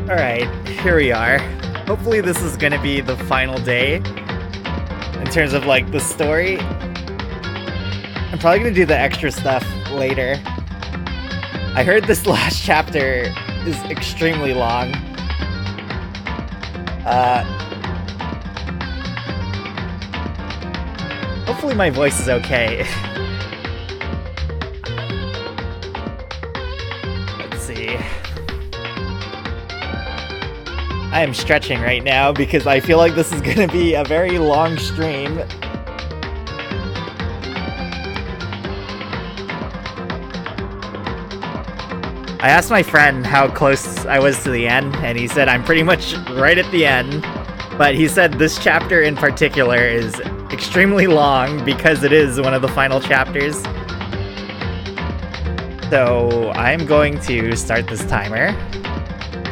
Alright, here we are. Hopefully this is gonna be the final day in terms of like the story. I'm probably gonna do the extra stuff later. I heard this last chapter is extremely long. Hopefully my voice is okay. Let's see. I am stretching right now because I feel like this is gonna be a very long stream. I asked my friend how close I was to the end, and he said I'm pretty much right at the end. But he said this chapter in particular is extremely long because it is one of the final chapters. So I'm going to start this timer,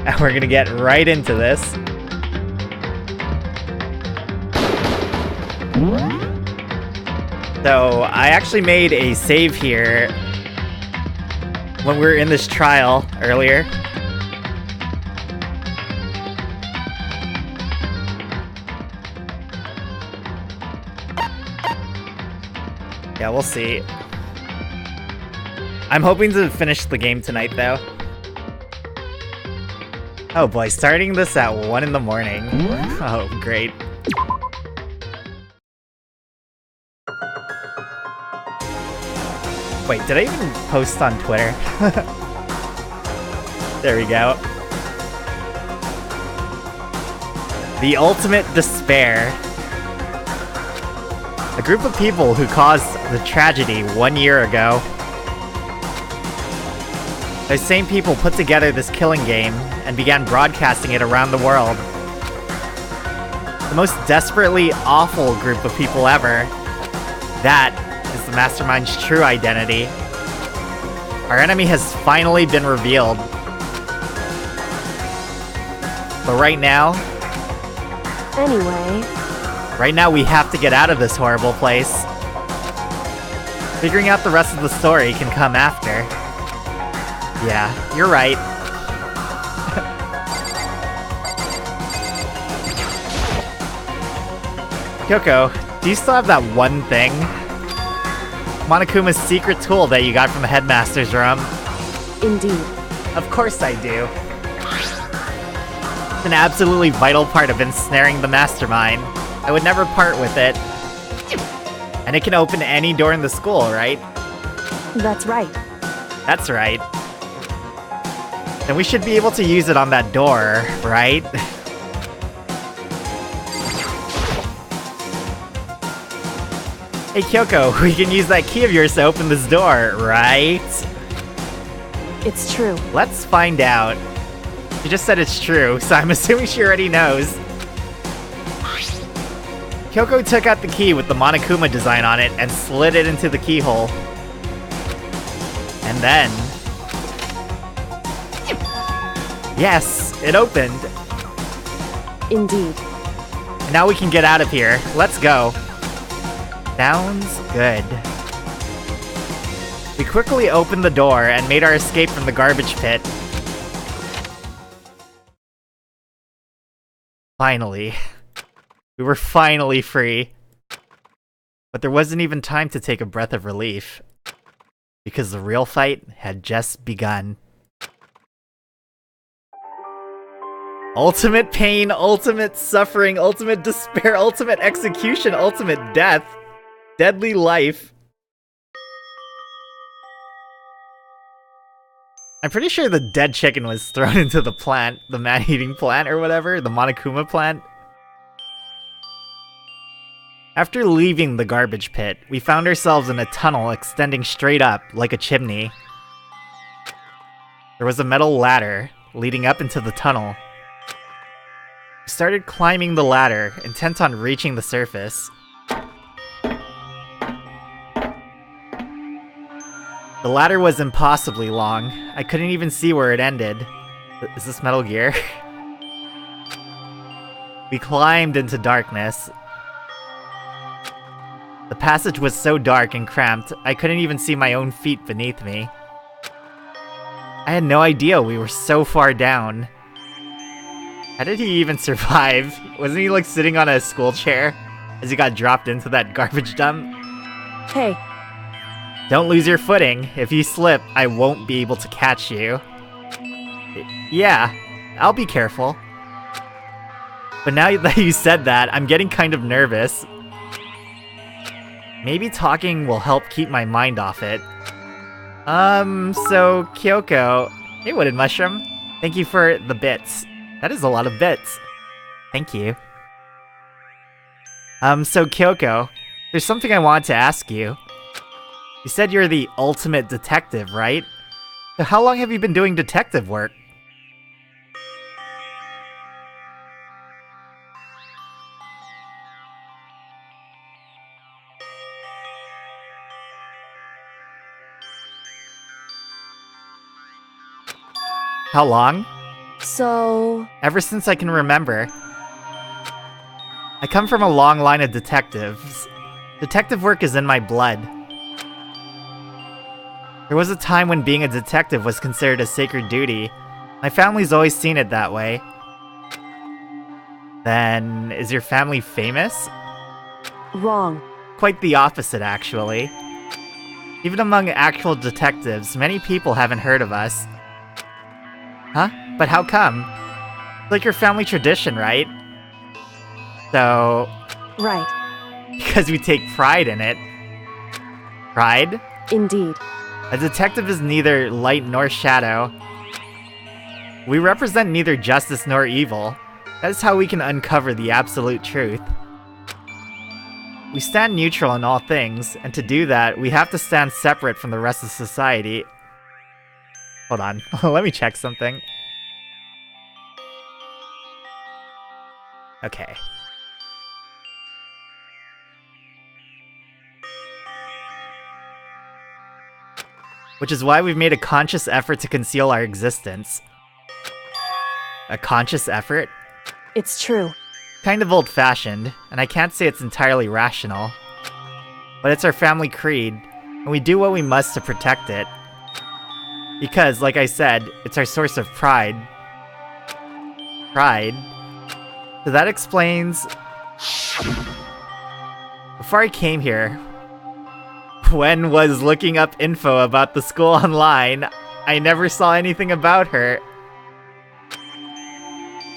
and we're gonna get right into this. So I actually made a save here when we were in this trial earlier. Yeah, we'll see. I'm hoping to finish the game tonight, though. Oh boy, starting this at 1 in the morning. Oh, great. Wait, did I even post on Twitter? There we go. The ultimate despair. A group of people who caused the tragedy 1 year ago. Those same people put together this killing game and began broadcasting it around the world. The most desperately awful group of people ever. That is the Mastermind's true identity. Our enemy has finally been revealed. But right now... Right now we have to get out of this horrible place. Figuring out the rest of the story can come after. Yeah, you're right. Kyoko, do you still have that one thing? Monokuma's secret tool that you got from the headmaster's room. Indeed. Of course I do. It's an absolutely vital part of ensnaring the mastermind. I would never part with it. And it can open any door in the school, right? That's right. That's right. Then we should be able to use it on that door, right? Hey Kyoko, we can use that key of yours to open this door, right? It's true. Let's find out. She just said it's true, so I'm assuming she already knows. Kyoko took out the key with the Monokuma design on it and slid it into the keyhole. And then... Yes, it opened. Indeed. And now we can get out of here. Let's go. Sounds good. We quickly opened the door and made our escape from the garbage pit. Finally. We were finally free. But there wasn't even time to take a breath of relief. Because the real fight had just begun. Ultimate pain, ultimate suffering, ultimate despair, ultimate execution, ultimate death. Deadly life. I'm pretty sure the dead chicken was thrown into the plant, the man-eating plant or whatever, the Monokuma plant. After leaving the garbage pit, we found ourselves in a tunnel extending straight up like a chimney. There was a metal ladder leading up into the tunnel. We started climbing the ladder, intent on reaching the surface. The ladder was impossibly long. I couldn't even see where it ended. Is this Metal Gear? We climbed into darkness. The passage was so dark and cramped, I couldn't even see my own feet beneath me. I had no idea we were so far down. How did he even survive? Wasn't he like sitting on a school chair as he got dropped into that garbage dump? Hey, Don't lose your footing. If you slip, I won't be able to catch you. Yeah, I'll be careful. But now that you said that, I'm getting kind of nervous. Maybe talking will help keep my mind off it. So Kyoko... Hey, Wooded Mushroom. Thank you for the bits. That is a lot of bits. Thank you. So Kyoko, there's something I wanted to ask you. You said you're the ultimate detective, right? So how long have you been doing detective work? How long? so... Ever since I can remember. I come from a long line of detectives. Detective work is in my blood. There was a time when being a detective was considered a sacred duty. My family's always seen it that way. Then, is your family famous? Wrong. Quite the opposite, actually. Even among actual detectives, many people haven't heard of us. Huh? But how come? It's like your family tradition, right? So... Right. Because we take pride in it. Pride? Indeed. A detective is neither light nor shadow. We represent neither justice nor evil. That is how we can uncover the absolute truth. We stand neutral in all things, and to do that, we have to stand separate from the rest of society. Hold on, let me check something. Okay. Which is why we've made a conscious effort to conceal our existence. A conscious effort? It's true. Kind of old-fashioned, and I can't say it's entirely rational. But it's our family creed, and we do what we must to protect it. Because, like I said, it's our source of pride. Pride? So that explains... Before I came here, when was looking up info about the school online, I never saw anything about her.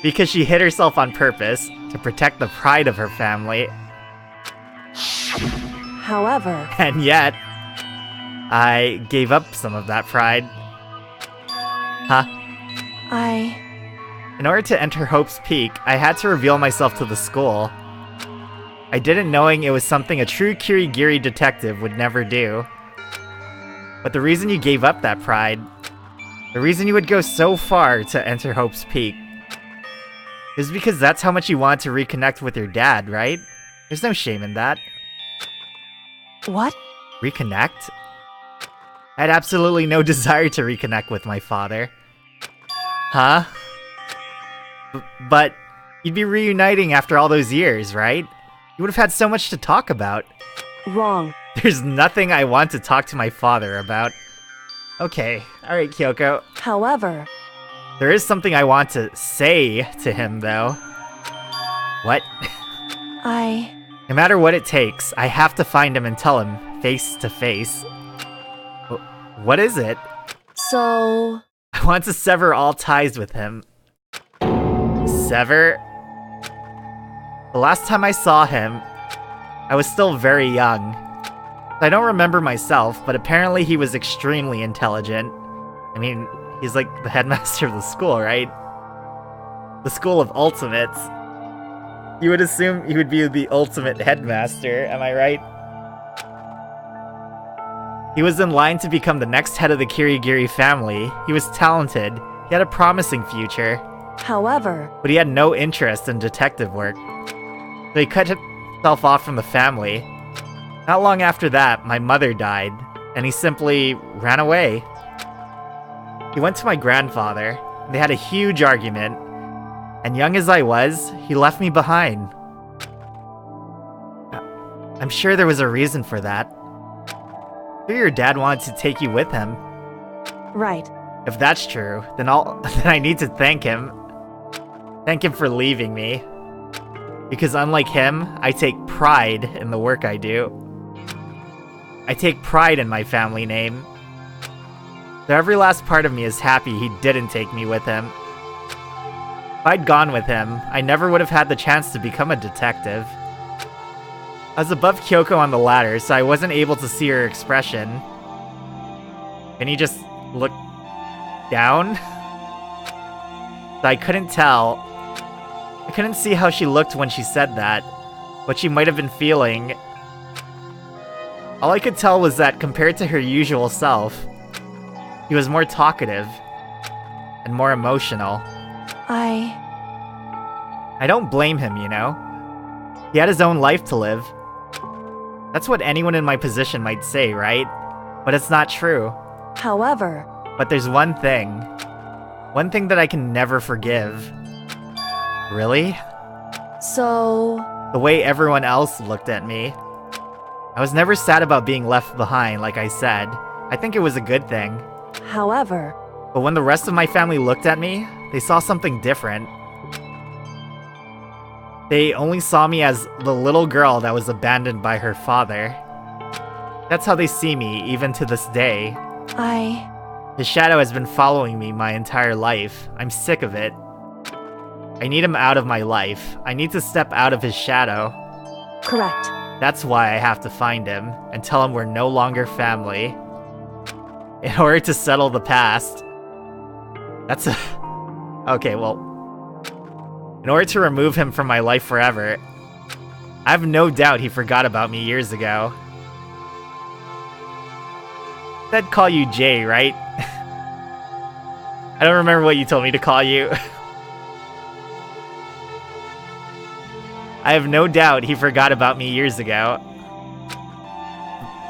Because she hid herself on purpose, to protect the pride of her family. However... And yet, I gave up some of that pride. Huh? In order to enter Hope's Peak, I had to reveal myself to the school. I did it knowing it was something a true Kirigiri detective would never do. But the reason you gave up that pride, the reason you would go so far to enter Hope's Peak, is because that's how much you wanted to reconnect with your dad, right? There's no shame in that. What? Reconnect? I had absolutely no desire to reconnect with my father. Huh? But you'd be reuniting after all those years, right? You would have had so much to talk about. Wrong. There's nothing I want to talk to my father about. Okay, alright Kyoko. However... There is something I want to say to him, though. What? No matter what it takes, I have to find him and tell him, face to face. What is it? So... I want to sever all ties with him. Sever? The last time I saw him, I was still very young. I don't remember myself, but apparently he was extremely intelligent. I mean, he's like the headmaster of the school, right? The school of ultimates. You would assume he would be the ultimate headmaster, am I right? He was in line to become the next head of the Kirigiri family. He was talented. He had a promising future. However... But he had no interest in detective work. So he cut himself off from the family. Not long after that, my mother died, and he simply ran away. He went to my grandfather, and they had a huge argument, and young as I was, he left me behind. I'm sure there was a reason for that. Maybe your dad wanted to take you with him. Right. If that's true, then I need to thank him. Thank him for leaving me. Because unlike him, I take pride in the work I do. I take pride in my family name. So every last part of me is happy he didn't take me with him. If I'd gone with him, I never would have had the chance to become a detective. I was above Kyoko on the ladder, so I wasn't able to see her expression. Can you just look down? So I couldn't tell. I couldn't see how she looked when she said that, what she might have been feeling. All I could tell was that compared to her usual self, he was more talkative and more emotional. I don't blame him, you know? He had his own life to live. That's what anyone in my position might say, right? But it's not true. However... But there's one thing. One thing that I can never forgive. Really? So... The way everyone else looked at me. I was never sad about being left behind, like I said. I think it was a good thing. However... But when the rest of my family looked at me, they saw something different. They only saw me as the little girl that was abandoned by her father. That's how they see me, even to this day. His shadow has been following me my entire life. I'm sick of it. I need him out of my life. I need to step out of his shadow. Correct. That's why I have to find him and tell him we're no longer family. In order to settle the past. That's a... Okay, well... In order to remove him from my life forever, I have no doubt he forgot about me years ago. I'd call you Jay, right? I don't remember what you told me to call you. I have no doubt he forgot about me years ago.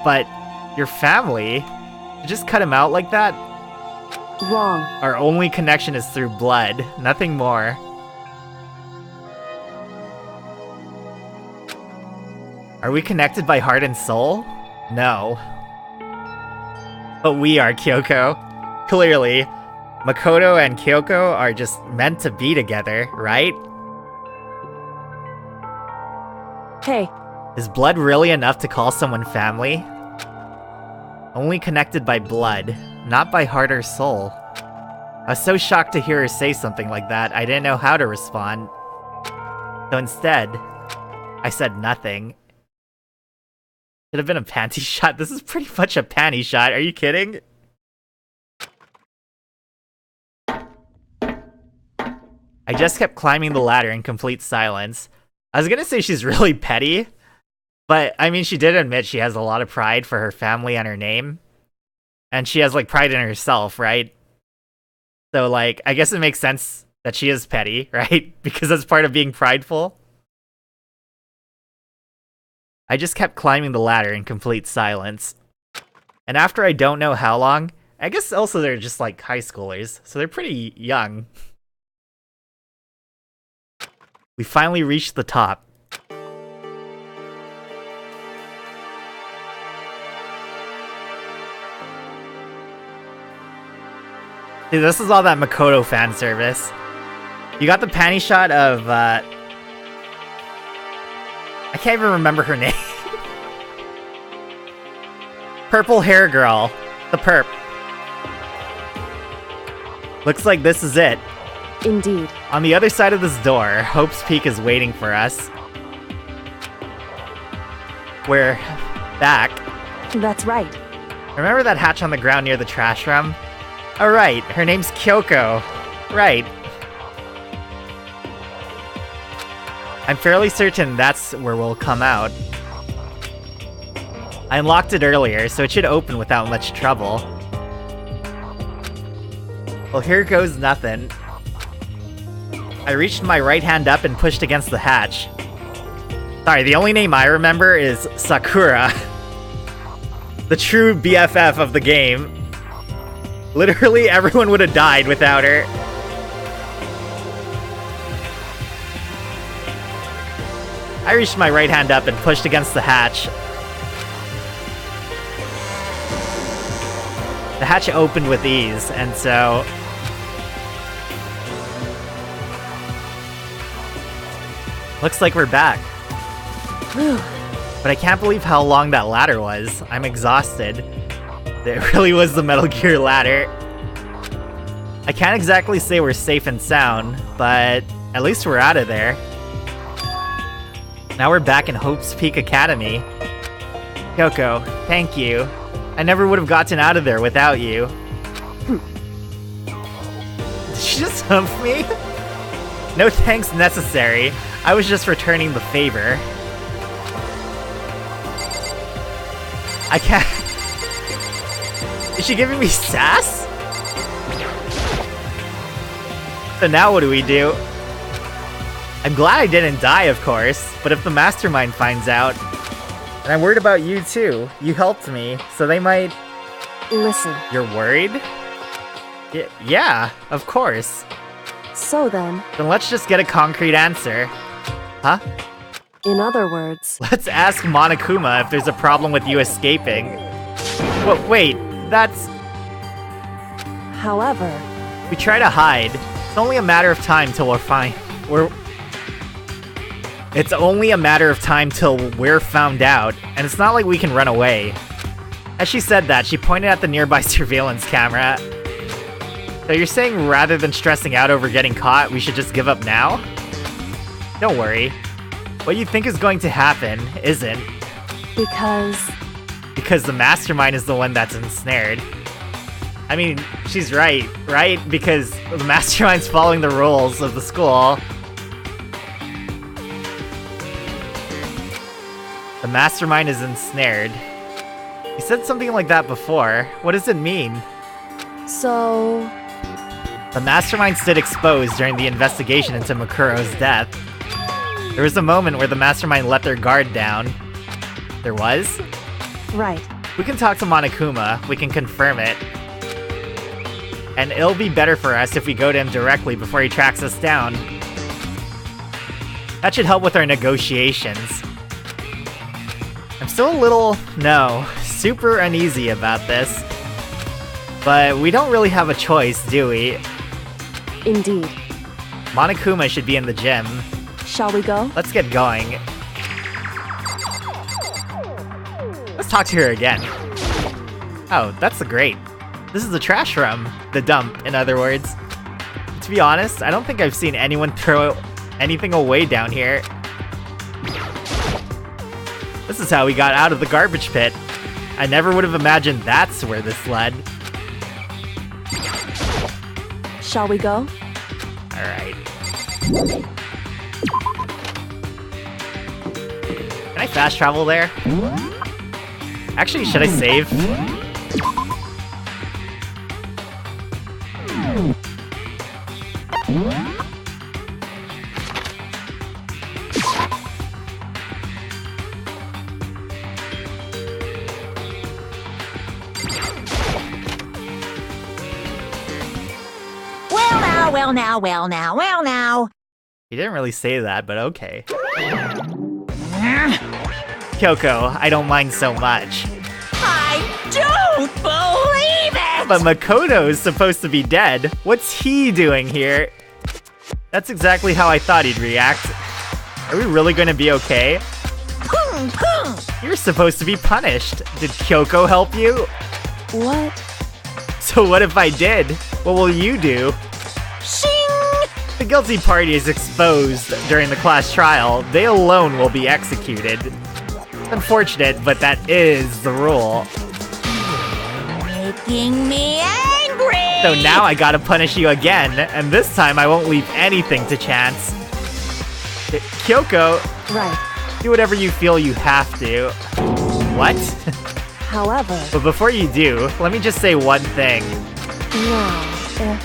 But your family? You just cut him out like that? Wrong. Our only connection is through blood, nothing more. Are we connected by heart and soul? No. But we are, Kyoko. Clearly, Makoto and Kyoko are just meant to be together, right? Hey. Is blood really enough to call someone family? Only connected by blood, not by heart or soul. I was so shocked to hear her say something like that, I didn't know how to respond. So instead, I said nothing. Should have been a panty shot. This is pretty much a panty shot. Are you kidding? I just kept climbing the ladder in complete silence. I was gonna say she's really petty, but I mean, she did admit she has a lot of pride for her family and her name. And she has, like, pride in herself, right? So, like, I guess it makes sense that she is petty, right? Because that's part of being prideful. I just kept climbing the ladder in complete silence. And after I don't know how long, I guess also they're just like high schoolers, so they're pretty young. We finally reached the top. Dude, this is all that Makoto fan service. You got the panty shot of, I can't even remember her name. Purple hair girl. The perp. Looks like this is it. Indeed. On the other side of this door, Hope's Peak is waiting for us. We're back. That's right. Remember that hatch on the ground near the trash room? Oh right, her name's Kyoko. Right. I'm fairly certain that's where we'll come out. I unlocked it earlier, so it should open without much trouble. Well, here goes nothing. I reached my right hand up and pushed against the hatch. Sorry, the only name I remember is Sakura. The true BFF of the game. Literally everyone would have died without her. I reached my right hand up and pushed against the hatch. The hatch opened with ease, and so... Looks like we're back. Whew. But I can't believe how long that ladder was. I'm exhausted. It really was the Metal Gear ladder. I can't exactly say we're safe and sound, but at least we're out of there. Now we're back in Hope's Peak Academy. Kyoko, thank you. I never would have gotten out of there without you. Did she just hump me? No thanks necessary. I was just returning the favor. I can't... Is she giving me sass? So now what do we do? I'm glad I didn't die, of course, but if the mastermind finds out... And I'm worried about you too. You helped me, so they might... Listen. You're worried? Yeah, of course. So then... Then let's just get a concrete answer. Huh? In other words... Let's ask Monokuma if there's a problem with you escaping. Wait, that's... However... We try to hide. It's only a matter of time till It's only a matter of time till we're found out, and it's not like we can run away. As she said that, she pointed at the nearby surveillance camera. So you're saying rather than stressing out over getting caught, we should just give up now? Don't worry. What you think is going to happen isn't. Because the mastermind is the one that's ensnared. I mean, she's right? Because the mastermind's following the rules of the school. The mastermind is ensnared. You said something like that before. What does it mean? So... The mastermind stood exposed during the investigation into Makuro's death. There was a moment where the mastermind let their guard down. There was? Right. We can talk to Monokuma, we can confirm it. And it'll be better for us if we go to him directly before he tracks us down. That should help with our negotiations. I'm still a little, super uneasy about this. But we don't really have a choice, do we? Indeed. Monokuma should be in the gym. Shall we go? Let's get going. Let's talk to her again. Oh, that's the grate. This is the trash room. The dump, in other words. To be honest, I don't think I've seen anyone throw anything away down here. This is how we got out of the garbage pit. I never would have imagined that's where this led. Shall we go? Alright. Can I fast travel there? Actually, should I save? Well now. You didn't really say that, but okay. Kyoko, I don't mind so much. I don't believe it! But Makoto is supposed to be dead. What's he doing here? That's exactly how I thought he'd react. Are we really gonna be okay? You're supposed to be punished. Did Kyoko help you? What? So what if I did? What will you do? Shing! The guilty party is exposed during the class trial. They alone will be executed. Unfortunate, but that is the rule. Making me angry! So now I gotta punish you again, and this time I won't leave anything to chance. Kyoko, Right. do whatever you feel you have to. What? However... But before you do, let me just say one thing. Now,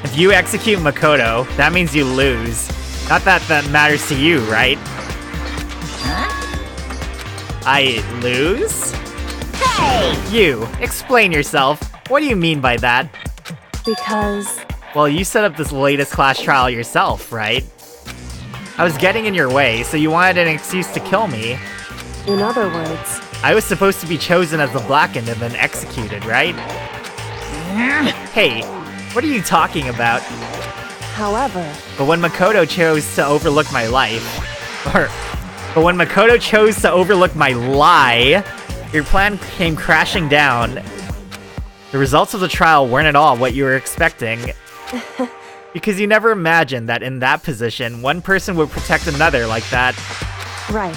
If you execute Makoto, that means you lose. Not that that matters to you, right? Huh? I lose? Hey! You, explain yourself. What do you mean by that? because... Well, you set up this latest class trial yourself, right? I was getting in your way, so you wanted an excuse to kill me. In other words... I was supposed to be chosen as the Blackened and then executed, right? Hey, what are you talking about? However, But when Makoto chose to overlook my lie, your plan came crashing down. The results of the trial weren't at all what you were expecting. Because you never imagined that in that position, one person would protect another like that. right,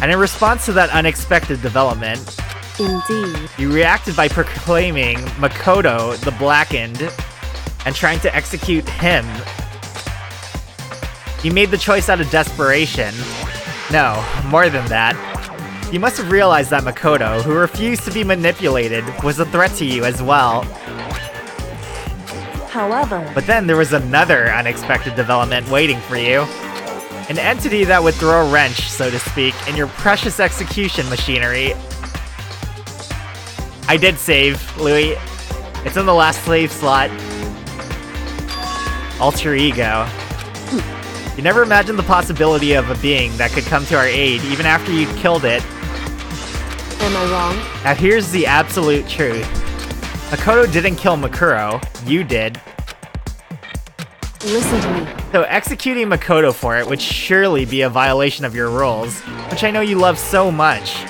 And in response to that unexpected development, indeed. you reacted by proclaiming Makoto the Blackened and trying to execute him. You made the choice out of desperation. No, more than that. You must have realized that Makoto, who refused to be manipulated, was a threat to you as well. However, But then there was another unexpected development waiting for you. An entity that would throw a wrench, so to speak, in your precious execution machinery. I did save, Louis. It's in the last save slot. Alter ego. You never imagined the possibility of a being that could come to our aid even after you killed it. am I wrong? Now here's the absolute truth. Makoto didn't kill Makuro, you did. Listen to me. So executing Makoto for it would surely be a violation of your rules, which I know you love so much.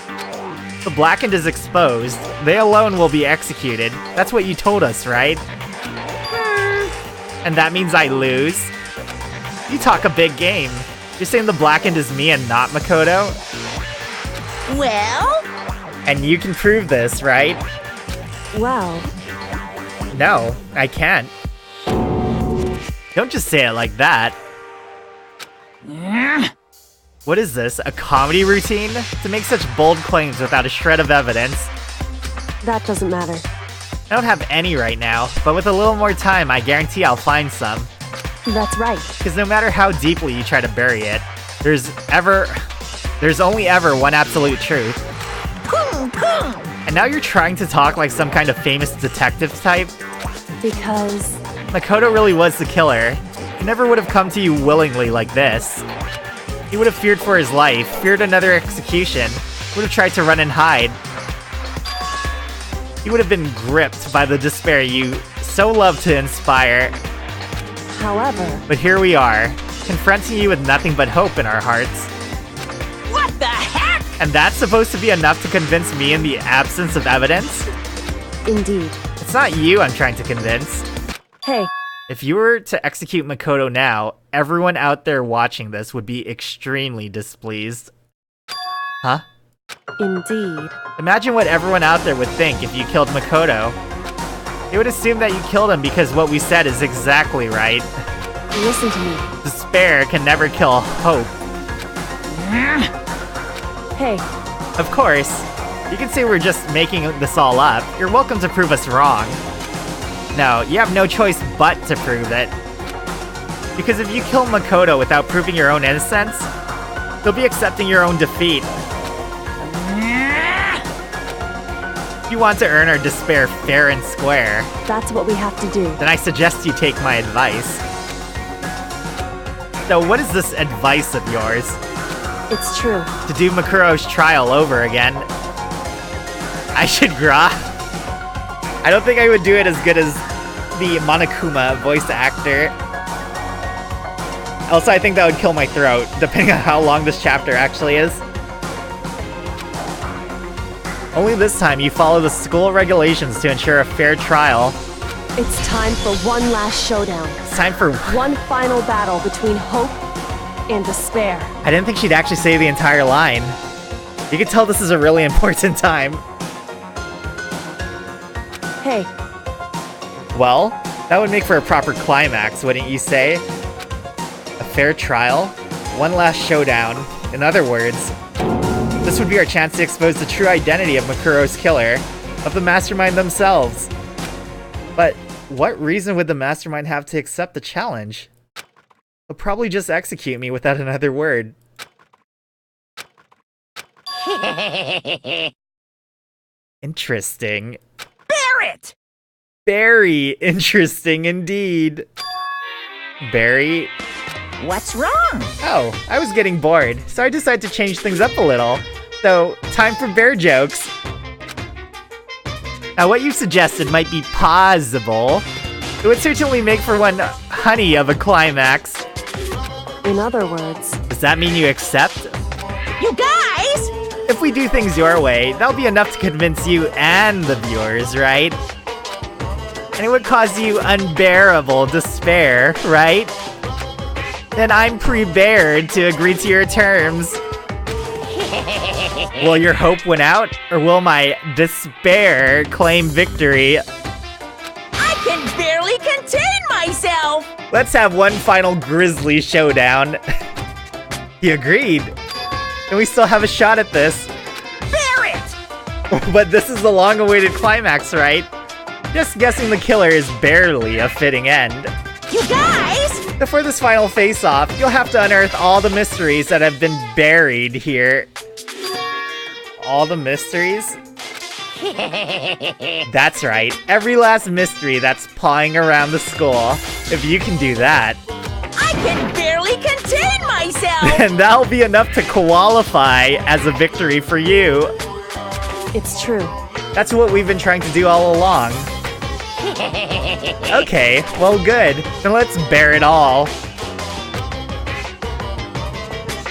The Blackened is exposed, they alone will be executed. That's what you told us, right? And that means I lose? You talk a big game. You're saying the Blackened is me and not Makoto? Well, And you can prove this, right? Well, No, I can't. Don't just say it like that. What is this, a comedy routine? To make such bold claims without a shred of evidence? that doesn't matter. I don't have any right now, but with a little more time, I guarantee I'll find some. That's right. Because no matter how deeply you try to bury it, there's only ever one absolute truth. And now you're trying to talk like some kind of famous detective type? Because Makoto really was the killer. He never would have come to you willingly like this. He would have feared for his life, feared another execution, would have tried to run and hide. He would have been gripped by the despair you so love to inspire. however, But here we are, confronting you with nothing but hope in our hearts. what the heck? And that's supposed to be enough to convince me in the absence of evidence? indeed. It's not you I'm trying to convince. Hey, If you were to execute Makoto now, everyone out there watching this would be extremely displeased. Huh? indeed. Imagine what everyone out there would think if you killed Makoto. They would assume that you killed him because what we said is exactly right. Listen to me. Despair can never kill hope. Hey, Of course, you can say we're just making this all up. You're welcome to prove us wrong. No, you have no choice but to prove it. Because if you kill Makoto without proving your own innocence, you'll be accepting your own defeat. If you want to earn our despair fair and square, that's what we have to do. then I suggest you take my advice. So what is this advice of yours? It's true. To do Makuro's trial over again? I should gra. I don't think I would do it as good as the Monokuma voice actor. Also, I think that would kill my throat, depending on how long this chapter actually is. Only this time you follow the school regulations to ensure a fair trial. It's time for one last showdown. It's time for... One final battle between hope and despair. I didn't think she'd actually say the entire line. You can tell this is a really important time. Hey, Well, that would make for a proper climax, wouldn't you say? A fair trial? One last showdown. In other words, this would be our chance to expose the true identity of Makuro's killer, of the mastermind themselves. But what reason would the mastermind have to accept the challenge? They'll probably just execute me without another word. Interesting. Barrett! Very interesting indeed. Barry? What's wrong? Oh, I was getting bored, so I decided to change things up a little. So, time for bear jokes. Now, what you suggested might be possible. It would certainly make for one honey of a climax. In other words, Does that mean you accept? You guys! If we do things your way, that'll be enough to convince you and the viewers, right? And it would cause you unbearable despair, right? Then I'm prepared to agree to your terms. Will your hope win out, or will my despair claim victory? I can barely contain myself! Let's have one final grisly showdown. He agreed. And we still have a shot at this. Bear it! But this is the long-awaited climax, right? Just guessing the killer is barely a fitting end. You guys! Before this final face-off, you'll have to unearth all the mysteries that have been buried here. All the mysteries? That's right, every last mystery that's pawing around the school. If you can do that, I can barely contain myself! then that'll be enough to qualify as a victory for you. it's true. That's what we've been trying to do all along. Okay, well good. Then let's bear it all.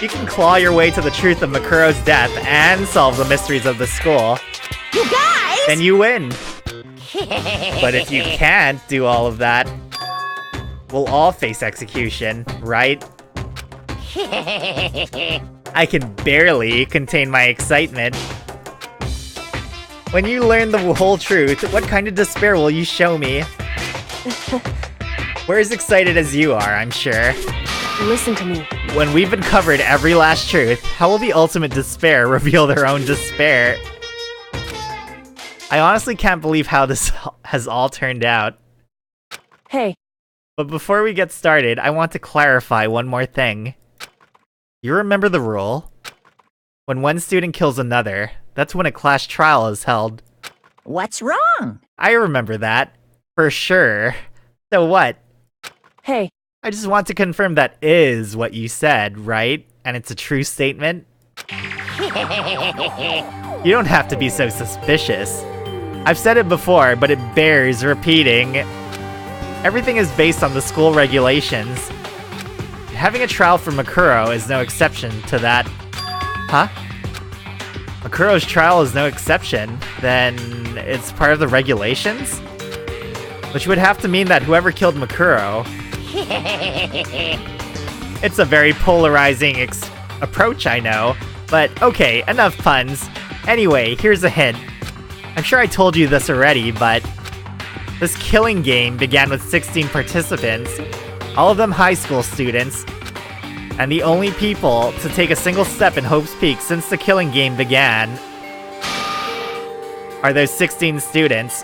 You can claw your way to the truth of Makuro's death and solve the mysteries of the school. You guys! Then you win. But if you can't do all of that, we'll all face execution, right? I can barely contain my excitement. When you learn the whole truth, what kind of despair will you show me? We're as excited as you are, I'm sure. Listen to me. When we've uncovered every last truth, how will the ultimate despair reveal their own despair? I honestly can't believe how this has all turned out. Hey, But before we get started, I want to clarify one more thing. You remember the rule? When one student kills another, that's when a class trial is held. What's wrong? I remember that. For sure. So what? hey, I just want to confirm that is what you said, right? And it's a true statement? You don't have to be so suspicious. I've said it before, but it bears repeating. Everything is based on the school regulations. Having a trial for Makuro is no exception to that. Huh? Makuro's trial is no exception? Then it's part of the regulations? Which would have to mean that whoever killed Makuro... It's a very polarizing approach, I know. But okay, enough puns. Anyway, here's a hint. I'm sure I told you this already, but... This killing game began with 16 participants, all of them high school students, and the only people to take a single step in Hope's Peak since the killing game began are those 16 students.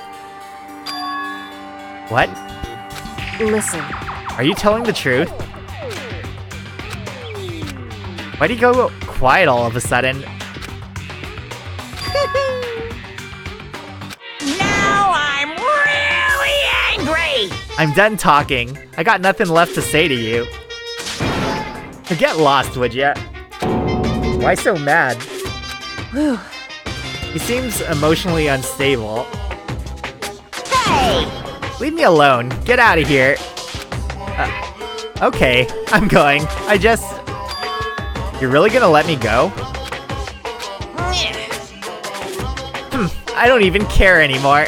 What? listen. Are you telling the truth? Why'd he go quiet all of a sudden? Now I'm really angry! I'm done talking. I got nothing left to say to you. Get lost, would ya? Why so mad? Whew. He seems emotionally unstable. Hey! Leave me alone. Get out of here. Okay, I'm going. You're really gonna let me go? I don't even care anymore.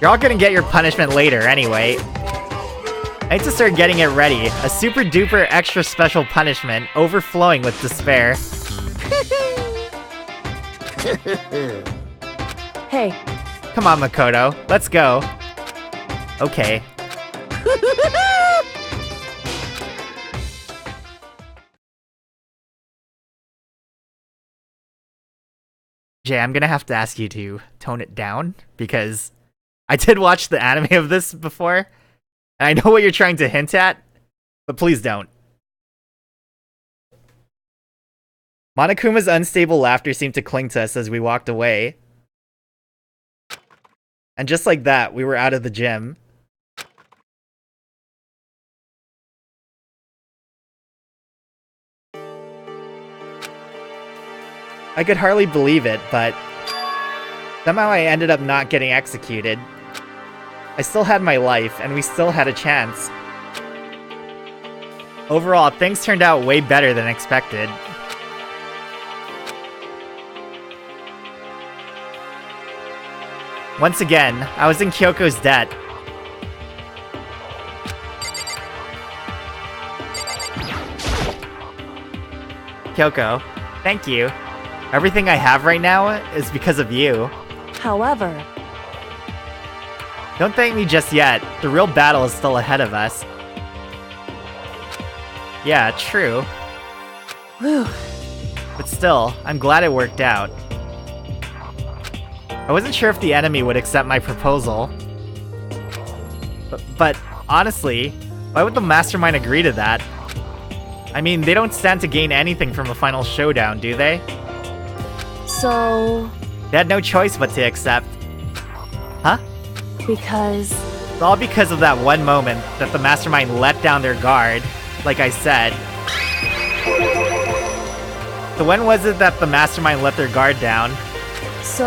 You're all gonna get your punishment later anyway. I need to start getting it ready. A super duper extra special punishment, overflowing with despair. Hey, Come on, Makoto. Let's go. Okay. Jay, I'm gonna have to ask you to tone it down, because I did watch the anime of this before, and I know what you're trying to hint at, but please don't. Monokuma's unstable laughter seemed to cling to us as we walked away. And just like that, we were out of the gym. I could hardly believe it, but somehow I ended up not getting executed. I still had my life, and we still had a chance. Overall, things turned out way better than expected. Once again, I was in Kyoko's debt. Kyoko, thank you. Everything I have right now is because of you. However, Don't thank me just yet. The real battle is still ahead of us. Yeah, true. whew, But still, I'm glad it worked out. I wasn't sure if the enemy would accept my proposal. But honestly, why would the Mastermind agree to that? I mean, they don't stand to gain anything from a final showdown, do they? so, They had no choice but to accept. Huh? because, It's all because of that one moment that the Mastermind let down their guard, like I said. So when was it that the Mastermind let their guard down? so,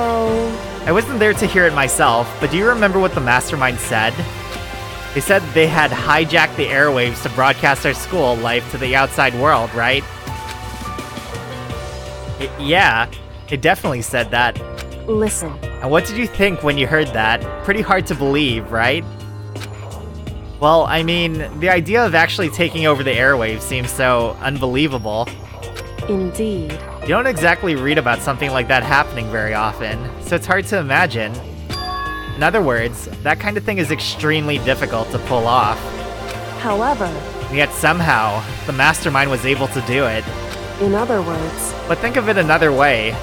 I wasn't there to hear it myself, but do you remember what the Mastermind said? They said they had hijacked the airwaves to broadcast our school life to the outside world, right? Yeah, it definitely said that. listen, And what did you think when you heard that? Pretty hard to believe, right? Well, I mean, the idea of actually taking over the airwaves seems so unbelievable. indeed. You don't exactly read about something like that happening very often, so it's hard to imagine. In other words, that kind of thing is extremely difficult to pull off. However, And yet somehow, the Mastermind was able to do it. in other words, But think of it another way.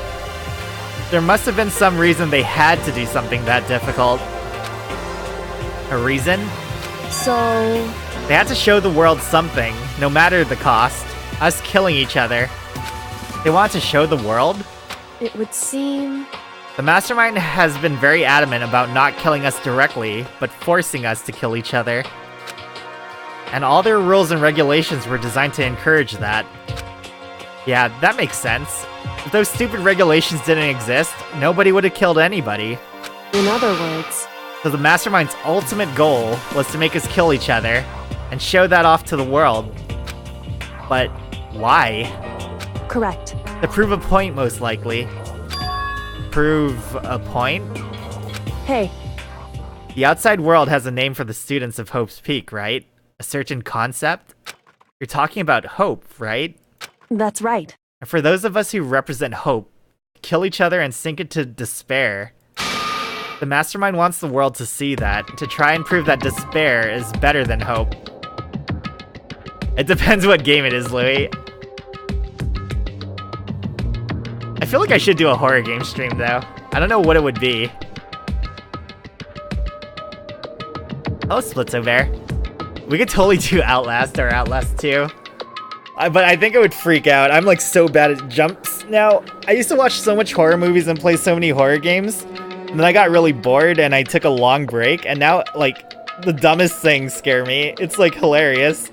There must have been some reason they had to do something that difficult. A reason? so, They had to show the world something, no matter the cost. Us killing each other. They want to show the world? it would seem, The Mastermind has been very adamant about not killing us directly, but forcing us to kill each other. And all their rules and regulations were designed to encourage that. Yeah, that makes sense. If those stupid regulations didn't exist, nobody would have killed anybody. in other words, So the Mastermind's ultimate goal was to make us kill each other, and show that off to the world. But why? correct. To prove a point, most likely. Prove a point? Hey, The outside world has a name for the students of Hope's Peak, right? A certain concept? You're talking about hope, right? that's right. And for those of us who represent hope, kill each other and sink into despair. The Mastermind wants the world to see that, to try and prove that despair is better than hope. It depends what game it is, Louis. I feel like I should do a horror game stream, though. I don't know what it would be. Hello, Splitso Bear. We could totally do Outlast or Outlast 2. But I think I would freak out. I'm like so bad at jumps now. I used to watch so much horror movies and play so many horror games. And then I got really bored and I took a long break. And now, like, the dumbest things scare me. It's like hilarious.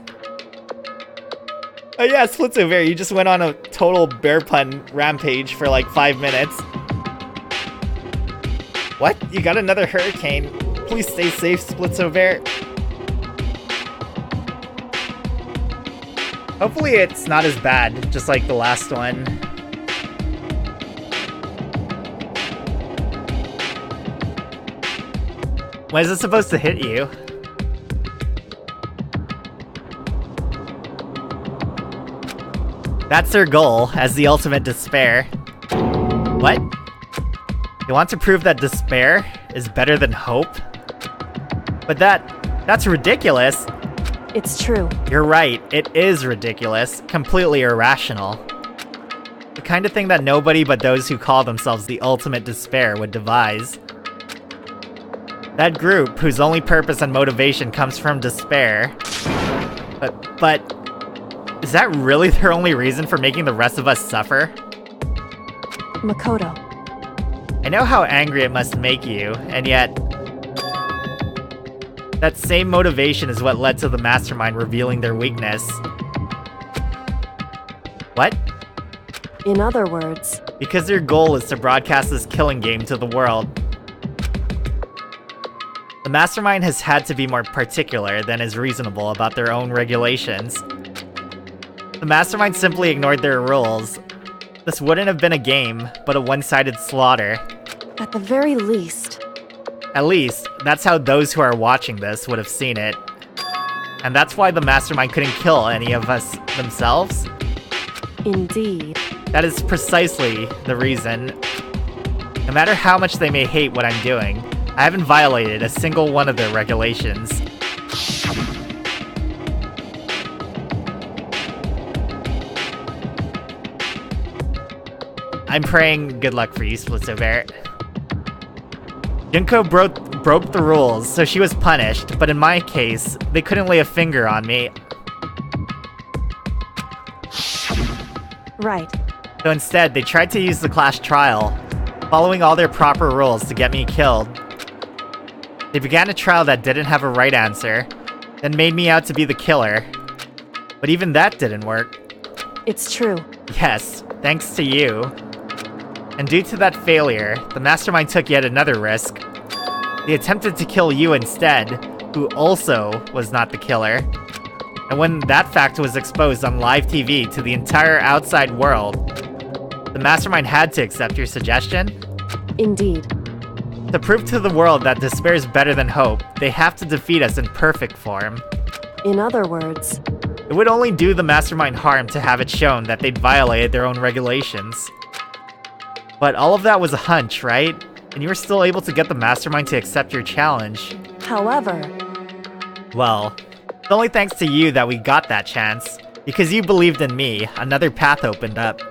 Oh yeah, Splitso Bear, you just went on a total bear pun rampage for like 5 minutes. What? You got another hurricane. Please stay safe, Splitso Bear. Hopefully it's not as bad, just like the last one. When is it supposed to hit you? That's their goal, as the ultimate despair. What? They want to prove that despair is better than hope? But that's ridiculous. It's true. You're right, it is ridiculous, completely irrational. The kind of thing that nobody but those who call themselves the ultimate despair would devise. That group, whose only purpose and motivation comes from despair. But, is that really their only reason for making the rest of us suffer? Makoto. I know how angry it must make you, and yet... that same motivation is what led to the Mastermind revealing their weakness. What? In other words, Because their goal is to broadcast this killing game to the world. The Mastermind has had to be more particular than is reasonable about their own regulations. The mastermind simply ignored their rules. This wouldn't have been a game, but a one-sided slaughter. At the very least. At least, that's how those who are watching this would have seen it. And that's why the mastermind couldn't kill any of us themselves? Indeed. That is precisely the reason. No matter how much they may hate what I'm doing, I haven't violated a single one of their regulations. I'm praying good luck for you, Splitso Junko broke the rules, so she was punished, but in my case, they couldn't lay a finger on me. Right. So instead, they tried to use the class trial, following all their proper rules to get me killed. They began a trial that didn't have a right answer, then made me out to be the killer. But even that didn't work. It's true. Yes, thanks to you. And due to that failure, the mastermind took yet another risk. They attempted to kill you instead, who also was not the killer. And when that fact was exposed on live TV to the entire outside world, the mastermind had to accept your suggestion? Indeed. To prove to the world that despair is better than hope, they have to defeat us in perfect form. In other words, it would only do the mastermind harm to have it shown that they'd violated their own regulations. But all of that was a hunch, right? And you were still able to get the mastermind to accept your challenge. However... Well, it's only thanks to you that we got that chance. Because you believed in me, another path opened up.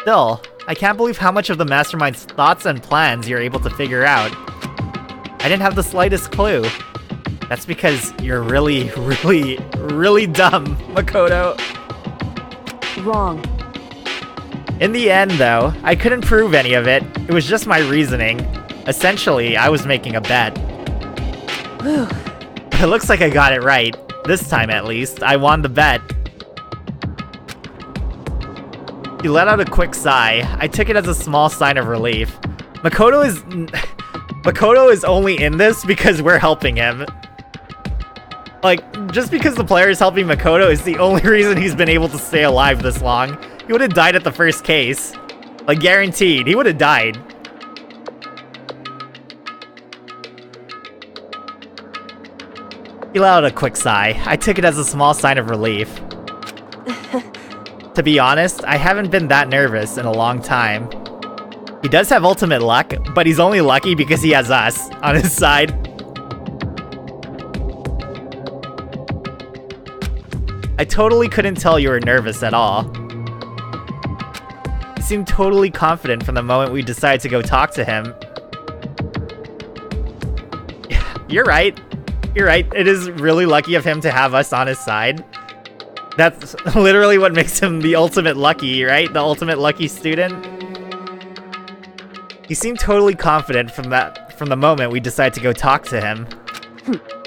Still, I can't believe how much of the mastermind's thoughts and plans you're able to figure out. I didn't have the slightest clue. That's because you're really, really, really dumb, Makoto. Wrong. In the end, though, I couldn't prove any of it. It was just my reasoning. Essentially, I was making a bet. Whew. It looks like I got it right. This time, at least. I won the bet. He let out a quick sigh. I took it as a small sign of relief. Makoto is only in this because we're helping him. Like, just because the player is helping Makoto is the only reason he's been able to stay alive this long. He would have died at the first case. Like, guaranteed. He would have died. He let out a quick sigh. I took it as a small sign of relief. To be honest, I haven't been that nervous in a long time. He does have ultimate luck, but he's only lucky because he has us on his side. I totally couldn't tell you were nervous at all. You seemed totally confident from the moment we decided to go talk to him. You're right. You're right. It is really lucky of him to have us on his side. That's literally what makes him the ultimate lucky, right? The ultimate lucky student. He seemed totally confident from the moment we decided to go talk to him.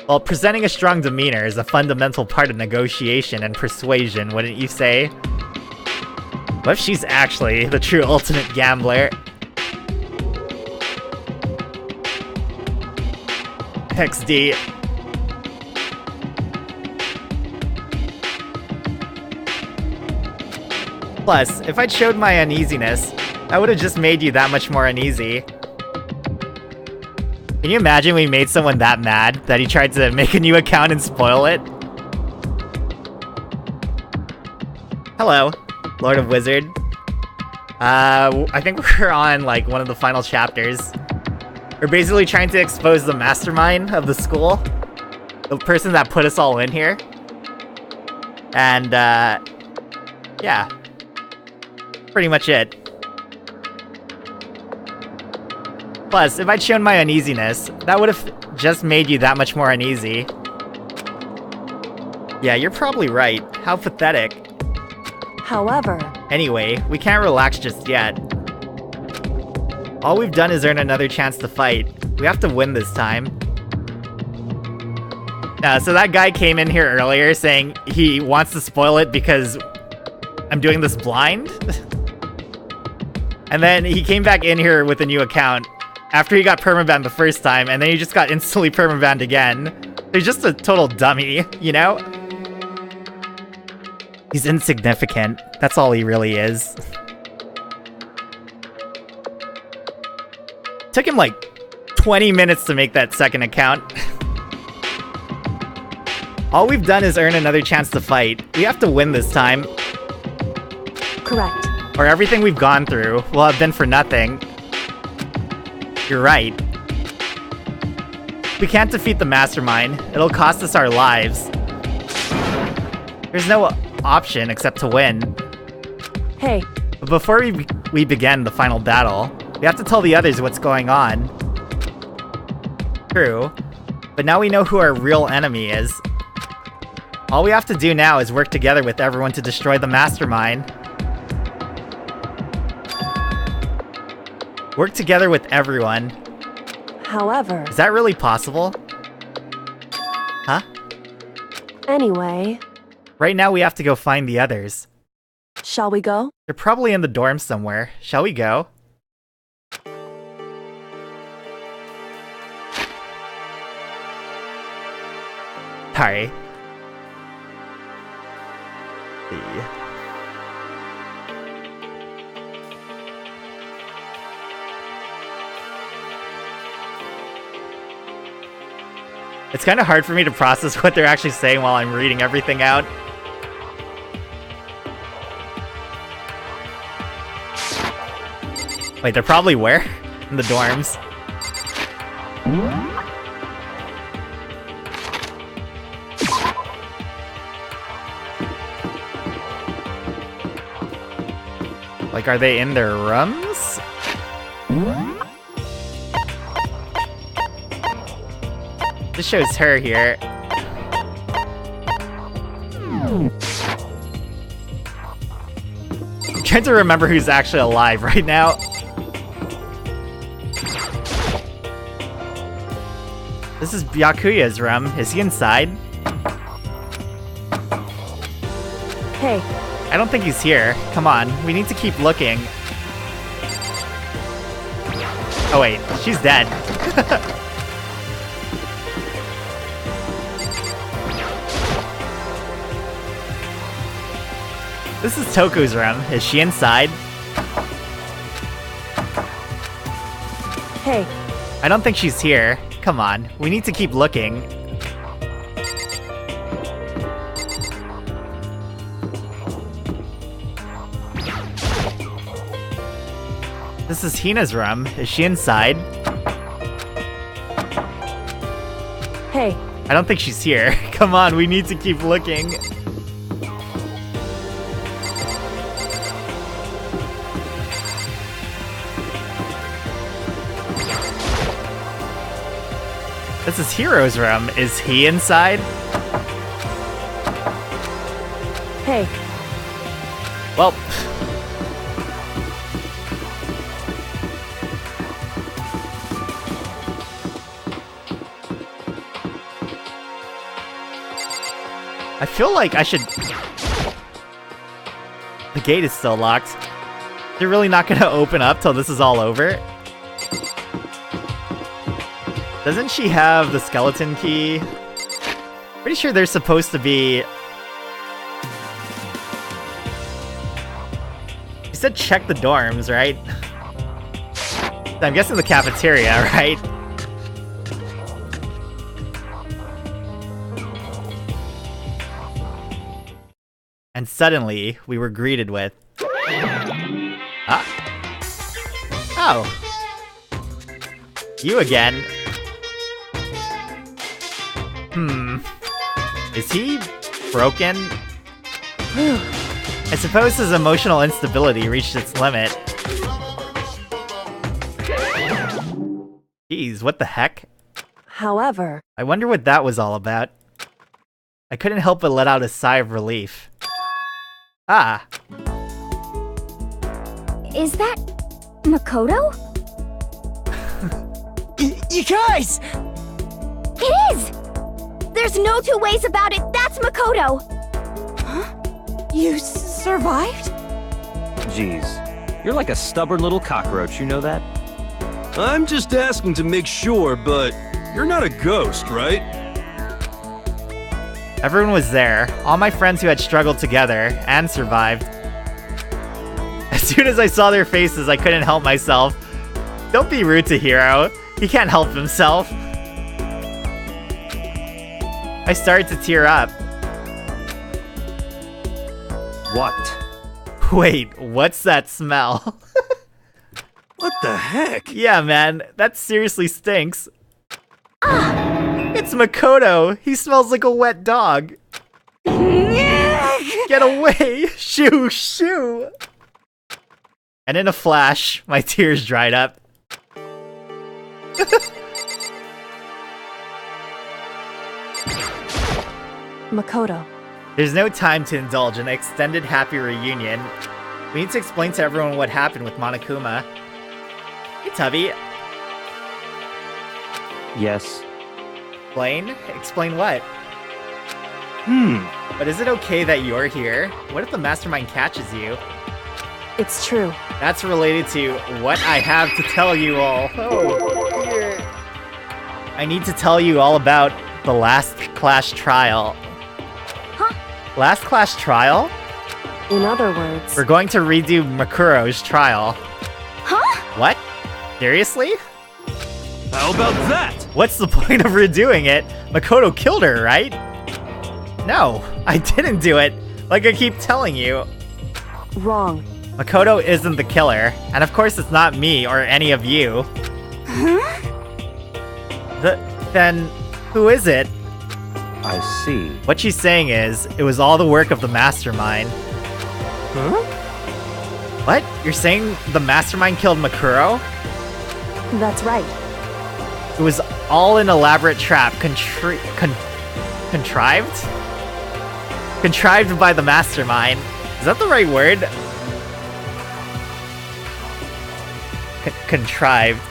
Well, presenting a strong demeanor is a fundamental part of negotiation and persuasion, wouldn't you say? What if she's actually the true ultimate gambler? XD. Plus, if I'd showed my uneasiness, that would have just made you that much more uneasy. Can you imagine we made someone that mad that he tried to make a new account and spoil it? Hello, Lord of Wizard. I think we're on, like, one of the final chapters. We're basically trying to expose the mastermind of the school. The person that put us all in here. And, yeah. Pretty much it. Plus, if I'd shown my uneasiness, that would have just made you that much more uneasy. Yeah, you're probably right. How pathetic. However... Anyway, we can't relax just yet. All we've done is earn another chance to fight. We have to win this time. So that guy came in here earlier saying he wants to spoil it because I'm doing this blind? And then he came back in here with a new account after he got permabanned the first time, and then he just got instantly permabanned again. He's just a total dummy, you know? He's insignificant. That's all he really is. Took him like 20 minutes to make that second account. All we've done is earn another chance to fight. We have to win this time. Correct. Or everything we've gone through will have been for nothing. You're right. We can't defeat the mastermind. It'll cost us our lives. There's no option except to win. Hey, But before we begin the final battle, we have to tell the others what's going on. True. But now we know who our real enemy is. All we have to do now is work together with everyone to destroy the mastermind. Work together with everyone. however, Is that really possible? Huh? anyway, Right now we have to go find the others. shall we go? They're probably in the dorms somewhere. Shall we go? Sorry. See. It's kind of hard for me to process what they're actually saying while I'm reading everything out. Wait, they're probably where? In the dorms. Like, are they in their rooms? This shows her here. I'm trying to remember who's actually alive right now. This is Byakuya's room. Is he inside? Hey, I don't think he's here. Come on, we need to keep looking. Oh wait, she's dead. This is Toku's room. Is she inside? hey, I don't think she's here. Come on, we need to keep looking. This is Hina's room. Is she inside? hey, I don't think she's here. Come on, we need to keep looking. This is Hiro's room. Is he inside? hey, Well, I feel like I should... The gate is still locked. They're really not gonna open up till this is all over? Doesn't she have the skeleton key? Pretty sure there's supposed to be... You said check the dorms, right? I'm guessing the cafeteria, right? And suddenly, we were greeted with... Ah. Oh. You again. Is he broken? I suppose his emotional instability reached its limit. Jeez, what the heck? however, I wonder what that was all about. I couldn't help but let out a sigh of relief. Ah, Is that Makoto? You guys! It is! There's no two ways about it, that's Makoto! You survived? Jeez, you're like a stubborn little cockroach, you know that? I'm just asking to make sure, but you're not a ghost, right? Everyone was there, all my friends who had struggled together and survived. As soon as I saw their faces, I couldn't help myself. Don't be rude to Hiro. He can't help himself. I started to tear up. What? Wait, what's that smell? What the heck? Yeah, man, that seriously stinks. It's Makoto. He smells like a wet dog. Get away! Shoo, shoo! And in a flash, my tears dried up. Makoto. There's no time to indulge in an extended happy reunion. We need to explain to everyone what happened with Monokuma. Hey, Tubby. Yes. Explain? Explain what? But is it okay that you're here? What if the mastermind catches you? It's true. That's related to what I have to tell you all. Oh, dear. I need to tell you all about the last class trial. Huh? Last class trial? In other words, We're going to redo Makuro's trial. Huh? What? Seriously? How about that? What's the point of redoing it? Makoto killed her, right? No, I didn't do it. Like I keep telling you. wrong. Makoto isn't the killer, and of course it's not me or any of you. Huh? Then, who is it? I see. What she's saying is, it was all the work of the mastermind. Huh? What? You're saying the mastermind killed Makuro? That's right. It was all an elaborate trap contrived? Contrived by the mastermind. Is that the right word? Contrived?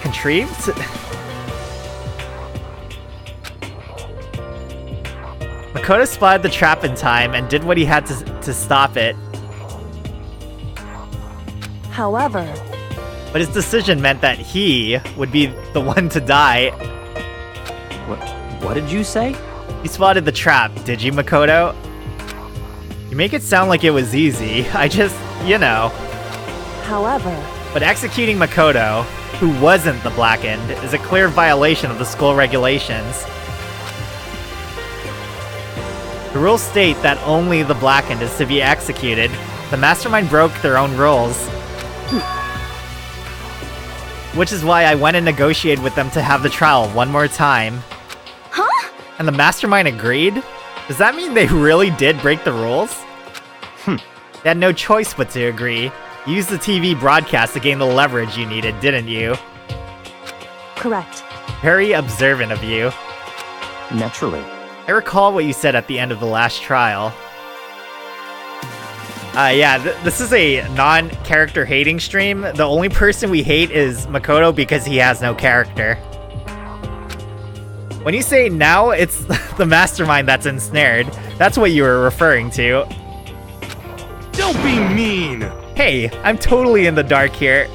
Makoto spotted the trap in time and did what he had to stop it. However, But his decision meant that he would be the one to die. What did you say? You spotted the trap, did you, Makoto? You make it sound like it was easy. I just, you know. however, But executing Makoto, who wasn't the Blackened, is a clear violation of the school regulations. The rules state that only the Blackened is to be executed. The mastermind broke their own rules. Which is why I went and negotiated with them to have the trial one more time. Huh? And the mastermind agreed? Does that mean they really did break the rules? They had no choice but to agree. You used the TV broadcast to gain the leverage you needed, didn't you? correct. Very observant of you. Naturally. I recall what you said at the end of the last trial. This is a non-character hating stream. The only person we hate is Makoto because he has no character. When you say now, it's the mastermind that's ensnared. That's what you were referring to. Don't be mean! Hey, I'm totally in the dark here.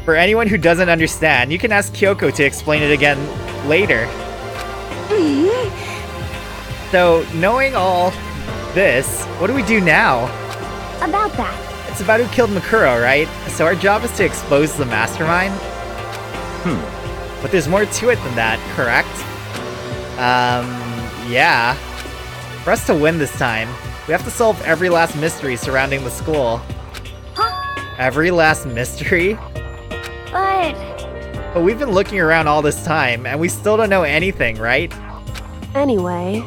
For anyone who doesn't understand, you can ask Kyoko to explain it again later. So, knowing all this, what do we do now? About that. It's about who killed Makuro, right? So our job is to expose the mastermind? But there's more to it than that, correct? Yeah. For us to win this time, we have to solve every last mystery surrounding the school. Huh? Every last mystery? But But we've been looking around all this time, and we still don't know anything, right? Anyway,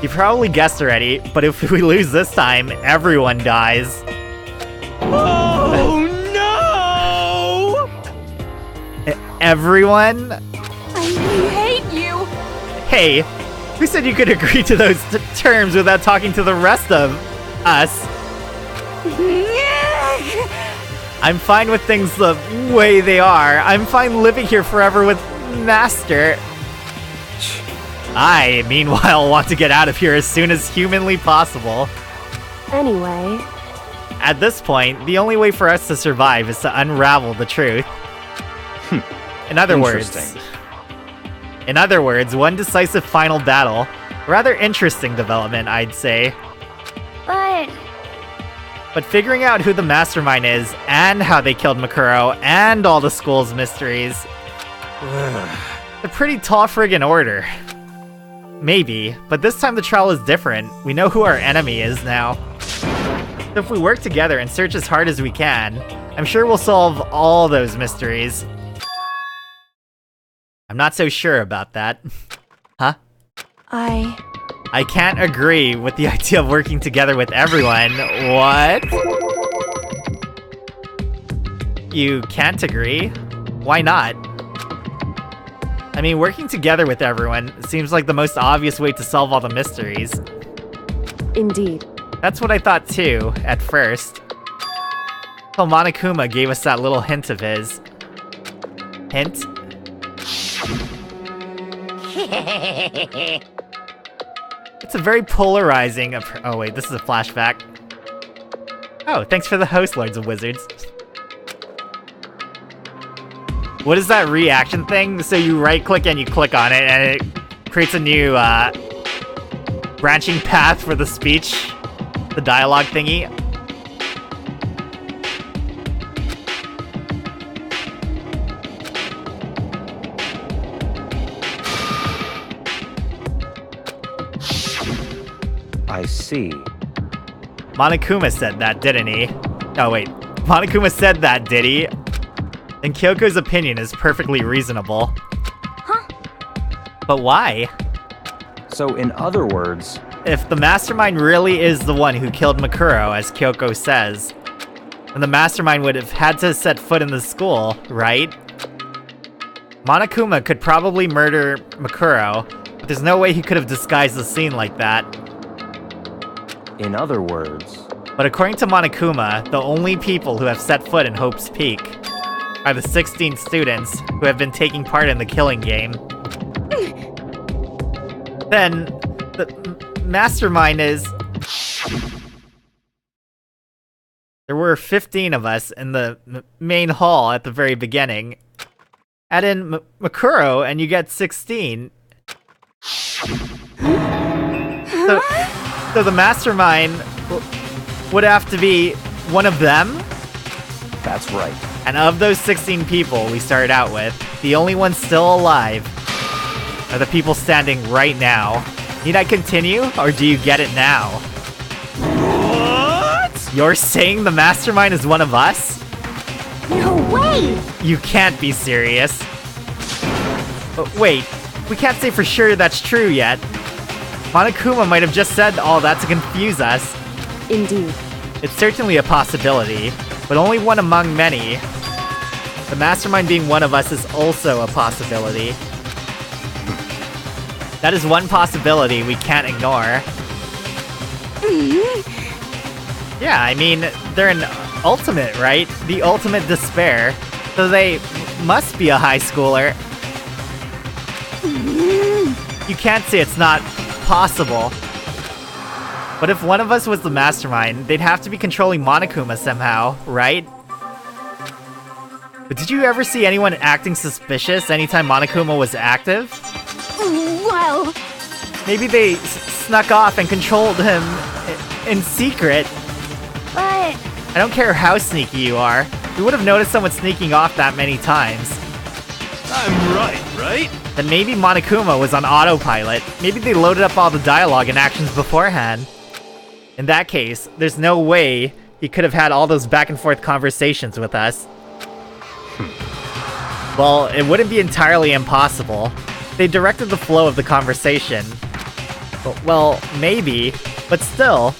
You probably guessed already, but if we lose this time, everyone dies. Oh no! Everyone? I hate you! Hey, who said you could agree to those terms without talking to the rest of us? I'm fine with things the way they are. I'm fine living here forever with Master. I, meanwhile, want to get out of here as soon as humanly possible. anyway, At this point, the only way for us to survive is to unravel the truth. In other words, Interesting. In other words, one decisive final battle. Rather interesting development, I'd say. But figuring out who the mastermind is, and how they killed Makuro, and all the school's mysteries... a pretty tall friggin' order. Maybe, but this time the trial is different. We know who our enemy is now. So if we work together and search as hard as we can, I'm sure we'll solve all those mysteries. I'm not so sure about that. Huh? I can't agree with the idea of working together with everyone. What? You can't agree? Why not? I mean, working together with everyone seems like the most obvious way to solve all the mysteries. Indeed. That's what I thought too, at first. Well, Monokuma gave us that little hint of his. Hint? It's a very polarizing... Oh wait, this is a flashback. Oh, thanks for the host, Lords of Wizards. What is that reaction thing? So you right-click and you click on it, and it creates a new, branching path for the speech. The dialogue thingy. I see. Monokuma said that, didn't he? Oh wait, Monokuma said that, did he? And Kyoko's opinion is perfectly reasonable. Huh? But why? So in other words... If the mastermind really is the one who killed Makuro, as Kyoko says, then the mastermind would have had to set foot in the school, right? Monokuma could probably murder Makuro, but there's no way he could have disguised the scene like that. In other words... But according to Monokuma, the only people who have set foot in Hope's Peak are the 16 students who have been taking part in the killing game. Then, the mastermind is... There were 15 of us in the main hall at the very beginning. Add in Makuro and you get 16. So the mastermind would have to be one of them? That's right. And of those 16 people we started out with, the only ones still alive are the people standing right now. Need I continue, or do you get it now? What? You're saying the mastermind is one of us? No way! You can't be serious. But wait, we can't say for sure that's true yet. Monokuma might have just said all that to confuse us. Indeed. It's certainly a possibility, but only one among many. The mastermind being one of us is also a possibility. That is one possibility we can't ignore. Yeah, I mean, they're an ultimate, right? The ultimate despair. So they must be a high schooler. You can't say it's not possible. But if one of us was the mastermind, they'd have to be controlling Monokuma somehow, right? But did you ever see anyone acting suspicious anytime Monokuma was active? Well... Maybe they snuck off and controlled him in secret. But... I don't care how sneaky you are. We would have noticed someone sneaking off that many times. I'm right? Then maybe Monokuma was on autopilot. Maybe they loaded up all the dialogue and actions beforehand. In that case, there's no way he could have had all those back and forth conversations with us. Well, it wouldn't be entirely impossible. They directed the flow of the conversation. Well, maybe, but still.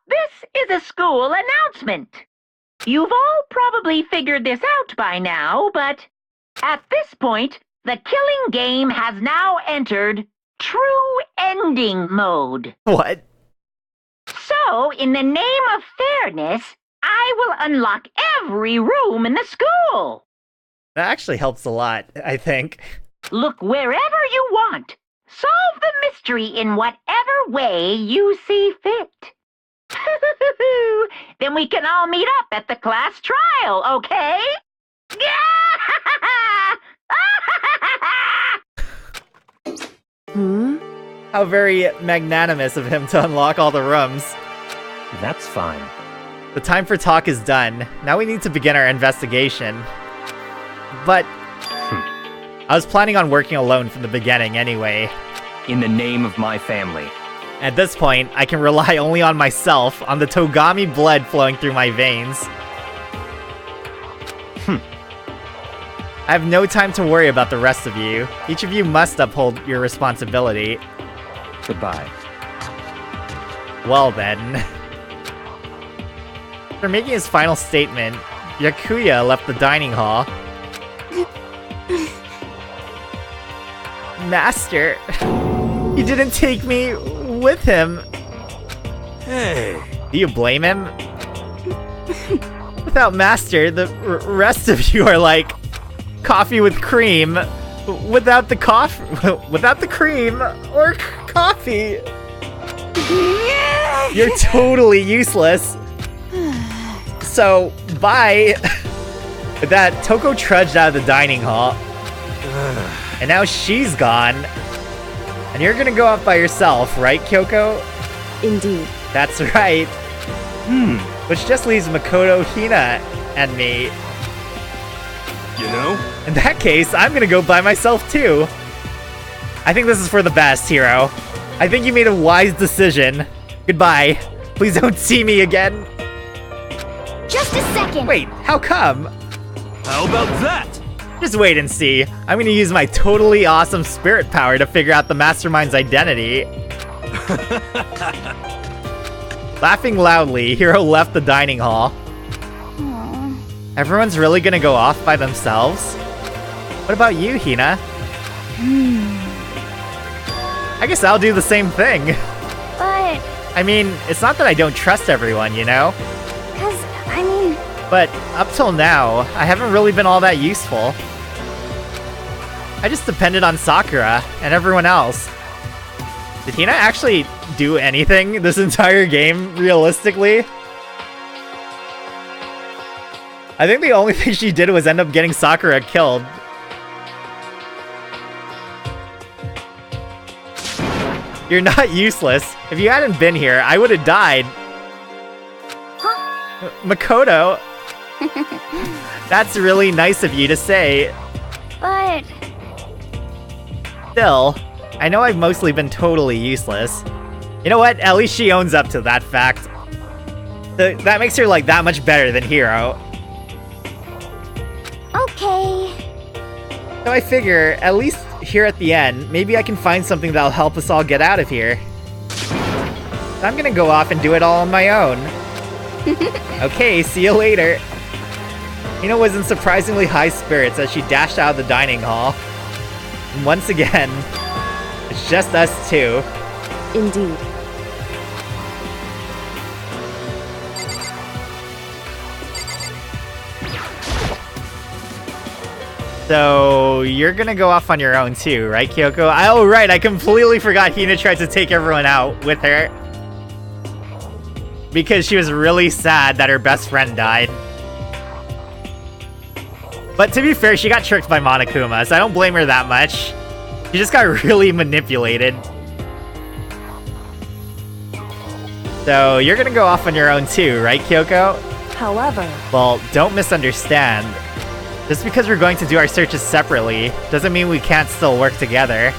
This is a school announcement. You've all probably figured this out by now, but at this point, the killing game has now entered true ending mode. What? So, in the name of fairness, I will unlock every room in the school. That actually helps a lot, I think. Look wherever you want. Solve the mystery in whatever way you see fit. Then we can all meet up at the class trial, okay? How very magnanimous of him to unlock all the rooms. That's fine. The time for talk is done. Now we need to begin our investigation. But I was planning on working alone from the beginning anyway. In the name of my family. At this point, I can rely only on myself, on the Togami blood flowing through my veins. I have no time to worry about the rest of you. Each of you must uphold your responsibility. Goodbye. Well then. After making his final statement, Yakuya left the dining hall. Master, he didn't take me with him. Hey. Do you blame him? Without Master, the rest of you are like coffee with cream. Without the cream or coffee. You're totally useless. So, bye. With that, Toko trudged out of the dining hall. And now she's gone. And you're gonna go off by yourself, right, Kyoko? Indeed. That's right. Which just leaves Makoto, Hina, and me. You know? In that case, I'm gonna go by myself too. I think this is for the best, Hiro. I think you made a wise decision. Goodbye. Please don't see me again. Just a second. Wait, how come? How about that? Just wait and see. I'm gonna use my totally awesome spirit power to figure out the mastermind's identity. Laughing loudly, Hiro left the dining hall. Aw. Everyone's really gonna go off by themselves? What about you, Hina? I guess I'll do the same thing. But, I mean, it's not that I don't trust everyone, you know? But up till now, I haven't really been all that useful. I just depended on Sakura and everyone else. Did Hina actually do anything this entire game, realistically? I think the only thing she did was end up getting Sakura killed. You're not useless. If you hadn't been here, I would have died. huh? Makoto. That's really nice of you to say. But, Still, I know I've mostly been totally useless. You know what? At least she owns up to that fact. That makes her like that much better than Hiro. okay. So I figure, at least here at the end, maybe I can find something that'll help us all get out of here. So I'm gonna go off and do it all on my own. Okay, see you later. Hina was in surprisingly high spirits as she dashed out of the dining hall. And once again, it's just us two. Indeed. So, you're gonna go off on your own too, right, Kyoko? Oh, right, I completely forgot Hina tried to take everyone out with her. Because she was really sad that her best friend died. But to be fair, she got tricked by Monokuma, so I don't blame her that much. She just got really manipulated. So, you're gonna go off on your own too, right, Kyoko? However, Well, don't misunderstand. Just because we're going to do our searches separately, doesn't mean we can't still work together.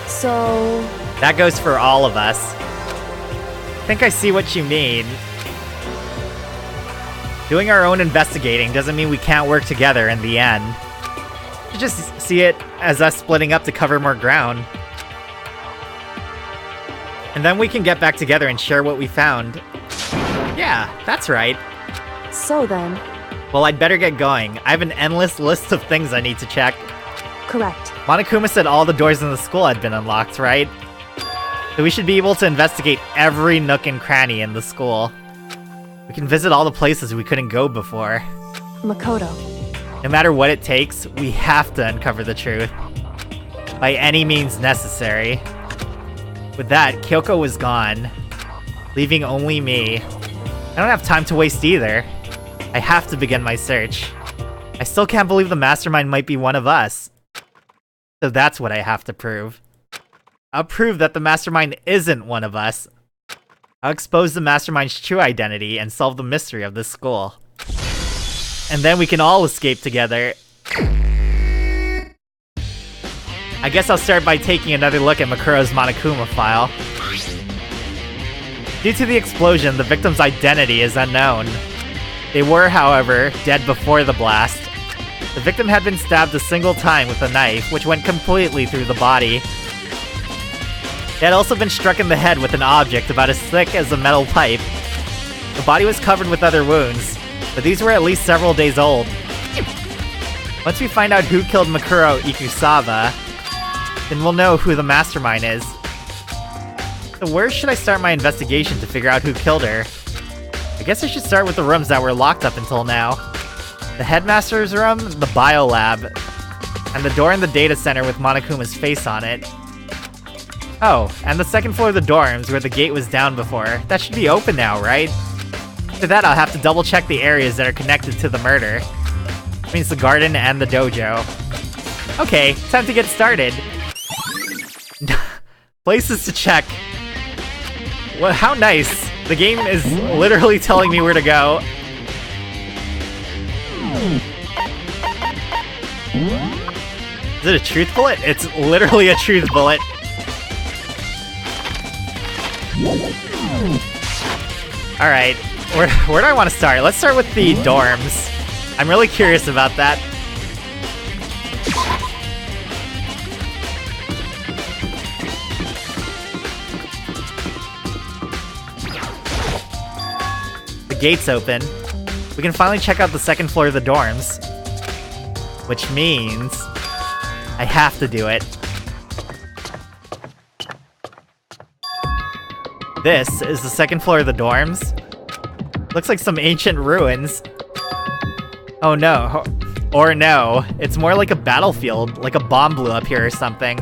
so... That goes for all of us. I think I see what you mean. Doing our own investigating doesn't mean we can't work together in the end. You just see it as us splitting up to cover more ground. And then we can get back together and share what we found. Yeah, that's right. So then, Well, I'd better get going. I have an endless list of things I need to check. correct. Monokuma said all the doors in the school had been unlocked, right? So we should be able to investigate every nook and cranny in the school. We can visit all the places we couldn't go before. Makoto. No matter what it takes, we have to uncover the truth. by any means necessary. With that, Kyoko was gone, leaving only me. I don't have time to waste either. I have to begin my search. I still can't believe the mastermind might be one of us. So that's what I have to prove. I'll prove that the mastermind isn't one of us. I'll expose the mastermind's true identity and solve the mystery of this school. And then we can all escape together. I guess I'll start by taking another look at Makuro's Monokuma file. Due to the explosion, the victim's identity is unknown. They were, however, dead before the blast. The victim had been stabbed a single time with a knife, which went completely through the body. They had also been struck in the head with an object about as thick as a metal pipe. The body was covered with other wounds, but these were at least several days old. Once we find out who killed Makuro Ikusawa, then we'll know who the mastermind is. So where should I start my investigation to figure out who killed her? I guess I should start with the rooms that were locked up until now. The headmaster's room, the biolab, and the door in the data center with Monokuma's face on it. Oh, and the second floor of the dorms where the gate was down before. That should be open now, right? After that, I'll have to double check the areas that are connected to the murder. Which means the garden and the dojo. Okay, time to get started. Places to check. Well, how nice. The game is literally telling me where to go. Is it a truth bullet? It's literally a truth bullet. Alright, where do I want to start? Let's start with the dorms. I'm really curious about that. The gate's open. We can finally check out the second floor of the dorms. Which means I have to do it. This is the second floor of the dorms. Looks like some ancient ruins. Oh no. Or no. It's more like a battlefield, like a bomb blew up here or something.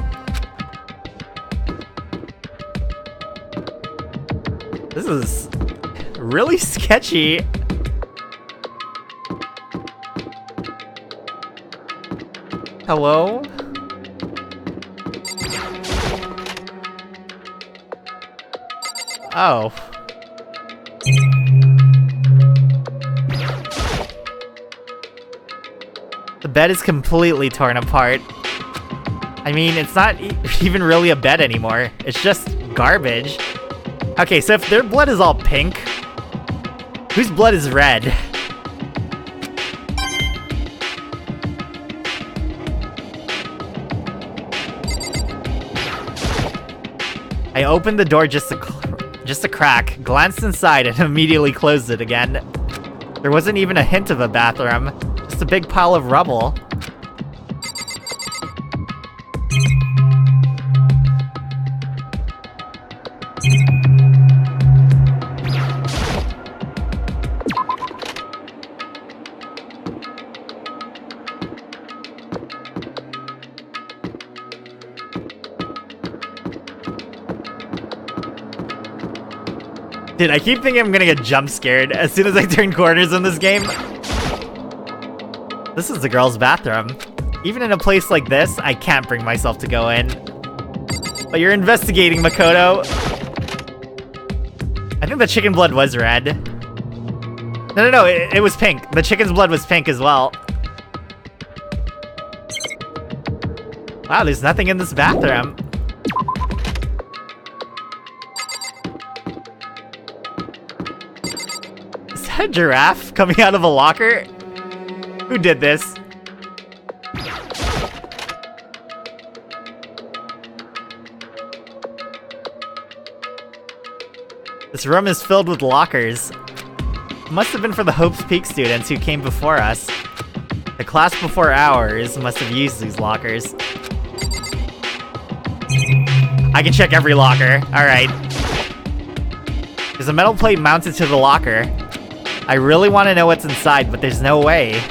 This is really sketchy. Hello? Oh. The bed is completely torn apart. I mean, it's not even really a bed anymore. It's just garbage. Okay, so if their blood is all pink, whose blood is red? I opened the door just a crack, glanced inside, and immediately closed it again. There wasn't even a hint of a bathroom, just a big pile of rubble. Dude, I keep thinking I'm gonna get jump scared as soon as I turn corners in this game. This is the girls' bathroom. Even in a place like this, I can't bring myself to go in. But you're investigating, Makoto. I think the chicken blood was red. No, it was pink. The chicken's blood was pink as well. Wow, there's nothing in this bathroom. Is that a giraffe coming out of a locker? Who did this? This room is filled with lockers. It must have been for the Hope's Peak students who came before us. The class before ours must have used these lockers. I can check every locker. Alright. There's a metal plate mounted to the locker. I really want to know what's inside, but there's no way.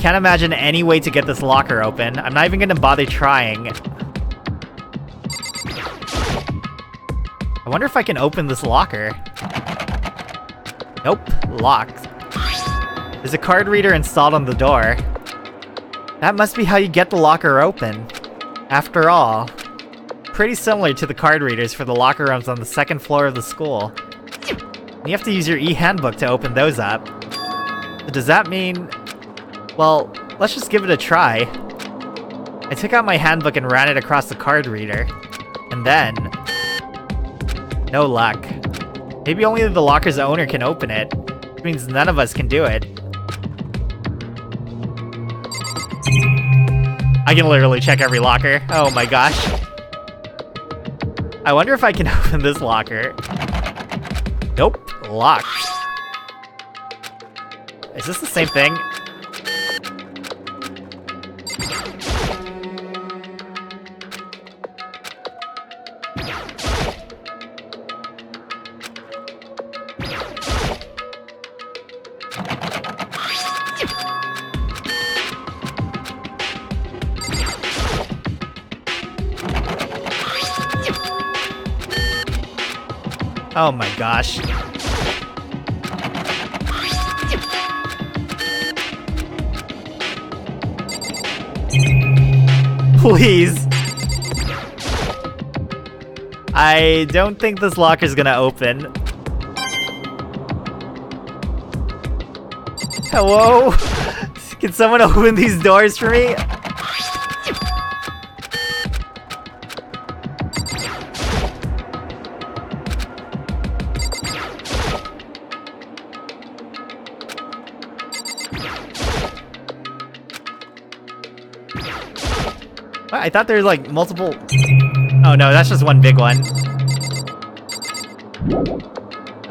can't imagine any way to get this locker open. I'm not even gonna bother trying. I wonder if I can open this locker. Nope, locked. There's a card reader installed on the door. That must be how you get the locker open. After all, pretty similar to the card readers for the locker rooms on the second floor of the school. You have to use your e-handbook to open those up. But does that mean... Well, let's just give it a try. I took out my handbook and ran it across the card reader. And then... no luck. Maybe only the locker's owner can open it. Which means none of us can do it. I can literally check every locker. Oh my gosh. I wonder if I can open this locker. Nope. Locked. Is this the same thing? Oh my gosh. Please. I don't think this locker's gonna open. Hello? Can someone open these doors for me? I thought there was like multiple... Oh no, that's just one big one.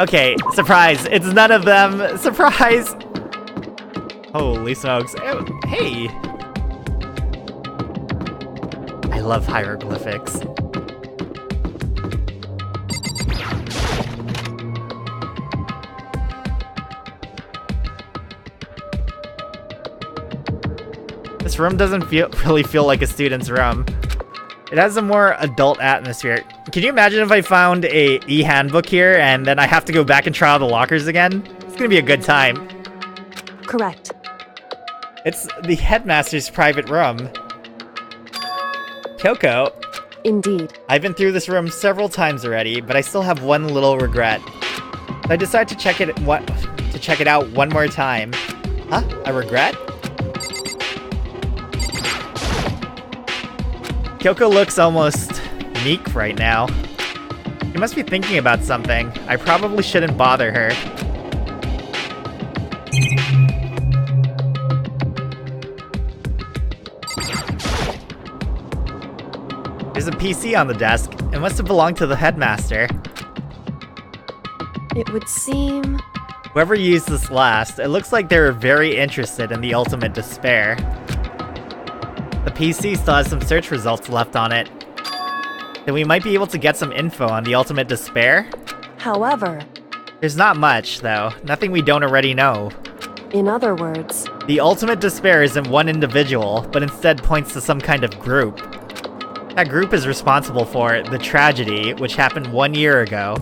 Okay, surprise. It's none of them. Surprise! Holy smokes. Oh, hey! I love hieroglyphics. This room doesn't really feel like a student's room. It has a more adult atmosphere. Can you imagine if I found a e-handbook here and then I have to go back and try all the lockers again? It's gonna be a good time. Correct. It's the headmaster's private room. Kyoko. Indeed. I've been through this room several times already, but I still have one little regret. I decided to check it out one more time. Huh? A regret? Kyoko looks almost meek right now. She must be thinking about something. I probably shouldn't bother her. There's a PC on the desk. It must have belonged to the headmaster. It would seem... Whoever used this last, it looks like they were very interested in the ultimate despair. The PC still has some search results left on it. Then we might be able to get some info on the ultimate despair? However... There's not much, though. Nothing we don't already know. In other words... The ultimate despair isn't one individual, but instead points to some kind of group. That group is responsible for the tragedy, which happened 1 year ago.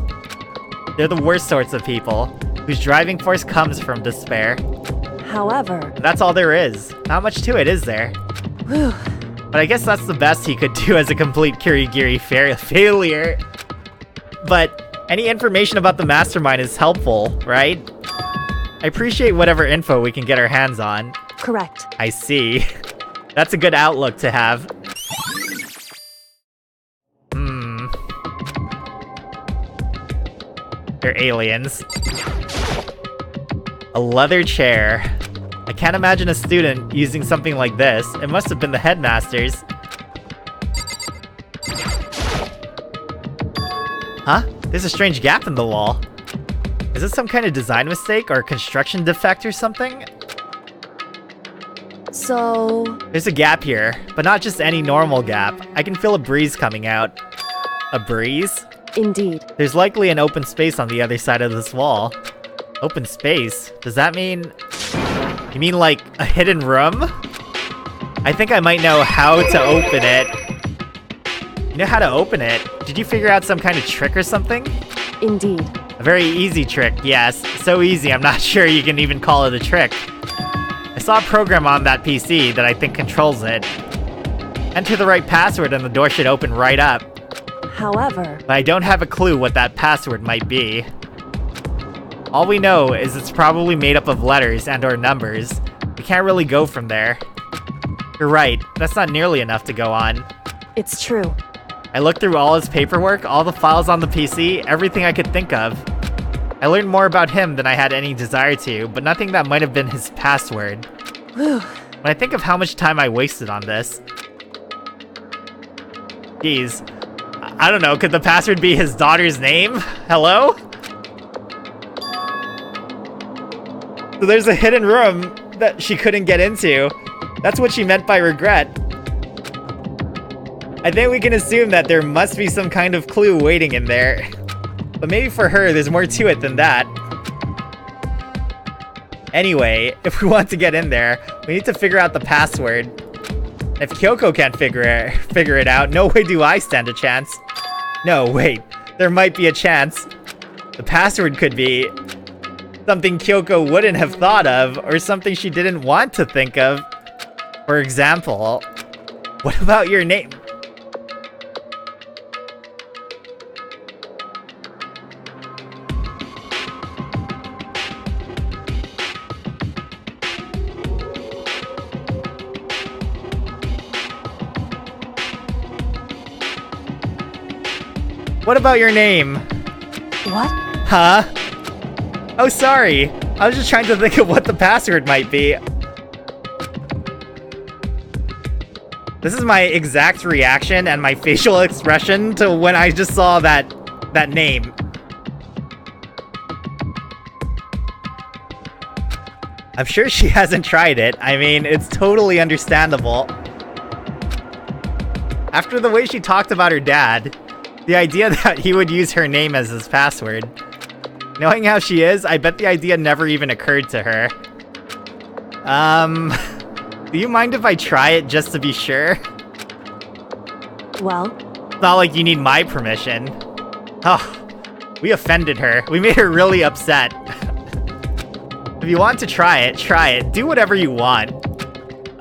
They're the worst sorts of people, whose driving force comes from despair. However... That's all there is. Not much to it, is there? Whew. But I guess that's the best he could do as a complete Kirigiri failure. But any information about the mastermind is helpful, right? I appreciate whatever info we can get our hands on. Correct. I see. That's a good outlook to have. They're aliens. A leather chair. I can't imagine a student using something like this. It must have been the headmaster's. Huh? There's a strange gap in the wall. Is this some kind of design mistake or construction defect or something? So... There's a gap here, but not just any normal gap. I can feel a breeze coming out. A breeze? Indeed. There's likely an open space on the other side of this wall. Open space? Does that mean... You mean like a hidden room? I think I might know how to open it. You know how to open it? Did you figure out some kind of trick or something? Indeed. A very easy trick, yes. So easy, I'm not sure you can even call it a trick. I saw a program on that PC that I think controls it. Enter the right password and the door should open right up. However, But I don't have a clue what that password might be. All we know is it's probably made up of letters and or numbers. We can't really go from there. You're right, that's not nearly enough to go on. it's true. I looked through all his paperwork, all the files on the PC, everything I could think of. I learned more about him than I had any desire to, but nothing that might have been his password. Whew. When I think of how much time I wasted on this... Geez. I don't know, could the password be his daughter's name? Hello? So there's a hidden room that she couldn't get into. That's what she meant by regret. I think we can assume that there must be some kind of clue waiting in there. But maybe for her, there's more to it than that. Anyway, if we want to get in there, we need to figure out the password. If Kyoko can't figure it out, no way do I stand a chance. No, wait. There might be a chance. The password could be something Kyoko wouldn't have thought of, or something she didn't want to think of. For example, what about your name? What about your name? What? Huh? Oh, sorry. I was just trying to think of what the password might be. This is my exact reaction and my facial expression to when I just saw that name. I'm sure she hasn't tried it. I mean, it's totally understandable. After the way she talked about her dad, the idea that he would use her name as his password. Knowing how she is, I bet the idea never even occurred to her. Do you mind if I try it just to be sure? Well, It's not like you need my permission. Oh, we offended her. We made her really upset. If you want to try it, try it. Do whatever you want.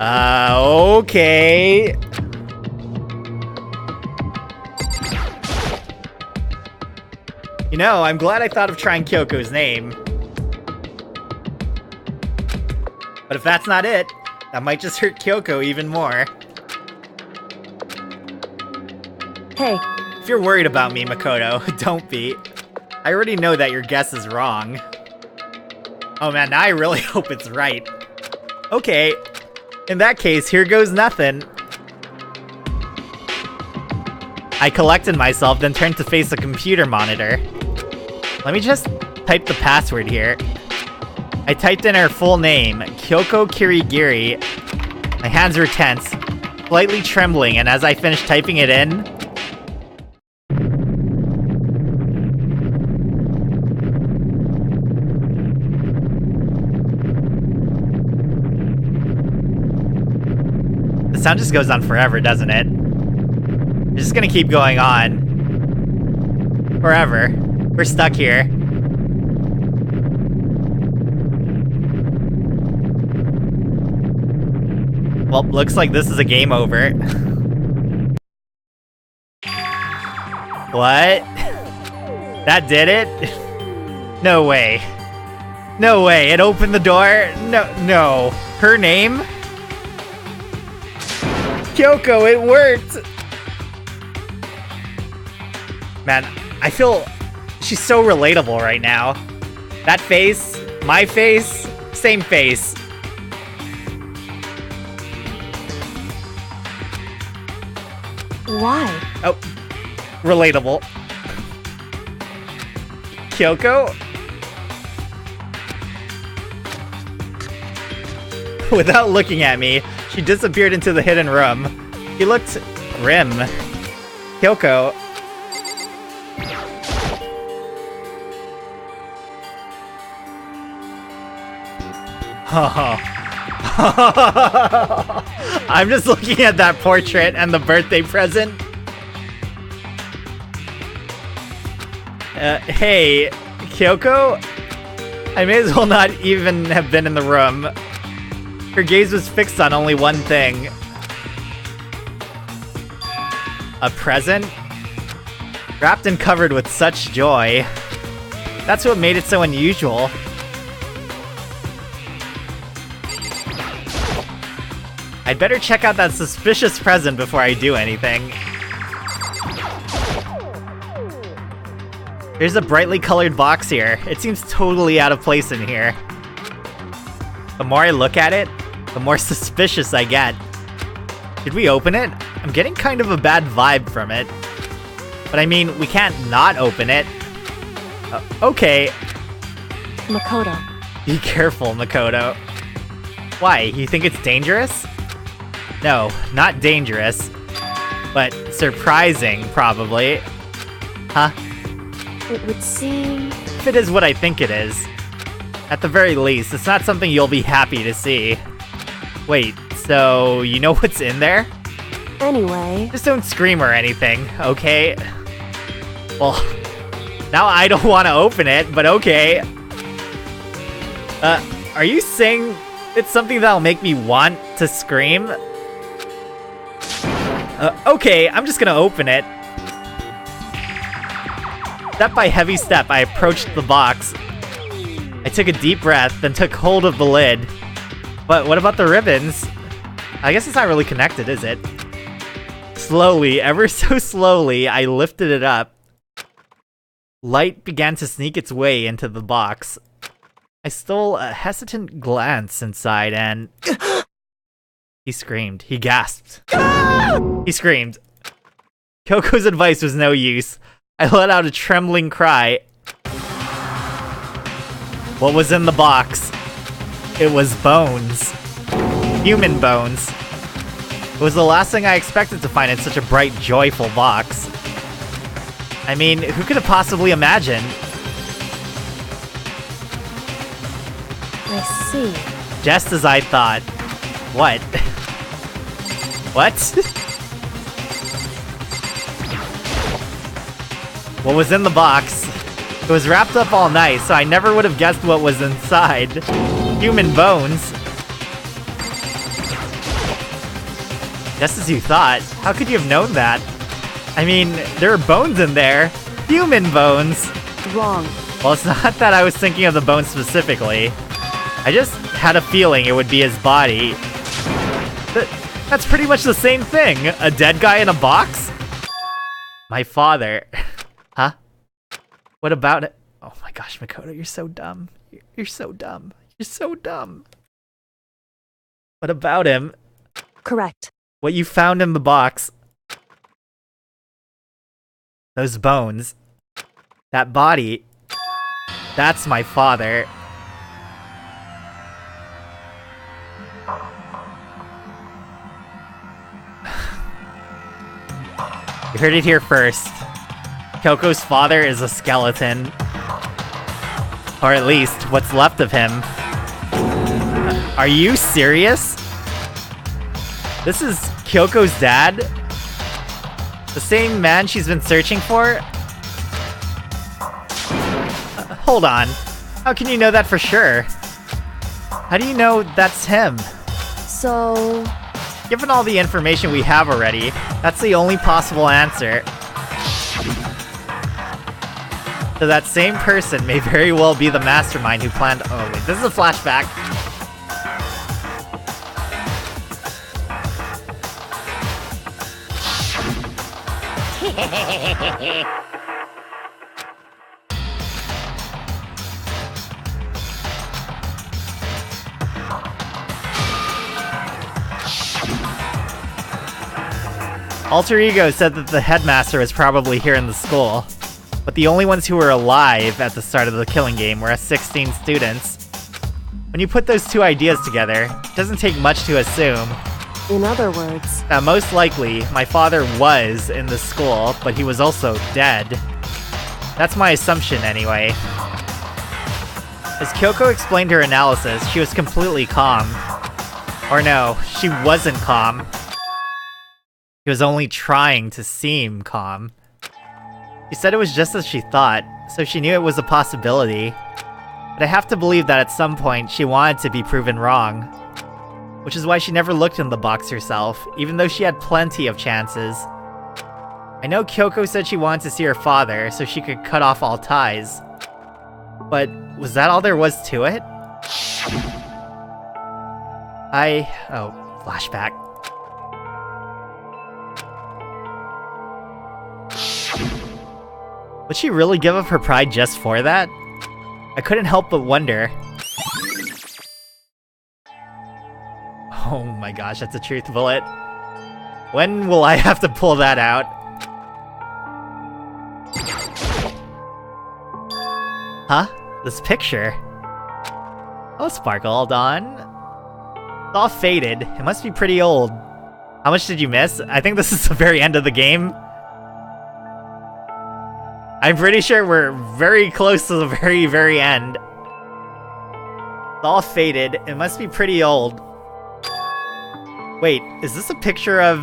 Okay. You know, I'm glad I thought of trying Kyoko's name. But if that's not it, that might just hurt Kyoko even more. hey, If you're worried about me, Makoto, don't be. I already know that your guess is wrong. Oh man, now I really hope it's right. Okay, in that case, here goes nothing. I collected myself, then turned to face the computer monitor. Let me just type the password here. I typed in her full name, Kyoko Kirigiri. My hands were tense, slightly trembling, and as I finished typing it in, the sound just goes on forever, doesn't it? It's just gonna keep going on. Forever. We're stuck here. Well, looks like this is a game over. What? That did it? No way. No way, it opened the door? No. Her name? Kyoko, it worked! Man, I feel she's so relatable right now. That face, my face, same face. why? Oh, relatable. Kyoko? Without looking at me, she disappeared into the hidden room. He looked grim. Kyoko. Oh, I'm just looking at that portrait and the birthday present. Hey, Kyoko? I may as well not even have been in the room. Her gaze was fixed on only one thing. A present? Wrapped and covered with such joy. That's what made it so unusual. I'd better check out that suspicious present before I do anything. There's a brightly colored box here. It seems totally out of place in here. The more I look at it, the more suspicious I get. Should we open it? I'm getting kind of a bad vibe from it. But I mean, we can't not open it. Okay. Makoto. Be careful, Makoto. Why? You think it's dangerous? No, not dangerous. But surprising, probably. Huh? It would seem... If it is what I think it is. At the very least, it's not something you'll be happy to see. Wait, so you know what's in there? Anyway... Just don't scream or anything, okay? Well, now I don't want to open it, but okay. Are you saying it's something that'll make me want to scream? Okay, I'm just gonna open it. Step by heavy step, I approached the box. I took a deep breath, then took hold of the lid. But what about the ribbons? I guess it's not really connected, is it? Slowly, ever so slowly, I lifted it up. Light began to sneak its way into the box. I stole a hesitant glance inside and... He screamed. He gasped. He screamed. Kyoko's advice was no use. I let out a trembling cry. What was in the box? It was bones. Human bones. It was the last thing I expected to find in such a bright, joyful box. I mean, who could have possibly imagined? I see. Just as I thought. What? What? What was in the box? It was wrapped up all nice, so I never would have guessed what was inside. Human bones. Just as you thought. How could you have known that? I mean, there are bones in there. Human bones. Wrong. Well, it's not that I was thinking of the bones specifically. I just had a feeling it would be his body. That's pretty much the same thing. A dead guy in a box? My father. Huh? What about it? Oh my gosh, Makoto, you're so dumb. You're so dumb. You're so dumb. What about him? Correct. What you found in the box. Those bones. That body. That's my father. You heard it here first. Kyoko's father is a skeleton. Or at least, what's left of him. Are you serious? This is Kyoko's dad? The same man she's been searching for? Hold on. How can you know that for sure? How do you know that's him? So... Given all the information we have already, that's the only possible answer. So that same person may very well be the mastermind who planned— oh wait, this is a flashback. Alter Ego said that the headmaster was probably here in the school, but the only ones who were alive at the start of the killing game were us 16 students. When you put those two ideas together, it doesn't take much to assume. in other words... Now, most likely, my father was in the school, but he was also dead. That's my assumption, anyway. As Kyoko explained her analysis, she was completely calm. Or no, she wasn't calm. She was only trying to seem calm. She said it was just as she thought, so she knew it was a possibility. But I have to believe that at some point she wanted to be proven wrong. Which is why she never looked in the box herself, even though she had plenty of chances. I know Kyoko said she wanted to see her father, so she could cut off all ties. But was that all there was to it? Oh, flashback. Would she really give up her pride just for that? I couldn't help but wonder. Oh my gosh, that's a truth bullet. When will I have to pull that out? Huh? This picture? Oh, Sparkle, Dawn. It's all faded. It must be pretty old. How much did you miss? I think this is the very end of the game. I'm pretty sure we're very close to the very, very end. It's all faded. It must be pretty old. Wait, is this a picture of...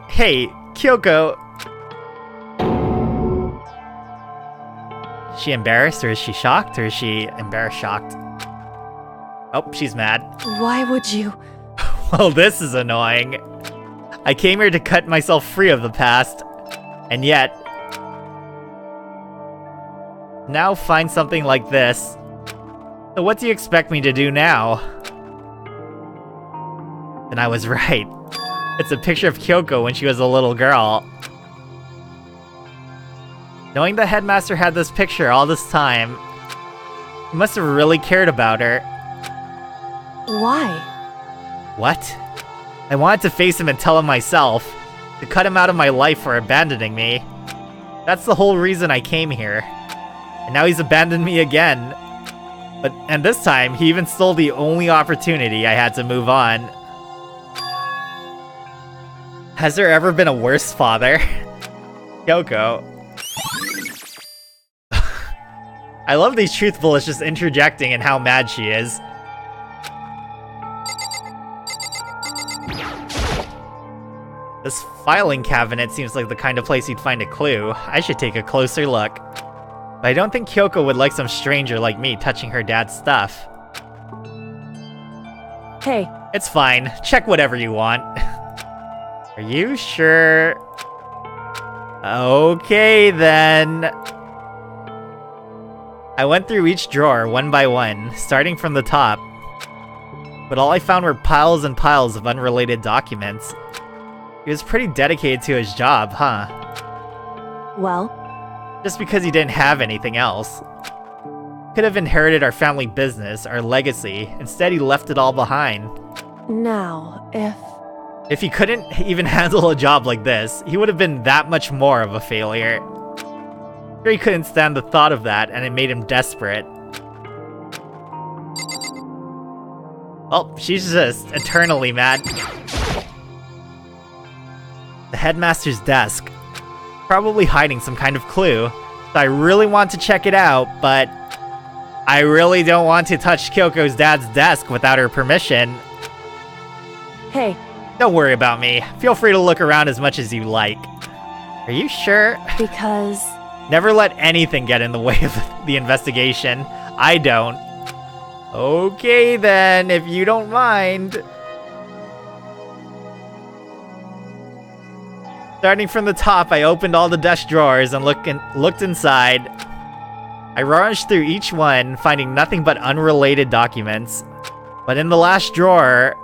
Hey, Kyoko. Is she embarrassed, or is she shocked, or is she embarrassed shocked? Oh, she's mad. Why would you? Well, this is annoying. I came here to cut myself free of the past, and yet... now find something like this. So what do you expect me to do now? And I was right. It's a picture of Kyoko when she was a little girl. Knowing the headmaster had this picture all this time, he must have really cared about her. Why? What? I wanted to face him and tell him myself, to cut him out of my life for abandoning me. That's the whole reason I came here. And now he's abandoned me again. And this time, he even stole the only opportunity I had to move on. Has there ever been a worse father? Kyoko. I love these truth bullets just interjecting and how mad she is. This filing cabinet seems like the kind of place you'd find a clue. I should take a closer look. But I don't think Kyoko would like some stranger like me touching her dad's stuff. Hey. It's fine. Check whatever you want. Are you sure? Okay, then. I went through each drawer one by one, starting from the top. But all I found were piles and piles of unrelated documents. He was pretty dedicated to his job, huh? Well? Just because he didn't have anything else. Could have inherited our family business, our legacy. Instead, he left it all behind. Now, If he couldn't even handle a job like this, he would have been that much more of a failure. Sure, he couldn't stand the thought of that, and it made him desperate. Oh, she's just eternally mad. The headmaster's desk. Probably hiding some kind of clue. So I really want to check it out, but I really don't want to touch Kyoko's dad's desk without her permission. Hey. Don't worry about me. Feel free to look around as much as you like. Are you sure? Because... Never let anything get in the way of the investigation. I don't. Okay then, if you don't mind. Starting from the top, I opened all the desk drawers and looked inside. I rummaged through each one, finding nothing but unrelated documents. But in the last drawer...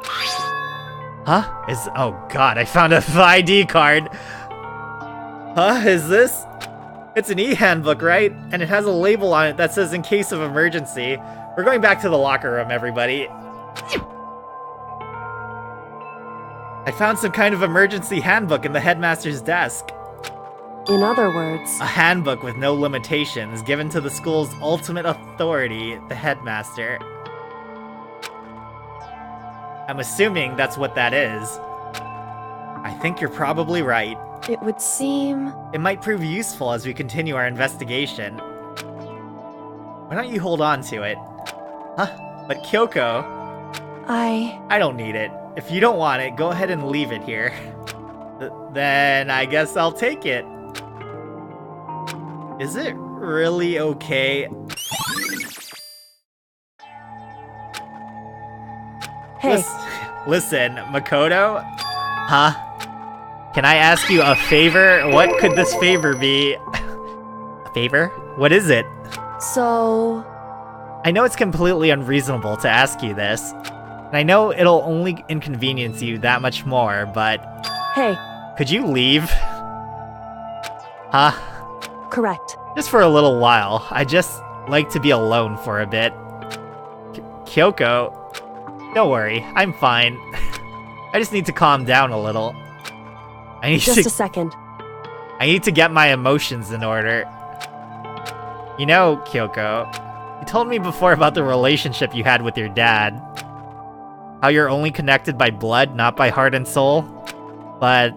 Huh? Oh god, I found a ID card! Huh? Is this... It's an e-handbook, right? And it has a label on it that says in case of emergency. We're going back to the locker room, everybody. I found some kind of emergency handbook in the headmaster's desk. In other words... A handbook with no limitations, given to the school's ultimate authority, the headmaster. I'm assuming that's what that is. I think you're probably right. It would seem... It might prove useful as we continue our investigation. Why don't you hold on to it? Huh? But Kyoko... I don't need it. If you don't want it, go ahead and leave it here. Then I guess I'll take it. Is it really okay? Hey, Listen, Makoto? Huh? Can I ask you a favor? What could this favor be? A favor? What is it? so... I know it's completely unreasonable to ask you this, and I know it'll only inconvenience you that much more, but... Hey, Could you leave? Huh? correct. Just for a little while. I just like to be alone for a bit. Kyoko, don't worry, I'm fine. I just need to calm down a little. Just a second. I need to get my emotions in order. You know, Kyoko, you told me before about the relationship you had with your dad. How you're only connected by blood, not by heart and soul. But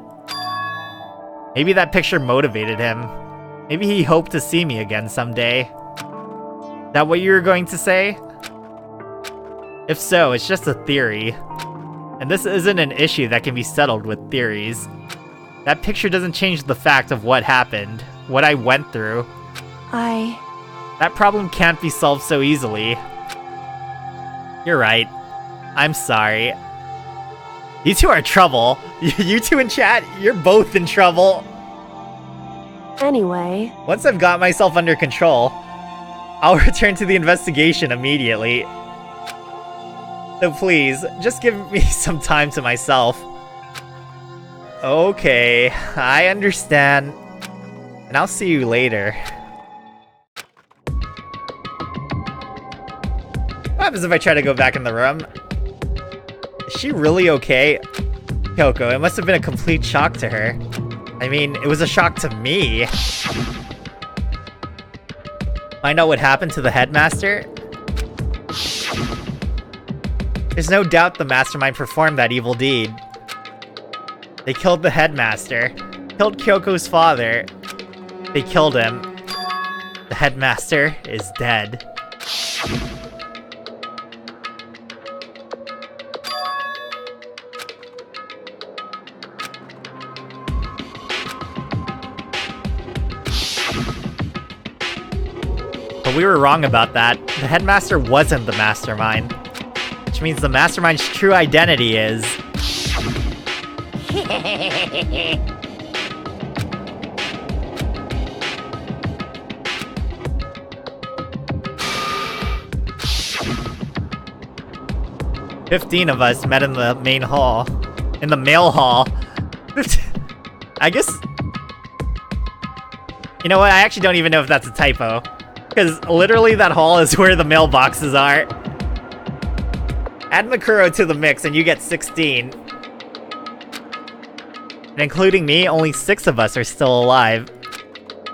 maybe that picture motivated him. Maybe he hoped to see me again someday. Is that what you were going to say? If so, it's just a theory. And this isn't an issue that can be settled with theories. That picture doesn't change the fact of what happened, what I went through. That problem can't be solved so easily. You're right. I'm sorry. You two are trouble. You two in chat, you're both in trouble. Anyway, Once I've got myself under control, I'll return to the investigation immediately. So please, just give me some time to myself. Okay, I understand. And I'll see you later. What happens if I try to go back in the room? Is she really okay? Kyoko, it must have been a complete shock to her. I mean, it was a shock to me. Find out what happened to the headmaster? There's no doubt the mastermind performed that evil deed. They killed the headmaster, killed Kyoko's father. They killed him. The headmaster is dead. But we were wrong about that. The headmaster wasn't the mastermind. Which means the mastermind's true identity is... "15 of us met in the main hall. In the mail hall." I guess... You know what? I actually don't even know if that's a typo. Because literally that hall is where the mailboxes are. Add Makuro to the mix and you get 16. And including me, only 6 of us are still alive.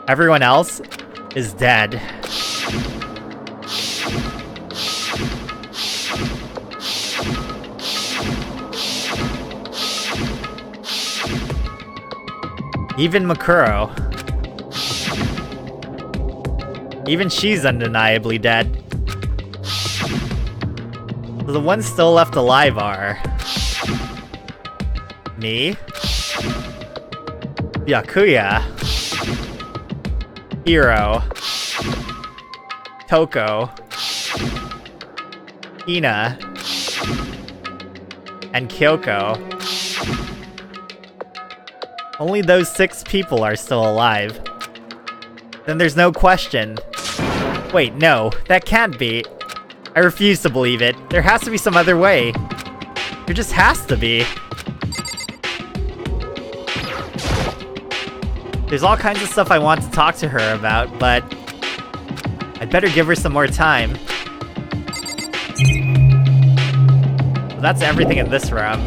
Everyone else is dead. Even Makuro. Even she's undeniably dead. The ones still left alive are... me? Byakuya. Hiro. Toko. Ina. And Kyoko. Only those 6 people are still alive. Then there's no question. Wait, no, that can't be. I refuse to believe it. There has to be some other way. There just has to be. There's all kinds of stuff I want to talk to her about, but I'd better give her some more time. So that's everything in this room.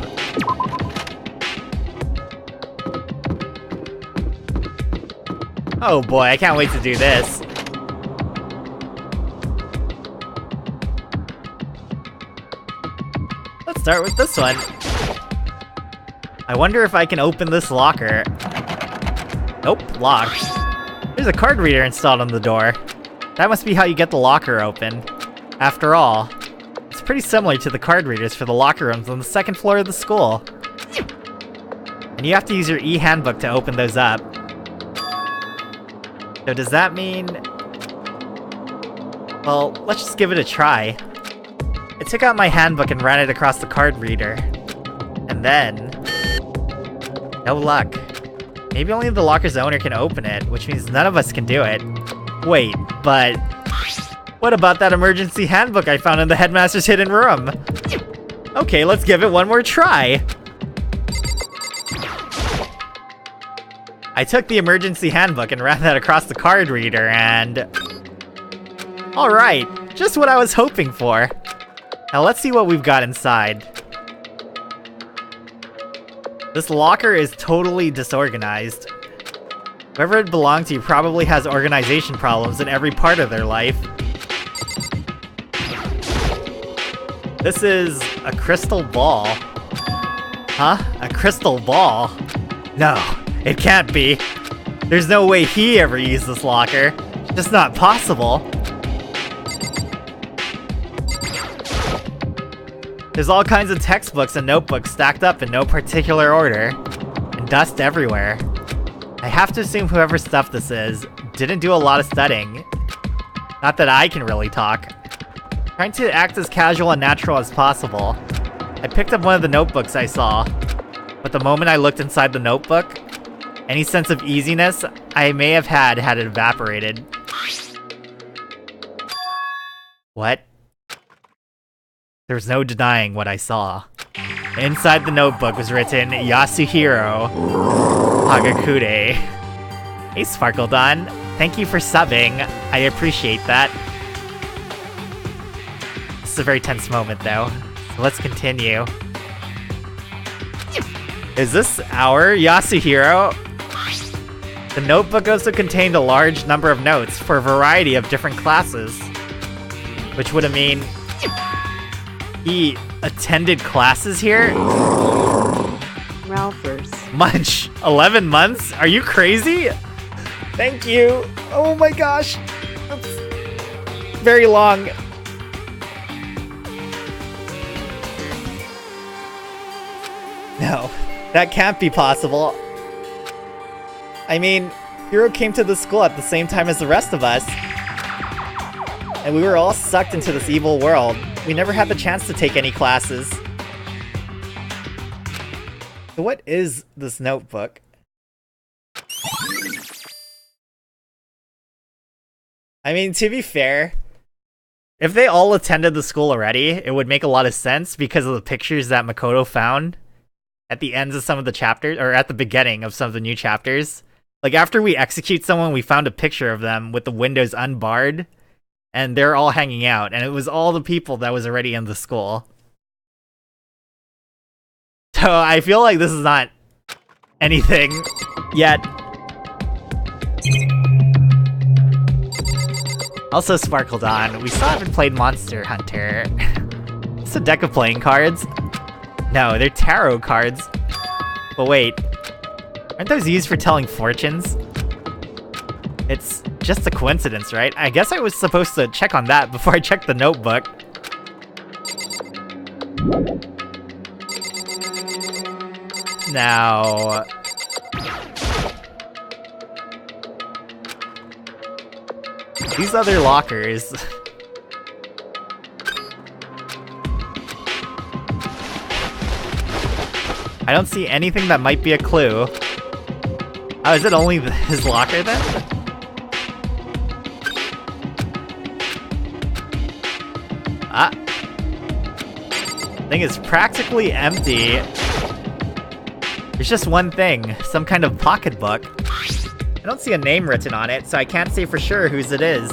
Oh boy, I can't wait to do this. Let's start with this one. I wonder if I can open this locker. Nope, locked. There's a card reader installed on the door. That must be how you get the locker open. After all, it's It's pretty similar to the card readers for the locker rooms on the second floor of the school. And you have to use your e-handbook to open those up. So does that mean... Well, let's just give it a try. I took out my handbook and ran it across the card reader. And then... no luck. Maybe only the locker's owner can open it, which means none of us can do it. Wait, but... what about that emergency handbook I found in the headmaster's hidden room? Okay, let's give it one more try. I took the emergency handbook and ran that across the card reader and... alright, just what I was hoping for. Now let's see what we've got inside. This locker is totally disorganized. Whoever it belonged to probably has organization problems in every part of their life. This is a crystal ball. Huh? A crystal ball? No, it can't be. There's no way he ever used this locker. It's just not possible. There's all kinds of textbooks and notebooks stacked up in no particular order, and dust everywhere. I have to assume whoever stuffed this is didn't do a lot of studying. Not that I can really talk. Trying to act as casual and natural as possible, I picked up one of the notebooks I saw, but the moment I looked inside the notebook, any sense of easiness I may have had evaporated. What? There was no denying what I saw. Inside the notebook was written, Yasuhiro Hagakure. Hey Sparkledon, thank you for subbing. I appreciate that. This is a very tense moment though, so let's continue. Is this our Yasuhiro? The notebook also contained a large number of notes for a variety of different classes, which would mean he attended classes here? Ralphers. Munch, 11 months? Are you crazy? Thank you. Oh my gosh. That's very long. No, that can't be possible. I mean, Hiro came to the school at the same time as the rest of us. And we were all sucked into this evil world. We never had the chance to take any classes. So what is this notebook? I mean, to be fair, if they all attended the school already, it would make a lot of sense because of the pictures that Makoto found at the ends of some of the chapters, or at the beginning of some of the new chapters. Like, after we execute someone, we found a picture of them with the windows unbarred, and they're all hanging out, and it was all the people that was already in the school. So I feel like this is not anything yet. Also, Sparkledon, we still haven't played Monster Hunter. It's a deck of playing cards. No, they're tarot cards. But wait, aren't those used for telling fortunes? It's just a coincidence, right? I guess I was supposed to check on that before I checked the notebook. Now... these other lockers... I don't see anything that might be a clue. Oh, is it only his locker then? Ah. Thing is practically empty. There's just one thing, some kind of pocketbook. I don't see a name written on it, so I can't say for sure whose it is.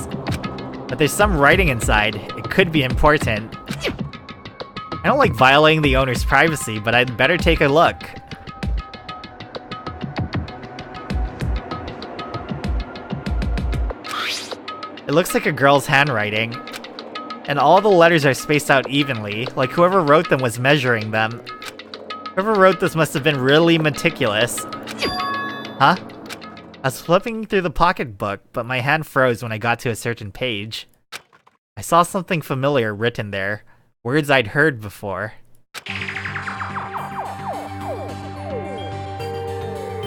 But there's some writing inside. It could be important. I don't like violating the owner's privacy, but I'd better take a look. It looks like a girl's handwriting. And all the letters are spaced out evenly, like whoever wrote them was measuring them. Whoever wrote this must have been really meticulous. Huh? I was flipping through the pocketbook, but my hand froze when I got to a certain page. I saw something familiar written there, Words I'd heard before.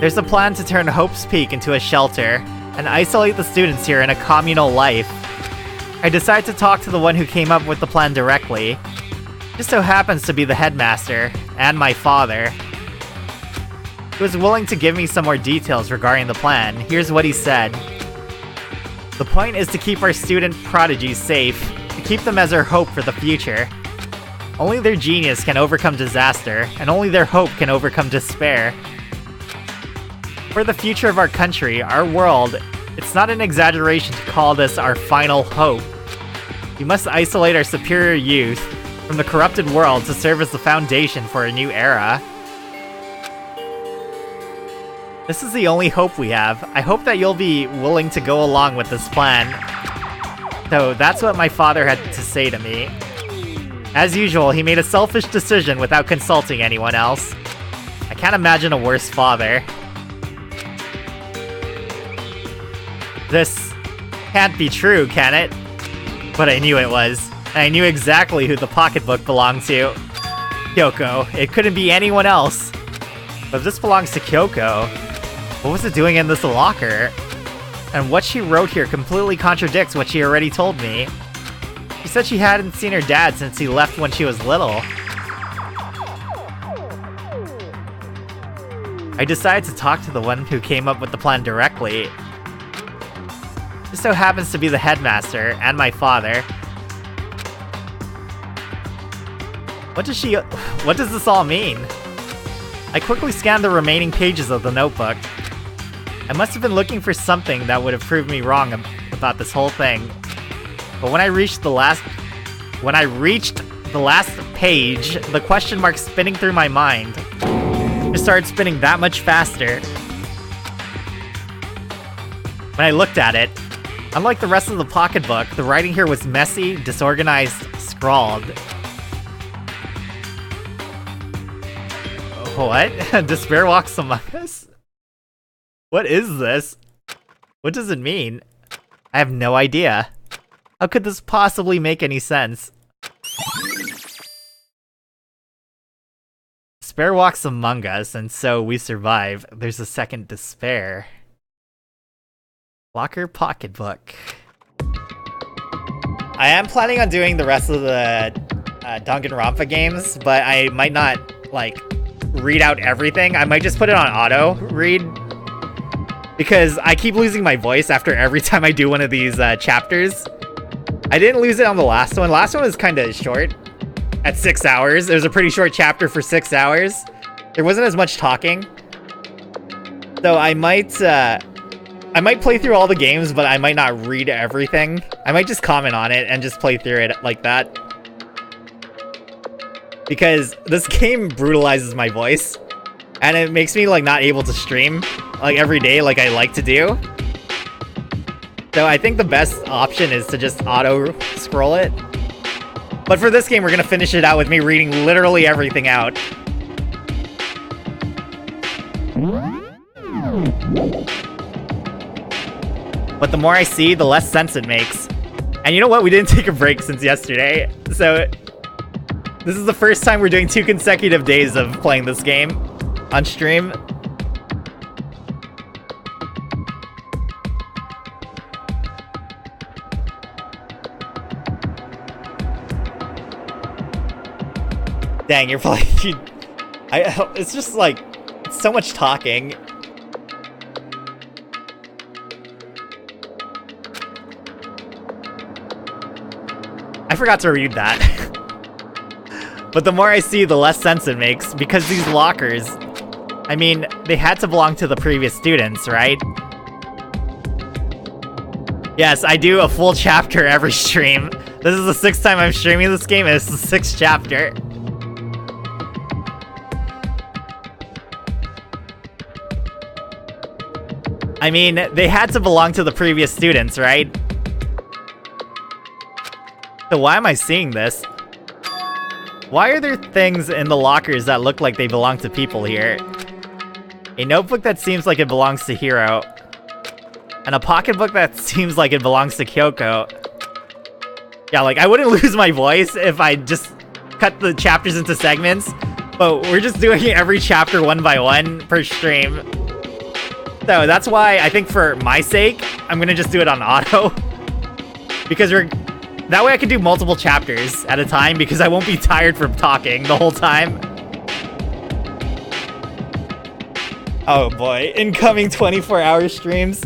There's a plan to turn Hope's Peak into a shelter and isolate the students here in a communal life. I decide to talk to the one who came up with the plan directly. Just so happens to be the headmaster, and my father. He was willing to give me some more details regarding the plan. Here's what he said. The point is to keep our student prodigies safe, to keep them as our hope for the future. Only their genius can overcome disaster, and only their hope can overcome despair. For the future of our country, our world, it's not an exaggeration to call this our final hope. We must isolate our superior youth from the corrupted world to serve as the foundation for a new era. This is the only hope we have. I hope that you'll be willing to go along with this plan. So that's what my father had to say to me. As usual, he made a selfish decision without consulting anyone else. I can't imagine a worse father. This can't be true, can it? But I knew it was. And I knew exactly who the pocketbook belonged to. Kyoko. It couldn't be anyone else. But if this belongs to Kyoko, what was it doing in this locker? And what she wrote here completely contradicts what she already told me. She said she hadn't seen her dad since he left when she was little. I decided to talk to the one who came up with the plan directly. Just so happens to be the headmaster and my father. What does this all mean? I quickly scanned the remaining pages of the notebook. I must have been looking for something that would have proved me wrong about this whole thing. But when I reached the last page, the question mark spinning through my mind just started spinning that much faster. When I looked at it, unlike the rest of the pocketbook, the writing here was messy, disorganized, scrawled. What? Despair walks among us? What is this? What does it mean? I have no idea. How could this possibly make any sense? Despair walks among us, and so we survive. There's a second despair. Locker pocketbook. I am planning on doing the rest of the Danganronpa games, but I might not, like, read out everything. I might just put it on auto read, because I keep losing my voice after every time I do one of these chapters. I didn't lose it on the last one. Last one was kind of short, at 6 hours. It was a pretty short chapter for 6 hours. There wasn't as much talking. So I might play through all the games, but I might not read everything. I might just comment on it and just play through it like that. Because this game brutalizes my voice, and it makes me like not able to stream like every day like I like to do. So I think the best option is to just auto scroll it. But for this game, we're gonna finish it out with me reading literally everything out. But the more I see, the less sense it makes. And you know what? We didn't take a break since yesterday. So this is the first time we're doing 2 consecutive days of playing this game on stream. Dang, you're playing. It's just like, it's so much talking. I forgot to read that. But the more I see, the less sense it makes, because these lockers, I mean, they had to belong to the previous students, right? Yes, I do a full chapter every stream. This is the 6th time I'm streaming this game, and it's the 6th chapter. I mean, they had to belong to the previous students, right? So why am I seeing this? Why are there things in the lockers that look like they belong to people here? A notebook that seems like it belongs to Hiro. And a pocketbook that seems like it belongs to Kyoko. Yeah, like, I wouldn't lose my voice if I just cut the chapters into segments, but we're just doing every chapter one by one per stream. So that's why I think for my sake, I'm gonna just do it on auto. Because that way I can do multiple chapters at a time because I won't be tired from talking the whole time. Oh boy, incoming 24-hour streams.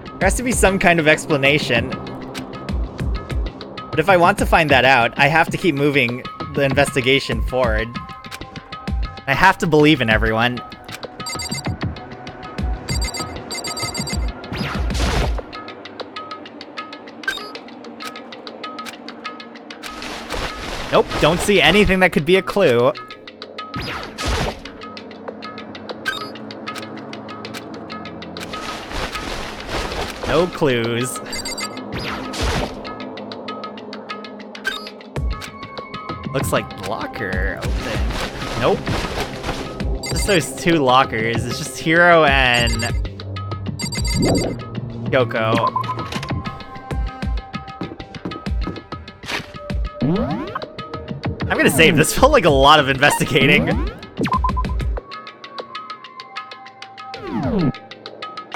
There has to be some kind of explanation. But if I want to find that out, I have to keep moving the investigation forward. I have to believe in everyone. Nope, don't see anything that could be a clue. No clues. Looks like locker open. Nope. Just those two lockers. It's just Hiro and Kyoko. I'm gonna save. This felt like a lot of investigating.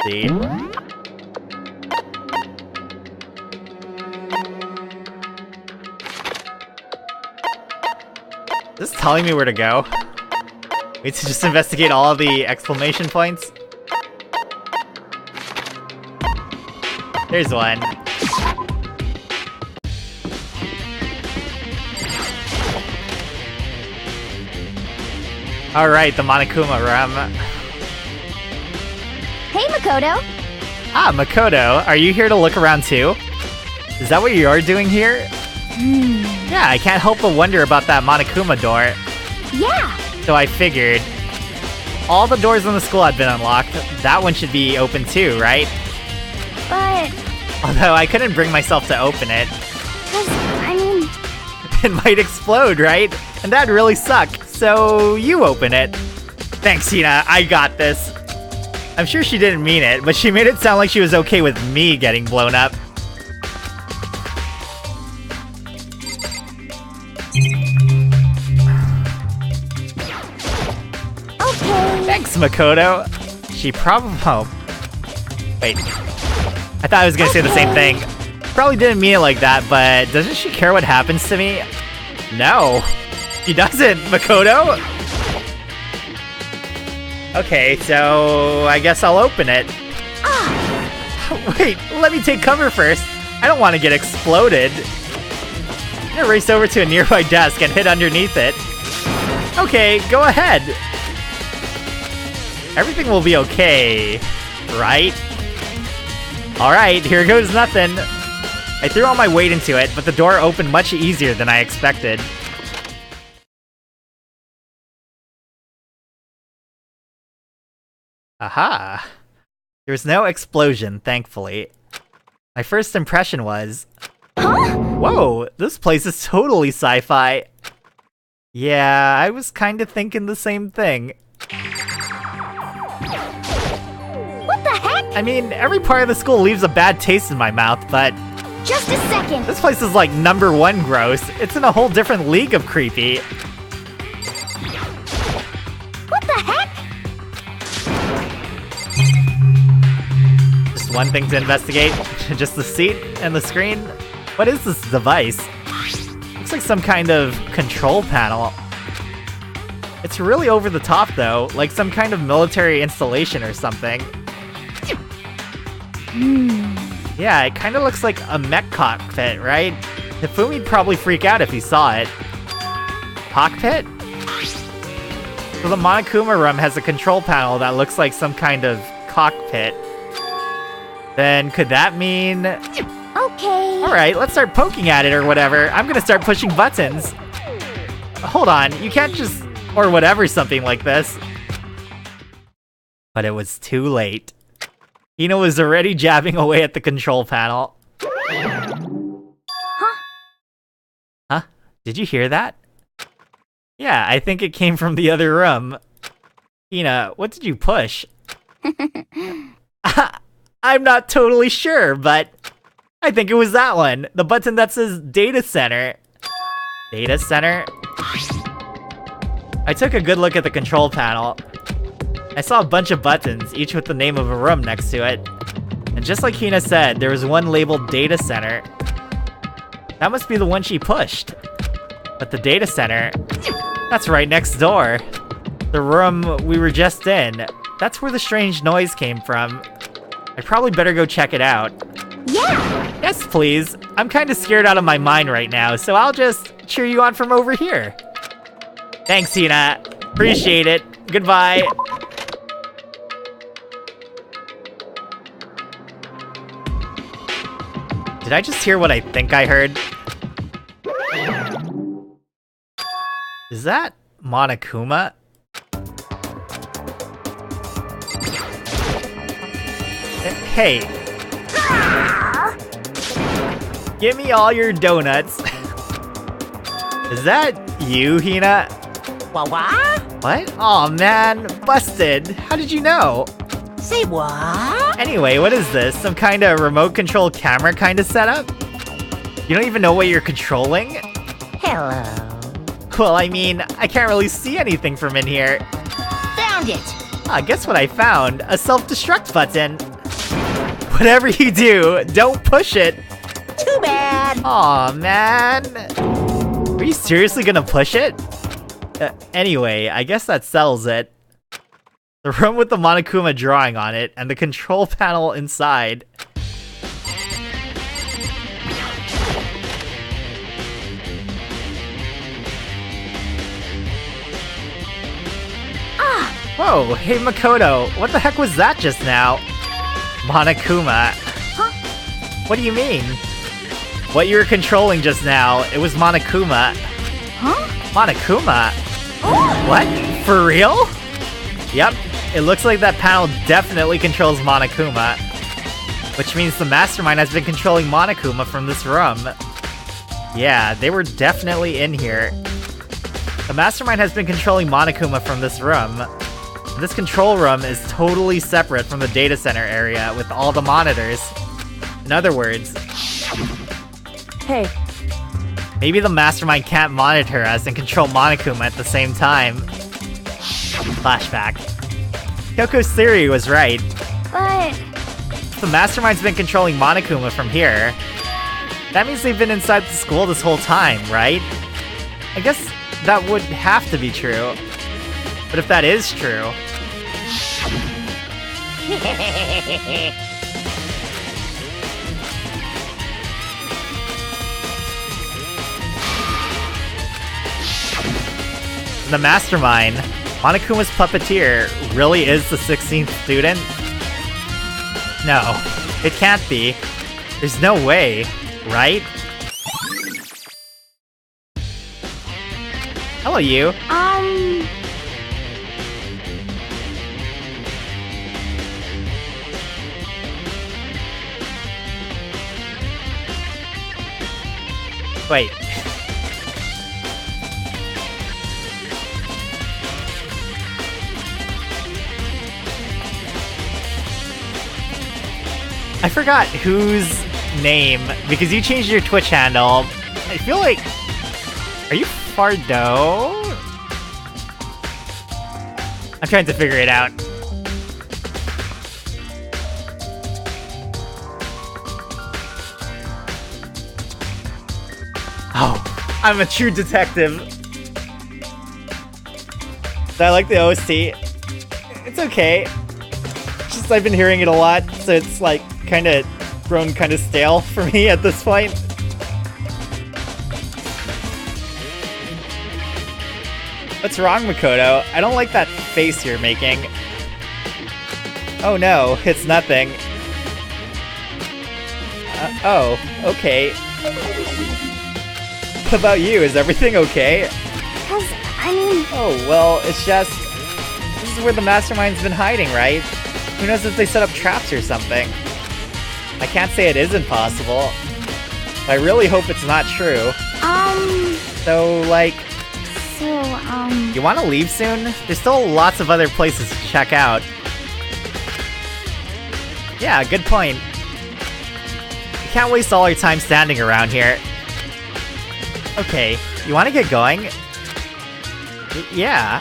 See? Is this telling me where to go? Wait to just investigate all of the exclamation points? There's one. Alright, the Monokuma room. Hey, Makoto. Ah, Makoto, are you here to look around too? Is that what you're doing here? Yeah, I can't help but wonder about that Monokuma door. Yeah. So I figured, all the doors in the school had been unlocked. That one should be open too, right? But... Although I couldn't bring myself to open it. I mean... It might explode, right? And that'd really suck. So you open it. Thanks, Hina. I got this. I'm sure she didn't mean it, but she made it sound like she was okay with me getting blown up. Okay. Thanks, Makoto. She probably... Oh. Wait. I thought I was gonna say the same thing. Probably didn't mean it like that, but doesn't she care what happens to me? No. She doesn't, Makoto! Okay, so I guess I'll open it. Wait, let me take cover first. I don't want to get exploded. I'm gonna race over to a nearby desk and hit underneath it. Okay, go ahead. Everything will be okay, right? Alright, here goes nothing. I threw all my weight into it, but the door opened much easier than I expected. Aha! There was no explosion, thankfully. My first impression was... Huh? Whoa, this place is totally sci-fi. Yeah, I was kinda thinking the same thing. What the heck? I mean, every part of the school leaves a bad taste in my mouth, but... Just a second. This place is like #1 gross. It's in a whole different league of creepy. What the heck? Just one thing to investigate. Just the seat and the screen. What is this device? Looks like some kind of control panel. It's really over the top though, like some kind of military installation or something. Yeah, it kind of looks like a mech cockpit, right? Hifumi'd probably freak out if he saw it. Cockpit? So the Monokuma room has a control panel that looks like some kind of cockpit. Then could that mean... Okay. Alright, let's start poking at it or whatever. I'm gonna start pushing buttons. Hold on, you can't just... or whatever something like this. But it was too late. Hina was already jabbing away at the control panel. Huh? Did you hear that? Yeah, I think it came from the other room. Hina, what did you push? I'm not totally sure, but I think it was that one. The button that says Data Center. Data center? I took a good look at the control panel. I saw a bunch of buttons, each with the name of a room next to it. And just like Hina said, there was one labeled data center. That must be the one she pushed. But the data center, that's right next door. The room we were just in, that's where the strange noise came from. I'd probably better go check it out. Yeah! Yes, please. I'm kind of scared out of my mind right now, so I'll just cheer you on from over here. Thanks, Hina. Appreciate it. Goodbye. Did I just hear what I think I heard? Is that Monokuma? Hey. Give me all your donuts. Is that you, Hina? What? What? Aw, man. Busted. How did you know? Say what? Anyway, what is this? Some kind of remote control camera kind of setup? You don't even know what you're controlling? Hello. Well, I mean, I can't really see anything from in here. Found it. Guess what I found? A self-destruct button. Whatever you do, don't push it. Too bad. Aw, man. Are you seriously gonna push it? Anyway, I guess that settles it. The room with the Monokuma drawing on it, and the control panel inside. Whoa, hey Makoto, what the heck was that just now? Monokuma. Huh? What do you mean? What you were controlling just now, it was Monokuma. Huh? Monokuma? Oh! What? For real? Yep, it looks like that panel definitely controls Monokuma. Which means the mastermind has been controlling Monokuma from this room. Yeah, they were definitely in here. The mastermind has been controlling Monokuma from this room. This control room is totally separate from the data center area with all the monitors. In other words, Hey, maybe the mastermind can't monitor us and control Monokuma at the same time. Flashback. Kyoko's theory was right. But... If the mastermind's been controlling Monokuma from here, that means they've been inside the school this whole time, right? I guess that would have to be true. But if that is true... The mastermind, Monokuma's puppeteer, really is the 16th student? No, it can't be. There's no way, right? Hello, you. Wait. I forgot whose name, because you changed your Twitch handle. I feel like... Are you Fardo? I'm trying to figure it out. Oh, I'm a true detective. I like the OST. It's okay. Just I've been hearing it a lot, so it's like kind of grown kind of stale for me at this point. What's wrong, Makoto? I don't like that face you're making. Oh no, it's nothing. Oh, okay. What about you? Is everything okay? Oh, well, it's just... This is where the mastermind's been hiding, right? Who knows if they set up traps or something? I can't say it isn't possible. But I really hope it's not true. So, like... You wanna leave soon? There's still lots of other places to check out. Yeah, good point. You can't waste all your time standing around here. Okay, You want to get going? Yeah.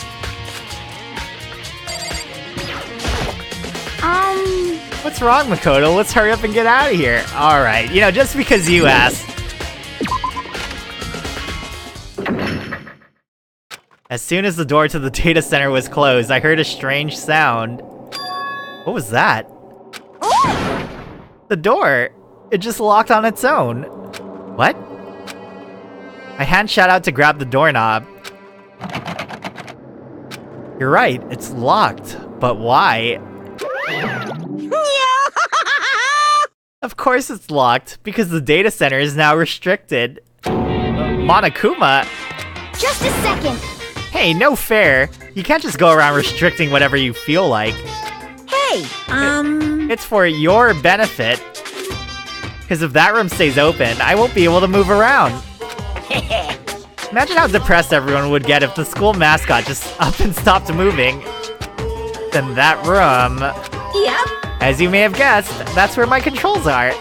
What's wrong, Makoto? Let's hurry up and get out of here. Alright, you know, just because you asked. As soon as the door to the data center was closed, I heard a strange sound. What was that? The door! It just locked on its own. What? My hand shot out to grab the doorknob. You're right, it's locked. But why? Of course it's locked, because the data center is now restricted. Monokuma? Just a second. Hey, no fair. You can't just go around restricting whatever you feel like. Hey, It's for your benefit. Because if that room stays open, I won't be able to move around. Imagine how depressed everyone would get if the school mascot just up and stopped moving. Then that room... Yep. As you may have guessed, that's where my controls are.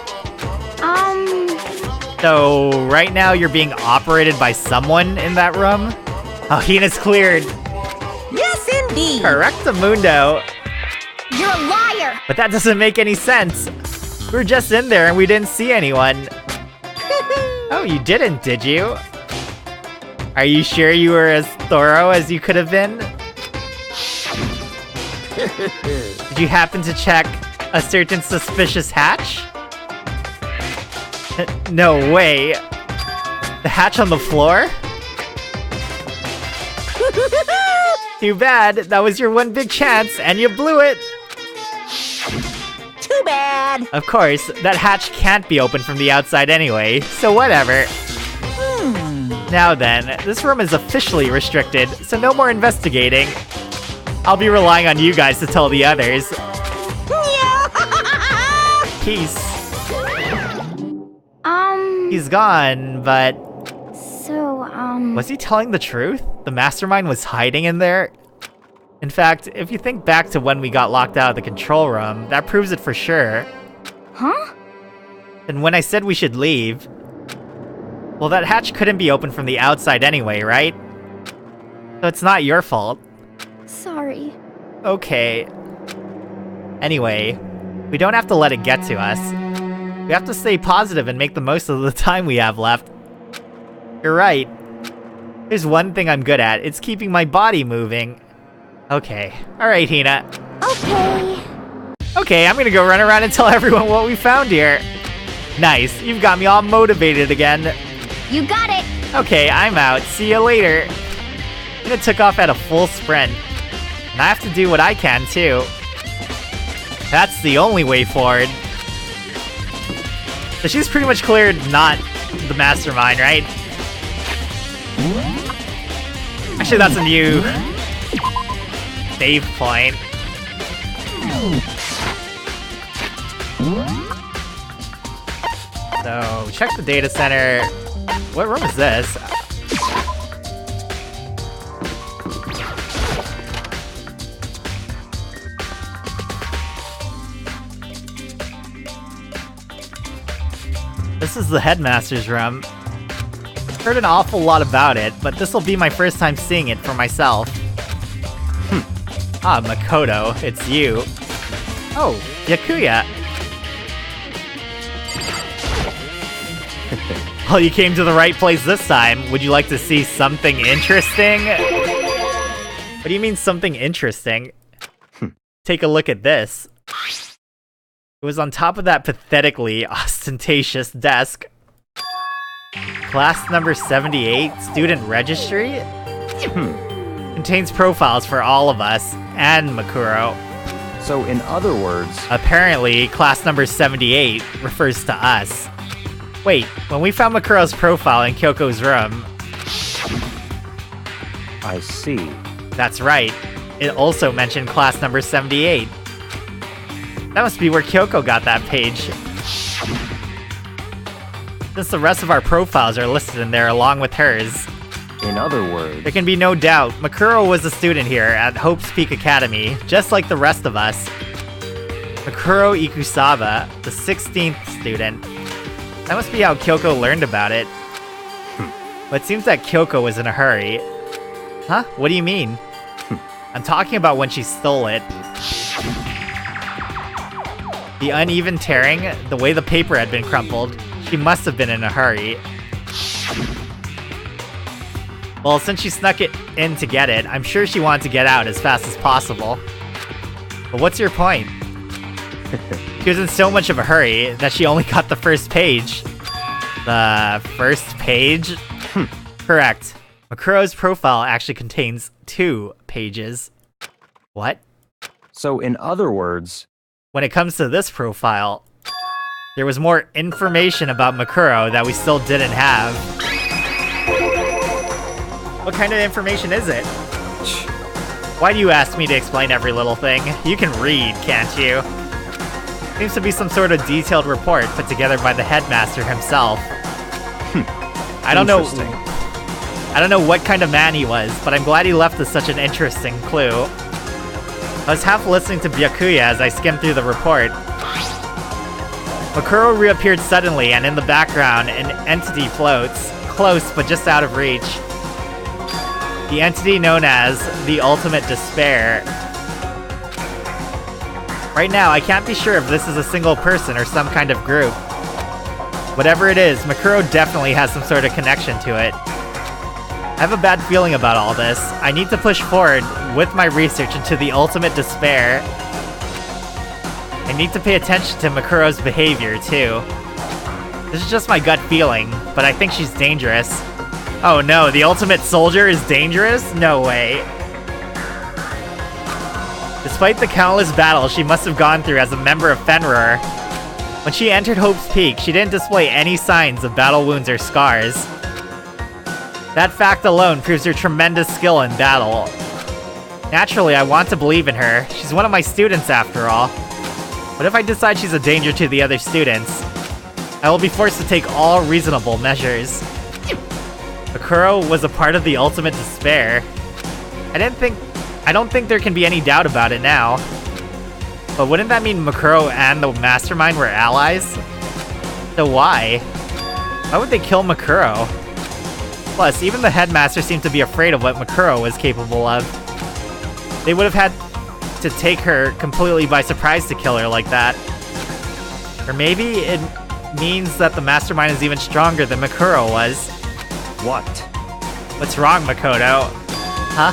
So, right now you're being operated by someone in that room? Oh, Hina's cleared. Yes, indeed. Correctamundo. You're a liar. But that doesn't make any sense. We were just in there and we didn't see anyone. Oh, you didn't, did you? Are you sure you were as thorough as you could have been? Did you happen to check a certain suspicious hatch? No way. The hatch on the floor? Too bad. That was your one big chance and you blew it. Too bad. Of course, that hatch can't be opened from the outside anyway, so whatever. Now then, this room is officially restricted, so no more investigating. I'll be relying on you guys to tell the others. Peace. He's gone, but... So, Was he telling the truth? The mastermind was hiding in there? In fact, if you think back to when we got locked out of the control room, that proves it for sure. Huh? And when I said we should leave... Well, that hatch couldn't be opened from the outside anyway, right? So it's not your fault. Sorry. Okay. Anyway, we don't have to let it get to us. We have to stay positive and make the most of the time we have left. You're right. There's one thing I'm good at, it's keeping my body moving. Okay. Alright, Hina. Okay. Okay, I'm gonna go run around and tell everyone what we found here. Nice, you've got me all motivated again. You got it. Okay, I'm out. See you later. Hina took off at a full sprint. And I have to do what I can, too. That's the only way forward. So she's pretty much cleared not the mastermind, right? Actually, that's a new save point. So, check the data center. What room is this? This is the headmaster's room. Heard an awful lot about it, but this will be my first time seeing it for myself. Ah, Makoto, it's you. Oh, Yakuya. Well, you came to the right place this time. Would you like to see something interesting? What do you mean, something interesting? Take a look at this. It was on top of that pathetically ostentatious desk. Class number 78, student registry? Contains profiles for all of us, and Makuro. So in other words... Apparently, class number 78 refers to us. Wait, when we found Makuro's profile in Kyoko's room... I see. That's right. It also mentioned class number 78. That must be where Kyoko got that page. Since the rest of our profiles are listed in there along with hers. In other words... There can be no doubt, Makuro was a student here at Hope's Peak Academy, just like the rest of us. Makuro Ikusawa, the 16th student. That must be how Kyoko learned about it. But it seems that Kyoko was in a hurry. Huh? What do you mean? I'm talking about when she stole it. The uneven tearing, the way the paper had been crumpled, she must have been in a hurry. Well, since she snuck it in to get it, I'm sure she wanted to get out as fast as possible. But what's your point? She was in so much of a hurry that she only got the first page. The first page? Correct. Makuro's profile actually contains 2 pages. What? So, in other words, When it comes to this profile, there was more information about Makuro that we still didn't have. What kind of information is it? Why do you ask me to explain every little thing? You can read, can't you? Seems to be some sort of detailed report put together by the headmaster himself. I don't know what kind of man he was, but I'm glad he left us such an interesting clue. I was half listening to Byakuya as I skimmed through the report. Makuro reappeared suddenly, and in the background, an entity floats, close but just out of reach. The entity known as the Ultimate Despair. Right now, I can't be sure if this is a single person or some kind of group. Whatever it is, Makuro definitely has some sort of connection to it. I have a bad feeling about all this. I need to push forward with my research into the Ultimate Despair. I need to pay attention to Makuro's behavior, too. This is just my gut feeling, but I think she's dangerous. Oh no, the Ultimate Soldier is dangerous? No way. Despite the countless battles she must have gone through as a member of Fenrir, when she entered Hope's Peak, she didn't display any signs of battle wounds or scars. That fact alone proves her tremendous skill in battle. Naturally, I want to believe in her. She's one of my students after all. But if I decide she's a danger to the other students, I will be forced to take all reasonable measures. Makuro was a part of the Ultimate Despair. I don't think there can be any doubt about it now. But wouldn't that mean Makuro and the Mastermind were allies? So why? Why would they kill Makuro? Plus, even the headmaster seemed to be afraid of what Makuro was capable of. They would have had to take her completely by surprise to kill her like that. Or maybe it means that the Mastermind is even stronger than Makuro was. what? What's wrong, Makoto? Huh?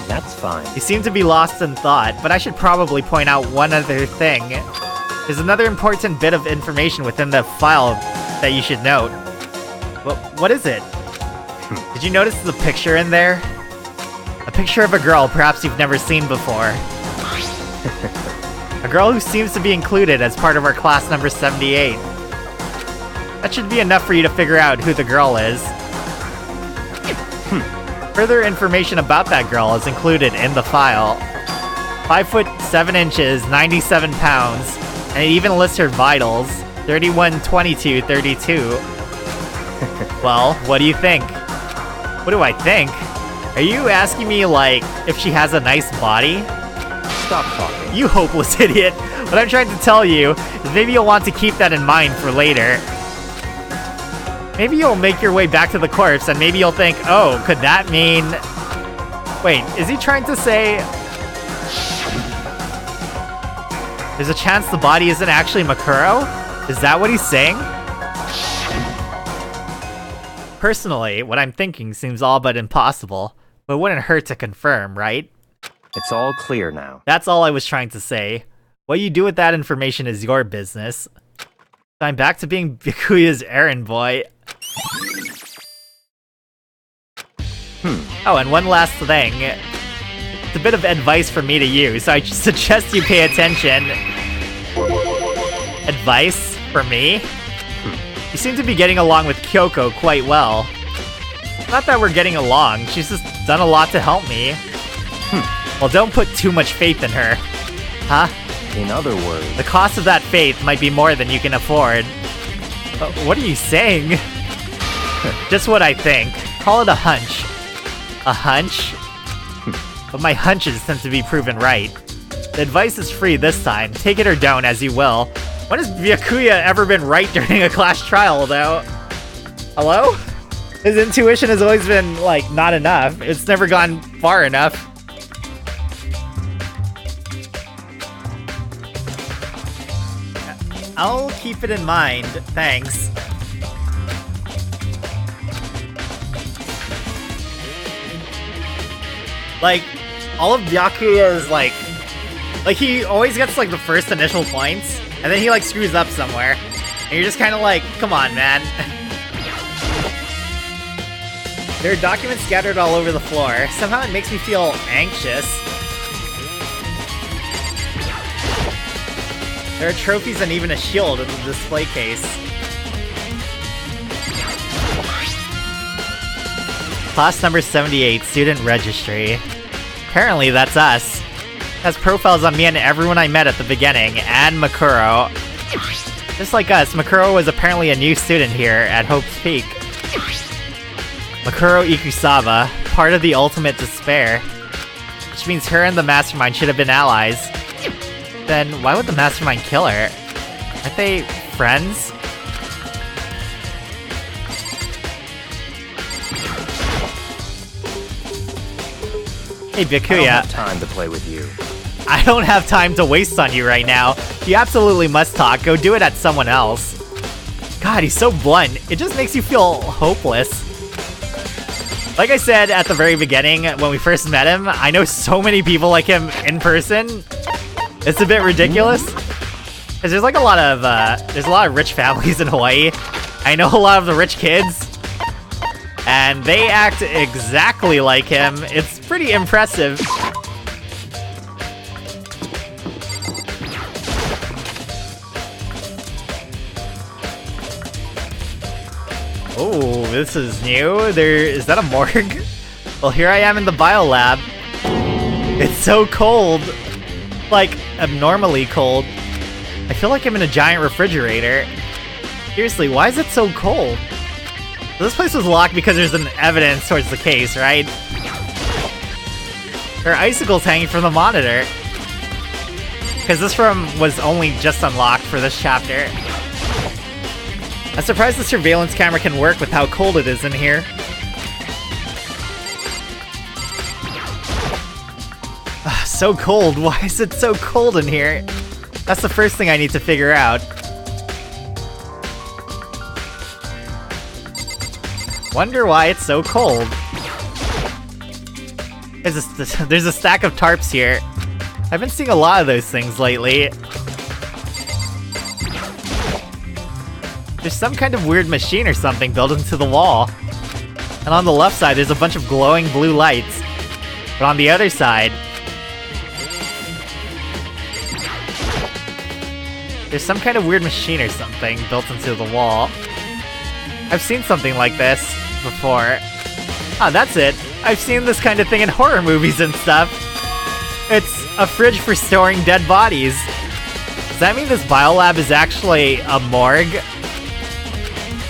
That's fine. You seem to be lost in thought, but I should probably point out one other thing. There's another important bit of information within the file that you should note. What is it? Did you notice the picture in there? A picture of a girl perhaps you've never seen before. A girl who seems to be included as part of our class number 78. That should be enough for you to figure out who the girl is. Further information about that girl is included in the file. 5 foot 7 inches, 97 pounds, and it even lists her vitals, 31, 22, 32. Well, what do you think? What do I think? Are you asking me, like, if she has a nice body? Stop talking. You hopeless idiot! What I'm trying to tell you is maybe you'll want to keep that in mind for later. Maybe you'll make your way back to the corpse and maybe you'll think, oh, could that mean... Wait, is he trying to say... There's a chance the body isn't actually Makuro? Is that what he's saying? Personally, what I'm thinking seems all but impossible, but it wouldn't hurt to confirm, right? It's all clear now. That's all I was trying to say. What you do with that information is your business. I'm back to being Byakuya's errand boy. Oh, and one last thing. It's a bit of advice for me to you, so I suggest you pay attention. Advice? For me? You seem to be getting along with Kyoko quite well. Not that we're getting along, she's just done a lot to help me. Well, don't put too much faith in her. Huh? In other words, The cost of that faith might be more than you can afford. What are you saying? Just what I think. Call it a hunch. A hunch? But my hunches tend to be proven right. The advice is free this time. Take it or don't, as you will. When has Byakuya ever been right during a class trial, though? Hello? His intuition has always been, like, not enough. It's never gone far enough. I'll keep it in mind, thanks. Like, all of Byakuya's, like, he always gets, like, the first initial points, and then he, like, screws up somewhere. And you're just kind of like, come on, man. There are documents scattered all over the floor. Somehow it makes me feel anxious. There are trophies and even a shield in the display case. Class number 78, student registry. Apparently that's us. It has profiles on me and everyone I met at the beginning, and Makuro. Just like us, Makuro was apparently a new student here at Hope's Peak. Makuro Ikusaba, part of the Ultimate Despair. Which means her and the Mastermind should have been allies. Then why would the Mastermind kill her? Aren't they friends? Hey, Byakuya. I don't have time to play with you. I don't have time to waste on you right now. You absolutely must talk. Go do it at someone else. God, he's so blunt. It just makes you feel hopeless. Like I said at the very beginning, when we first met him, I know so many people like him in person. It's a bit ridiculous. Because there's like a lot of rich families in Hawaii. I know a lot of the rich kids. And they act exactly like him. It's pretty impressive. Oh, this is new. Is that a morgue? Well, here I am in the biolab. It's so cold. Like, abnormally cold. I feel like I'm in a giant refrigerator. Seriously, why is it so cold? This place was locked because there's an evidence towards the case, right? There are icicles hanging from the monitor. Because this room was only just unlocked for this chapter. I'm surprised the surveillance camera can work with how cold it is in here. So cold. Why is it so cold in here? That's the first thing I need to figure out. Wonder why it's so cold. There's a stack of tarps here. I've been seeing a lot of those things lately. There's some kind of weird machine or something built into the wall. And on the left side, there's a bunch of glowing blue lights. But on the other side, there's some kind of weird machine or something built into the wall. I've seen something like this before. Ah, that's it. I've seen this kind of thing in horror movies and stuff. It's a fridge for storing dead bodies. Does that mean this biolab is actually a morgue?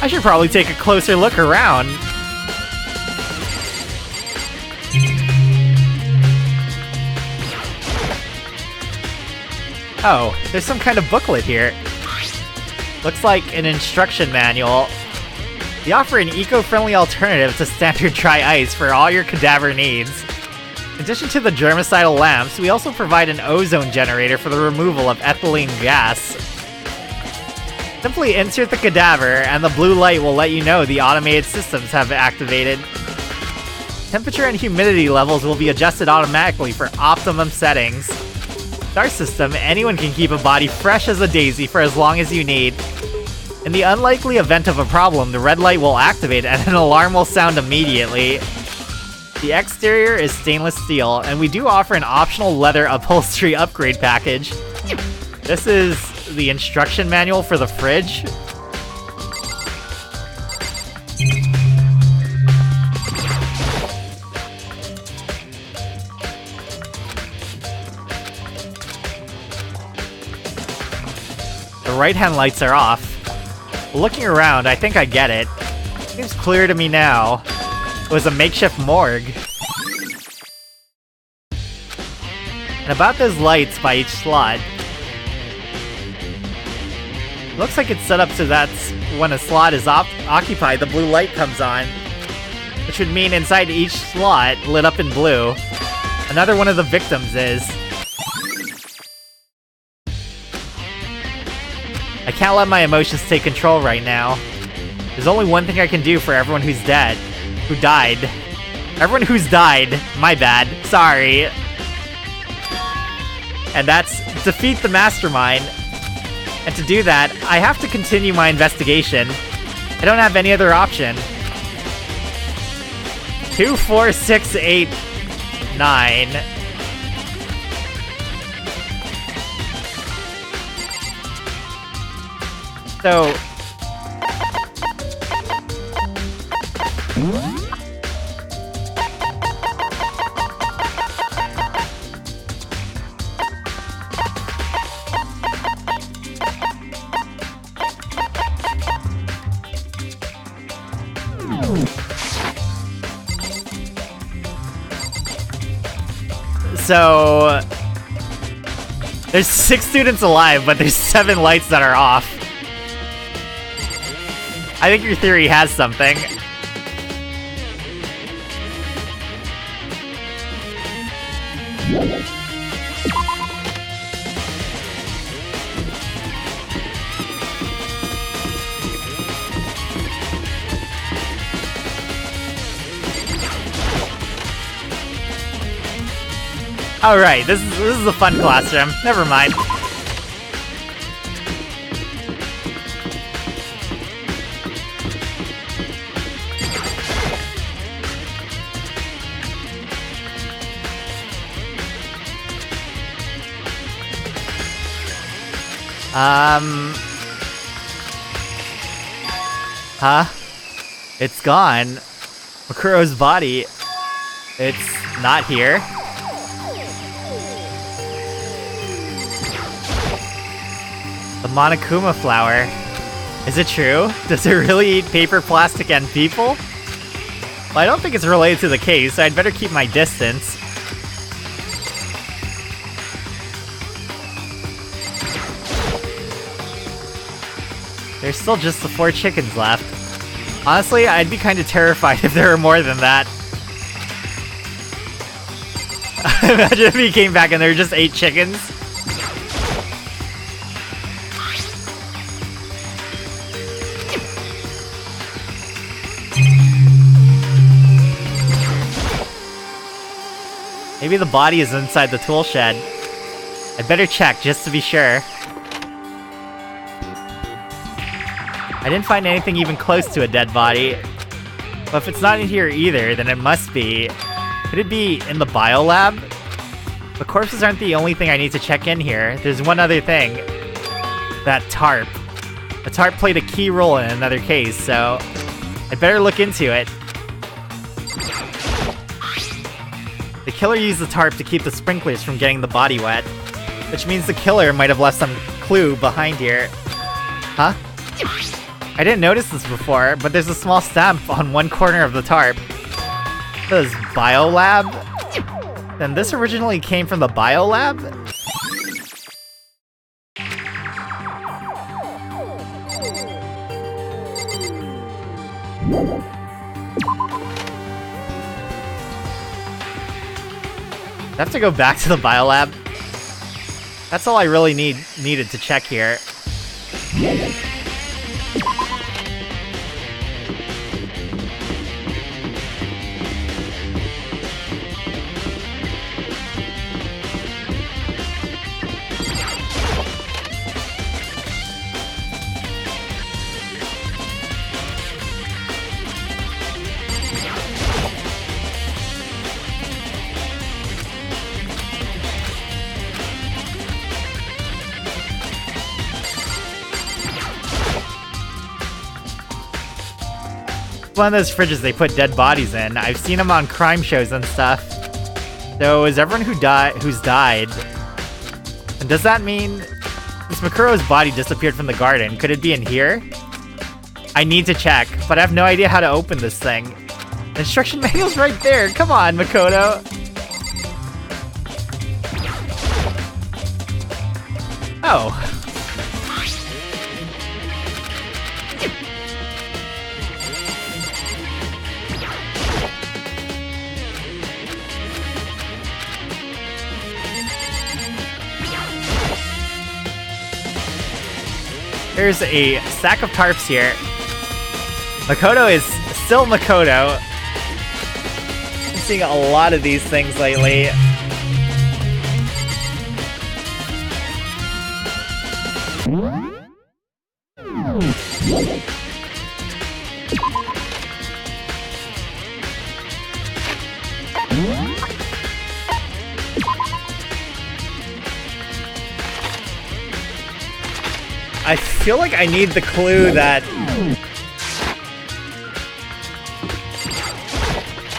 I should probably take a closer look around. Oh, there's some kind of booklet here. Looks like an instruction manual. They offer an eco-friendly alternative to standard dry ice for all your cadaver needs. In addition to the germicidal lamps, we also provide an ozone generator for the removal of ethylene gas. Simply insert the cadaver, and the blue light will let you know the automated systems have activated. Temperature and humidity levels will be adjusted automatically for optimum settings. With our system, anyone can keep a body fresh as a daisy for as long as you need. In the unlikely event of a problem, the red light will activate and an alarm will sound immediately. The exterior is stainless steel, and we do offer an optional leather upholstery upgrade package. This is the instruction manual for the fridge. The right-hand lights are off. Looking around, I think I get it. Seems clear to me now. It was a makeshift morgue. And about those lights by each slot. Looks like it's set up so that's when a slot is occupied, the blue light comes on. which would mean inside each slot, lit up in blue, another one of the victims is. I can't let my emotions take control right now. There's only one thing I can do for everyone who's dead. Who died. Everyone who's died. My bad. Sorry. And that's defeat the mastermind. And to do that, I have to continue my investigation. I don't have any other option. 2, 4, 6, 8, 9. So... So... There's 6 students alive, but there's 7 lights that are off. I think your theory has something. Alright, this is a fun classroom. Never mind. Huh? It's gone. Makuro's body. It's not here. The Monokuma flower. Is it true? Does it really eat paper, plastic, and people? Well, I don't think it's related to the case, so I'd better keep my distance. There's still just the 4 chickens left. Honestly, I'd be kind of terrified if there were more than that. Imagine if he came back and there were just 8 chickens. Maybe the body is inside the tool shed. I'd better check just to be sure. I didn't find anything even close to a dead body. But if it's not in here either, then it must be... Could it be in the biolab? The corpses aren't the only thing I need to check in here. There's one other thing. That tarp. The tarp played a key role in another case, so... I'd better look into it. The killer used the tarp to keep the sprinklers from getting the body wet. Which means the killer might have left some clue behind here. Huh? I didn't notice this before, but there's a small stamp on one corner of the tarp. It says Biolab? Then this originally came from the Biolab? I have to go back to the biolab. That's all I really needed to check here. One of those fridges they put dead bodies in. I've seen them on crime shows and stuff. So is everyone who's died? And does that mean this Makuro's body disappeared from the garden? Could it be in here? I need to check, but I have no idea how to open this thing. The instruction manual's right there. Come on, Makoto. Oh. There's a stack of tarps here. Makoto is still Makoto. I'm seeing a lot of these things lately. I feel like I need the clue that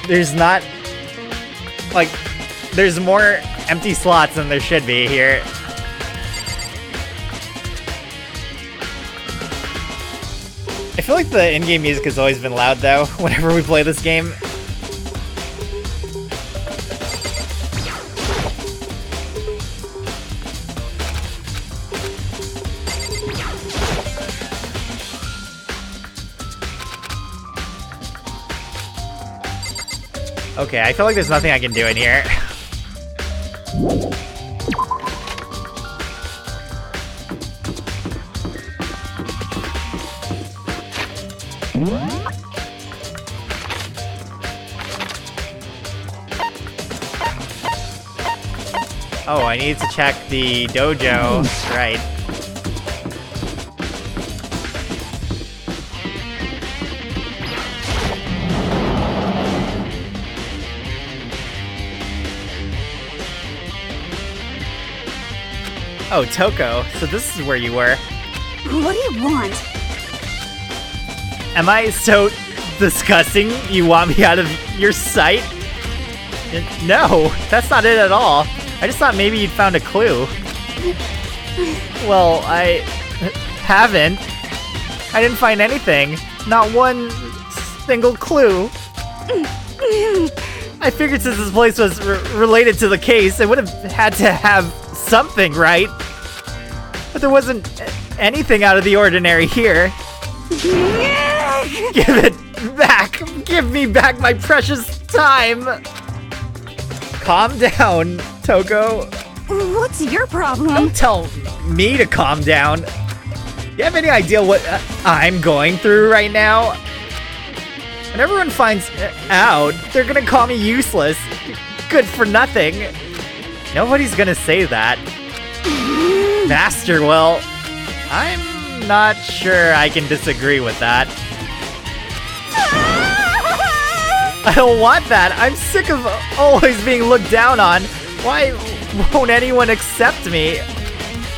there's not, like, there's more empty slots than there should be here. I feel like the in-game music has always been loud, though, whenever we play this game. Okay, I feel like there's nothing I can do in here. Oh, I need to check the dojo. Right. Oh, Toko. So this is where you were. What do you want? Am I so disgusting you want me out of your sight? No, that's not it at all. I just thought maybe you'd found a clue. Well, I haven't. I didn't find anything. Not one single clue. I figured since this place was related to the case, it would have had to have something, right? But there wasn't anything out of the ordinary here. Give it back! Give me back my precious time! Calm down, Toko. What's your problem? Don't tell me to calm down. You have any idea what I'm going through right now? When everyone finds out, they're gonna call me useless. Good for nothing. Nobody's gonna say that. Master, well, I'm not sure I can disagree with that. I don't want that. I'm sick of always being looked down on. Why won't anyone accept me?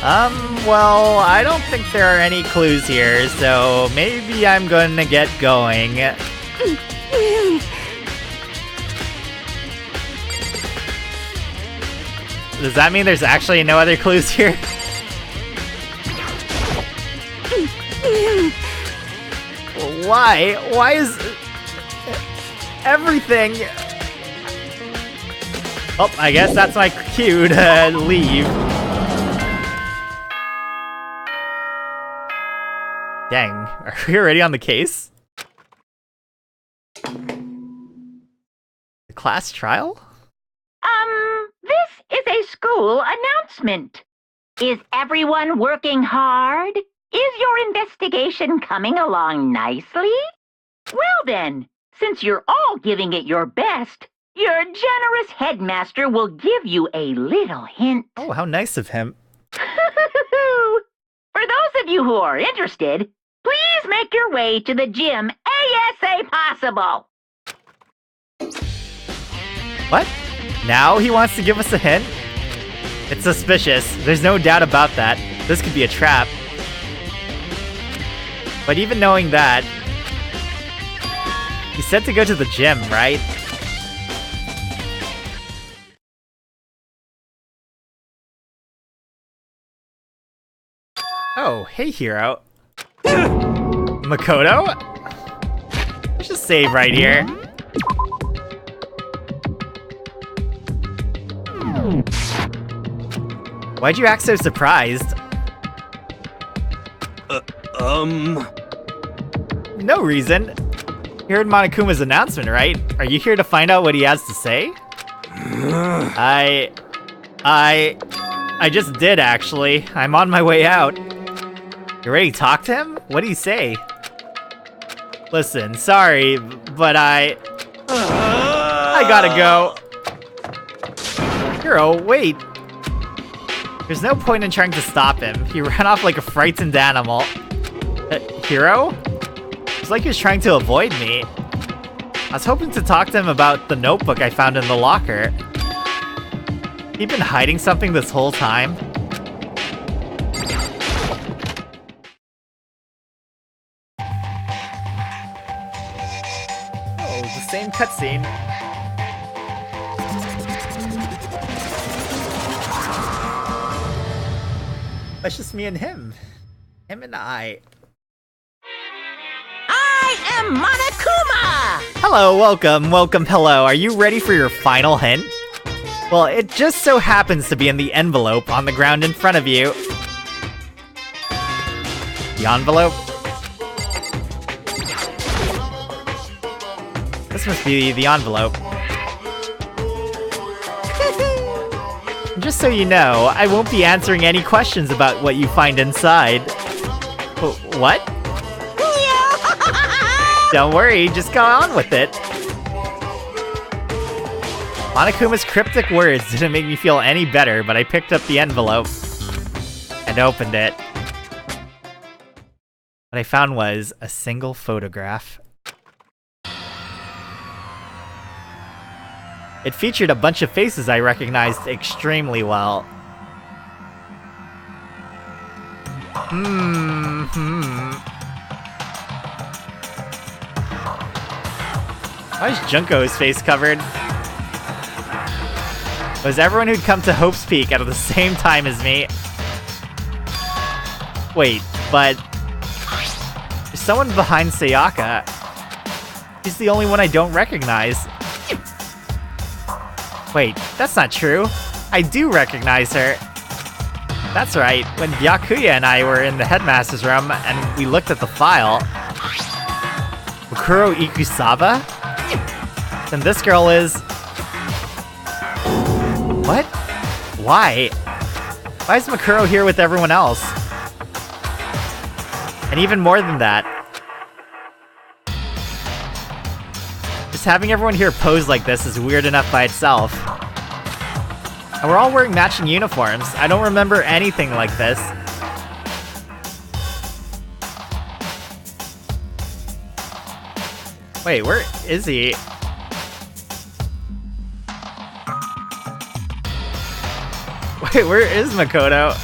Well, I don't think there are any clues here, so maybe I'm gonna get going. Does that mean there's actually no other clues here? Why? Why is everything... Oh, I guess that's my cue to leave. Dang, are we already on the case? The class trial? This is a school announcement. Is everyone working hard? Is your investigation coming along nicely? Well then, since you're all giving it your best, your generous headmaster will give you a little hint. Oh, how nice of him. For those of you who are interested, please make your way to the gym ASAP possible. What? Now he wants to give us a hint? It's suspicious. There's no doubt about that. This could be a trap. But even knowing that, he said to go to the gym, right? Oh, hey, hero. Makoto? Let's just save right here. Why'd you act so surprised? No reason. You heard Monokuma's announcement, right? Are you here to find out what he has to say? I just did, actually. I'm on my way out. You already talked to him? What did he say? Listen, sorry, but I gotta go. Hero, wait. There's no point in trying to stop him. He ran off like a frightened animal. Hero? It's like he was trying to avoid me. I was hoping to talk to him about the notebook I found in the locker. He'd been hiding something this whole time. Oh, the same cutscene. That's just me and him. Him and I. I am Monokuma! Hello, welcome, hello. Are you ready for your final hint? Well, it just so happens to be in the envelope on the ground in front of you. The envelope? This must be the envelope. Just so you know, I won't be answering any questions about what you find inside. What? Don't worry, just go on with it. Monokuma's cryptic words didn't make me feel any better, but I picked up the envelope and opened it. What I found was a single photograph. It featured a bunch of faces I recognized extremely well. Why is Junko's face covered? It was everyone who'd come to Hope's Peak at the same time as me. Wait, but there's someone behind Sayaka. She's the only one I don't recognize. Wait, that's not true. I do recognize her. That's right, when Byakuya and I were in the headmaster's room and we looked at the file. Makuro Ikusaba? Then this girl is... What? Why? Why is Makuro here with everyone else? And even more than that, just having everyone here pose like this is weird enough by itself. And we're all wearing matching uniforms. I don't remember anything like this. Wait, where is he? Wait, where is Makoto?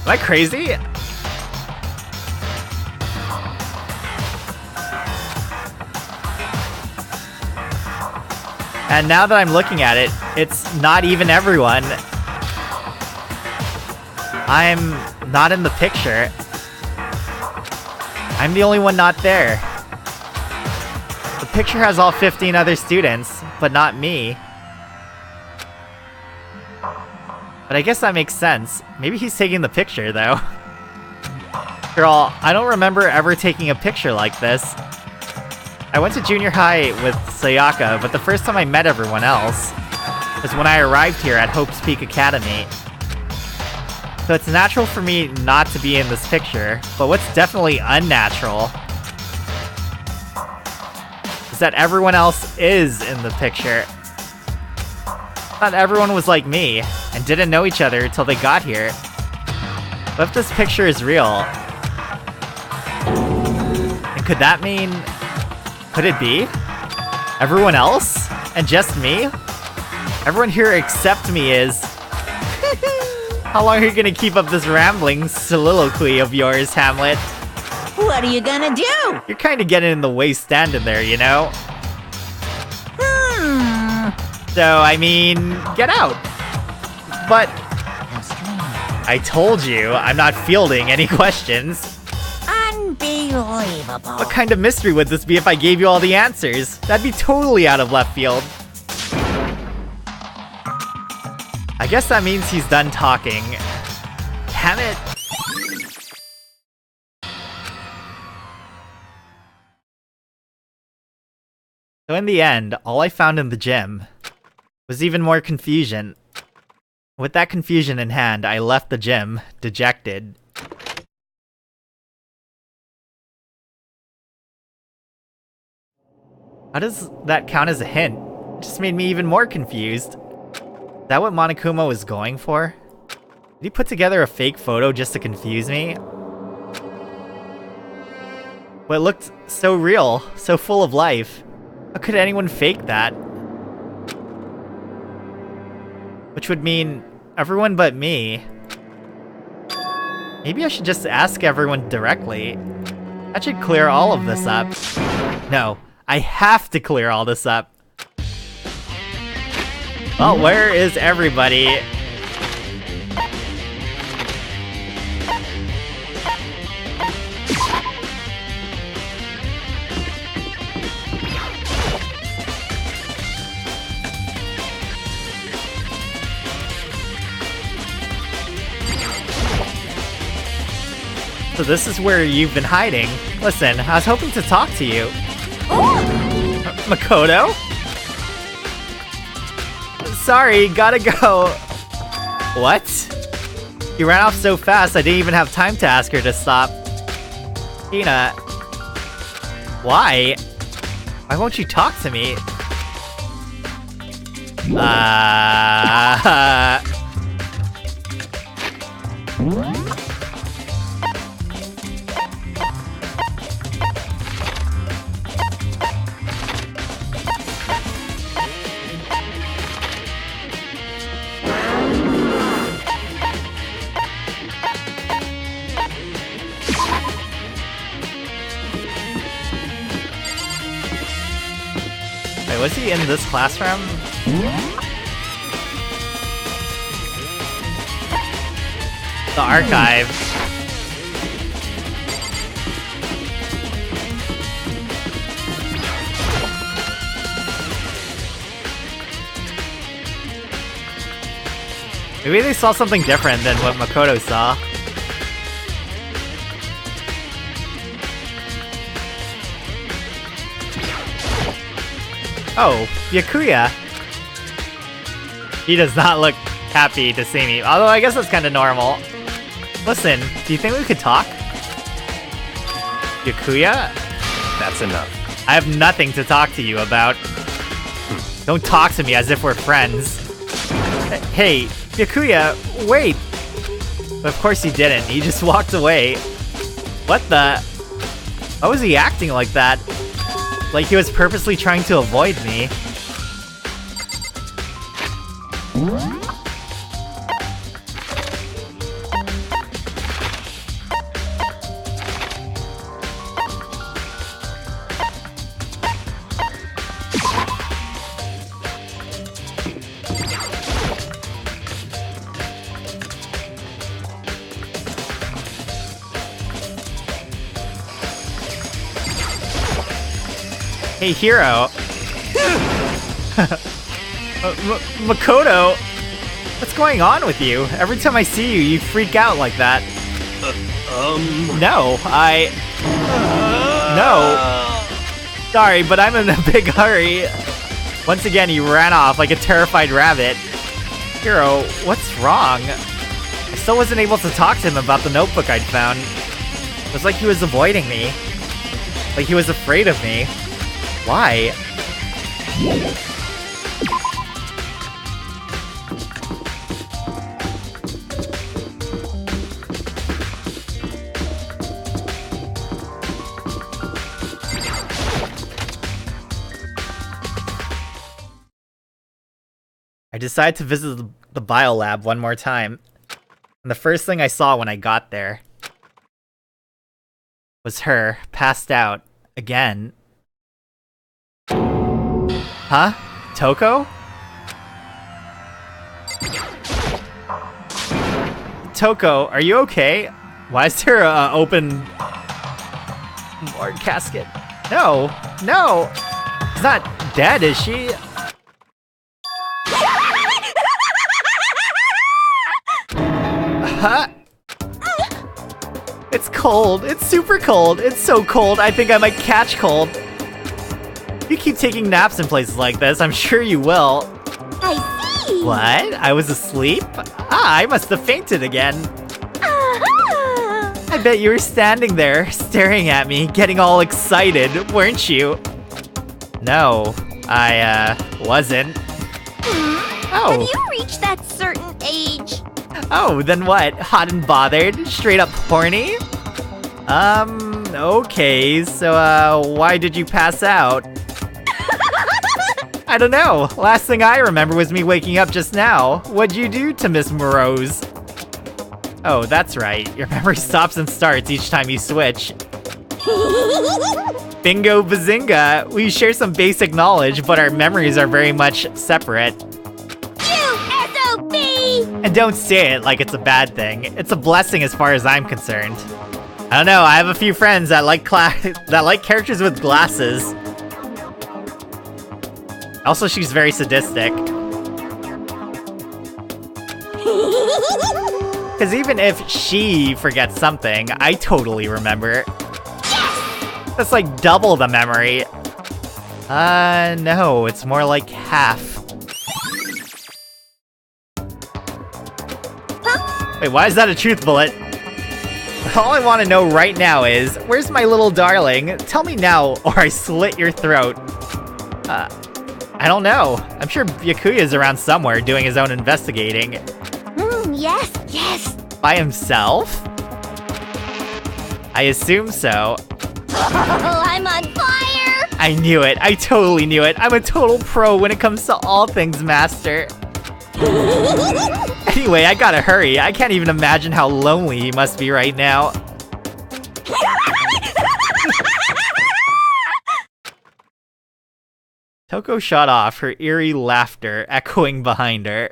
Am I crazy? And now that I'm looking at it, it's not even everyone. I'm not in the picture. I'm the only one not there. The picture has all 15 other students, but not me. But I guess that makes sense. Maybe he's taking the picture, though. Girl, I don't remember ever taking a picture like this. I went to junior high with Sayaka, but the first time I met everyone else was when I arrived here at Hope's Peak Academy. So it's natural for me not to be in this picture, but what's definitely unnatural is that everyone else is in the picture. Not everyone was like me, and didn't know each other until they got here. What if this picture is real? And could that mean... Could it be? Everyone else? And just me? Everyone here except me is... How long are you gonna keep up this rambling soliloquy of yours, Hamlet? What are you gonna do? You're kinda getting in the way standing there, you know? So, I mean, get out. But... I told you, I'm not fielding any questions. Unbelievable. What kind of mystery would this be if I gave you all the answers? That'd be totally out of left field. I guess that means he's done talking. Damn it. So in the end, all I found in the gym was even more confusion. With that confusion in hand, I left the gym, dejected. How does that count as a hint? It just made me even more confused. Is that what Monokuma was going for? Did he put together a fake photo just to confuse me? But it looked so real, so full of life. How could anyone fake that? Which would mean everyone but me. Maybe I should just ask everyone directly. That should clear all of this up. No, I have to clear all this up. Well, where is everybody? So this is where you've been hiding. Listen, I was hoping to talk to you. Makoto? Sorry, gotta go. What? You ran off so fast I didn't even have time to ask her to stop. Hina. Why? Why won't you talk to me? Wait, was he in this classroom? The archive. Maybe they saw something different than what Makoto saw. Oh, Byakuya. He does not look happy to see me, although I guess that's kind of normal. Listen, do you think we could talk? Byakuya? That's enough. I have nothing to talk to you about. Don't talk to me as if we're friends. Hey, Byakuya, wait! But of course he didn't, he just walked away. What the? Why was he acting like that? Like he was purposely trying to avoid me. Hey, Hero. Makoto, what's going on with you? Every time I see you, you freak out like that. No, No. Sorry, but I'm in a big hurry. Once again, he ran off like a terrified rabbit. Hero, what's wrong? I still wasn't able to talk to him about the notebook I'd found. It was like he was avoiding me. Like he was afraid of me. Why? I decided to visit the biolab one more time. And the first thing I saw when I got there was her, passed out, again. Huh? Toko? Toko, are you okay? Why is there a open morgue casket? No, no! She's not dead, is she? Huh? It's cold. It's super cold. It's so cold, I think I might catch cold. If you keep taking naps in places like this, I'm sure you will. I see! What? I was asleep? Ah, I must have fainted again. I bet you were standing there, staring at me, getting all excited, weren't you? No, I, wasn't. Have you reached that certain age? Oh, then what? Hot and bothered? Straight up horny? Okay, so, why did you pass out? I don't know. Last thing I remember was me waking up just now. What'd you do to Miss Morose? Oh, that's right. Your memory stops and starts each time you switch. Bingo bazinga! We share some basic knowledge, but our memories are very much separate. You SOB! And don't say it like it's a bad thing. It's a blessing as far as I'm concerned. I don't know, I have a few friends that like characters with glasses. Also, she's very sadistic. Because even if she forgets something, I totally remember. That's like double the memory. No, it's more like half. Wait, why is that a truth bullet? All I want to know right now is, where's my little darling? Tell me now, or I slit your throat. I don't know. I'm sure Byakuya's around somewhere doing his own investigating. Yes. By himself? I assume so. Oh, I'm on fire! I knew it. I totally knew it. I'm a total pro when it comes to all things master. Anyway, I gotta hurry. I can't even imagine how lonely he must be right now. Toko shot off, her eerie laughter echoing behind her.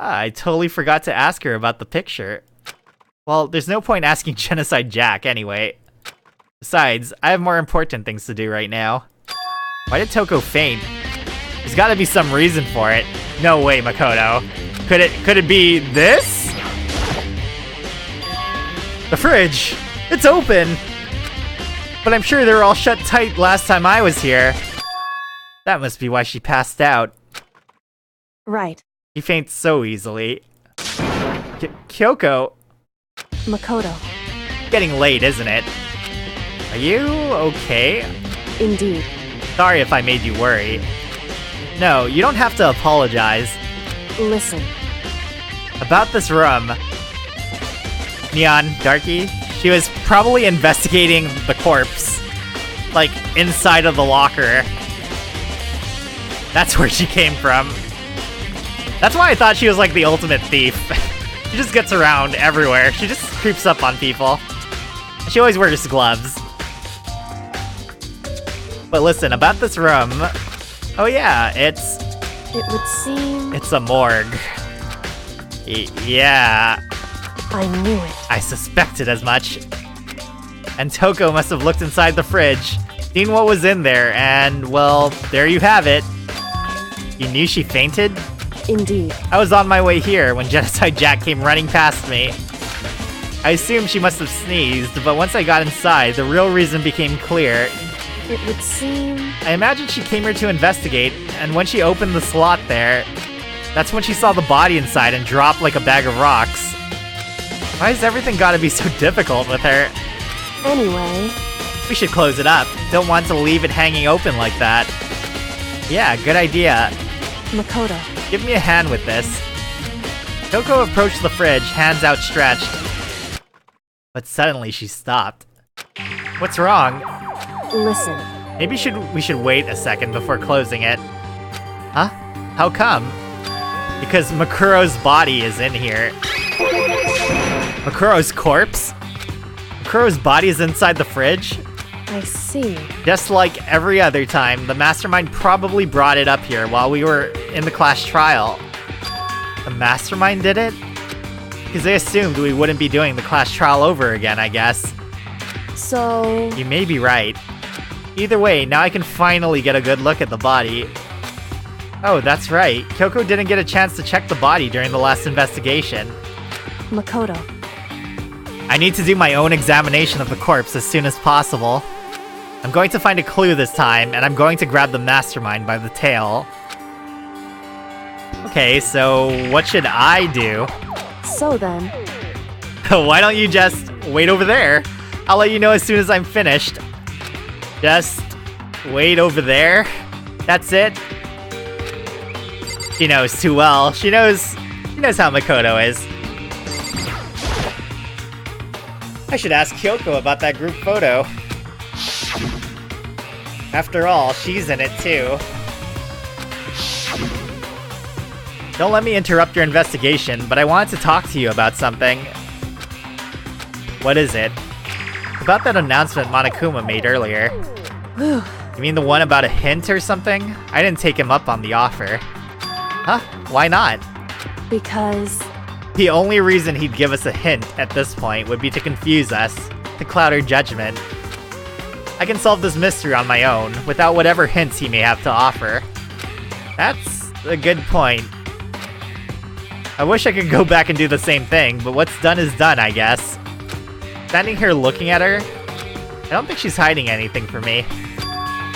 I totally forgot to ask her about the picture. Well, there's no point asking Genocide Jack anyway. Besides, I have more important things to do right now. Why did Toko faint? There's gotta be some reason for it. No way, Makoto. Could it be this? The fridge! It's open! But I'm sure they were all shut tight last time I was here. That must be why she passed out. Right. He faints so easily. Kyoko. Makoto. Getting late, isn't it? Are you okay? Indeed. Sorry if I made you worry. No, you don't have to apologize. Listen. About this room. Neon, Darky, she was probably investigating the corpse. Like, inside of the locker. That's where she came from. That's why I thought she was like the ultimate thief. She just gets around everywhere. She just creeps up on people. She always wears gloves. But listen, about this room... Oh yeah, It would seem... it's a morgue. Yeah. I knew it. I suspected as much. And Toko must have looked inside the fridge, seen what was in there, and, well, there you have it. You knew she fainted? Indeed. I was on my way here when Genocide Jack came running past me. I assumed she must have sneezed, but once I got inside, the real reason became clear. It would seem... I imagined she came here to investigate, and when she opened the slot there, that's when she saw the body inside and dropped like a bag of rocks. Why has everything gotta be so difficult with her? Anyway... We should close it up. Don't want to leave it hanging open like that. Yeah, good idea. Makoto. Give me a hand with this. Toko approached the fridge, hands outstretched. But suddenly she stopped. What's wrong? Listen. Maybe we should wait a second before closing it. Huh? How come? Because Makuro's body is in here. Makuro's corpse? Makuro's body is inside the fridge? I see. Just like every other time, the mastermind probably brought it up here while we were in the class trial. The mastermind did it? Because they assumed we wouldn't be doing the class trial over again, I guess. So... You may be right. Either way, now I can finally get a good look at the body. Oh, that's right. Kyoko didn't get a chance to check the body during the last investigation. Makoto. I need to do my own examination of the corpse as soon as possible. I'm going to find a clue this time, and I'm going to grab the mastermind by the tail. Okay, so what should I do? So then, Why don't you just wait over there? I'll let you know as soon as I'm finished. Just wait over there. That's it. She knows too well. She knows how Makoto is. I should ask Kyoko about that group photo. After all, she's in it too. Don't let me interrupt your investigation, but I wanted to talk to you about something. What is it? About that announcement Monokuma made earlier. You mean the one about a hint or something? I didn't take him up on the offer. Huh? Why not? because... The only reason he'd give us a hint at this point would be to confuse us, to cloud our judgment. I can solve this mystery on my own, without whatever hints he may have to offer. That's a good point. I wish I could go back and do the same thing, but what's done is done, I guess. Standing here looking at her, I don't think she's hiding anything from me.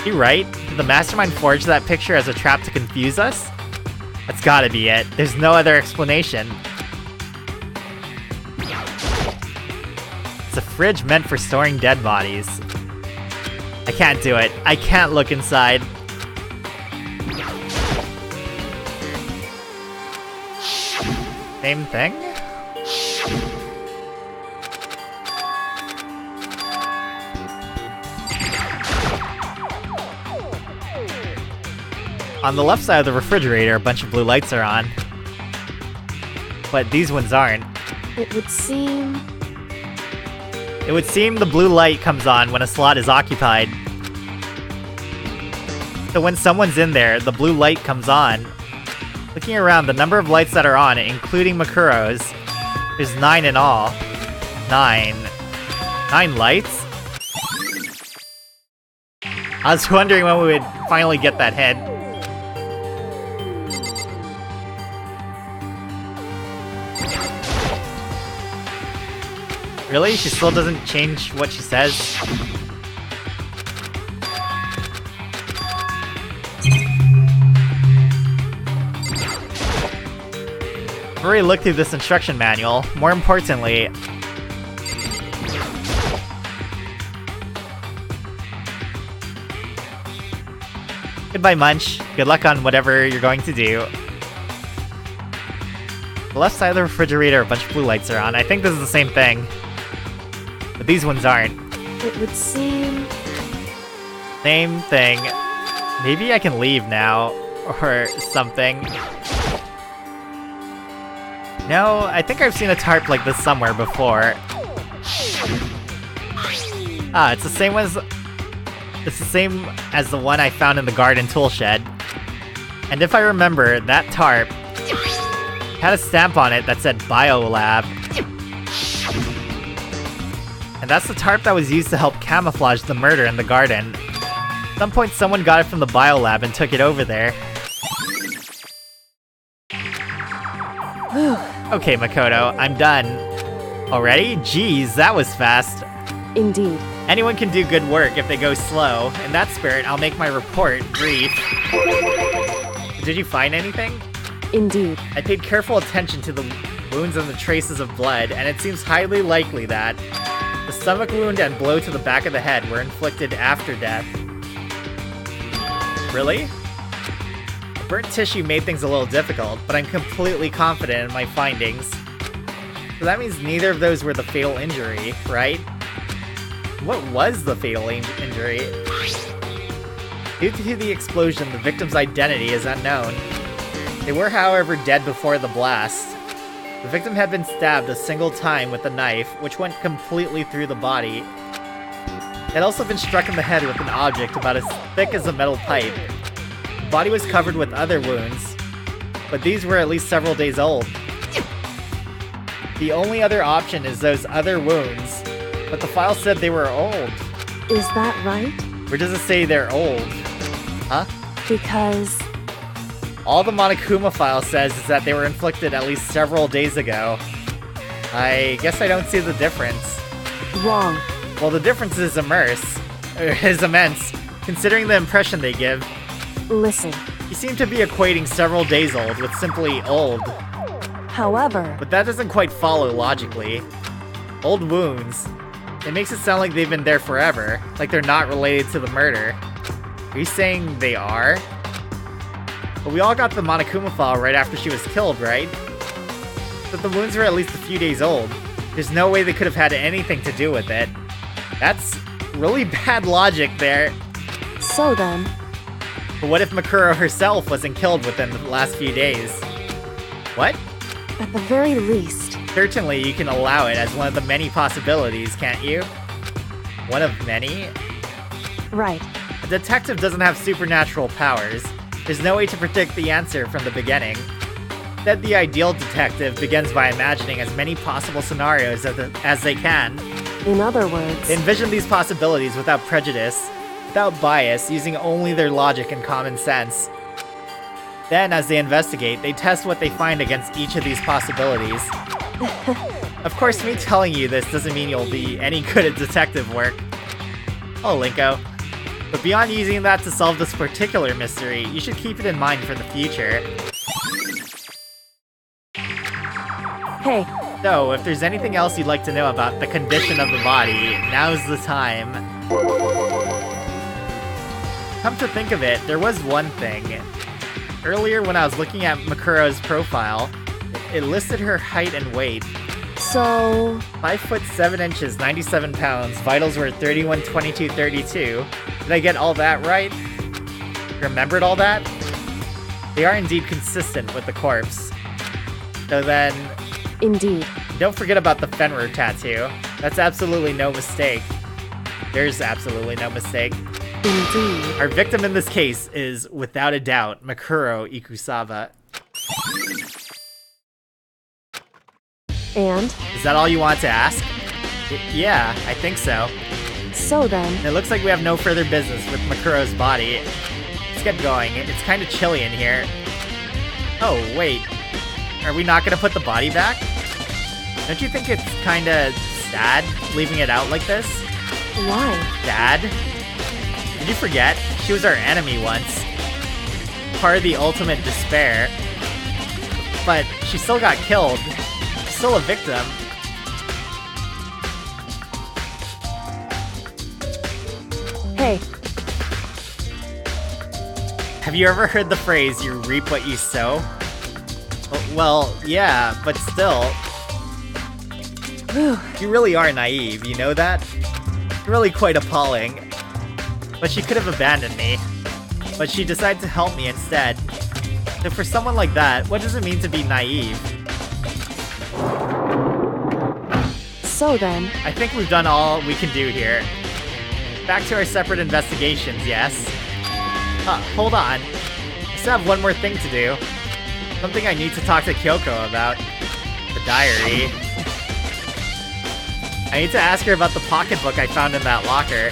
You right? Did the mastermind forge that picture as a trap to confuse us? That's gotta be it. There's no other explanation. It's a fridge meant for storing dead bodies. I can't do it. I can't look inside. Same thing? On the left side of the refrigerator, a bunch of blue lights are on. But these ones aren't. It would seem... It would seem the blue light comes on when a slot is occupied. So when someone's in there, the blue light comes on. Looking around, the number of lights that are on, including Makuro's, there's 9 in all. 9 lights? I was wondering when we would finally get that hint. Really? She still doesn't change what she says? I've already looked through this instruction manual. More importantly... Goodbye, Munch. Good luck on whatever you're going to do. The left side of the refrigerator, a bunch of blue lights are on. I think this is the same thing. But these ones aren't. It would seem... Same thing. Maybe I can leave now, or something. No, I think I've seen a tarp like this somewhere before. Ah, it's the same as... It's the same as the one I found in the garden tool shed. And if I remember, that tarp had a stamp on it that said Biolab. And that's the tarp that was used to help camouflage the murder in the garden. At some point someone got it from the Biolab and took it over there. Okay, Makoto, I'm done. Already? Jeez, that was fast. Indeed. Anyone can do good work if they go slow. In that spirit, I'll make my report brief. Did you find anything? Indeed. I paid careful attention to the wounds and the traces of blood, and it seems highly likely that the stomach wound and blow to the back of the head were inflicted after death. Really? The burnt tissue made things a little difficult, but I'm completely confident in my findings. So that means neither of those were the fatal injury, right? What was the fatal injury? Due to the explosion, the victim's identity is unknown. They were, however, dead before the blast. The victim had been stabbed a single time with a knife, which went completely through the body. It had also been struck in the head with an object about as thick as a metal pipe. The body was covered with other wounds, but these were at least several days old. The only other option is those other wounds, but the file said they were old. Is that right? Or does it say they're old? Huh? Because... All the Monokuma file says is that they were inflicted at least several days ago. I guess I don't see the difference. Wrong. Well, the difference is immense, considering the impression they give. Listen, You seem to be equating several days old with simply old, However, but that doesn't quite follow logically. Old wounds. It makes it sound like they've been there forever, like they're not related to the murder. Are you saying they are? But we all got the Monokuma file right after she was killed, right? But the wounds are at least a few days old. There's no way they could have had anything to do with it. That's really bad logic there. so then, But what if Makuro herself wasn't killed within the last few days? What? at the very least, Certainly you can allow it as one of the many possibilities, can't you? One of many? right. A detective doesn't have supernatural powers. There's no way to predict the answer from the beginning. Instead, the ideal detective begins by imagining as many possible scenarios as they can. In other words, They envision these possibilities without prejudice, without bias, using only their logic and common sense. Then, as they investigate, they test what they find against each of these possibilities. Of course, me telling you this doesn't mean you'll be any good at detective work. Oh, Linko. But beyond using that to solve this particular mystery, you should keep it in mind for the future. hey, So, if there's anything else you'd like to know about the condition of the body, now's the time. Come to think of it, there was one thing. Earlier when I was looking at Makuro's profile, it listed her height and weight. so, 5 foot 7 inches, 97 pounds, vitals were 31, 22, 32. Did I get all that right? Remembered all that? They are indeed consistent with the corpse. So then, indeed, don't forget about the Fenrir tattoo. That's absolutely no mistake. There's absolutely no mistake. indeed. Our victim in this case is, without a doubt, Makuro Ikusawa. And, Is that all you want to ask? Yeah, I think so. so then, It looks like we have no further business with Makuro's body. Let's get going. It's kind of chilly in here. Oh, wait. Are we not gonna put the body back? Don't you think it's kinda sad leaving it out like this? why? Sad? Did you forget? She was our enemy once. Part of the ultimate despair. But she still got killed. She's still a victim. Hey, Have you ever heard the phrase, you reap what you sow? Well, yeah, but still. whew, You really are naive, you know that? Really quite appalling. But she could have abandoned me. But she decided to help me instead. So for someone like that, what does it mean to be naive? so then, I think we've done all we can do here. Back to our separate investigations, yes? Hold on. I still have one more thing to do. Something I need to talk to Kyoko about. The diary. I need to ask her about the pocketbook I found in that locker.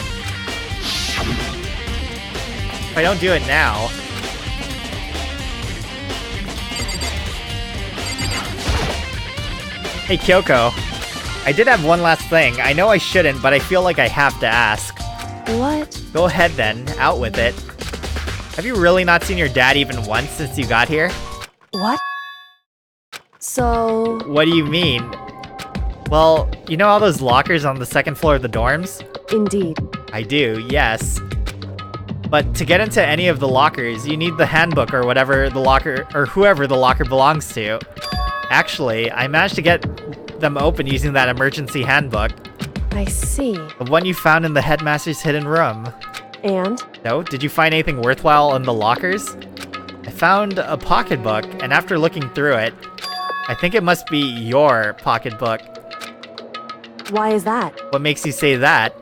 If I don't do it now... Hey Kyoko, I did have one last thing. I know I shouldn't, but I feel like I have to ask. what? Go ahead then, out with it. Have you really not seen your dad even once since you got here? What? So, What do you mean? Well, you know all those lockers on the second floor of the dorms? indeed. I do, yes. But to get into any of the lockers, you need the handbook or whatever the locker, or whoever the locker belongs to. Actually, I managed to get them open using that emergency handbook. I see. The one you found in the headmaster's hidden room. And, No? Did you find anything worthwhile in the lockers? I found a pocketbook, and after looking through it, I think it must be your pocketbook. why is that? What makes you say that?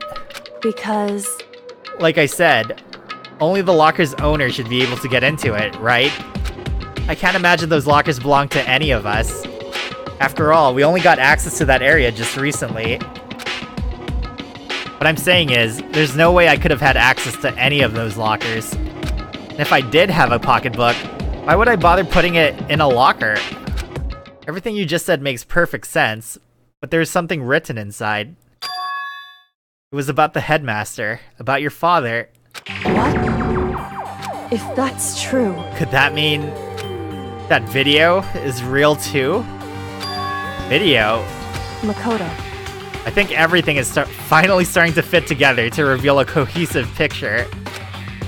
Because, Like I said, only the locker's owner should be able to get into it, right? I can't imagine those lockers belong to any of us. After all, we only got access to that area just recently. What I'm saying is, there's no way I could have had access to any of those lockers. And if I did have a pocketbook, why would I bother putting it in a locker? Everything you just said makes perfect sense, but there's something written inside. It was about the headmaster, about your father. what? If that's true, Could that mean that video is real too? Video? Makoto, I think everything is finally starting to fit together to reveal a cohesive picture.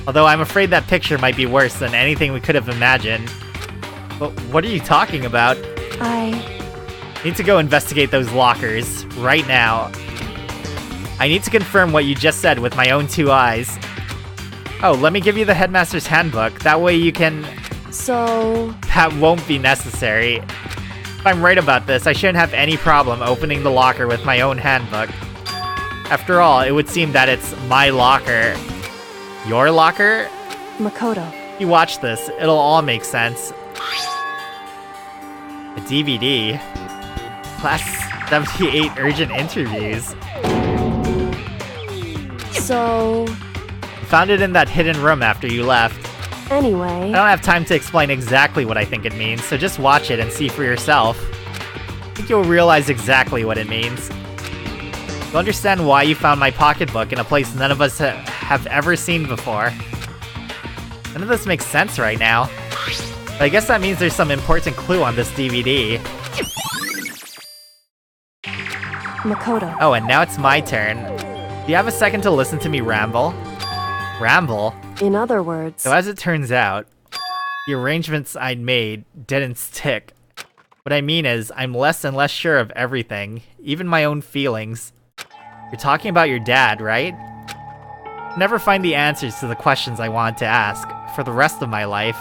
Although I'm afraid that picture might be worse than anything we could have imagined. But what are you talking about? I Need to go investigate those lockers right now. I need to confirm what you just said with my own 2 eyes. Oh, let me give you the headmaster's handbook. That way you can... So... That won't be necessary. If I'm right about this, I shouldn't have any problem opening the locker with my own handbook. After all, it would seem that it's my locker. Your locker? Makoto, If you watch this, it'll all make sense. A DVD? Class 78 urgent interviews. so... Found it in that hidden room after you left. Anyway... I don't have time to explain exactly what I think it means, so just watch it and see for yourself. I think you'll realize exactly what it means. You'll understand why you found my pocketbook in a place none of us have ever seen before. None of this makes sense right now. But I guess that means there's some important clue on this DVD. Makoto, Oh, and now it's my turn. Do you have a second to listen to me ramble? Ramble? in other words... So as it turns out, the arrangements I'd made didn't stick. What I mean is, I'm less and less sure of everything, even my own feelings. You're talking about your dad, right? I'll never find the answers to the questions I want to ask for the rest of my life.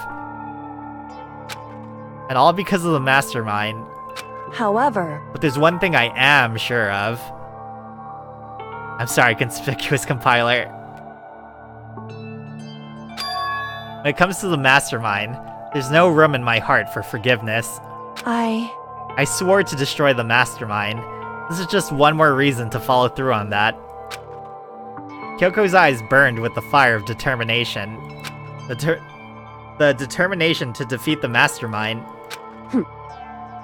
And all because of the mastermind. However... But there's one thing I am sure of. I'm sorry, conspicuous compiler. When it comes to the mastermind, there's no room in my heart for forgiveness. I swore to destroy the mastermind. This is just one more reason to follow through on that. Kyoko's eyes burned with the fire of determination. The determination to defeat the mastermind.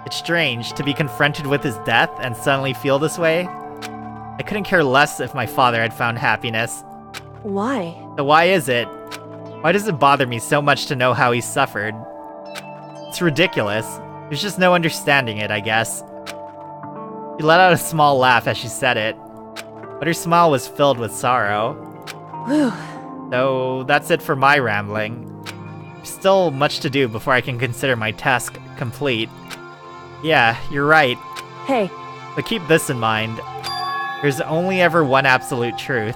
It's strange to be confronted with his death and suddenly feel this way. I couldn't care less if my father had found happiness. Why? So why is it? Why does it bother me so much to know how he suffered? It's ridiculous. There's just no understanding it, I guess. She let out a small laugh as she said it, but her smile was filled with sorrow. Whew. So that's it for my rambling. There's still much to do before I can consider my task complete. Yeah, you're right. Hey, But keep this in mind. There's only ever one absolute truth.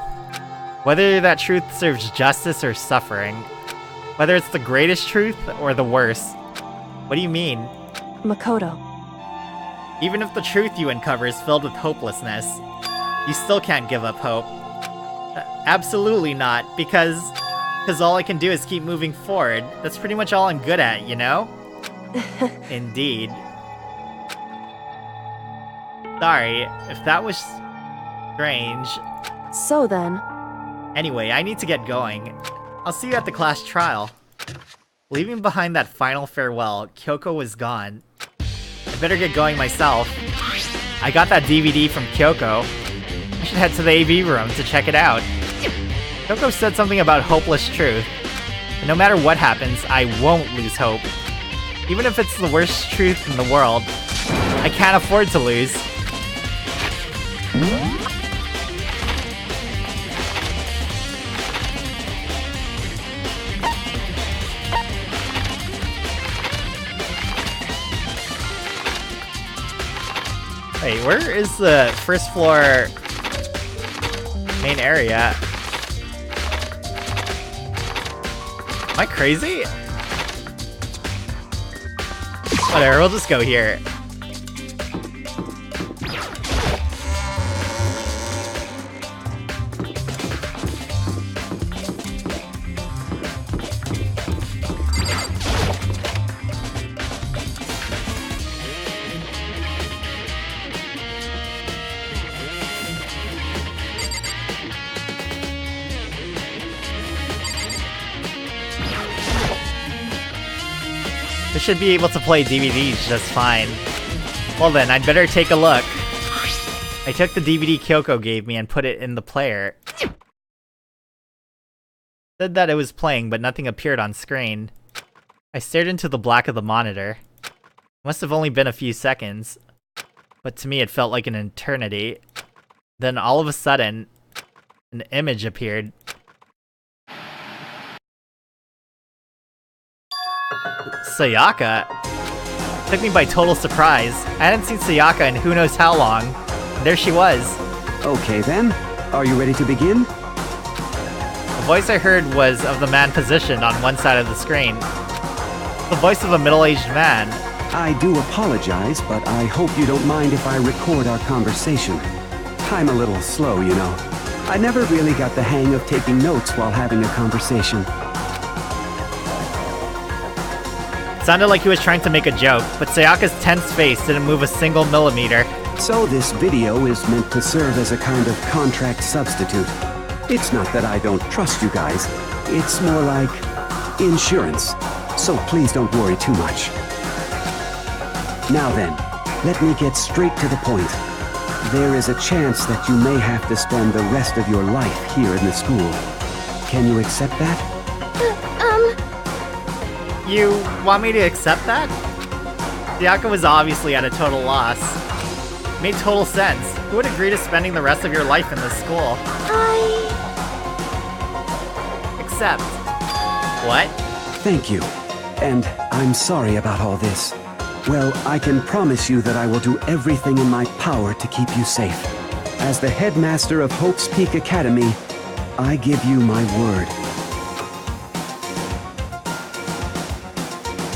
Whether that truth serves justice or suffering. Whether it's the greatest truth or the worst. What do you mean? Makoto, Even if the truth you uncover is filled with hopelessness, you still can't give up hope. Absolutely not, because all I can do is keep moving forward. That's pretty much all I'm good at, you know? Indeed. Sorry, if that was strange. so then... Anyway, I need to get going. I'll see you at the class trial. Leaving behind that final farewell, Kyoko was gone. I better get going myself. I got that DVD from Kyoko. I should head to the AV room to check it out. Kyoko said something about hopeless truth. And no matter what happens, I won't lose hope. Even if it's the worst truth in the world, I can't afford to lose. Wait, where is the first floor main area? Am I crazy? Whatever, we'll just go here. I should be able to play DVDs just fine. Well then, I'd better take a look. I took the DVD Kyoko gave me and put it in the player. said that it was playing, but nothing appeared on screen. I stared into the black of the monitor. It must have only been a few seconds, but to me it felt like an eternity. Then all of a sudden, an image appeared. Sayaka? Took me by total surprise. I hadn't seen Sayaka in who knows how long. And there she was. Okay then, are you ready to begin? The voice I heard was of the man positioned on one side of the screen. The voice of a middle-aged man. I do apologize, but I hope you don't mind if I record our conversation. I'm a little slow, you know. I never really got the hang of taking notes while having a conversation. It sounded like he was trying to make a joke, but Sayaka's tense face didn't move a single millimeter. So this video is meant to serve as a kind of contract substitute. It's not that I don't trust you guys. It's more like insurance. So please don't worry too much. Now then, let me get straight to the point. There is a chance that you may have to spend the rest of your life here in the school. Can you accept that? You want me to accept that? Sayaka was obviously at a total loss. It made total sense. Who would agree to spending the rest of your life in this school? Accept. What? Thank you. And I'm sorry about all this. Well, I can promise you that I will do everything in my power to keep you safe. As the headmaster of Hope's Peak Academy, I give you my word.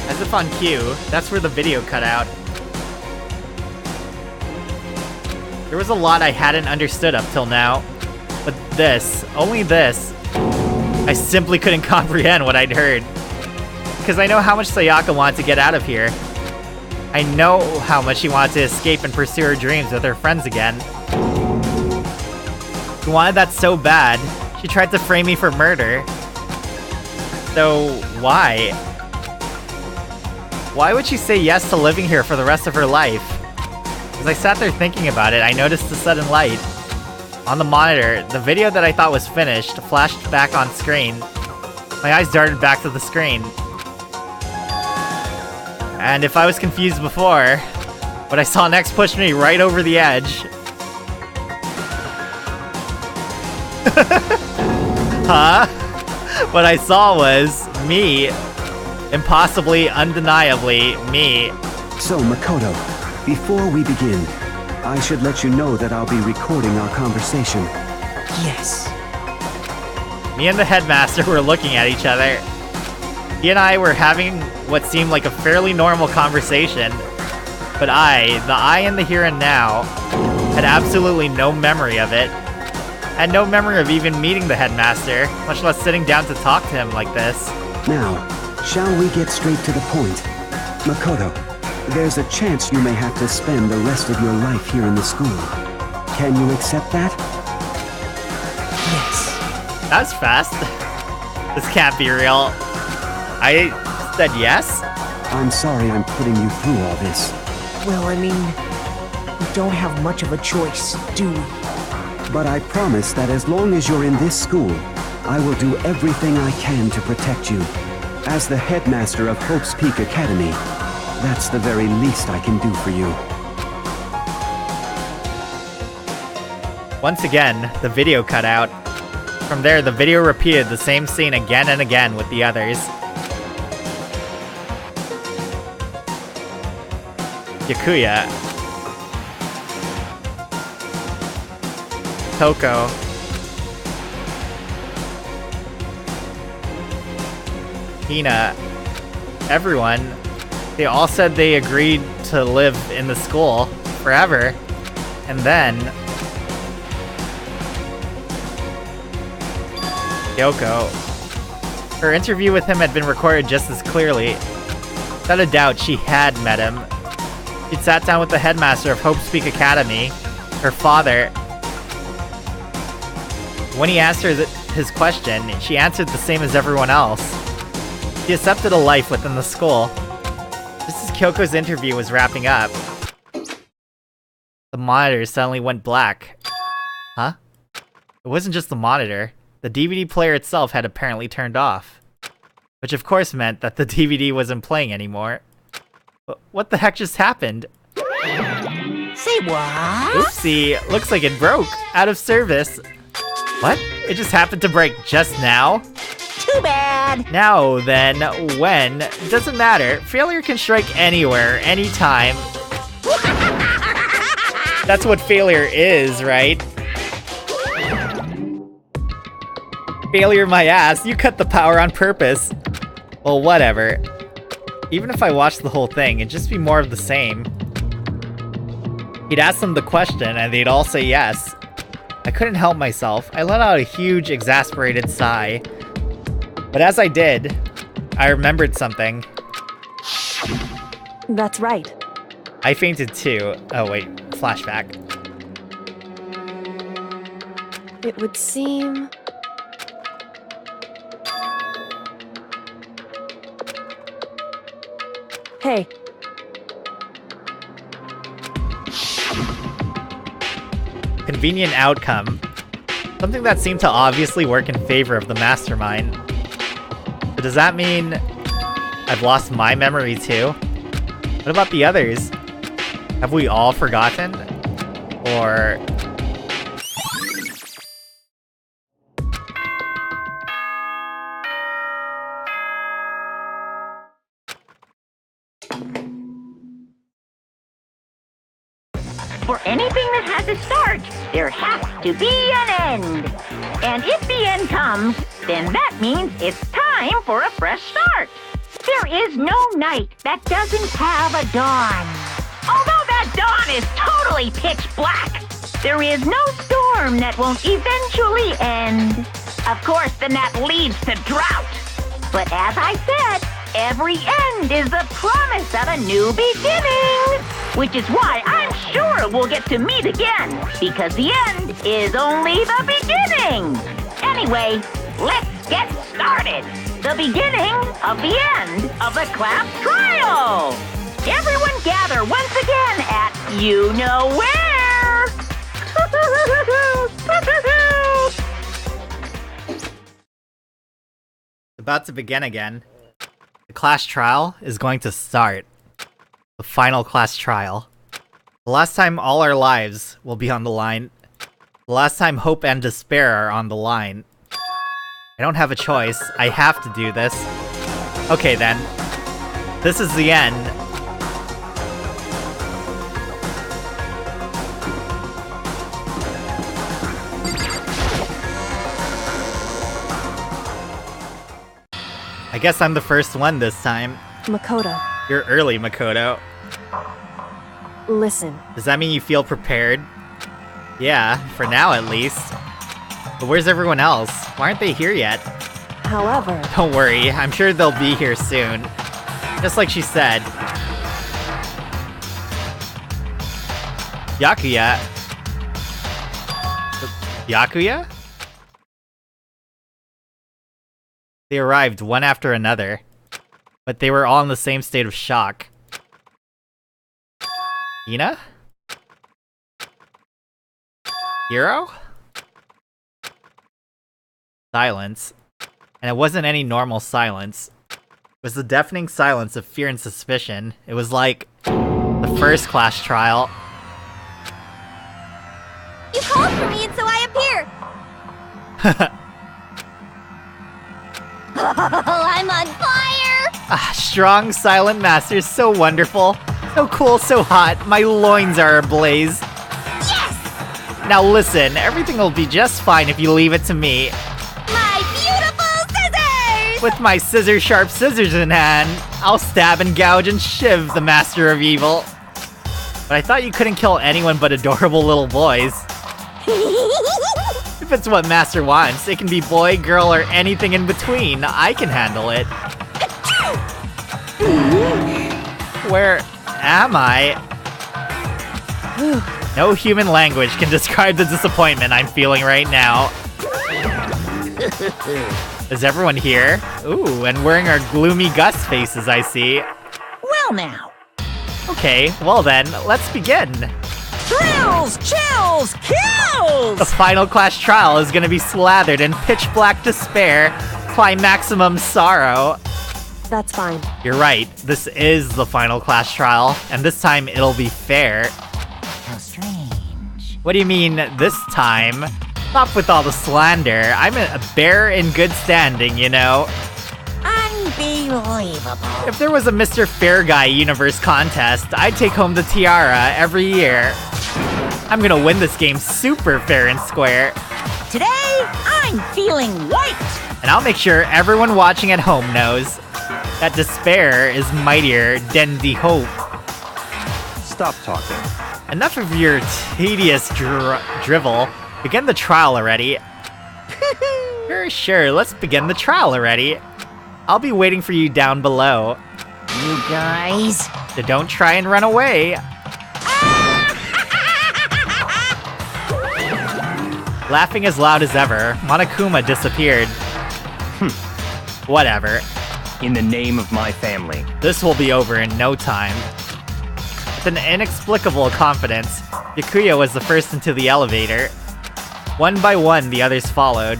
As if on cue, that's where the video cut out. There was a lot I hadn't understood up till now. But this, only this, I simply couldn't comprehend what I'd heard. Because I know how much Sayaka wanted to get out of here. I know how much she wanted to escape and pursue her dreams with her friends again. She wanted that so bad, she tried to frame me for murder. So, why? Why would she say yes to living here for the rest of her life? As I sat there thinking about it, I noticed a sudden light. On the monitor, the video that I thought was finished flashed back on screen. My eyes darted back to the screen. And if I was confused before, what I saw next pushed me right over the edge. Huh? What I saw was me. Impossibly, undeniably, me. So, Makoto, before we begin, I should let you know that I'll be recording our conversation. Yes. Me and the headmaster were looking at each other. He and I were having what seemed like a fairly normal conversation, but the I in the here and now, had absolutely no memory of it. Had no memory of even meeting the headmaster, much less sitting down to talk to him like this. Now, shall we get straight to the point? Makoto, there's a chance you may have to spend the rest of your life here in the school. Can you accept that? Yes. That was fast. This can't be real. I said yes? I'm sorry I'm putting you through all this. Well, I mean, we don't have much of a choice, do we? But I promise that as long as you're in this school, I will do everything I can to protect you. As the headmaster of Hope's Peak Academy, that's the very least I can do for you. Once again, the video cut out. From there, the video repeated the same scene again and again with the others. Yakuya. Toko. Hina. Everyone. They all said they agreed to live in the school forever. And then Yoko. Her interview with him had been recorded just as clearly. Without a doubt, she had met him. She'd sat down with the headmaster of Hope's Peak Academy, her father. When he asked her his question, she answered the same as everyone else. She accepted a life within the school. Just as Kyoko's interview was wrapping up, the monitor suddenly went black. Huh? It wasn't just the monitor. the DVD player itself had apparently turned off. Which of course meant that the DVD wasn't playing anymore. What the heck just happened? Say what? Oopsie, looks like it broke. Out of service. What? It just happened to break just now? Too bad. Now then, when? It doesn't matter. Failure can strike anywhere, anytime. That's what failure is, right? Failure my ass, you cut the power on purpose. Well, whatever. Even if I watched the whole thing, it'd just be more of the same. He'd ask them the question, and they'd all say yes. I couldn't help myself. I let out a huge, exasperated sigh. But as I did, I remembered something. That's right. I fainted too. Oh wait, flashback. It would seem... Hey. Convenient outcome. Something that seemed to obviously work in favor of the mastermind. But does that mean I've lost my memory too? What about the others? Have we all forgotten? Or... For anything that has a start, there has to be an end. And if the end comes, then that means it's time for a fresh start. There is no night that doesn't have a dawn. Although that dawn is totally pitch black, there is no storm that won't eventually end. Of course, then that leads to drought. But as I said, every end is the promise of a new beginning. Which is why I'm sure we'll get to meet again, because the end is only the beginning. Anyway, let's get started. The beginning of the end of the class trial. Everyone gather once again at you know where. About to begin again. The class trial is going to start. The final class trial. The last time all our lives will be on the line. The last time hope and despair are on the line. I don't have a choice. I have to do this. Okay then. This is the end. I guess I'm the first one this time. Makoto, You're early, Makoto. listen. Does that mean you feel prepared? Yeah, for now at least. But where's everyone else? Why aren't they here yet? However, Don't worry, I'm sure they'll be here soon. Just like she said. Yakuya? Yakuya? They arrived one after another. But they were all in the same state of shock. Ina? Hiro? Silence. And it wasn't any normal silence. It was the deafening silence of fear and suspicion. It was like the first class trial. You called for me and so I appear. Oh, I'm on fire! Strong, silent master, so wonderful. So cool, so hot. My loins are ablaze. Yes! Now listen, everything will be just fine if you leave it to me. My beautiful scissors! With my scissor-sharp scissors in hand, I'll stab and gouge and shiv the master of evil. But I thought you couldn't kill anyone but adorable little boys. If it's what Master wants, it can be boy, girl, or anything in between. I can handle it. Where am I? No human language can describe the disappointment I'm feeling right now. Is everyone here? Ooh, and wearing our gloomy Gus faces, I see. Well now. Okay, well then, let's begin. Thrill The final class trial is gonna be slathered in pitch black despair, climaximum sorrow. That's fine. You're right, this is the final class trial, and this time it'll be fair. How strange. What do you mean, this time? Stop with all the slander. I'm a bear in good standing, you know? Unbelievable. If there was a Mr. Fair Guy universe contest, I'd take home the tiara every year. I'm gonna win this game super fair and square. Today, I'm feeling white. And I'll make sure everyone watching at home knows that despair is mightier than the hope. Stop talking. Enough of your tedious drivel. Begin the trial already. Sure, let's begin the trial already. I'll be waiting for you down below. You guys. So don't try and run away. Laughing as loud as ever, Monokuma disappeared. Whatever. In the name of my family. This will be over in no time. With an inexplicable confidence, Yakuya was the first into the elevator. One by one, the others followed.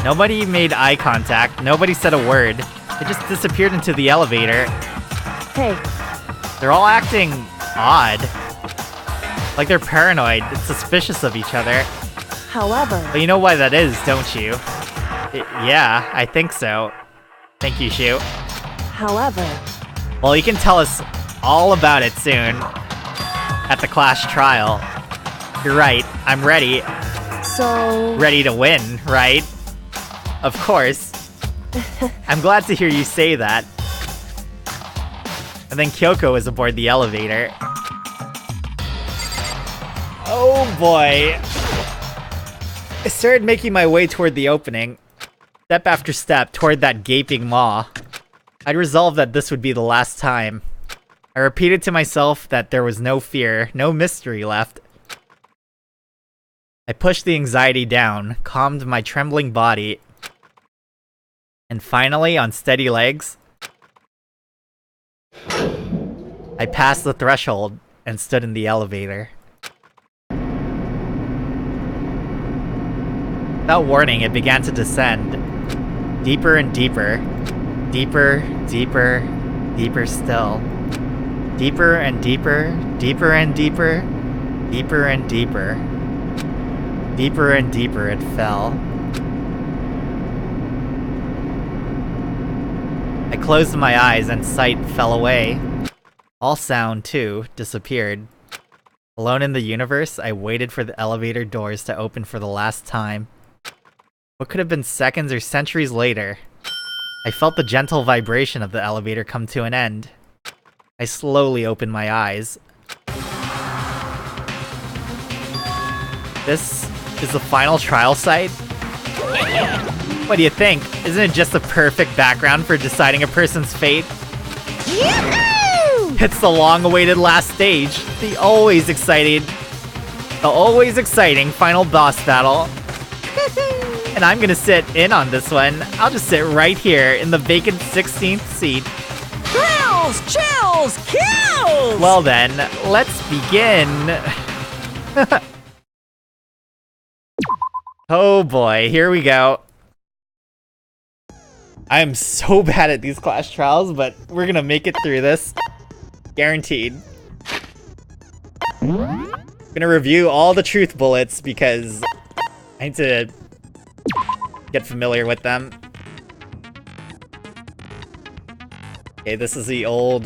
Nobody made eye contact, nobody said a word. They just disappeared into the elevator. Hey, They're all acting odd. Like they're paranoid, suspicious of each other. however, But you know why that is, don't you? Yeah, I think so. Thank you, Shu. however, Well, you can tell us all about it soon. At the class trial. You're right, I'm ready. so... Ready to win, right? Of course. I'm glad to hear you say that. And then Kyoko is aboard the elevator. Oh boy. I started making my way toward the opening. Step after step toward that gaping maw. I'd resolved that this would be the last time. I repeated to myself that there was no fear, no mystery left. I pushed the anxiety down, calmed my trembling body, and finally, on steady legs, I passed the threshold and stood in the elevator. Without warning, it began to descend. Deeper and deeper. Deeper, deeper, deeper still. Deeper and deeper, deeper and deeper, deeper and deeper. Deeper and deeper it fell. I closed my eyes and sight fell away. All sound, too, disappeared. Alone in the universe, I waited for the elevator doors to open for the last time. What could have been seconds or centuries later? I felt the gentle vibration of the elevator come to an end. I slowly opened my eyes. This is the final trial site? What do you think? Isn't it just the perfect background for deciding a person's fate? Yahoo! It's the long-awaited last stage, the always exciting final boss battle. And I'm gonna sit in on this one. I'll just sit right here in the vacant 16th seat. Thrills, chills, kills! Well then, let's begin. Oh boy, here we go. I'm so bad at these class trials, but we're gonna make it through this. Guaranteed. Gonna review all the truth bullets because I need to get familiar with them. Okay, this is the old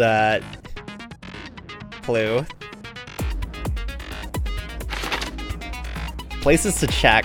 clue. Places to check.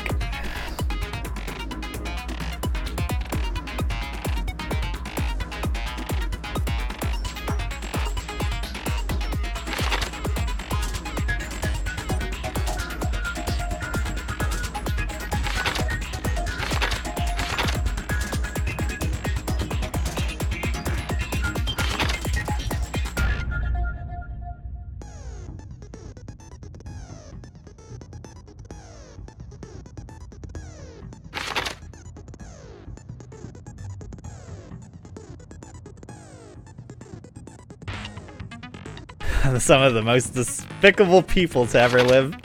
Some of the most despicable people to ever live.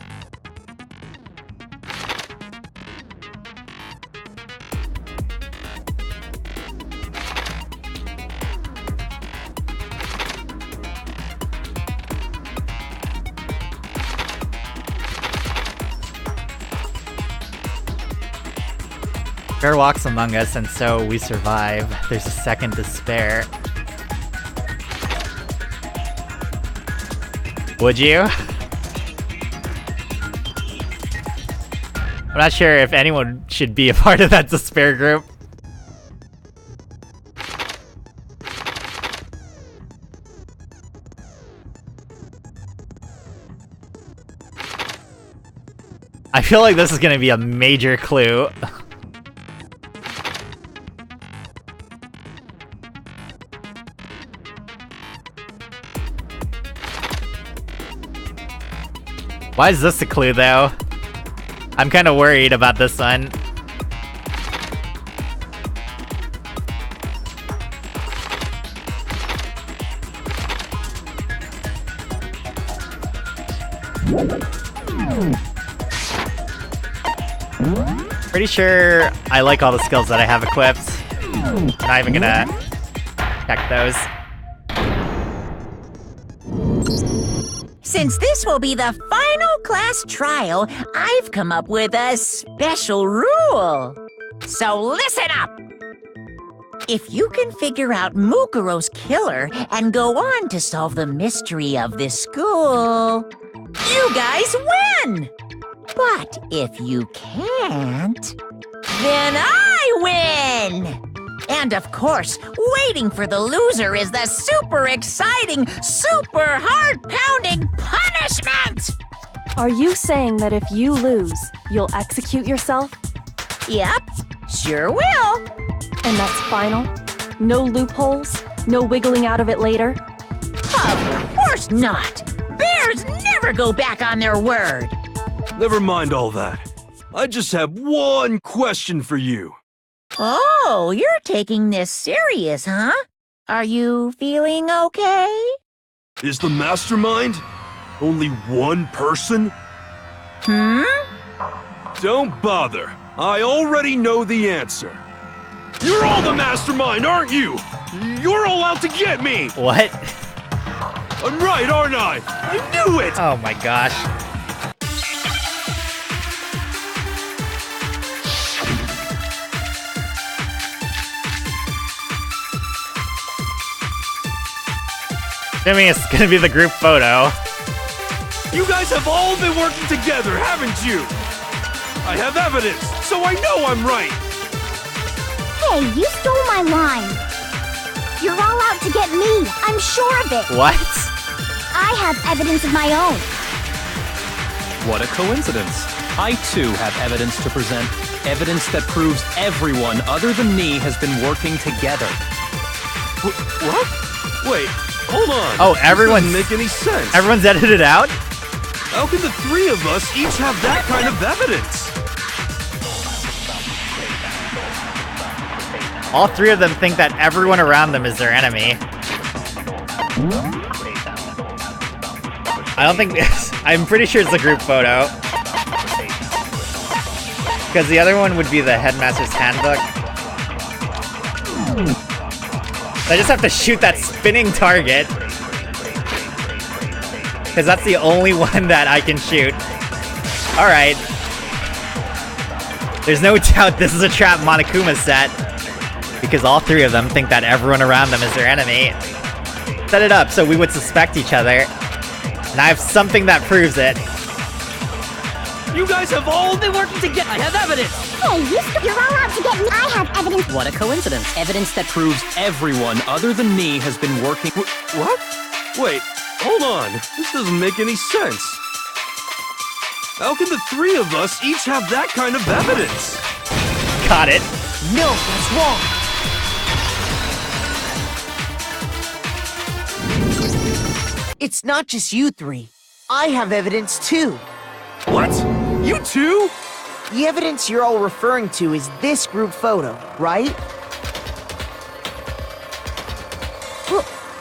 Bear walks among us, and so we survive. There's a second to spare. Would you? I'm not sure if anyone should be a part of that despair group. I feel like this is gonna be a major clue. Why is this a clue, though? I'm kind of worried about this one. Pretty sure I like all the skills that I have equipped. I'm not even gonna check those. Since this will be the final class trial, I've come up with a special rule. So listen up! If you can figure out Mukuro's killer and go on to solve the mystery of this school, you guys win! But if you can't, then I win! And of course, waiting for the loser is the super exciting, super heart-pounding punishment! Are you saying that if you lose, you'll execute yourself? Yep, sure will. And that's final? No loopholes? No wiggling out of it later? Of course not! Bears never go back on their word! Never mind all that. I just have one question for you. Oh, you're taking this serious, huh? Are you feeling okay? Is the mastermind only one person? Don't bother. I already know the answer. You're all the mastermind, aren't you? You're all out to get me! What? I'm right, aren't I? I knew it! Oh my gosh. Assuming it's gonna be the group photo. You guys have all been working together, haven't you? I have evidence, so I know I'm right. Hey, you stole my line. You're all out to get me. I'm sure of it. What? I have evidence of my own. What a coincidence. I too have evidence to present. Evidence that proves everyone other than me has been working together. What? Wait, hold on. Oh, everyone's... This doesn't make any sense. Everyone's edited out? How can the three of us each have that kind of evidence? All three of them think that everyone around them is their enemy. I don't think... I'm pretty sure it's a group photo. Because the other one would be the headmaster's handbook. I just have to shoot that spinning target. Because that's the only one that I can shoot. Alright. There's no doubt this is a trap Monokuma set. Because all three of them think that everyone around them is their enemy. Set it up so we would suspect each other. And I have something that proves it. You guys have all been working together. I have evidence. Hey, you're all out to get me. I have evidence. What a coincidence. Evidence that proves everyone other than me has been working... What? Wait, hold on. This doesn't make any sense. How can the three of us each have that kind of evidence? Got it. No, that's wrong. It's not just you three. I have evidence too. What? You too? The evidence you're all referring to is this group photo, right?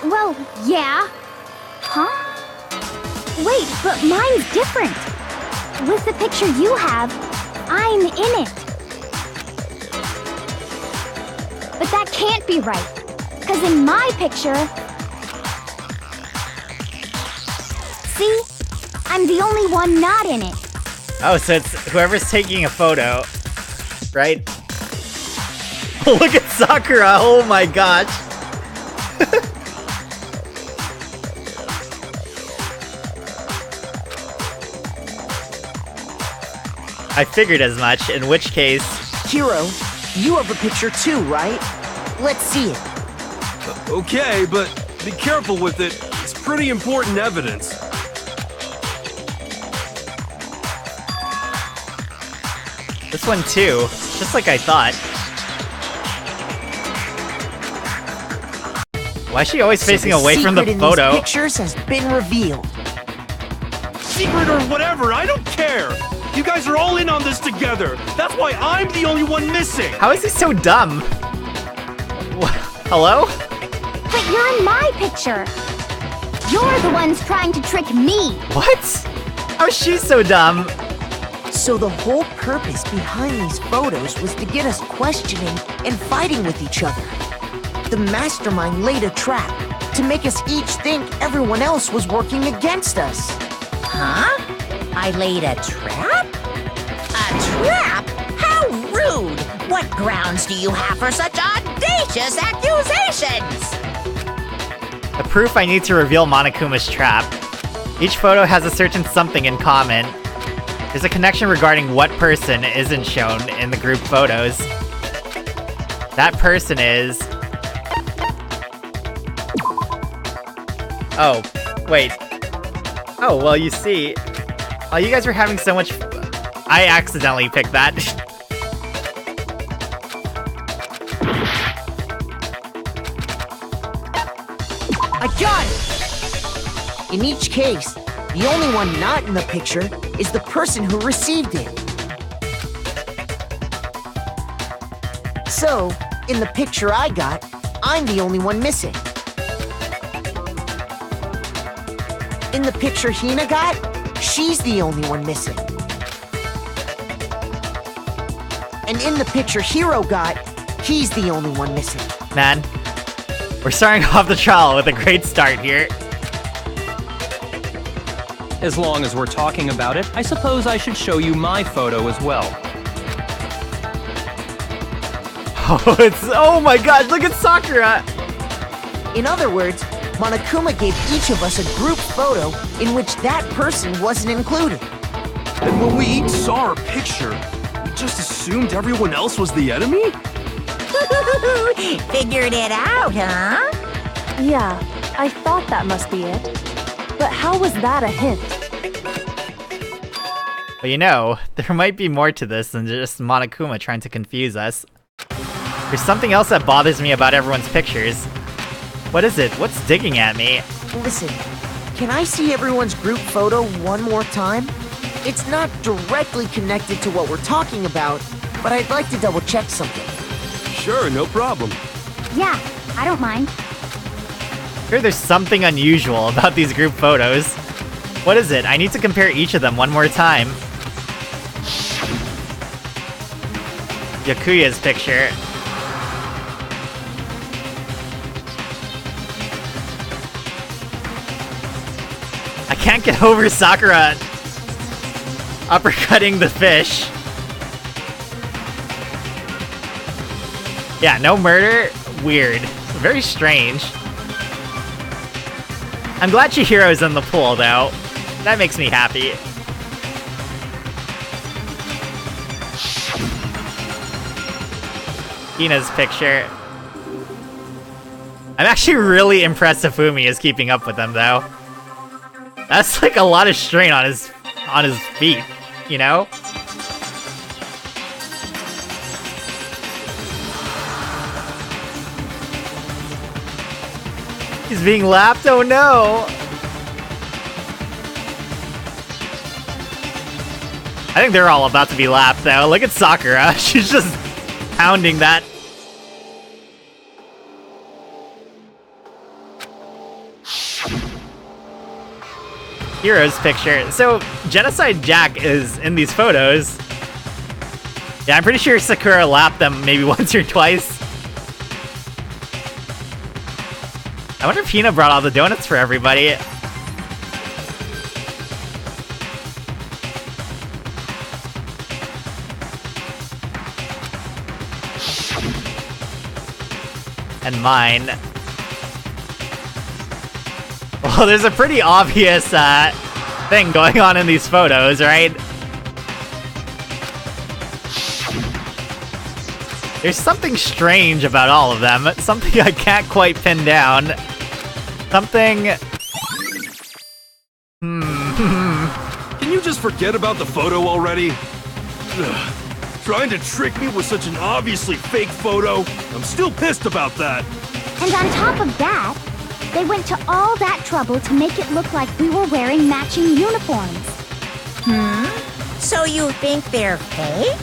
Well, yeah. Huh? Wait, but mine's different. With the picture you have, I'm in it. But that can't be right. Because in my picture... See? I'm the only one not in it. Oh, so it's whoever's taking a photo, right? Look at Sakura! Oh my gosh! I figured as much, in which case... Hiro, you have a picture too, right? Let's see it. Okay, but be careful with it. It's pretty important evidence. This one too, just like I thought. Why is she always facing away from the photo? These pictures has been revealed. Secret or whatever, I don't care! You guys are all in on this together! That's why I'm the only one missing! How is he so dumb? Hello? But you're in my picture. You're the ones trying to trick me. What? How is she so dumb? So the whole purpose behind these photos was to get us questioning and fighting with each other. The mastermind laid a trap to make us each think everyone else was working against us. Huh? I laid a trap? A trap? How rude! What grounds do you have for such audacious accusations? The proof I need to reveal Monokuma's trap. Each photo has a certain something in common. There's a connection regarding what person isn't shown in the group photos. That person is... Oh, wait. Oh, well, you see... While you guys were having so much... I accidentally picked that. I got it! In each case, the only one not in the picture is the person who received it. So, in the picture I got, I'm the only one missing. In the picture Hina got, she's the only one missing. And in the picture Hiro got, he's the only one missing. Man, we're starting off the trial with a great start here. As long as we're talking about it, I suppose I should show you my photo as well. Oh my god, look at Sakura! In other words, Monokuma gave each of us a group photo in which that person wasn't included. And when we each saw our picture, we just assumed everyone else was the enemy? Figured it out, huh? Yeah, I thought that must be it. But how was that a hint? But you know, there might be more to this than just Monokuma trying to confuse us. There's something else that bothers me about everyone's pictures. What is it? What's digging at me? Listen, can I see everyone's group photo one more time? It's not directly connected to what we're talking about, but I'd like to double check something. Sure, no problem. Yeah, I don't mind. I hear there's something unusual about these group photos. What is it? I need to compare each of them one more time. Yakuya's picture. I can't get over Sakura uppercutting the fish. Yeah, no murder? Weird. Very strange. I'm glad Chihiro's in the pool, though. That makes me happy. Hina's picture. I'm actually really impressed Ifumi is keeping up with them, though. That's like a lot of strain on his feet, you know? He's being lapped, oh no! I think they're all about to be lapped, though. Look at Sakura, she's just pounding that. Heroes picture. So, Genocide Jack is in these photos. Yeah, I'm pretty sure Sakura lapped them maybe once or twice. I wonder if Hina brought all the donuts for everybody. And mine. Well, there's a pretty obvious thing going on in these photos, right? There's something strange about all of them. Something I can't quite pin down. Something... Can you just forget about the photo already? Ugh. Trying to trick me with such an obviously fake photo? I'm still pissed about that. And on top of that, they went to all that trouble to make it look like we were wearing matching uniforms. So you think they're fake?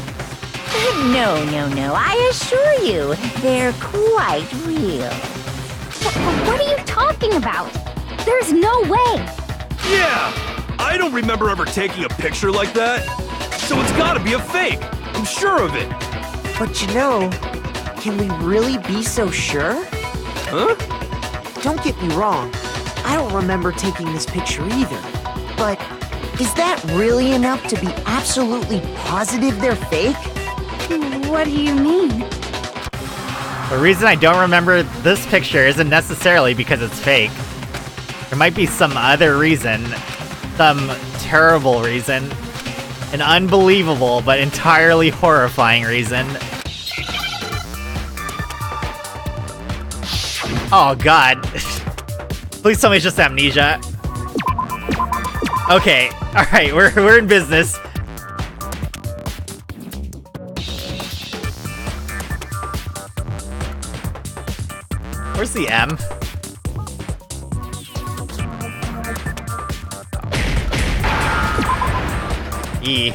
No. I assure you, they're quite real. What are you talking about? There's no way. Yeah! I don't remember ever taking a picture like that. So it's gotta be a fake. I'm sure of it. But you know, can we really be so sure? Huh? Don't get me wrong, I don't remember taking this picture either. But is that really enough to be absolutely positive they're fake? What do you mean? The reason I don't remember this picture isn't necessarily because it's fake. There might be some other reason. Some terrible reason. An unbelievable but entirely horrifying reason. Oh god. Please tell me it's just amnesia. Okay, alright, we're in business. Where's the M? E.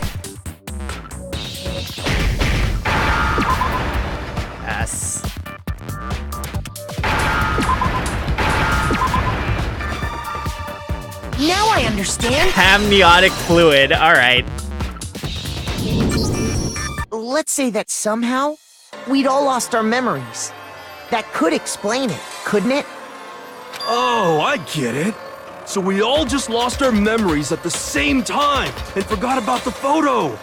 S. Now I understand. Amniotic fluid, alright. Let's say that somehow we'd all lost our memories. That could explain it, couldn't it? Oh, I get it. So we all just lost our memories at the same time and forgot about the photo.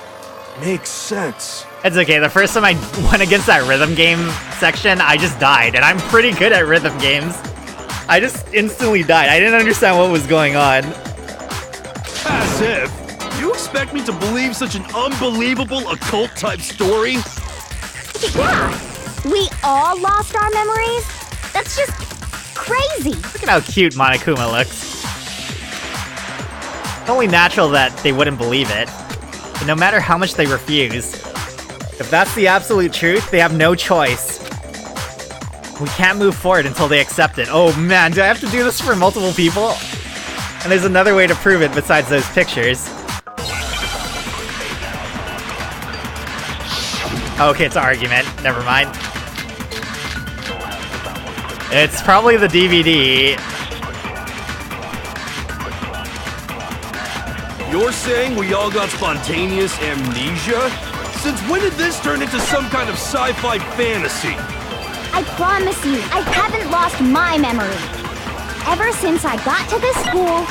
Makes sense. It's okay, the first time I went against that rhythm game section, I just died, and I'm pretty good at rhythm games. I just instantly died. I didn't understand what was going on. As if. You expect me to believe such an unbelievable occult-type story? Yeah, we all lost our memories? That's just crazy. Look at how cute Monokuma looks. It's only natural that they wouldn't believe it. But no matter how much they refuse, if that's the absolute truth, they have no choice. We can't move forward until they accept it. Oh man, do I have to do this for multiple people? And there's another way to prove it besides those pictures. Okay, it's an argument. Never mind. It's probably the DVD. You're saying we all got spontaneous amnesia? Since when did this turn into some kind of sci-fi fantasy? I promise you, I haven't lost my memory. Ever since I got to this school,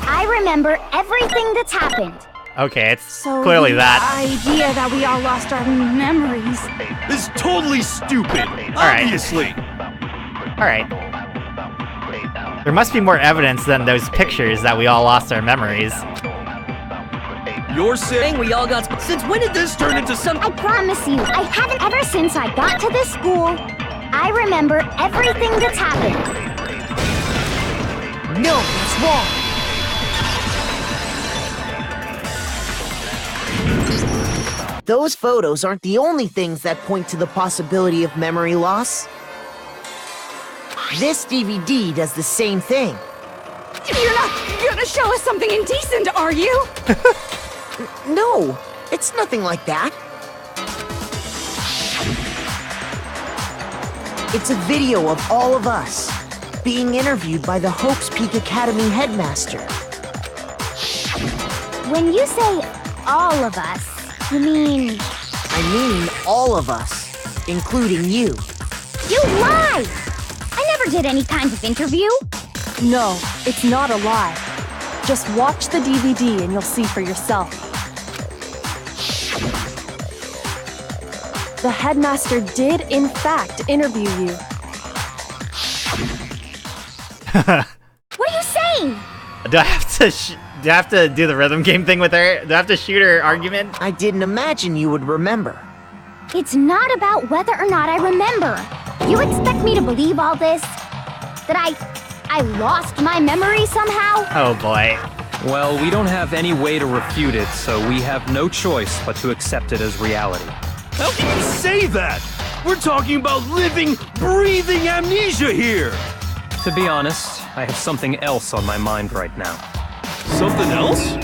I remember everything that's happened. Okay, it's clearly that. idea that we all lost our memories. It's totally stupid. right. Obviously. Alright. There must be more evidence than those pictures that we all lost our memories. You're saying we all got... Since when did this turn into some... I promise you, I haven't ever since I got to this school, I remember everything that's happened. No, that's wrong. Those photos aren't the only things that point to the possibility of memory loss. This DVD does the same thing. You're not gonna show us something indecent, are you? No, it's nothing like that. It's a video of all of us being interviewed by the Hope's Peak Academy headmaster. When you say all of us, you mean... I mean all of us, including you. You lie! I never did any kind of interview. No, it's not a lie. Just watch the DVD and you'll see for yourself. The headmaster did, in fact, interview you. What are you saying? Do I have to do the rhythm game thing with her? Do I have to shoot her argument? I didn't imagine you would remember. It's not about whether or not I remember. You expect me to believe all this? That I lost my memory somehow? Oh boy. Well, we don't have any way to refute it, so we have no choice but to accept it as reality. How can you say that? We're talking about living, breathing amnesia here! To be honest, I have something else on my mind right now. Something else?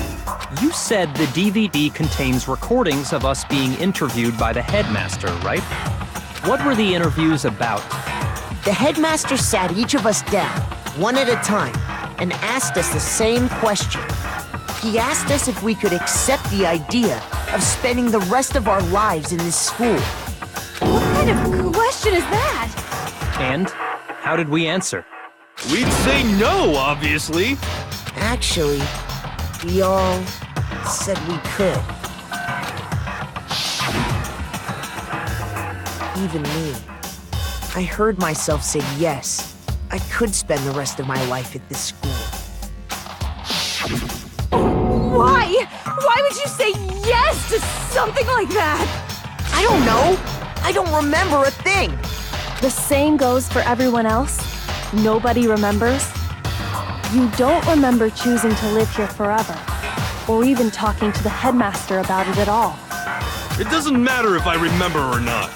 You said the DVD contains recordings of us being interviewed by the headmaster, right? What were the interviews about? The headmaster sat each of us down, one at a time, and asked us the same question. He asked us if we could accept the idea of spending the rest of our lives in this school. What kind of question is that? And how did we answer? We'd say no, obviously. Actually, we all said we could. Even me. I heard myself say yes. I could spend the rest of my life at this school. Why? Why would you say yes to something like that? I don't know. I don't remember a thing. The same goes for everyone else. Nobody remembers. You don't remember choosing to live here forever, or even talking to the headmaster about it at all. It doesn't matter if I remember or not.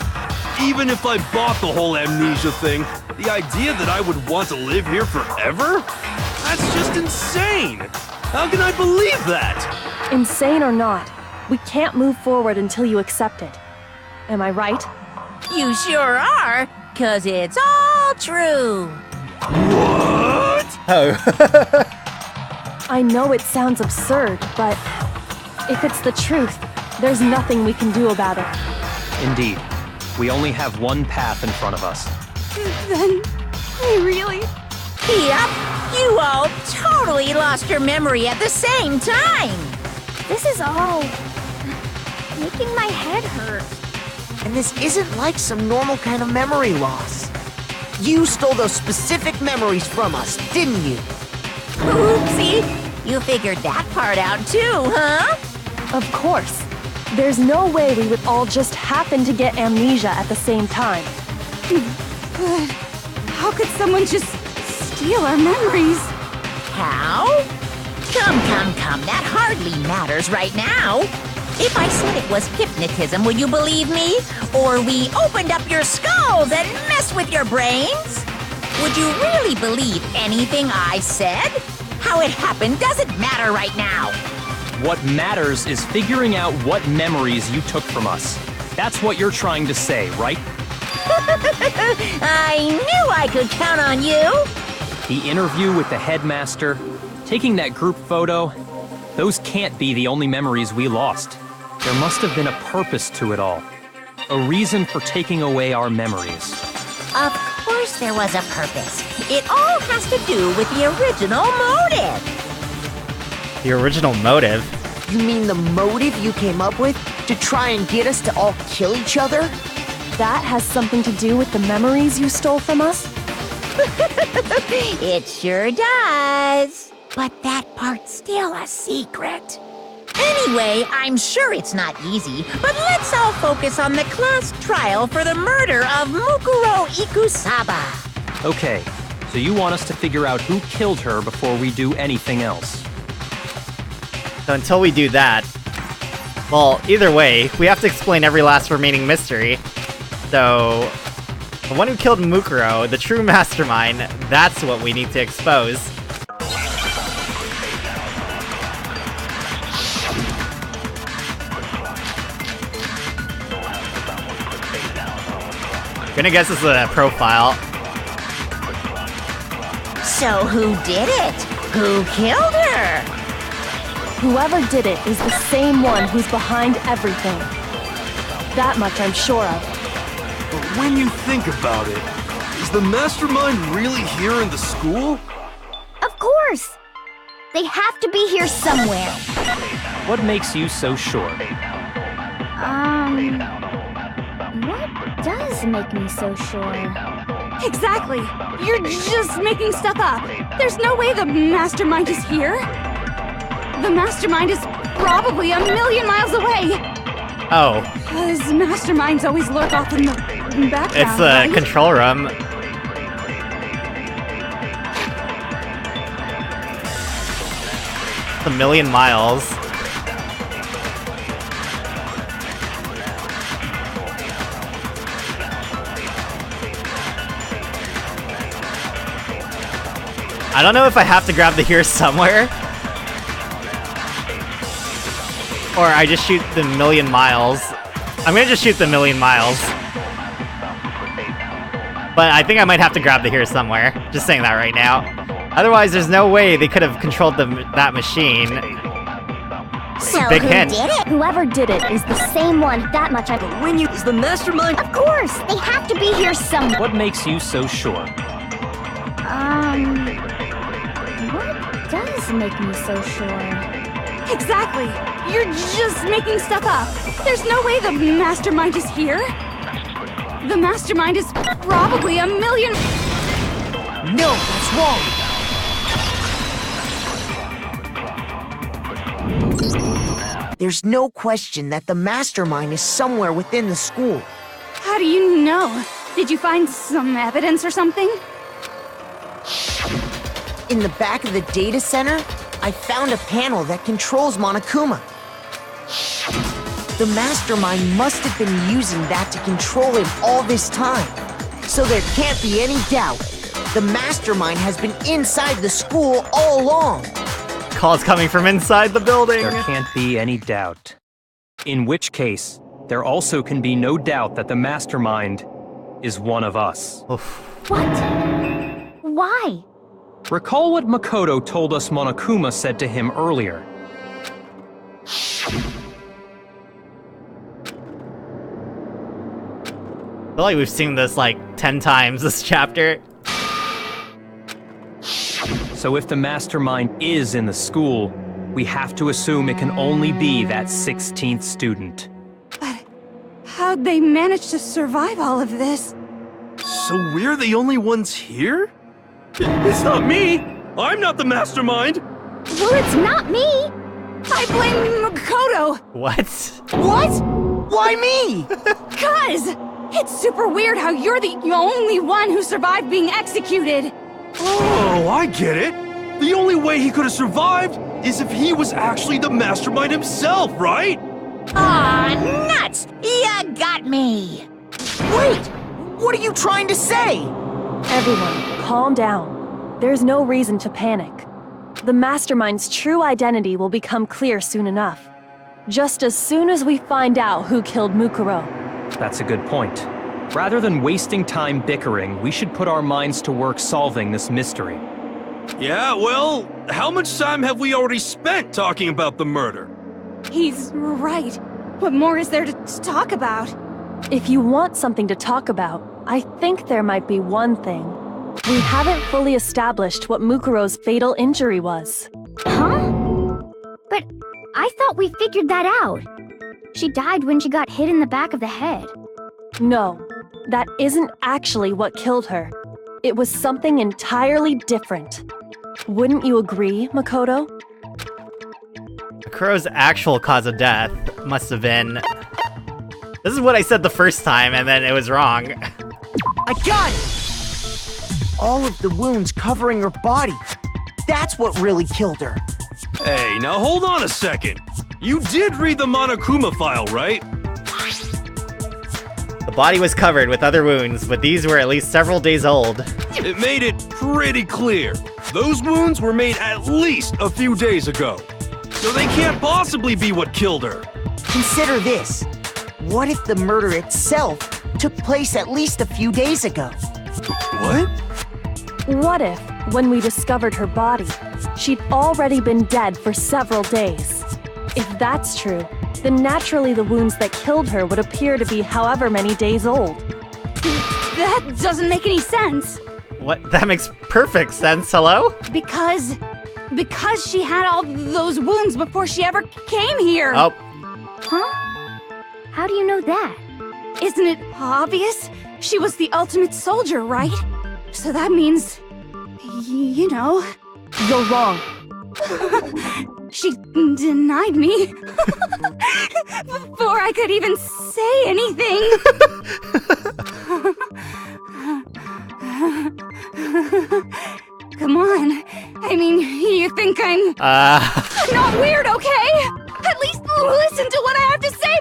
Even if I bought the whole amnesia thing, the idea that I would want to live here forever? That's just insane! How can I believe that? Insane or not, we can't move forward until you accept it. Am I right? You sure are, 'cause it's all true. What? Oh. I know it sounds absurd, but if it's the truth, there's nothing we can do about it. Indeed. We only have one path in front of us. Then, I really... Yep, you all totally lost your memory at the same time. This is all... making my head hurt. And this isn't like some normal kind of memory loss. You stole those specific memories from us, didn't you? Oopsie, you figured that part out too, huh? Of course. There's no way we would all just happen to get amnesia at the same time. But how could someone just steal our memories? How? Come, that hardly matters right now. If I said it was hypnotism, would you believe me? Or we opened up your skulls and messed with your brains? Would you really believe anything I said? How it happened doesn't matter right now. What matters is figuring out what memories you took from us. That's what you're trying to say, right? I knew I could count on you. The interview with the headmaster, taking that group photo, those can't be the only memories we lost. There must have been a purpose to it all. A reason for taking away our memories. Of course there was a purpose. It all has to do with the original motive. The original motive? You mean the motive you came up with to try and get us to all kill each other? That has something to do with the memories you stole from us? It sure does. But that part's still a secret. Anyway, I'm sure it's not easy, but let's all focus on the class trial for the murder of Mukuro Ikusaba. Okay, so you want us to figure out who killed her before we do anything else. So until we do that... Well, either way, we have to explain every last remaining mystery. So... the one who killed Mukuro, the true mastermind, that's what we need to expose. Gonna guess this is a profile. So who did it? Who killed her? Whoever did it is the same one who's behind everything. That much I'm sure of. But when you think about it, is the mastermind really here in the school? Of course! They have to be here somewhere. What makes you so sure? What does make me so sure? Exactly! You're just making stuff up! There's no way the mastermind is here! The mastermind is probably a million miles away! Oh. Because masterminds always lurk off in the background, It's the right? control room. A million miles. I don't know if I have to grab the here somewhere. Or I just shoot the million miles. I'm gonna just shoot the million miles. But I think I might have to grab the here somewhere. Just saying that right now. Otherwise, there's no way they could have controlled that machine. So Big who hint. did it? Whoever did it is the same one. That much I... But when you is the mastermind? Of course! They have to be here somewhere. What makes you so sure? What does make me so sure? Exactly! You're just making stuff up! There's no way the mastermind is here! The mastermind is probably a million... No, that's wrong. There's no question that the mastermind is somewhere within the school. How do you know? Did you find some evidence or something? In the back of the data center, I found a panel that controls Monokuma. The mastermind must have been using that to control him all this time. So there can't be any doubt. The mastermind has been inside the school all along. Calls coming from inside the building. There can't be any doubt. In which case, there also can be no doubt that the mastermind is one of us. Oof. What? Why? Recall what Makoto told us Monokuma said to him earlier. I feel like we've seen this like 10 times this chapter. So if the mastermind is in the school, we have to assume it can only be that 16th student. But how'd they manage to survive all of this? So we're the only ones here? It's not me! I'm not the mastermind! Well, it's not me! I blame Makoto! What? What? Why me? Cuz! It's super weird how you're the only one who survived being executed! Oh, I get it! The only way he could have survived is if he was actually the mastermind himself, right? Aw, nuts! You got me! Wait! What are you trying to say? Everyone, calm down. There's no reason to panic. The mastermind's true identity will become clear soon enough. Just as soon as we find out who killed Mukuro. That's a good point. Rather than wasting time bickering, we should put our minds to work solving this mystery. Yeah, well, how much time have we already spent talking about the murder? He's right. What more is there to talk about? If you want something to talk about, I think there might be one thing. We haven't fully established what Mukuro's fatal injury was. Huh? But I thought we figured that out. She died when she got hit in the back of the head. No, that isn't actually what killed her. It was something entirely different. Wouldn't you agree, Makoto? Kuro's actual cause of death must have been... This is what I said the first time, and then it was wrong. I got it! All of the wounds covering her body. That's what really killed her. Hey, now hold on a second. You did read the Monokuma file, right? The body was covered with other wounds, but these were at least several days old. It made it pretty clear. Those wounds were made at least a few days ago. So they can't possibly be what killed her. Consider this. What if the murder itself took place at least a few days ago? What? What if, when we discovered her body, she'd already been dead for several days. If that's true, then naturally the wounds that killed her would appear to be however many days old. That doesn't make any sense. What? That makes perfect sense, hello? Because she had all those wounds before she ever came here. Oh. Huh? How do you know that? Isn't it obvious? She was the ultimate soldier, right? So that means, you know. You're wrong. She denied me before I could even say anything. Come on. I mean, you think I'm not weird, okay? At least listen to what I have to say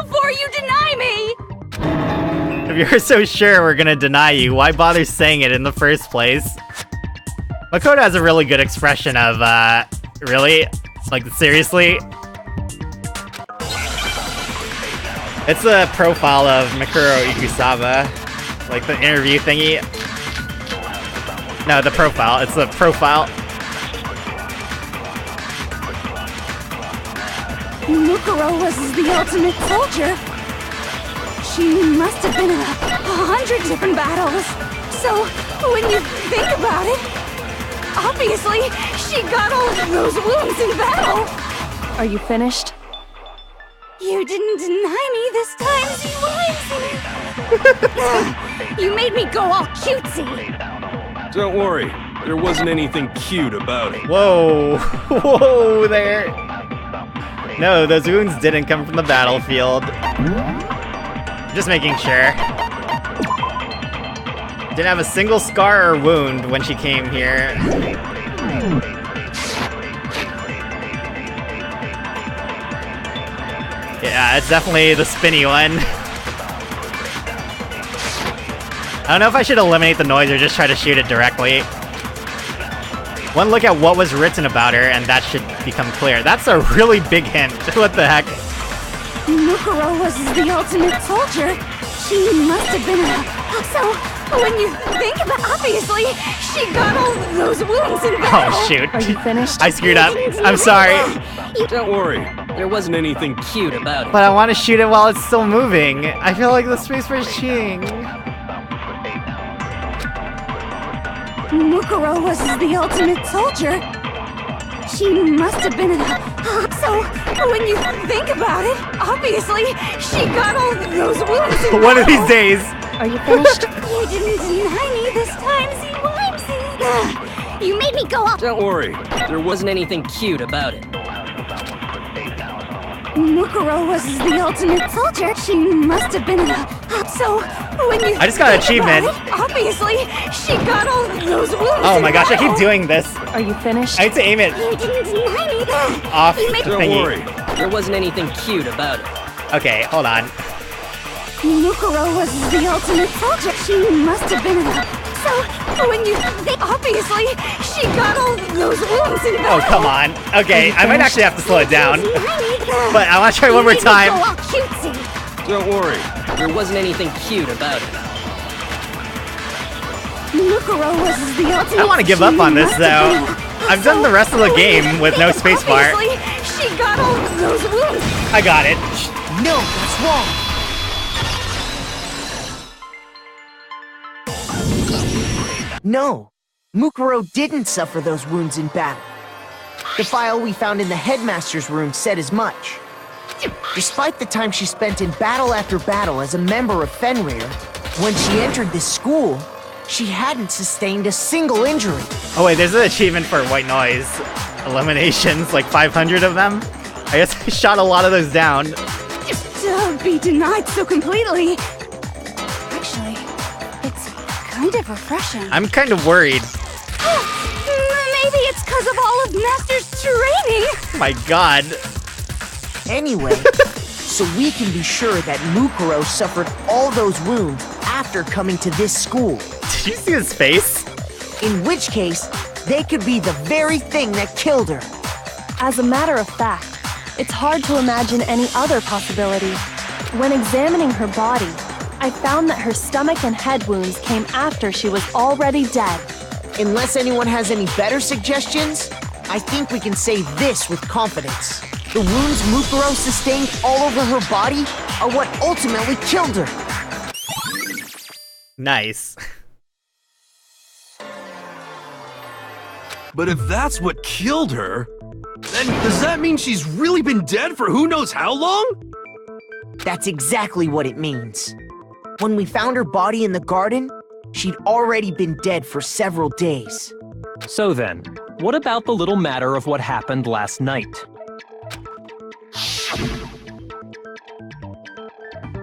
before you deny me. If you're so sure we're gonna deny you, why bother saying it in the first place? Makoto has a really good expression of, really? Like, seriously? It's the profile of Mikuro Ikusawa. Like, the interview thingy. No, the profile. It's the profile. Mukuro was the ultimate soldier. She must have been in 100 different battles. So, when you think about it, obviously, she got all of those wounds in battle. Are you finished? You didn't deny me this time, Z-Wimsey. You made me go all cutesy. Don't worry, there wasn't anything cute about it. Whoa. Whoa there. No, those wounds didn't come from the battlefield. Just making sure. Didn't have a single scar or wound when she came here. Yeah, it's definitely the spinny one. I don't know if I should eliminate the noise or just try to shoot it directly. One look at what was written about her and that should become clear. That's a really big hint. What the heck? Mukuro was the ultimate soldier. She must have been So, when you think about obviously, she got all those wounds in battle. Oh, shoot. Are you finished? I screwed up. I'm sorry. Don't worry, there wasn't anything cute about it. But I want to shoot it while it's still moving. I feel like the space for cheating. Mukuro was the ultimate soldier. She must have been So, when you think about it, obviously, she got all those wounds in One of battle. these days. Are you finished? You didn't deny me this time, Z-Wimsey. You made me go up. Don't worry, there wasn't anything cute about it. Mukuro was the ultimate soldier. She must have been So, when you I just got an think about achievement. it, obviously, she got all those wounds Oh in my gosh, I keep battle. doing this. Are you finished? I need to aim it You didn't deny me. off You made the Don't thingy. worry, There wasn't anything cute about it. Okay, hold on. Mukuro was the ultimate soldier. She must have been So, when you think, obviously, she got all those wounds in battle. Oh, come on. Okay, I might actually have to slow it down. But I want to try one You more made me time. go all cutesy. don't worry. There wasn't anything cute about it. Mukuro was the ultimate. I don't want to give up on this, though. I've done the rest of the game with no spacebar. Obviously, she got all those wounds. I got it. No, that's wrong. No, Mukuro didn't suffer those wounds in battle. The file we found in the headmaster's room said as much. Despite the time she spent in battle after battle as a member of Fenrir, when she entered this school, she hadn't sustained a single injury. Oh wait, there's an achievement for white noise eliminations, like 500 of them. I guess I shot a lot of those down. To be denied so completely. Actually, it's kind of refreshing. I'm kind of worried. Maybe it's because of all of Master's training. My god. Anyway, so we can be sure that Mukuro suffered all those wounds after coming to this school. Did you see his face? In which case, they could be the very thing that killed her. As a matter of fact, it's hard to imagine any other possibility. When examining her body, I found that her stomach and head wounds came after she was already dead. Unless anyone has any better suggestions, I think we can say this with confidence. The wounds Mukuro sustained all over her body are what ultimately killed her. Nice. But if that's what killed her, then does that mean she's really been dead for who knows how long? That's exactly what it means. When we found her body in the garden, she'd already been dead for several days. So then, what about the little matter of what happened last night?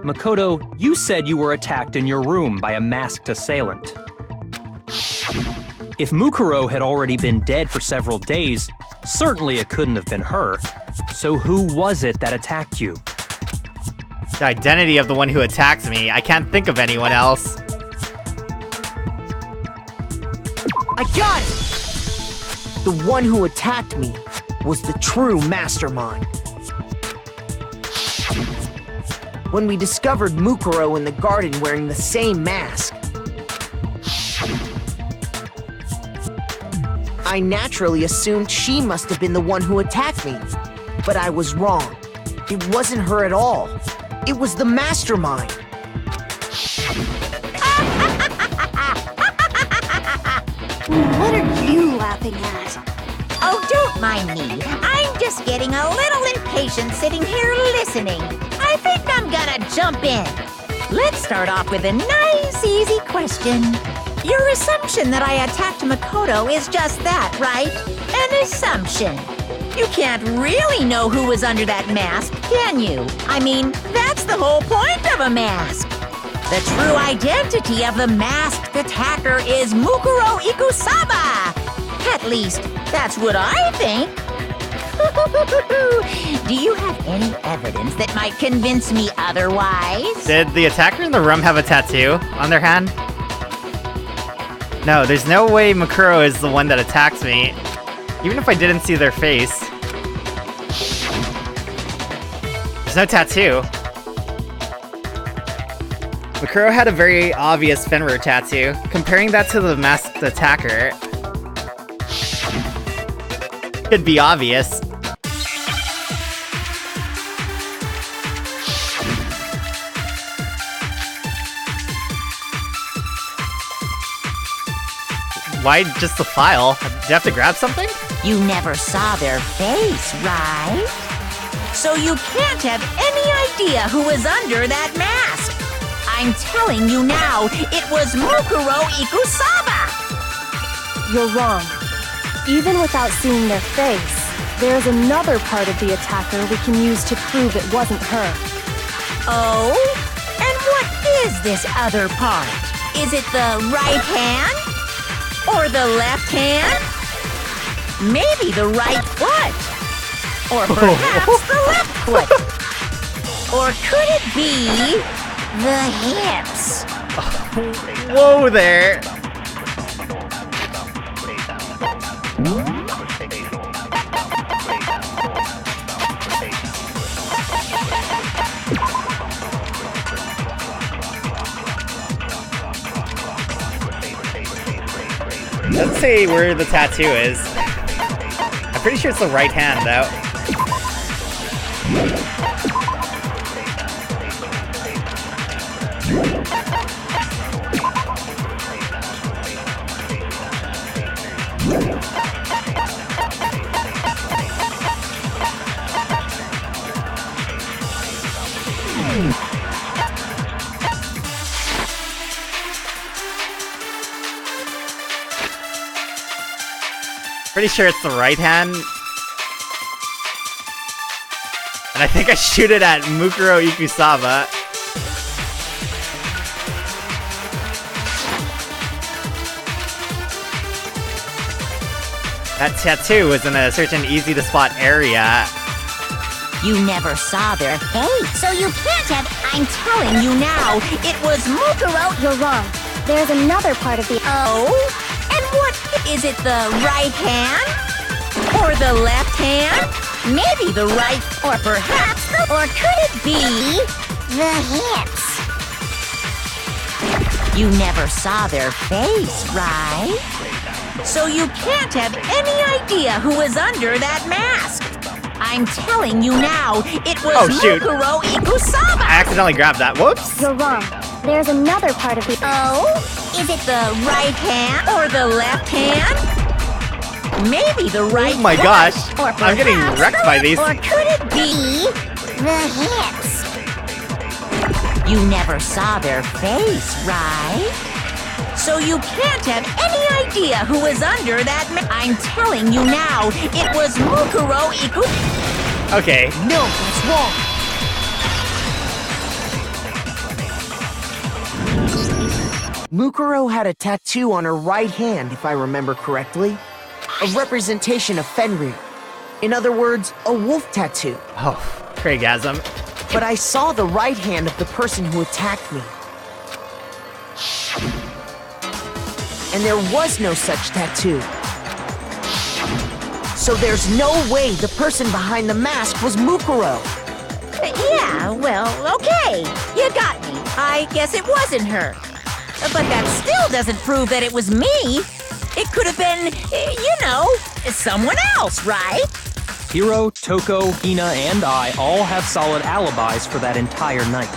Makoto, you said you were attacked in your room by a masked assailant. If Mukuro had already been dead for several days, certainly it couldn't have been her. So who was it that attacked you? The identity of the one who attacked me. I can't think of anyone else. I got it! The one who attacked me was the true mastermind. When we discovered Mukuro in the garden wearing the same mask, I naturally assumed she must have been the one who attacked me. But I was wrong. It wasn't her at all. It was the mastermind. What are you laughing at? Oh, don't mind me. I'm just getting a little impatient sitting here listening. I think I'm gonna jump in. Let's start off with a nice, easy question. Your assumption that I attacked Makoto is just that, right? An assumption. You can't really know who was under that mask, can you? I mean, that's the whole point of a mask. The true identity of the masked attacker is Mukuro Ikusaba. At least, that's what I think. Do you have any evidence that might convince me otherwise? Did the attacker in the room have a tattoo on their hand? No, there's no way Mukuro is the one that attacked me, even if I didn't see their face. There's no tattoo. Mukuro had a very obvious Fenrir tattoo. Comparing that to the masked attacker could be obvious. Why just the file? Do you have to grab something? You never saw their face, right? So you can't have any idea who was under that mask. I'm telling you now, it was Mukuro Ikusaba! You're wrong. Even without seeing their face, there's another part of the attacker we can use to prove it wasn't her. Oh? And what is this other part? Is it the right hand? Or the left hand? Maybe the right foot? Or perhaps the left foot? Or could it be the hips? Whoa there! Doesn't say where the tattoo is. I'm pretty sure it's the right hand, though. Pretty sure it's the right hand. And I think I shoot it at Mukuro Ikusaba. That tattoo was in a certain easy-to-spot area. You never saw their face, so you can't have... I'm telling you now, it was Mukuro... You're wrong. There's another part of the... Oh? And what? Is it the right hand? Or the left hand? Maybe the right... Or perhaps the... Or could it be... the hips? You never saw their face, right? So you can't have any idea who was under that mask. I'm telling you now, it was Oh, shoot. Mukuro Ikusaba. I accidentally grabbed that. Whoops. You're wrong. There's another part of the... Oh? Is it the right hand or the left hand? Maybe the right Oh my foot, gosh. or I'm getting perhaps wrecked by these. Or could it be the hips. you never saw their face, right? So you can't have any idea who was under that I'm telling you now, it was Mukuro Iku... Okay. No, that's wrong. Mukuro had a tattoo on her right hand, if I remember correctly. A representation of Fenrir. In other words, a wolf tattoo. Oh, Craigasm. But I saw the right hand of the person who attacked me. And there was no such tattoo. So there's no way the person behind the mask was Mukuro. Yeah, well, okay. You got me. I guess it wasn't her. But that still doesn't prove that it was me. It could have been, you know, someone else, right? Hiro, Toko, Hina, and I all have solid alibis for that entire night.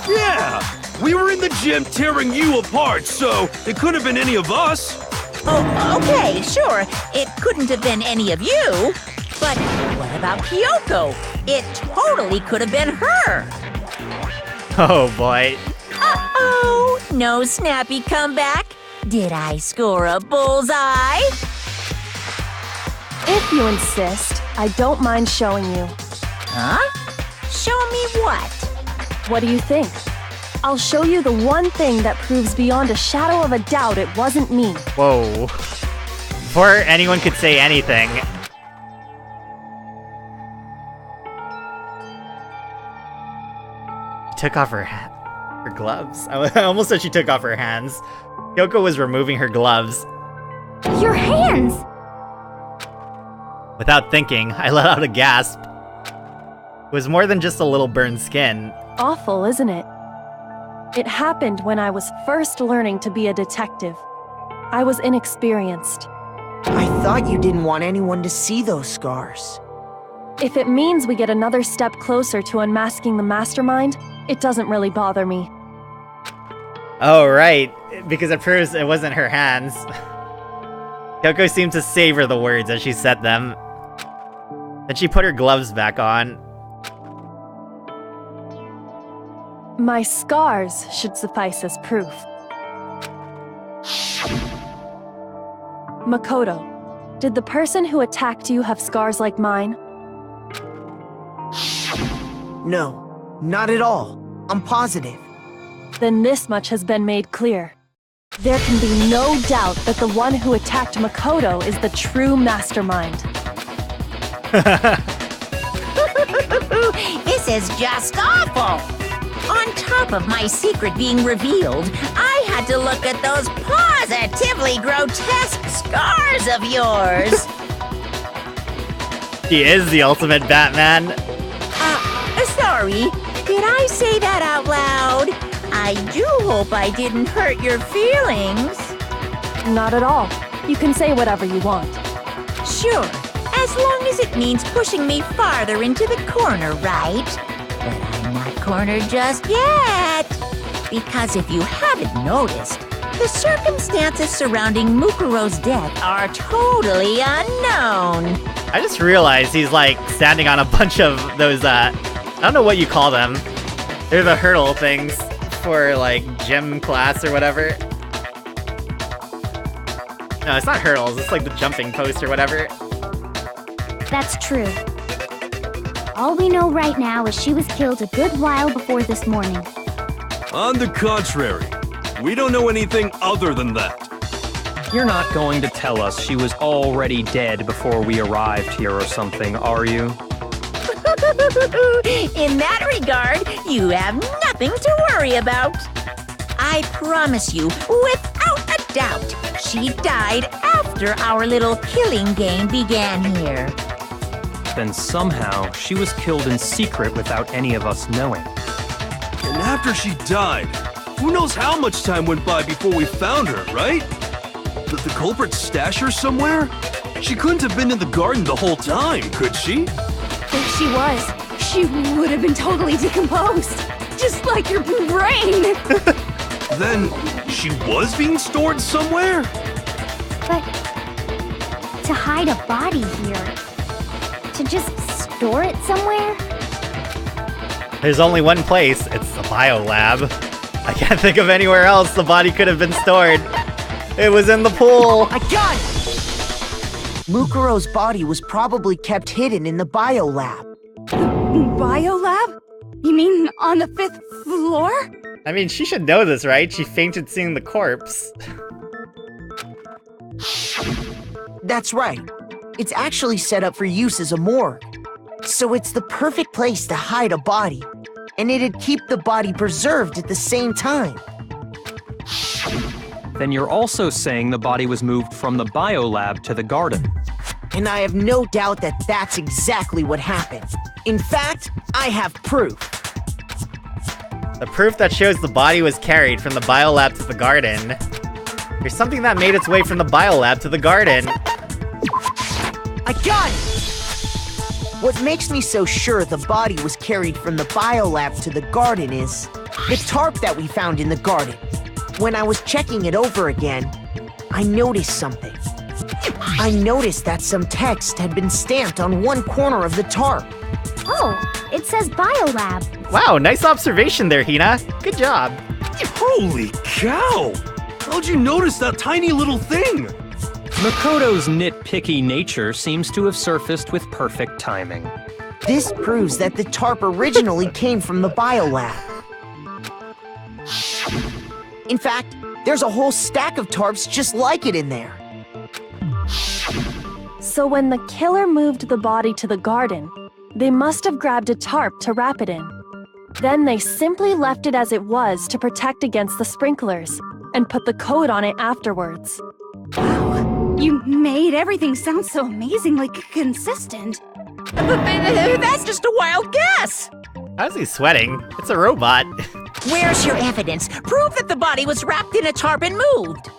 Yeah! We were in the gym tearing you apart, so it couldn't have been any of us. Oh, okay, sure. It couldn't have been any of you. But what about Kyoko? It totally could have been her. Oh boy. Uh-oh, no snappy comeback? Did I score a bullseye? If you insist, I don't mind showing you. Huh? Show me what? What do you think? I'll show you the one thing that proves beyond a shadow of a doubt it wasn't me. Whoa. Before anyone could say anything. She took off her gloves. I almost said she took off her hands. Kyoko was removing her gloves. Your hands! Without thinking, I let out a gasp. It was more than just a little burned skin. Awful, isn't it? It happened when I was first learning to be a detective. I was inexperienced. I thought you didn't want anyone to see those scars. If it means we get another step closer to unmasking the mastermind, it doesn't really bother me. Oh, right. Because it proves it wasn't her hands. Kyoko seemed to savor the words as she said them. Then she put her gloves back on. My scars should suffice as proof. Makoto, did the person who attacked you have scars like mine? No, not at all. I'm positive. Then this much has been made clear. There can be no doubt that the one who attacked Makoto is the true mastermind. This is just awful! On top of my secret being revealed, I had to look at those positively grotesque scars of yours. He is the ultimate Batman. Sorry, did I say that out loud? I do hope I didn't hurt your feelings. Not at all. You can say whatever you want. Sure, as long as it means pushing me farther into the corner, right? But I'm not cornered just yet. Because if you haven't noticed, the circumstances surrounding Mukuro's death are totally unknown. I just realized he's like standing on a bunch of those, I don't know what you call them. They're the hurdle things for like gym class or whatever. No, it's not hurdles, it's like the jumping post or whatever. That's true. All we know right now is she was killed a good while before this morning. On the contrary, we don't know anything other than that. You're not going to tell us she was already dead before we arrived here or something, are you? In that regard, you have nothing to worry about. I promise you, without a doubt, she died after our little killing game began here. Then somehow she was killed in secret without any of us knowing. And after she died, who knows how much time went by before we found her, right? The culprit stash her somewhere? She couldn't have been in the garden the whole time, could she? If she was, she would have been totally decomposed. Just like your brain. Then, she was being stored somewhere? But to hide a body here, to just store it somewhere? There's only one place. It's the biolab. I can't think of anywhere else the body could have been stored. It was in the pool. I got it! Mukuro's body was probably kept hidden in the biolab. Biolab? You mean on the 5th floor? I mean, she should know this, right? She fainted seeing the corpse. That's right. It's actually set up for use as a morgue. So it's the perfect place to hide a body. And it'd keep the body preserved at the same time. Then you're also saying the body was moved from the biolab to the garden. And I have no doubt that that's exactly what happened. In fact, I have proof. The proof that shows the body was carried from the biolab to the garden. There's something that made its way from the biolab to the garden. I got it! What makes me so sure the body was carried from the biolab to the garden is the tarp that we found in the garden. When I was checking it over again, I noticed something. I noticed that some text had been stamped on one corner of the tarp. Oh, it says biolab. Wow, nice observation there, Hina. Good job. Holy cow! How'd you notice that tiny little thing? Makoto's nitpicky nature seems to have surfaced with perfect timing. This proves that the tarp originally came from the biolab. In fact, there's a whole stack of tarps just like it in there. So when the killer moved the body to the garden, they must have grabbed a tarp to wrap it in. Then they simply left it as it was to protect against the sprinklers, and put the coat on it afterwards. Wow, you made everything sound so amazingly consistent. That's just a wild guess. How's he sweating? It's a robot. Where's your evidence? Prove that the body was wrapped in a tarp and moved.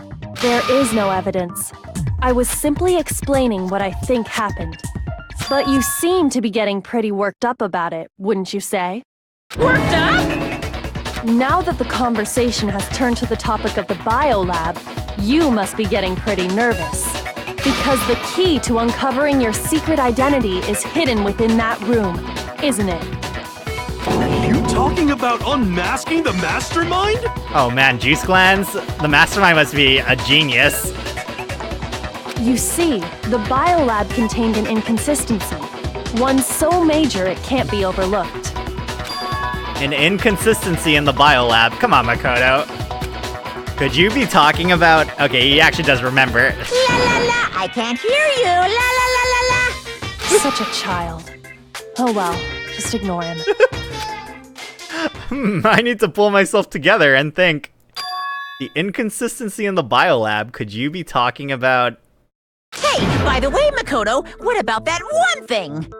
There is no evidence. I was simply explaining what I think happened. But you seem to be getting pretty worked up about it, wouldn't you say? Worked up? Now that the conversation has turned to the topic of the biolab, you must be getting pretty nervous. Because the key to uncovering your secret identity is hidden within that room, isn't it? Are you talking about unmasking the mastermind? Oh man, juice glands? The mastermind must be a genius. You see, the biolab contained an inconsistency. One so major it can't be overlooked. An inconsistency in the biolab. Come on, Makoto. Could you be talking about... Okay, he actually does remember. La la la, I can't hear you. La la la la la. Such a child. Oh well, just ignore him. I need to pull myself together and think. The inconsistency in the biolab, could you be talking about... Hey, by the way, Makoto, what about that one thing?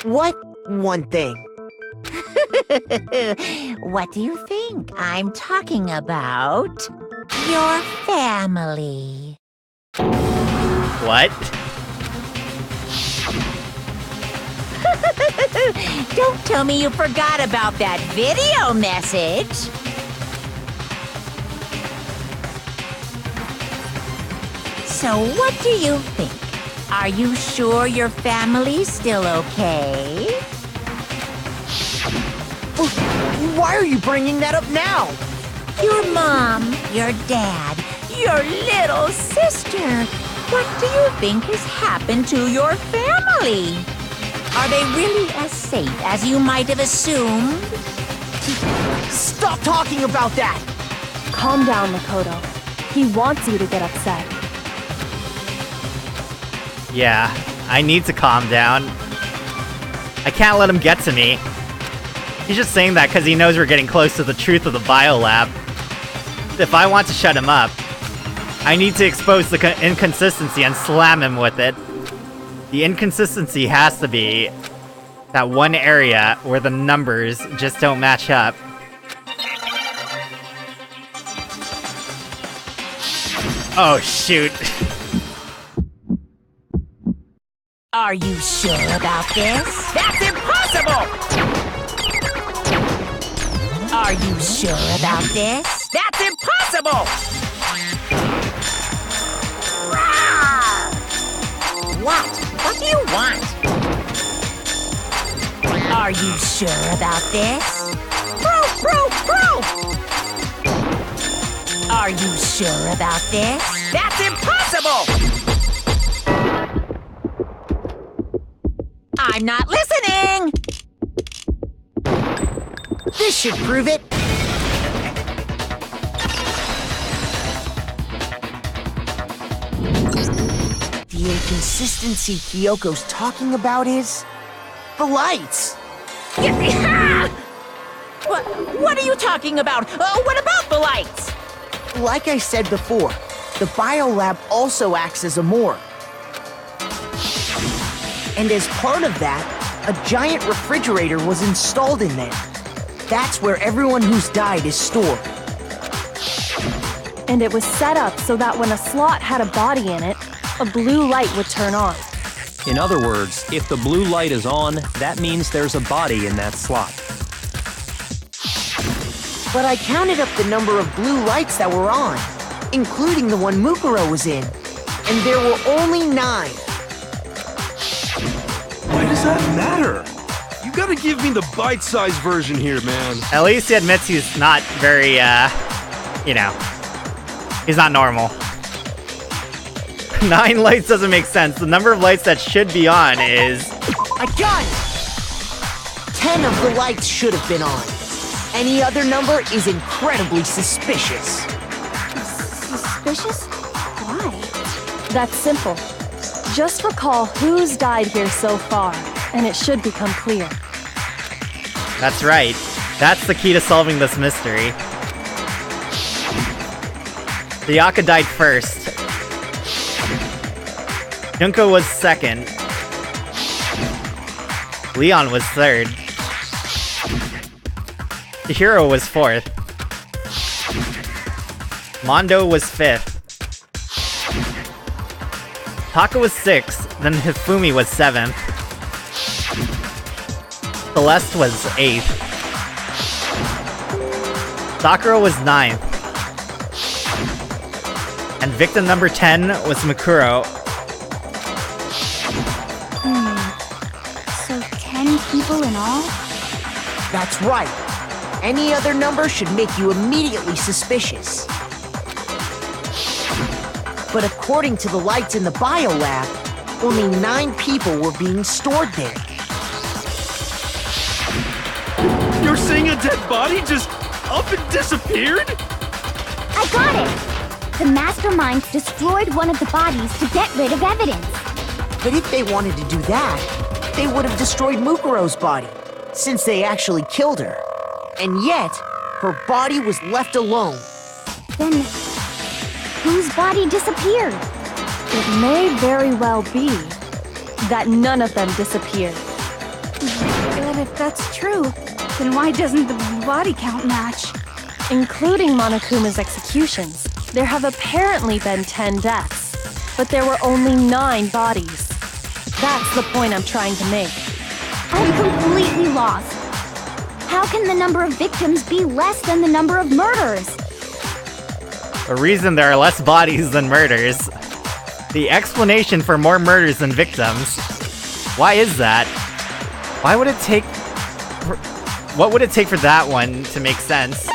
What one thing? What do you think I'm talking about? Your family. What? Don't tell me you forgot about that video message. So what do you think? Are you sure your family's still okay? Why are you bringing that up now? Your mom, your dad, your little sister. What do you think has happened to your family? Are they really as safe as you might have assumed? Stop talking about that! Calm down, Makoto. He wants you to get upset. Yeah, I need to calm down. I can't let him get to me. He's just saying that because he knows we're getting close to the truth of the biolab. If I want to shut him up, I need to expose the inconsistency and slam him with it. The inconsistency has to be that one area where the numbers just don't match up. Oh, shoot. Are you sure about this? That's impossible! Are you sure about this? That's impossible! Rawr! What? What do you want? Are you sure about this? Proof, proof, proof! Are you sure about this? That's impossible! I'm not listening! This should prove it. The inconsistency Kyoko's talking about is the lights. What are you talking about? What about the lights? Like I said before, the biolab also acts as a morgue. And as part of that, a giant refrigerator was installed in there. That's where everyone who's died is stored. And it was set up so that when a slot had a body in it, a blue light would turn on. In other words, if the blue light is on, that means there's a body in that slot. But I counted up the number of blue lights that were on, including the one Mukuro was in, and there were only 9. Why does that matter? You gotta give me the bite-sized version here, man. At least he admits he's not very, he's not normal. 9 lights doesn't make sense. The number of lights that should be on is... I got it! 10 of the lights should have been on. Any other number is incredibly suspicious. Suspicious? Why? That's simple. Just recall who's died here so far, and it should become clear. That's right. That's the key to solving this mystery. Ryaka died first. Junko was second. Leon was third. Chihiro was fourth. Mondo was fifth. Taka was sixth, then Hifumi was seventh. Celeste was 8th. Sakura was 9th. And victim number 10 was Mukuro. So 10 people in all? That's right. Any other number should make you immediately suspicious. But according to the lights in the biolab, only 9 people were being stored there. You're saying a dead body just up and disappeared? I got it! The masterminds destroyed one of the bodies to get rid of evidence. But if they wanted to do that, they would have destroyed Mukuro's body, since they actually killed her. And yet, her body was left alone. Then, whose body disappeared? It may very well be that none of them disappeared. But if that's true, then why doesn't the body count match? Including Monokuma's executions, there have apparently been 10 deaths, but there were only 9 bodies. That's the point I'm trying to make. I'm completely lost. How can the number of victims be less than the number of murders? The reason there are less bodies than murders. The explanation for more murders than victims. Why is that? Why would it take... What would it take for that one to make sense?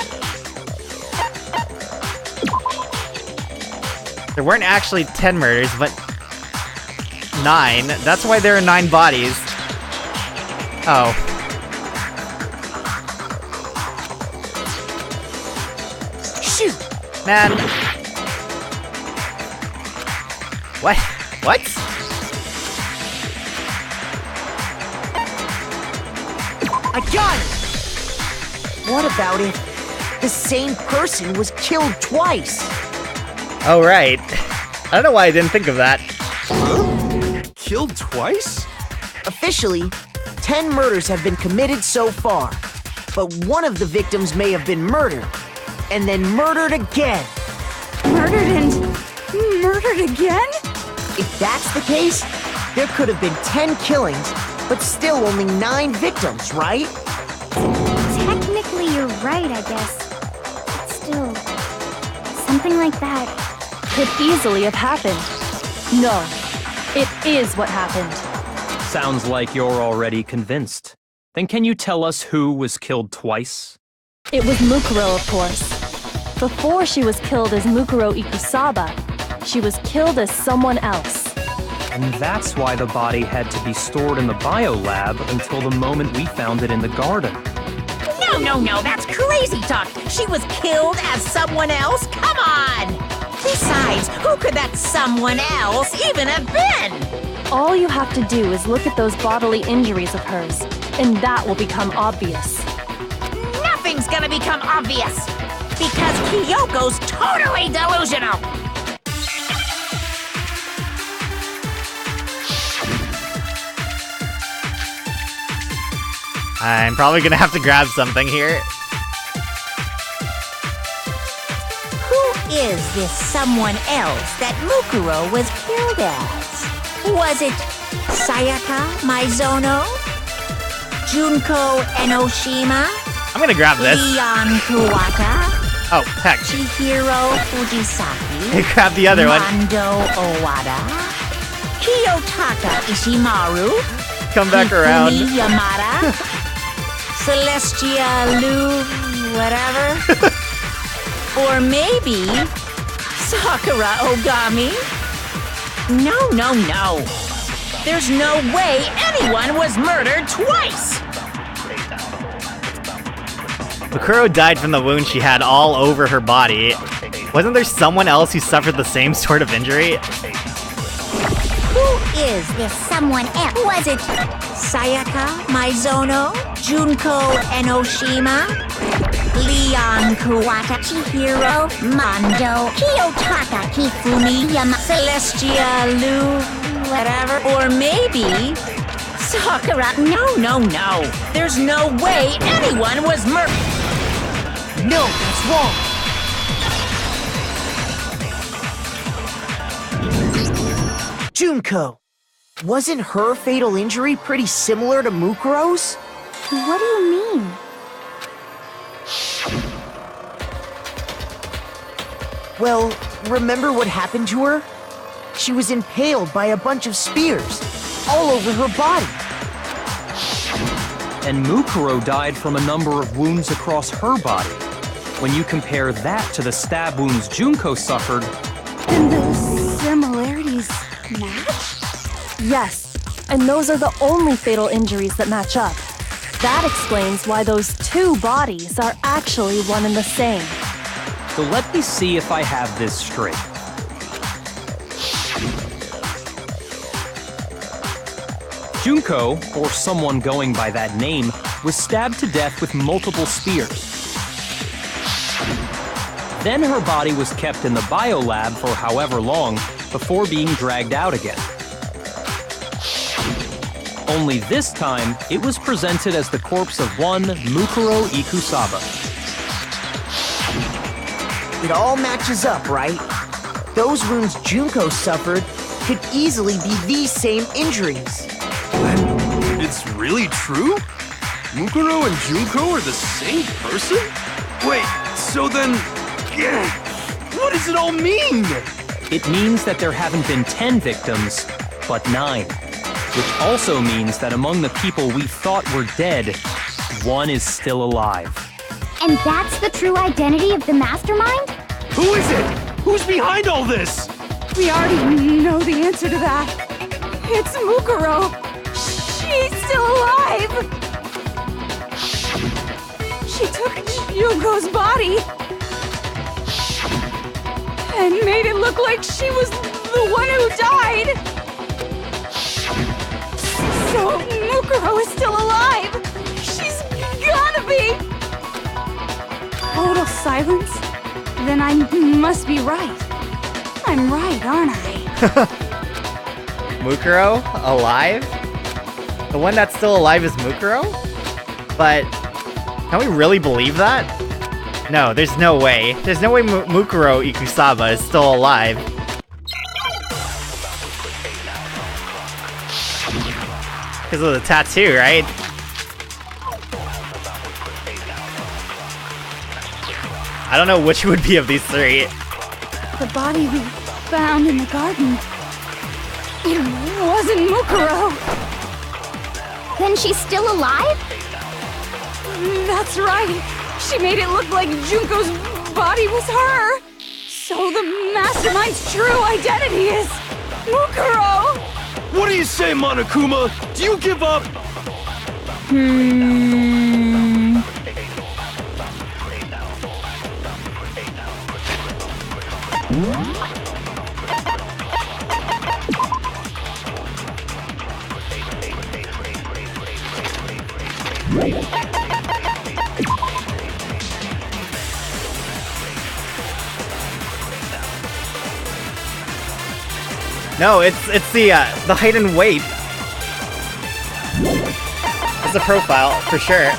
There weren't actually 10 murders, but 9. That's why there are 9 bodies. Oh. Shoot! Man. What? What? I got it! What about if the same person was killed twice? Oh, right. I don't know why I didn't think of that. Killed twice? Officially, 10 murders have been committed so far, but one of the victims may have been murdered, and then murdered again. Murdered and Murdered again? If that's the case, there could have been 10 killings, but still only 9 victims, right? Technically, you're right, I guess. But still, something like that. Could easily have happened. No, it is what happened. Sounds like you're already convinced. Then can you tell us who was killed twice? It was Mukuro, of course. Before she was killed as Mukuro Ikusaba, she was killed as someone else. And that's why the body had to be stored in the biolab until the moment we found it in the garden. No, that's crazy talk. She was killed as someone else? Come on! Besides, who could that someone else even have been? All you have to do is look at those bodily injuries of hers, and that will become obvious. Nothing's gonna become obvious, because Kyoko's totally delusional. I'm probably gonna have to grab something here. Who is this someone else that Mukuro was killed as? Was it Sayaka Maizono? Junko Enoshima? I'm gonna grab this. Leon Kuwata? Oh, heck. Chihiro Fujisaki? Grab the other one. Mondo Owada? Kiyotaka Ishimaru? Come back around. Hifumi Yamada? Celestia Lu, whatever. Or maybe Sakura Ogami? No. There's no way anyone was murdered twice! Mukuro died from the wound she had all over her body. Wasn't there someone else who suffered the same sort of injury? Who is this someone else? Was it Sayaka Maizono? Junko Enoshima? Leon Kuwata? Chihiro? Mondo? Kiyotaka Hifumi Yama? Celestia Lu? Whatever? Or maybe Sakura? No. There's no way anyone was murdered. No, that's wrong. Junko. Wasn't her fatal injury pretty similar to Mukuro's? What do you mean? Well, remember what happened to her? She was impaled by a bunch of spears, all over her body. And Mukuro died from a number of wounds across her body. When you compare that to the stab wounds Junko suffered... And the similarities match? Yes, and those are the only fatal injuries that match up. That explains why those two bodies are actually one and the same. So let me see if I have this straight. Junko, or someone going by that name, was stabbed to death with multiple spears. Then her body was kept in the biolab for however long before being dragged out again. Only this time, it was presented as the corpse of one Mukuro Ikusaba. It all matches up, right? Those wounds Junko suffered could easily be these same injuries. It's really true? Mukuro and Junko are the same person? Wait, so then... what does it all mean? It means that there haven't been 10 victims, but 9. Which also means that among the people we thought were dead, one is still alive. And that's the true identity of the mastermind? Who is it? Who's behind all this? We already know the answer to that. It's Mukuro. She's still alive. She took Junko's body and made it look like she was the one who died. So Mukuro is still alive. She's gotta be. Total silence? Then I must be right. I'm right, aren't I? Mukuro? Alive? The one that's still alive is Mukuro? But can we really believe that? No, there's no way. There's no way Mukuro Ikusaba is still alive. Because of the tattoo, right? I don't know which would be of these three. The body we found in the garden. It wasn't Mukuro. Then she's still alive? That's right. She made it look like Junko's body was her. So the Mastermind's true identity is Mukuro. What do you say, Monokuma? Do you give up? No, it's the height and weight. It's a profile, for sure.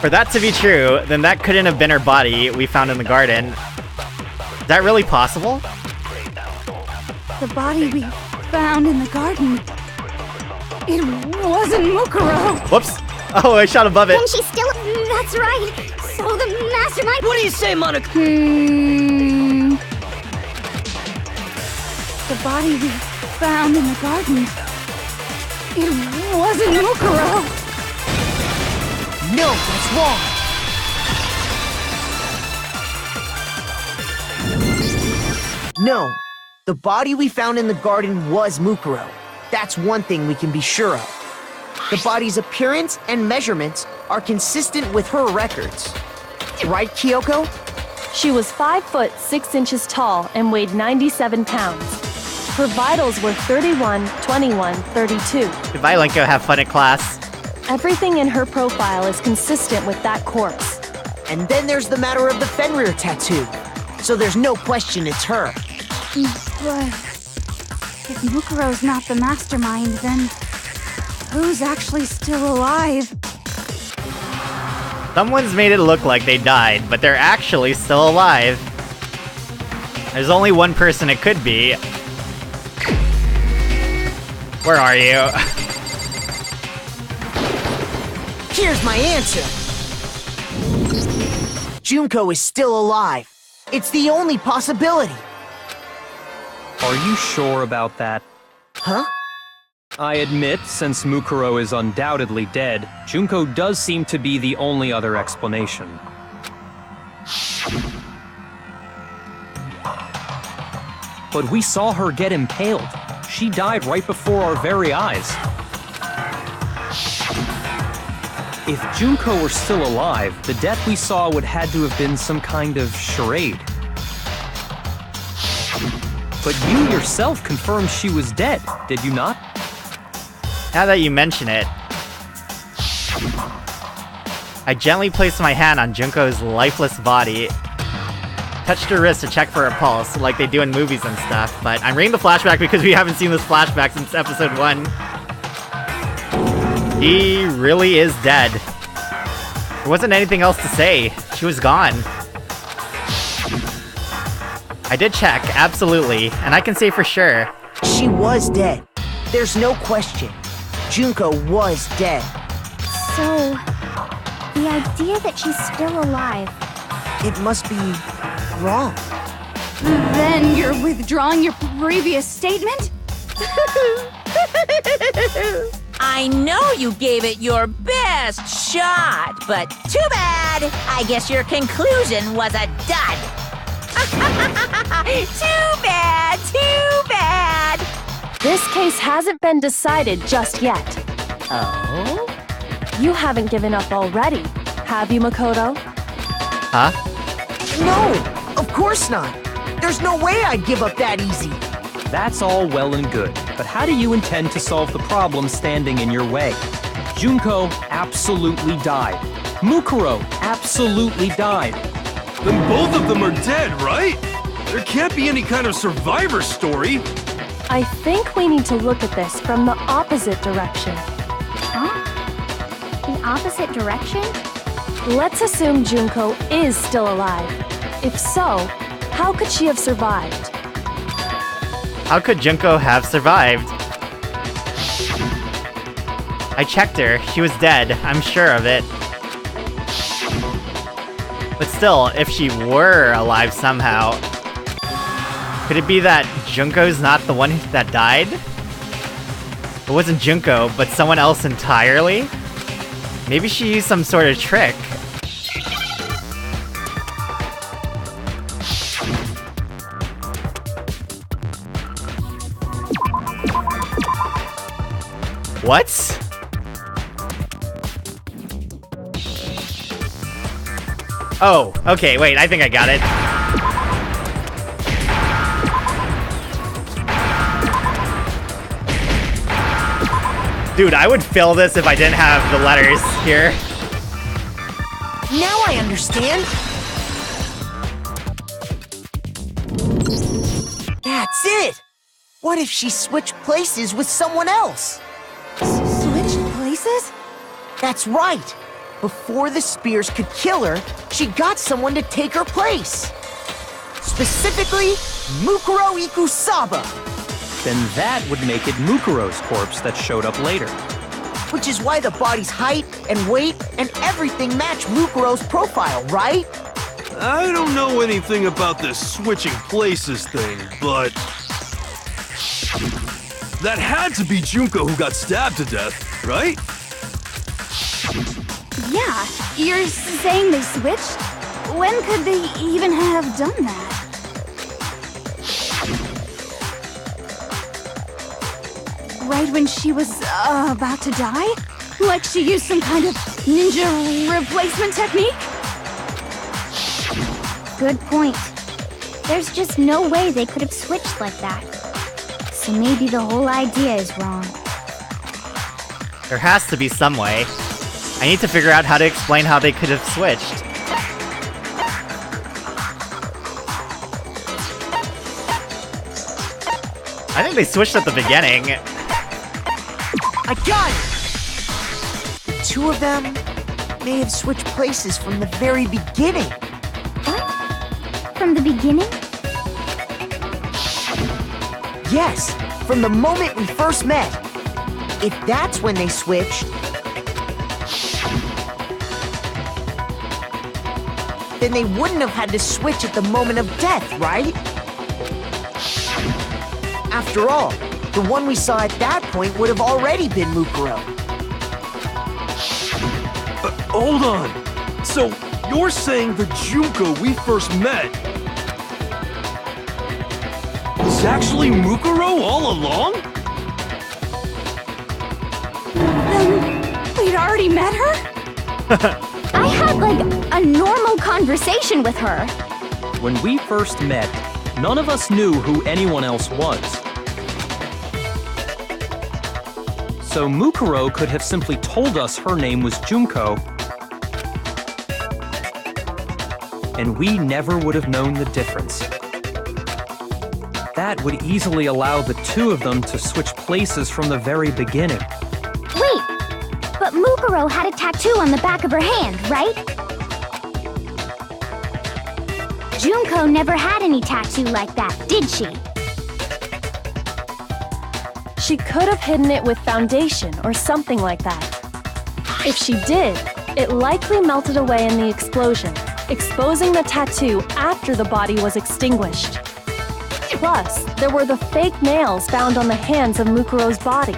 For that to be true, then that couldn't have been her body we found in the garden. Is that really possible? The body we found in the garden. It wasn't Mukuro. Whoops! Oh, I shot above it. Then she's still... That's right. So the Mastermind... What do you say, Monica? The body we found in the garden. It wasn't Mukuro. No, that's wrong. No, the body we found in the garden was Mukuro. That's one thing we can be sure of. The body's appearance and measurements are consistent with her records. Right, Kyoko? She was 5 foot 6 inches tall and weighed 97 pounds. Her vitals were 31, 21, 32. Goodbye, Lenko. Have fun at class. Everything in her profile is consistent with that corpse. And then there's the matter of the Fenrir tattoo. So there's no question it's her. But if Mukuro's not the Mastermind, then who's actually still alive? Someone's made it look like they died, but they're actually still alive. There's only one person it could be. Where are you? Here's my answer. Junko is still alive. It's the only possibility. Are you sure about that? Huh? I admit, since Mukuro is undoubtedly dead, Junko does seem to be the only other explanation. But we saw her get impaled. She died right before our very eyes. If Junko were still alive, the death we saw would had to have been some kind of charade. But you yourself confirmed she was dead, did you not? Now that you mention it, I gently placed my hand on Junko's lifeless body, touched her wrist to check for her pulse, like they do in movies and stuff, but I'm reading the flashback because we haven't seen this flashback since episode 1. He really is dead. There wasn't anything else to say. She was gone. I did check, absolutely, and I can say for sure. She was dead. There's no question. Junko was dead. So, the idea that she's still alive... It must be wrong. Then you're withdrawing your previous statement? I know you gave it your best shot, but too bad. I guess your conclusion was a dud. Too bad, too bad. This case hasn't been decided just yet. Oh? You haven't given up already, have you, Makoto? Huh? No, of course not. There's no way I'd give up that easy. That's all well and good, but how do you intend to solve the problem standing in your way? Junko absolutely died. Mukuro absolutely died. Then both of them are dead, right? There can't be any kind of survivor story. I think we need to look at this from the opposite direction. Huh? The opposite direction? Let's assume Junko is still alive. If so, how could she have survived? How could Junko have survived? I checked her. She was dead. I'm sure of it. But still, if she were alive somehow, could it be that Junko's not the one that died? It wasn't Junko, but someone else entirely? Maybe she used some sort of trick. What? Oh, okay, wait, I think I got it. Dude, I would fill this if I didn't have the letters here. Now I understand. That's it! What if she switched places with someone else? Switched places? That's right! Before the spears could kill her, she got someone to take her place. Specifically, Mukuro Ikusaba. Then that would make it Mukuro's corpse that showed up later. Which is why the body's height and weight and everything match Mukuro's profile, right? I don't know anything about this switching places thing, but... that had to be Junko who got stabbed to death, right? Yeah, you're saying they switched? When could they even have done that? Right when she was about to die? Like she used some kind of ninja replacement technique? Good point. There's just no way they could have switched like that. So maybe the whole idea is wrong. There has to be some way. I need to figure out how to explain how they could have switched. I think they switched at the beginning. I got it! The two of them may have switched places from the very beginning. What? From the beginning? Yes, from the moment we first met. If that's when they switched, then they wouldn't have had to switch at the moment of death, right? After all, the one we saw at that point would have already been Mukuro. Hold on. So, you're saying the Junko we first met was actually Mukuro all along? We'd already met her? I had, like, a normal conversation with her. When we first met, none of us knew who anyone else was. So Mukuro could have simply told us her name was Junko, and we never would have known the difference. That would easily allow the two of them to switch places from the very beginning. Wait, but Mukuro had a tattoo on the back of her hand, right? Junko never had any tattoo like that, did she? She could have hidden it with foundation or something like that. If she did, it likely melted away in the explosion, exposing the tattoo after the body was extinguished. Plus, there were the fake nails found on the hands of Mukuro's body.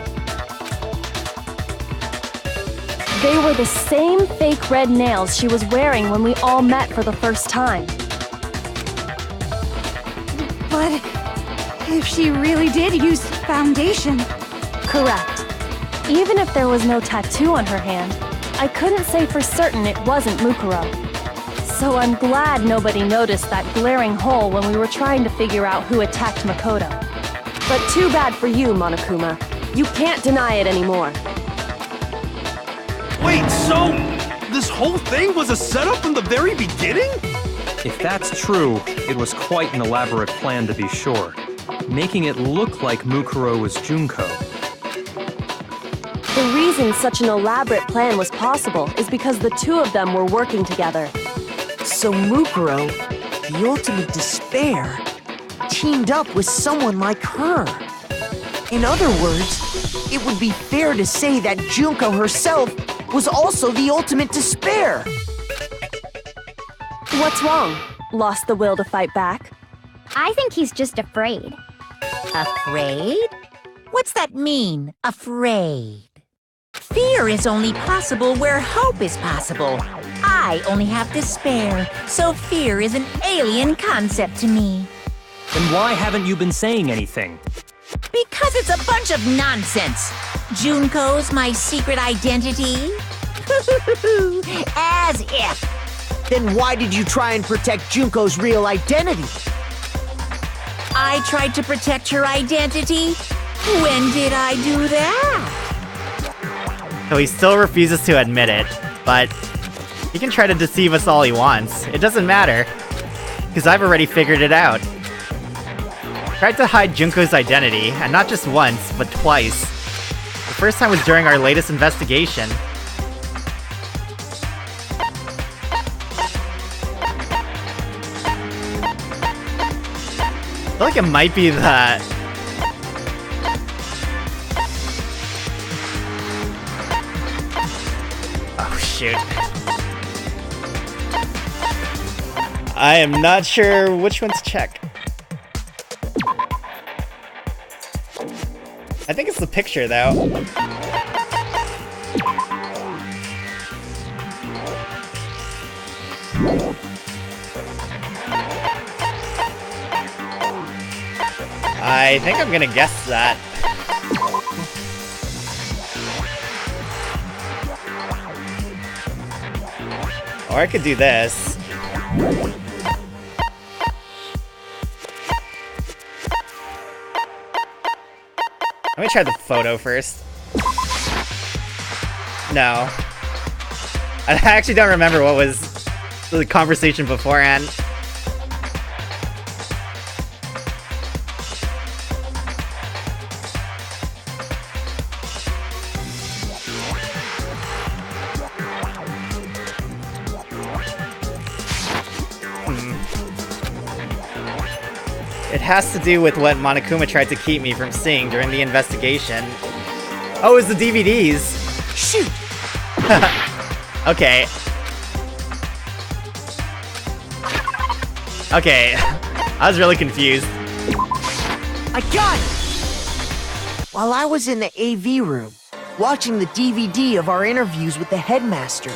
They were the same fake red nails she was wearing when we all met for the first time. But if she really did use foundation... Correct. Even if there was no tattoo on her hand, I couldn't say for certain it wasn't Mukuro. So I'm glad nobody noticed that glaring hole when we were trying to figure out who attacked Makoto. But too bad for you, Monokuma. You can't deny it anymore. Wait, so this whole thing was a setup from the very beginning? If that's true, it was quite an elaborate plan to be sure, making it look like Mukuro was Junko. The reason such an elaborate plan was possible is because the two of them were working together. So Mukuro, the ultimate despair, teamed up with someone like her. In other words, it would be fair to say that Junko herself was also the ultimate despair. What's wrong? Lost the will to fight back? I think he's just afraid. Afraid? What's that mean, afraid? Fear is only possible where hope is possible. I only have despair, so fear is an alien concept to me. Then why haven't you been saying anything? Because it's a bunch of nonsense. Junko's my secret identity? As if. Then why did you try and protect Junko's real identity? I tried to protect her identity? When did I do that? So he still refuses to admit it, but he can try to deceive us all he wants. It doesn't matter, because I've already figured it out. Tried to hide Junko's identity, and not just once, but twice. The first time was during our latest investigation. I feel like it might be that. Oh shoot. I am not sure which one to check. I think it's the picture though. I think I'm gonna guess that. Or I could do this. Let me try the photo first. No. I actually don't remember what was the conversation beforehand. It has to do with what Monokuma tried to keep me from seeing during the investigation. Oh, it's the DVDs! Shoot! Okay. Okay. I was really confused. I got it! While I was in the AV room, watching the DVD of our interviews with the headmaster.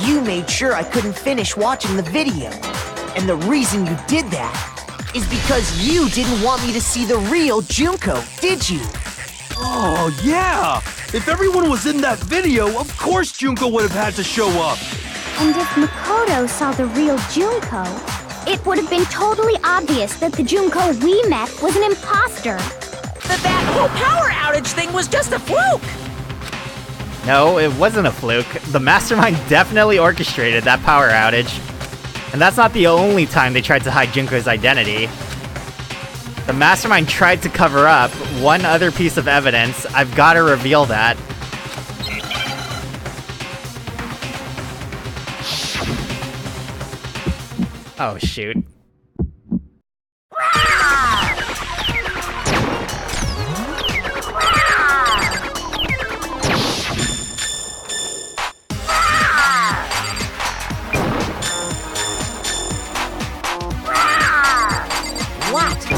You made sure I couldn't finish watching the video. And the reason you did that is because you didn't want me to see the real Junko, did you? Oh, yeah! If everyone was in that video, of course Junko would have had to show up. And if Makoto saw the real Junko, it would have been totally obvious that the Junko we met was an imposter. That whole power outage thing was just a fluke! No, it wasn't a fluke. The Mastermind definitely orchestrated that power outage. And that's not the only time they tried to hide Junko's identity. The Mastermind tried to cover up one other piece of evidence. I've gotta reveal that. Oh, shoot.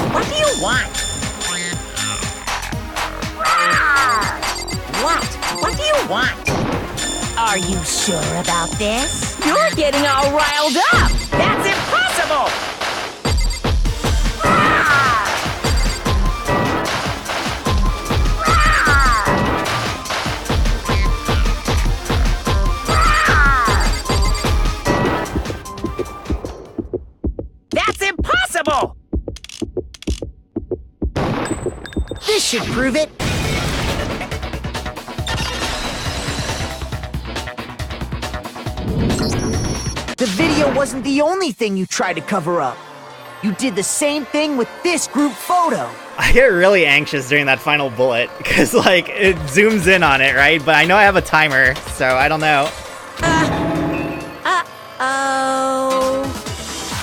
What do you want? What do you want? Are you sure about this? You're getting all riled up! That's impossible! That's impossible! This should prove it. The video wasn't the only thing you tried to cover up. You did the same thing with this group photo. I get really anxious during that final bullet, because, like, it zooms in on it, right? But I know I have a timer, so I don't know.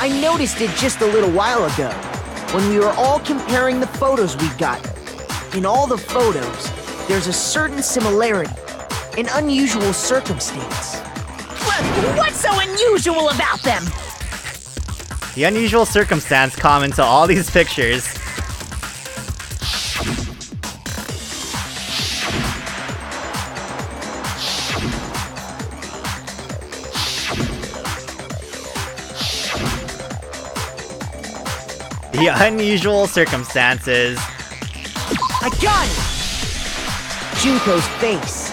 I noticed it just a little while ago, when we were all comparing the photos we got. In all the photos, there's a certain similarity, an unusual circumstance. What's so unusual about them? The unusual circumstance common to all these pictures. The unusual circumstances. I got it! Junko's face.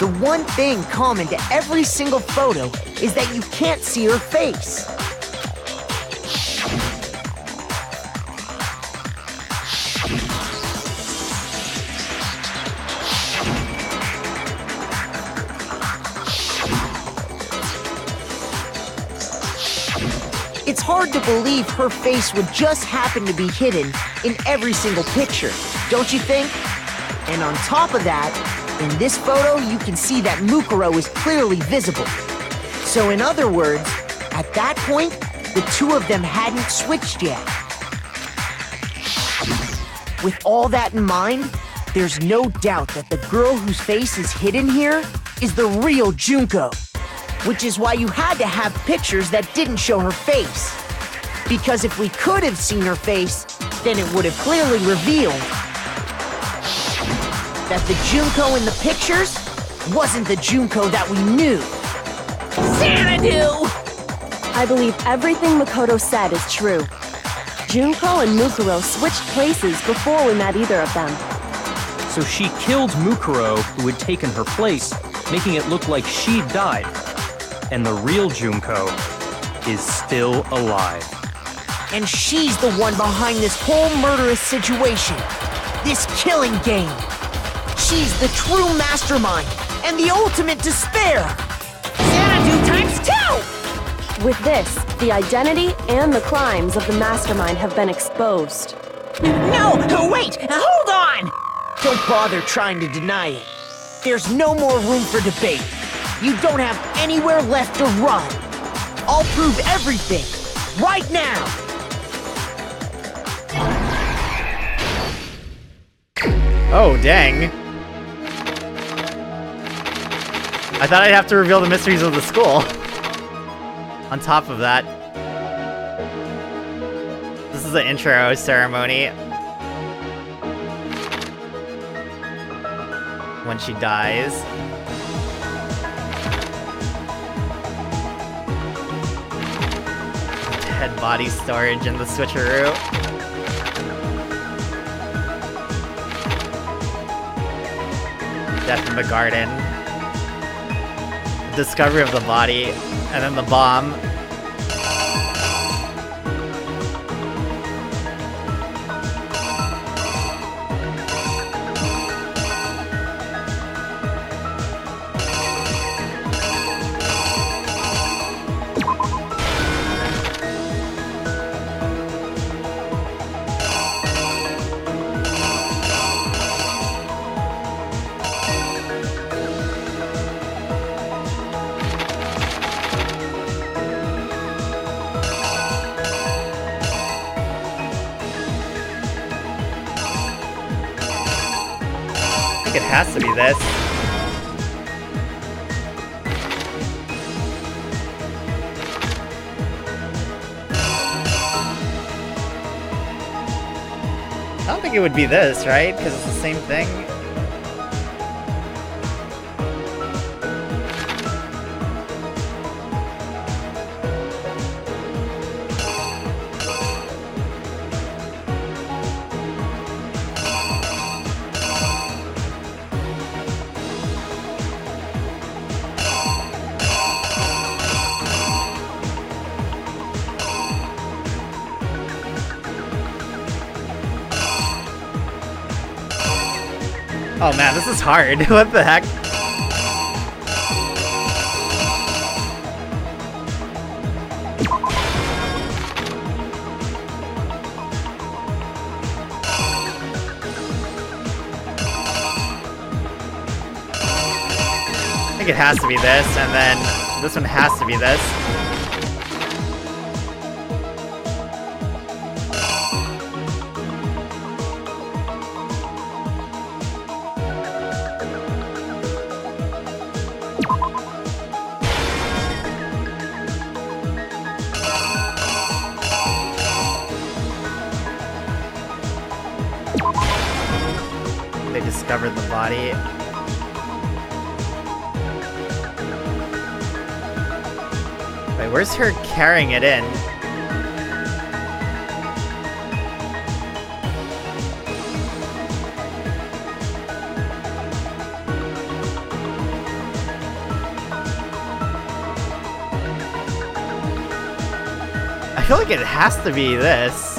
The one thing common to every single photo is that you can't see her face. It's hard to believe her face would just happen to be hidden in every single picture, don't you think? And on top of that, in this photo, you can see that Mukuro is clearly visible. So in other words, at that point, the two of them hadn't switched yet. With all that in mind, there's no doubt that the girl whose face is hidden here is the real Junko. Which is why you had to have pictures that didn't show her face. Because if we could have seen her face, then it would have clearly revealed that the Junko in the pictures wasn't the Junko that we knew. Xanadu! I believe everything Makoto said is true. Junko and Mukuro switched places before we met either of them. So she killed Mukuro, who had taken her place, making it look like she'd died. And the real Junko is still alive. And she's the one behind this whole murderous situation. This killing game. She's the true mastermind and the ultimate despair. Xanadu times 2! With this, the identity and the crimes of the mastermind have been exposed. No, wait, hold on! Don't bother trying to deny it. There's no more room for debate. You don't have anywhere left to run. I'll prove everything, right now. Oh, dang. I thought I'd have to reveal the mysteries of the school. On top of that, this is the intro ceremony. When she dies. Dead body storage in the switcheroo. Death in the garden. Discovery of the body, and then the bomb. It has to be this. I don't think it would be this, right? Because it's the same thing. Oh man, this is hard. What the heck? I think it has to be this, and then this one has to be this. They discovered the body. Wait, where's her carrying it in? I feel like it has to be this.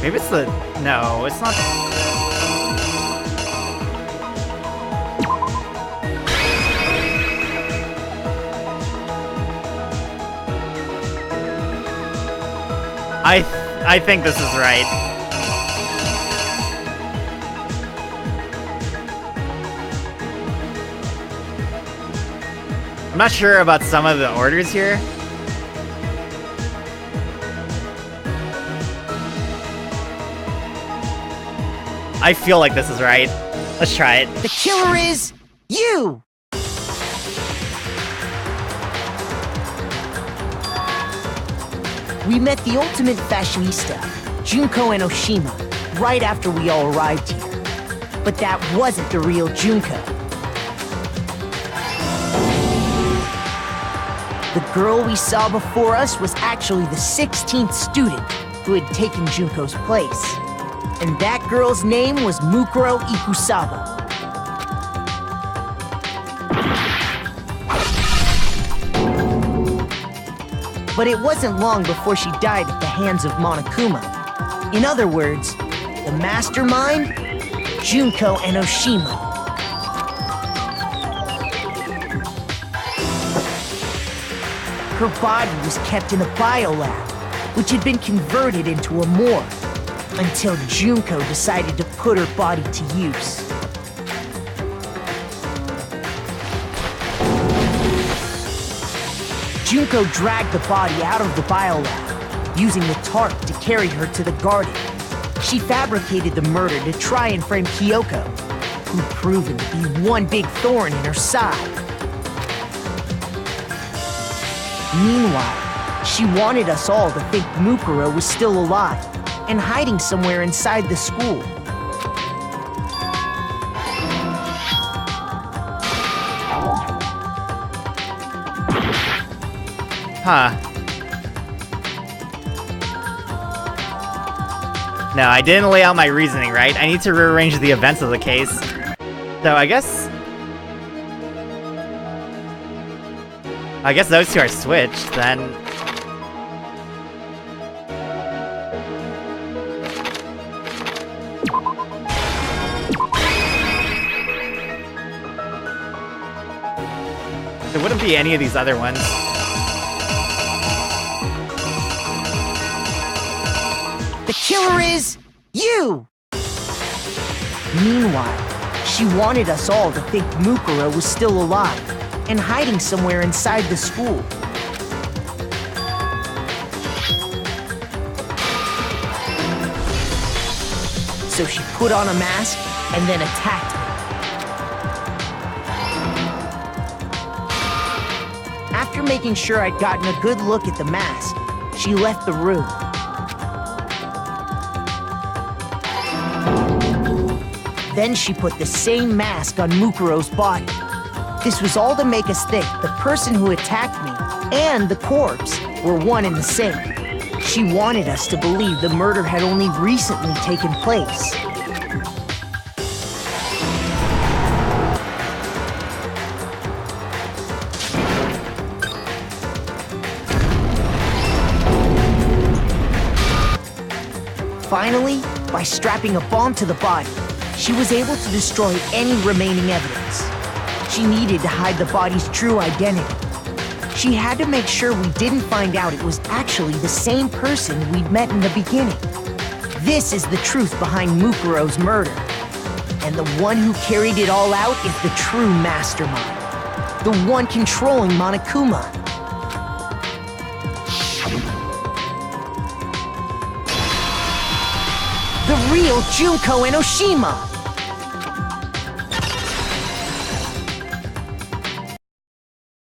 Maybe it's the... No, it's not... I think this is right. I'm not sure about some of the orders here. I feel like this is right. Let's try it. The killer is you! We met the ultimate fashionista, Junko and Oshima, right after we all arrived here. But that wasn't the real Junko. The girl we saw before us was actually the 16th student who had taken Junko's place. And that girl's name was Mukuro Ikusaba. But it wasn't long before she died at the hands of Monokuma. In other words, the mastermind, Junko and Oshima. Her body was kept in a biolab, which had been converted into a morgue, until Junko decided to put her body to use. Junko dragged the body out of the biolab, using the tarp to carry her to the garden. She fabricated the murder to try and frame Kyoko, who'd proven to be one big thorn in her side. Meanwhile, she wanted us all to think Mukuro was still alive and hiding somewhere inside the school. Huh. No, I didn't lay out my reasoning right. I need to rearrange the events of the case. So I guess those two are switched, then. There wouldn't be any of these other ones. The killer is you! Meanwhile, she wanted us all to think Mukuro was still alive and hiding somewhere inside the school. So she put on a mask and then attacked me. After making sure I'd gotten a good look at the mask, she left the room. Then she put the same mask on Mukuro's body. This was all to make us think the person who attacked me and the corpse were one and the same. She wanted us to believe the murder had only recently taken place. Finally, by strapping a bomb to the body, she was able to destroy any remaining evidence. She needed to hide the body's true identity. She had to make sure we didn't find out it was actually the same person we'd met in the beginning. This is the truth behind Mukuro's murder. And the one who carried it all out is the true mastermind. The one controlling Monokuma. The real Junko Enoshima!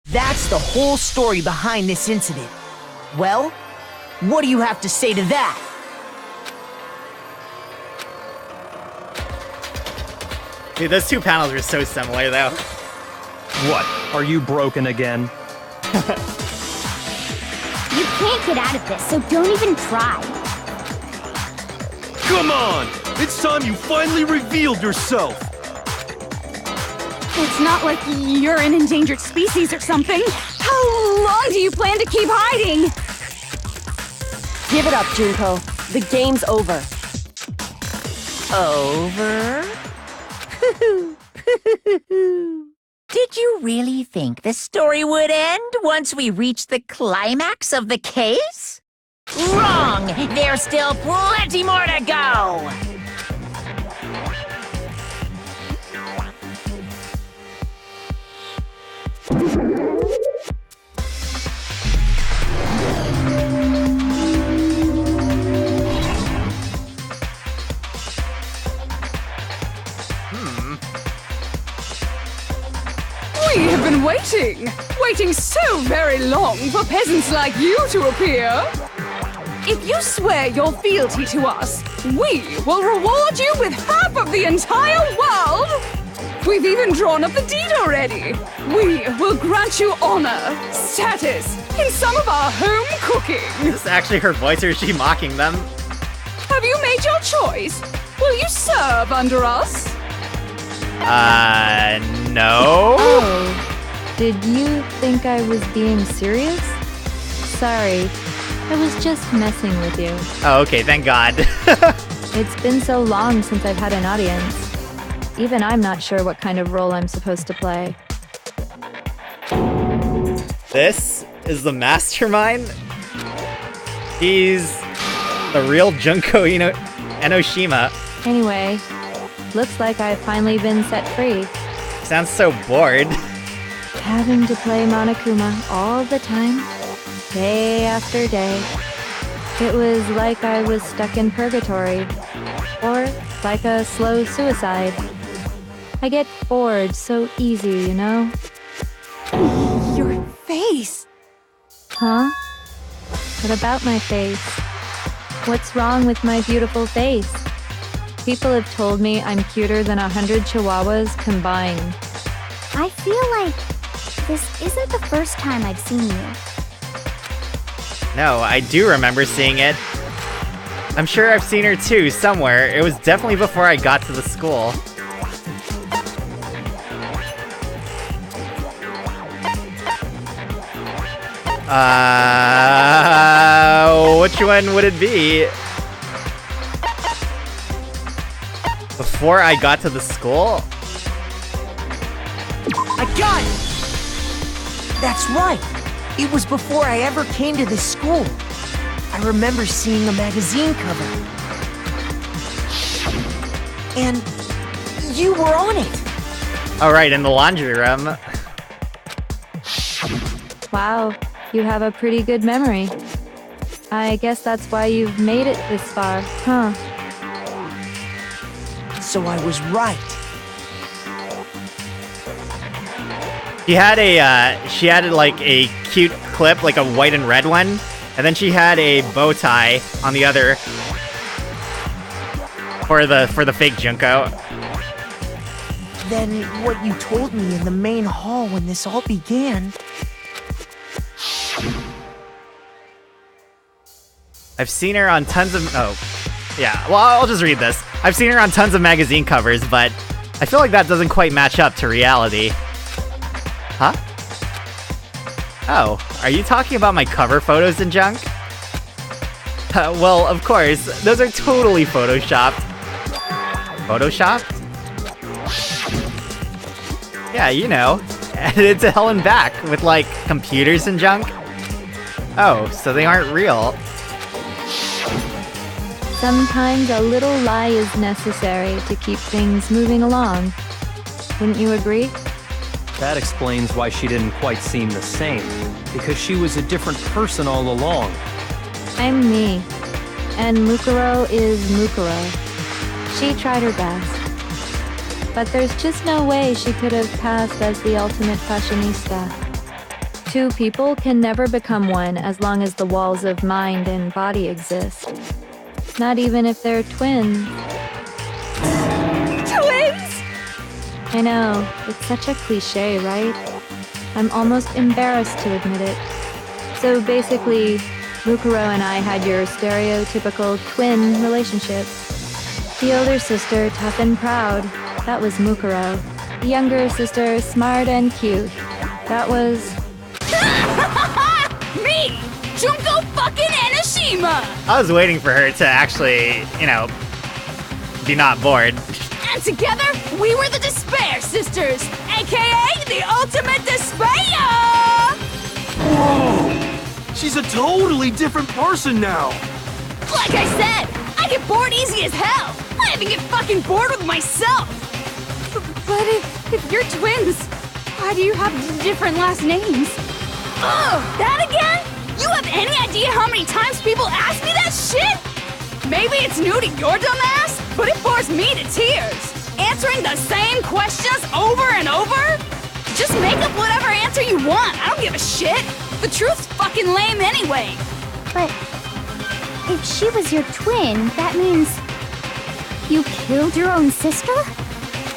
That's the whole story behind this incident. Well, what do you have to say to that? Dude, those two panels were so similar, though. What? Are you broken again? You can't get out of this, so don't even try. Come on! It's time you finally revealed yourself! It's not like you're an endangered species or something. How long do you plan to keep hiding? Give it up, Junko. The game's over. Over? Did you really think the story would end once we reached the climax of the case? Wrong! There's still plenty more to go! We have been waiting so very long for peasants like you to appear. If you swear your fealty to us, we will reward you with half of the entire world. We've even drawn up the deed already. We will grant you honor, status, in some of our home cooking. Is this actually her voice, or is she mocking them? Have you made your choice? Will you serve under us? No? Oh, did you think I was being serious? Sorry, I was just messing with you. Oh, okay, thank God. It's been so long since I've had an audience. Even I'm not sure what kind of role I'm supposed to play. This is the mastermind? He's the real Junko Enoshima. Anyway, looks like I've finally been set free. Sounds so bored. Having to play Monokuma all the time, day after day. It was like I was stuck in purgatory, or like a slow suicide. I get bored so easy, you know? Your face. Huh? What about my face? What's wrong with my beautiful face? People have told me I'm cuter than 100 chihuahuas combined. I feel like this isn't the first time I've seen you. No, I do remember seeing it. I'm sure I've seen her too, somewhere. It was definitely before I got to the school. Which one would it be? Before I got to the school? I got it! That's right! It was before I ever came to this school. I remember seeing a magazine cover. And you were on it! Oh right, in the laundry room. Wow, you have a pretty good memory. I guess that's why you've made it this far, huh? So I was right. She had like a cute clip, like a white and red one, and then she had a bow tie on the other for the fake Junko. Then what you told me in the main hall when this all began... I've seen her on tons of... Oh. Yeah, well, I'll just read this. I've seen her on tons of magazine covers, but I feel like that doesn't quite match up to reality. Huh? Oh, are you talking about my cover photos and junk? Well, of course, those are totally photoshopped. Photoshopped? Yeah, you know. Edited to hell and back with, like, computers and junk. Oh, so they aren't real. Sometimes a little lie is necessary to keep things moving along. Wouldn't you agree? That explains why she didn't quite seem the same, because she was a different person all along. I'm me, and Mukuro is Mukuro. She tried her best. But there's just no way she could have passed as the ultimate fashionista. Two people can never become one as long as the walls of mind and body exist. Not even if they're twins. Twins? I know, it's such a cliche, right? I'm almost embarrassed to admit it. So basically, Mukuro and I had your stereotypical twin relationship. The older sister, tough and proud. That was Mukuro. The younger sister, smart and cute. That was... Me! Junko fucking Enoshima! I was waiting for her to actually, you know, be not bored. And together, we were the Despair Sisters, aka the Ultimate Despair! Whoa! She's a totally different person now! Like I said, I get bored easy as hell! I even get fucking bored with myself! But if you're twins, why do you have different last names? Oh, that again? You have any idea how many times people ask me that shit? Maybe it's new to your dumb ass, but it bores me to tears. Answering the same questions over and over? Just make up whatever answer you want. I don't give a shit. The truth's fucking lame anyway. But if she was your twin, that means you killed your own sister?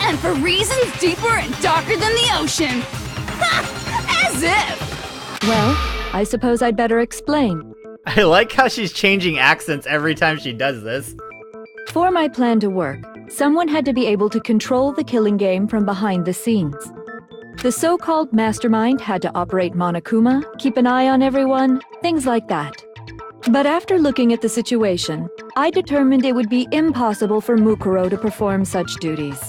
And for reasons deeper and darker than the ocean. Ha! As if! Well, I suppose I'd better explain. I like how she's changing accents every time she does this. For my plan to work, someone had to be able to control the killing game from behind the scenes. The so-called mastermind had to operate Monokuma, keep an eye on everyone, things like that. But after looking at the situation, I determined it would be impossible for Mukuro to perform such duties.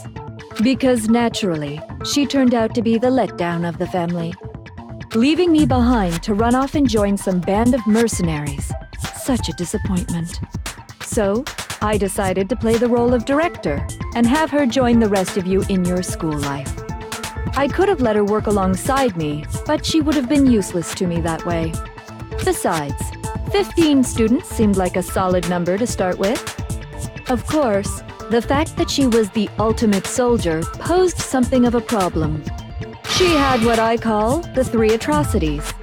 Because naturally, she turned out to be the letdown of the family, leaving me behind to run off and join some band of mercenaries. Such a disappointment. So, I decided to play the role of director and have her join the rest of you in your school life. I could have let her work alongside me, but she would have been useless to me that way. Besides, 15 students seemed like a solid number to start with. Of course, the fact that she was the ultimate soldier posed something of a problem. She had what I call the three atrocities: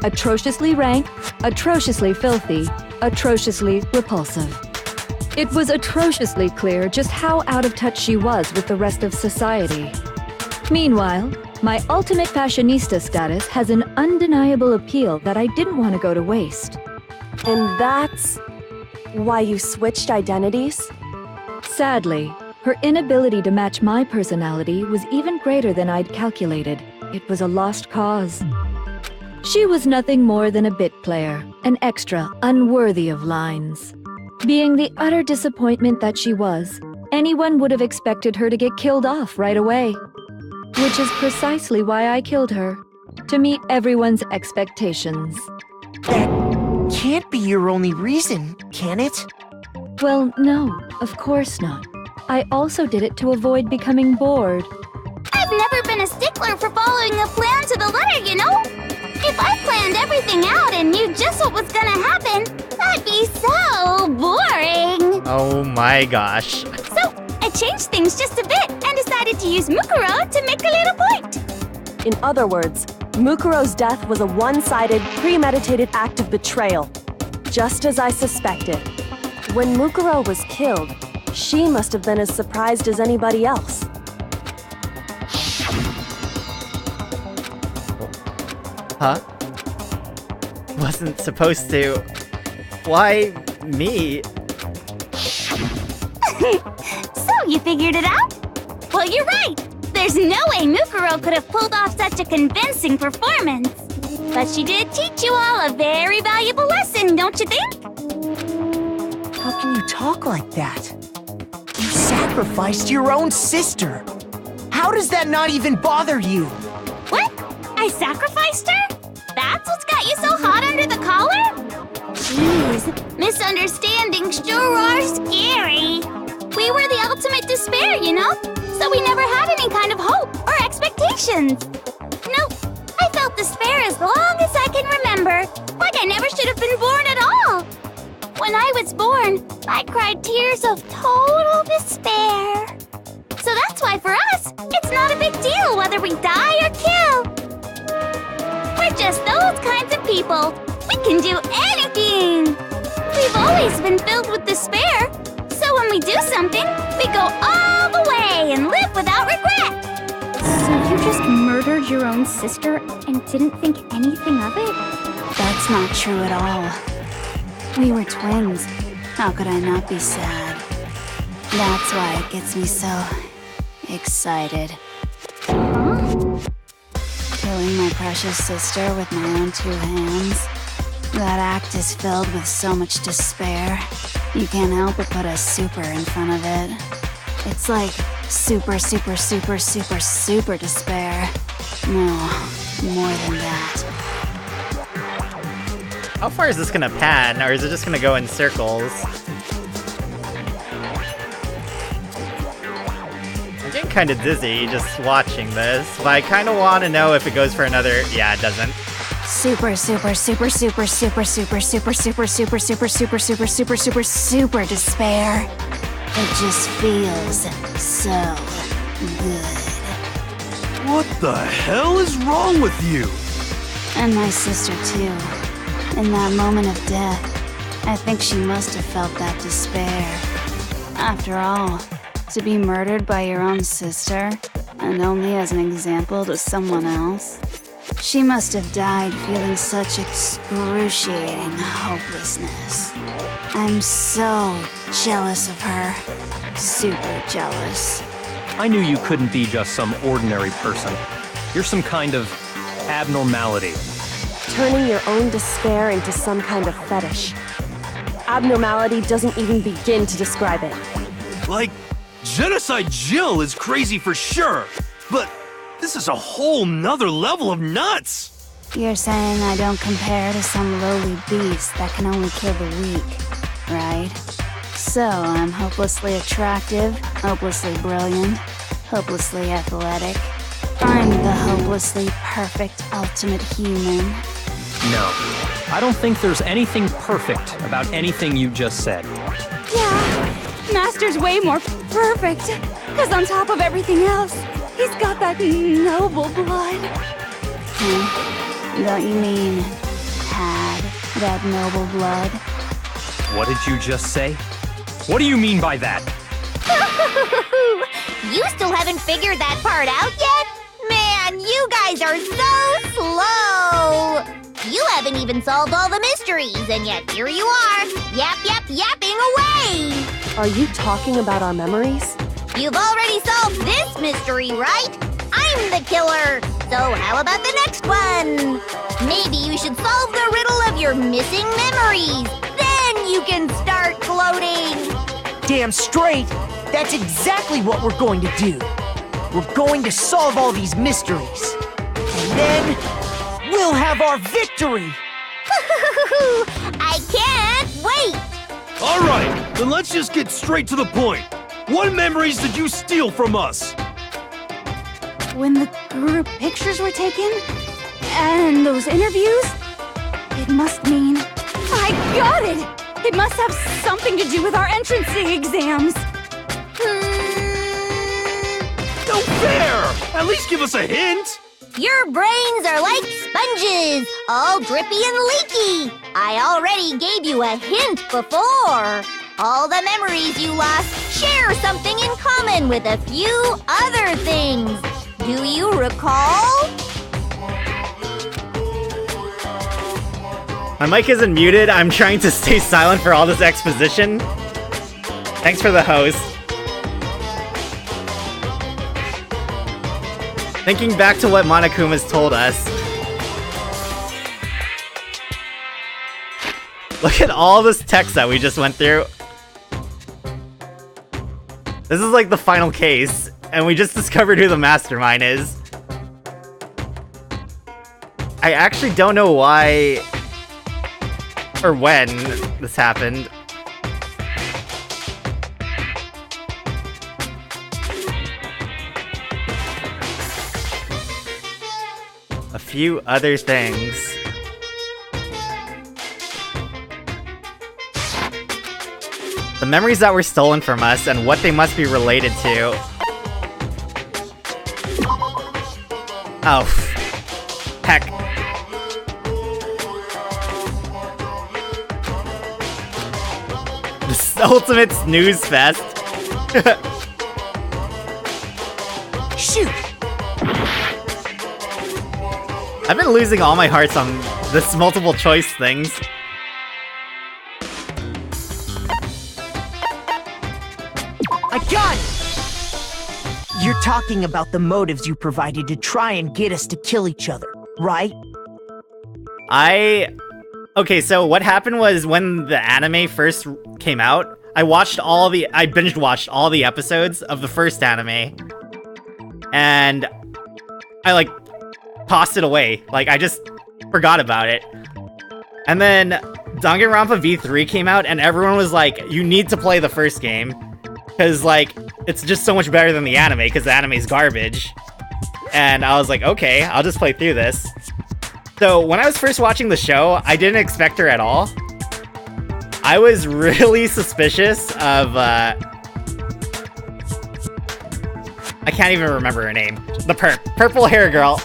atrociously rank, atrociously filthy, atrociously repulsive. It was atrociously clear just how out of touch she was with the rest of society. Meanwhile, my ultimate fashionista status has an undeniable appeal that I didn't want to go to waste. And that's why you switched identities? Sadly, her inability to match my personality was even greater than I'd calculated. It was a lost cause. She was nothing more than a bit player, an extra unworthy of lines. Being the utter disappointment that she was, anyone would have expected her to get killed off right away. Which is precisely why I killed her, to meet everyone's expectations. That can't be your only reason, can it? Well, no, of course not. I also did it to avoid becoming bored. I've never been a stickler for following a plan to the letter, you know? If I planned everything out and knew just what was gonna happen, that'd be so boring. Oh my gosh. So, I changed things just a bit and decided to use Mukuro to make a little point. In other words, Mukuro's death was a one-sided, premeditated act of betrayal. Just as I suspected. When Mukuro was killed, she must have been as surprised as anybody else. Huh? Wasn't supposed to. Why me? So, you figured it out? Well, you're right. There's no way Mukuro could have pulled off such a convincing performance. But she did teach you all a very valuable lesson, don't you think? How can you talk like that? You sacrificed your own sister. How does that not even bother you? What? I sacrificed her? That's what's got you so hot under the collar? Jeez, misunderstandings sure are scary. We were the ultimate despair, you know? So we never had any kind of hope or expectations. Nope, I felt despair as long as I can remember. Like I never should have been born at all. When I was born, I cried tears of total despair. So that's why for us, it's not a big deal whether we die or kill. We're just those kinds of people. We can do anything. We've always been filled with despair. So when we do something, we go all the way and live without regret. So you just murdered your own sister and didn't think anything of it? That's not true at all. We were twins. How could I not be sad? That's why it gets me so excited. Huh? Killing my precious sister with my own 2 hands. That act is filled with so much despair. You can't help but put a super in front of it. It's like super, super, super, super, super despair. No, more than that. How far is this gonna pan, or is it just gonna go in circles? I'm getting kind of dizzy just watching this, but I kind of want to know if it goes for another... Yeah, it doesn't. Super, super, super, super, super, super, super, super, super, super, super, super, super, super, super despair. It just feels so good. What the hell is wrong with you? And my sister too. In that moment of death, I think she must have felt that despair. After all, to be murdered by your own sister, and only as an example to someone else, she must have died feeling such excruciating hopelessness. I'm so jealous of her. Super jealous. I knew you couldn't be just some ordinary person. You're some kind of abnormality. Turning your own despair into some kind of fetish. Abnormality doesn't even begin to describe it. Like, Genocide Jill is crazy for sure, but this is a whole nother level of nuts! You're saying I don't compare to some lowly beast that can only kill the weak, right? So I'm hopelessly attractive, hopelessly brilliant, hopelessly athletic. I'm the hopelessly perfect ultimate human. No, I don't think there's anything perfect about anything you just said. Yeah, Master's way more perfect. Because on top of everything else, he's got that noble blood. Don't you mean had that noble blood? What did you just say? What do you mean by that? You still haven't figured that part out yet? Man, you guys are so slow! You haven't even solved all the mysteries, and yet here you are, yapping away! Are you talking about our memories? You've already solved this mystery, right? I'm the killer! So how about the next one? Maybe you should solve the riddle of your missing memories. Then you can start gloating! Damn straight! That's exactly what we're going to do. We're going to solve all these mysteries. And then, we'll have our victory! I can't wait! Alright, then let's just get straight to the point. What memories did you steal from us? When the group pictures were taken, and those interviews, it must mean... I got it! It must have something to do with our entrance exams. No fair! At least give us a hint! Your brains are like sponges, all drippy and leaky. I already gave you a hint before. All the memories you lost share something in common with a few other things. Do you recall? My mic isn't muted. I'm trying to stay silent for all this exposition. Thanks for the host. Thinking back to what Monokuma's told us. Look at all this text that we just went through. This is like the final case, and we just discovered who the mastermind is. I actually don't know why or when this happened. A few other things. The memories that were stolen from us and what they must be related to. Oh, heck. This ultimate snooze fest. Shoot! I've been losing all my hearts on this multiple choice things. I got it! You're talking about the motives you provided to try and get us to kill each other, right? Okay, so what happened was when the anime first came out, I binge watched all the episodes of the first anime. And I tossed it away. I just forgot about it. And then Danganronpa V3 came out and everyone was like, you need to play the first game. Because, it's just so much better than the anime, because the anime's garbage. And I was like, okay, I'll just play through this. So, when I was first watching the show, I didn't expect her at all. I was really suspicious of, I can't even remember her name. The purple hair girl.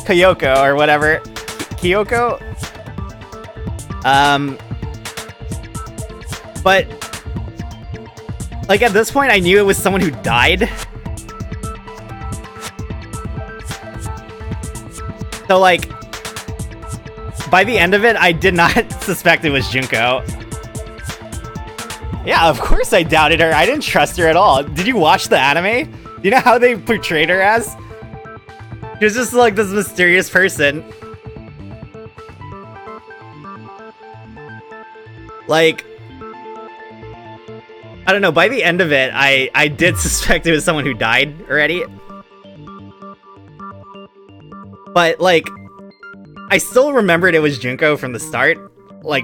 Kyoko, or whatever. Kyoko? But at this point, I knew it was someone who died. So, by the end of it, I did not suspect it was Junko. Yeah, of course I doubted her. I didn't trust her at all. Did you watch the anime? Do you know how they portrayed her as? She was just, this mysterious person. I don't know, by the end of it, I did suspect it was someone who died already. But, I still remembered it was Junko from the start.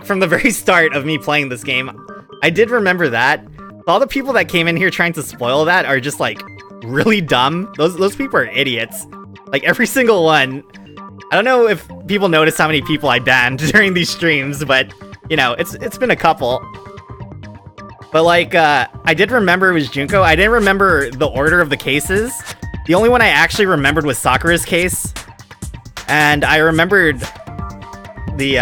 From the very start of me playing this game. I did remember that. All the people that came in here trying to spoil that are just, really dumb. Those people are idiots. Every single one. I don't know if people notice how many people I banned during these streams, but, it's been a couple. But, I did remember it was Junko. I didn't remember the order of the cases. The only one I actually remembered was Sakura's case. And I remembered the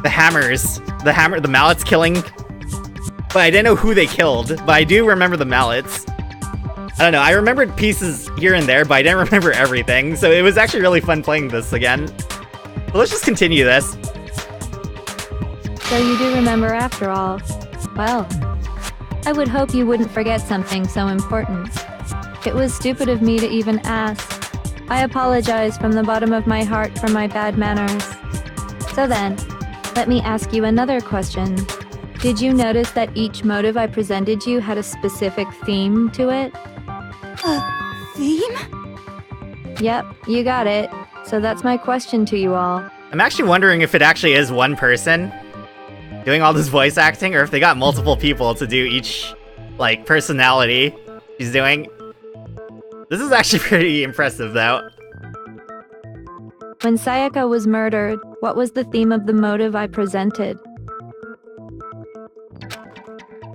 hammers. The mallets killing. But I didn't know who they killed. But I do remember the mallets. I don't know, I remembered pieces here and there, but I didn't remember everything. So it was actually really fun playing this again. So let's just continue this. So you do remember after all. Well, I would hope you wouldn't forget something so important. It was stupid of me to even ask. I apologize from the bottom of my heart for my bad manners. So then, let me ask you another question. Did you notice that each motive I presented you had a specific theme to it? A theme? Yep, you got it. So that's my question to you all. I'm actually wondering if it actually is one person doing all this voice acting, or if they got multiple people to do each, personality she's doing. This is actually pretty impressive, though. When Sayaka was murdered, what was the theme of the motive I presented?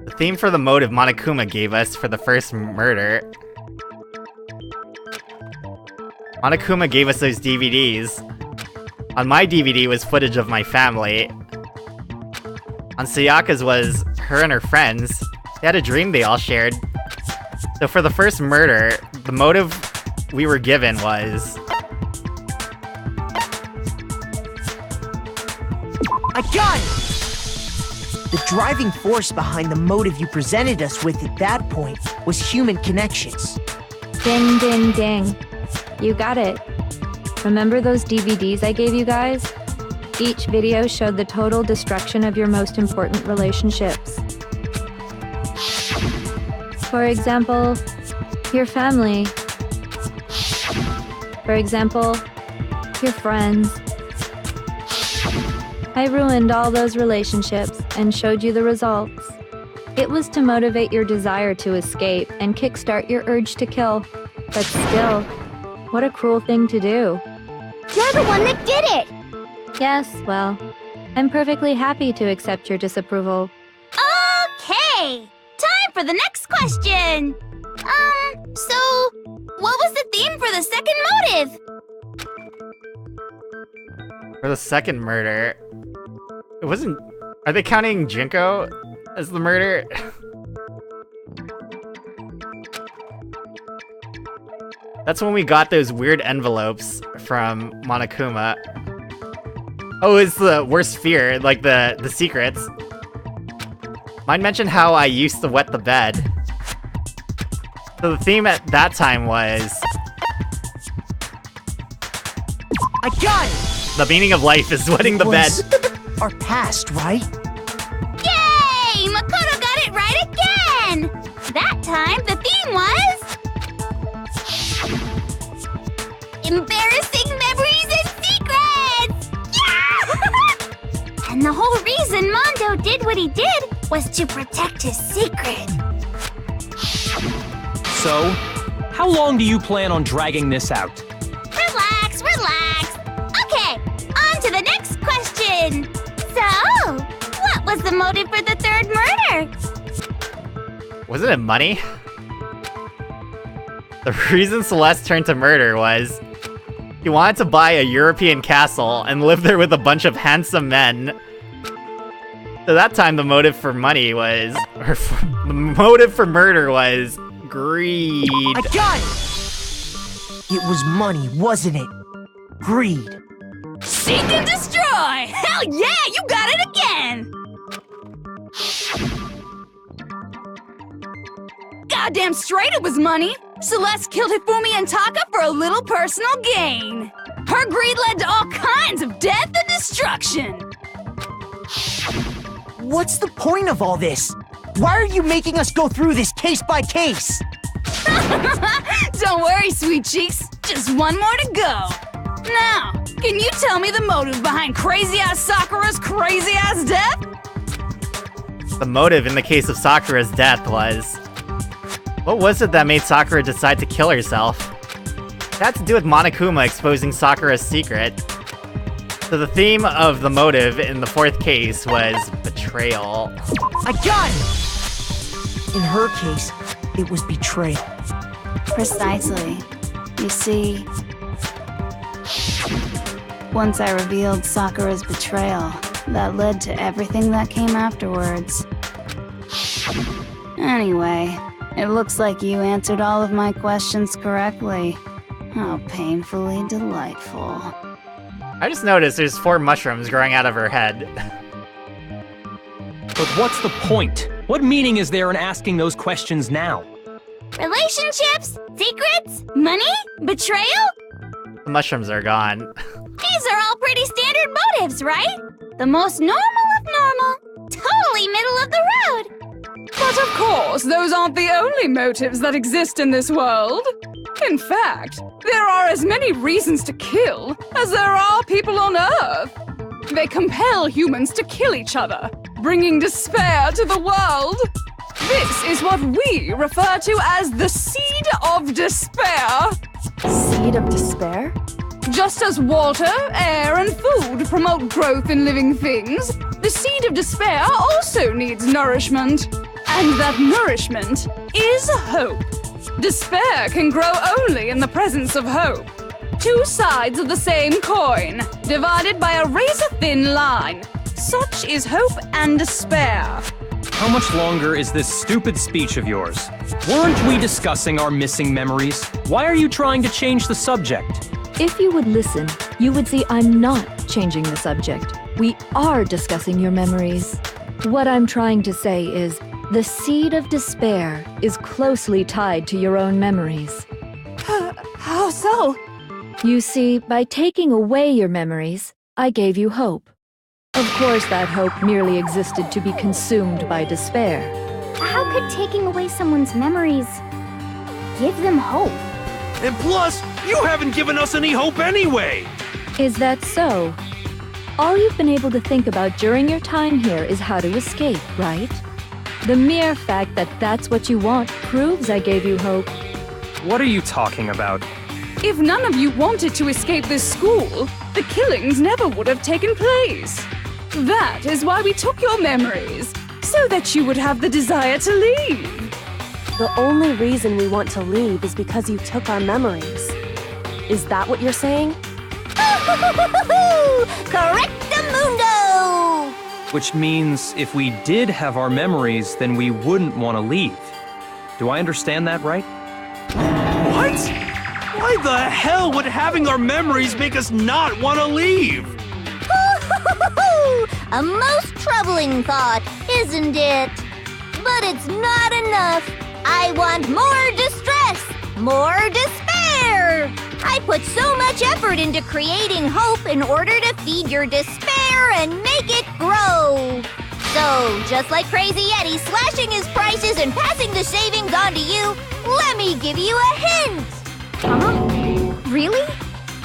The theme for the motive Monokuma gave us for the first murder. Monokuma gave us those DVDs. On my DVD was footage of my family. On Sayaka's was her and her friends. They had a dream they all shared. So for the first murder, the motive we were given was... I got it! The driving force behind the motive you presented us with at that point was human connections. Ding, ding, ding. You got it. Remember those DVDs I gave you guys? Each video showed the total destruction of your most important relationships. For example, your family. For example, your friends. I ruined all those relationships and showed you the results. It was to motivate your desire to escape and kickstart your urge to kill. But still, what a cruel thing to do. You're the one that did it! Yes, well, I'm perfectly happy to accept your disapproval. Okay! Time for the next question! So, what was the theme for the second motive? For the second murder... It wasn't... Are they counting Jinko as the murder? That's when we got those weird envelopes from Monokuma. Oh, it's the worst fear, like the secrets. Mine mentioned how I used to wet the bed. So the theme at that time was... I got it! The meaning of life is wetting the bed. Our past, right? Yay! Makoto got it right again! That time, the theme was... embarrassing memories and secrets! Yeah! And the whole reason Mondo did what he did was to protect his secret. So, how long do you plan on dragging this out? Relax, relax. Okay, on to the next question. So, what was the motive for the third murder? Wasn't it money? The reason Celeste turned to murder was... he wanted to buy a European castle and live there with a bunch of handsome men. So that time the motive for money was... the motive for murder was... greed. I got it! It was money, wasn't it? Greed. Seek and destroy! Hell yeah, you got it again! Goddamn straight it was money! Celeste killed Hifumi and Taka for a little personal gain. Her greed led to all kinds of death and destruction. What's the point of all this? Why are you making us go through this case by case? Don't worry, sweet cheeks. Just one more to go. Now, can you tell me the motive behind crazy-ass Sakura's crazy-ass death? The motive in the case of Sakura's death was... what was it that made Sakura decide to kill herself? It had to do with Monokuma exposing Sakura's secret. So the theme of the motive in the fourth case was betrayal. I got it! In her case, it was betrayal. Precisely. You see, once I revealed Sakura's betrayal, that led to everything that came afterwards. Anyway, it looks like you answered all of my questions correctly. How painfully delightful. I just noticed there's 4 mushrooms growing out of her head. But what's the point? What meaning is there in asking those questions now? Relationships? Secrets? Money? Betrayal? The mushrooms are gone. These are all pretty standard motives, right? The most normal of normal. Totally middle of the road. But of course, those aren't the only motives that exist in this world. In fact, there are as many reasons to kill as there are people on Earth. They compel humans to kill each other, bringing despair to the world. This is what we refer to as the seed of despair. Seed of despair? Just as water, air, and food promote growth in living things, the seed of despair also needs nourishment. And that nourishment is hope. Despair can grow only in the presence of hope. 2 sides of the same coin, divided by a razor-thin line. Such is hope and despair. How much longer is this stupid speech of yours? Weren't we discussing our missing memories? Why are you trying to change the subject? If you would listen, you would see I'm not changing the subject. We are discussing your memories. What I'm trying to say is, the seed of despair is closely tied to your own memories. How so? You see, by taking away your memories, I gave you hope. Of course, that hope merely existed to be consumed by despair. How could taking away someone's memories give them hope? And plus, you haven't given us any hope anyway! Is that so? All you've been able to think about during your time here is how to escape, right? The mere fact that that's what you want proves I gave you hope. What are you talking about? If none of you wanted to escape this school, the killings never would have taken place. That is why we took your memories, so that you would have the desire to leave. The only reason we want to leave is because you took our memories. Is that what you're saying? Correctamundo! Which means if we did have our memories, then we wouldn't want to leave. Do I understand that right? What? Why the hell would having our memories make us not want to leave? A most troubling thought, isn't it? But it's not enough. I want more distress, more despair. I put so much effort into creating hope in order to feed your despair and make it grow. So, just like Crazy Eddie slashing his prices and passing the savings on to you, let me give you a hint. Really?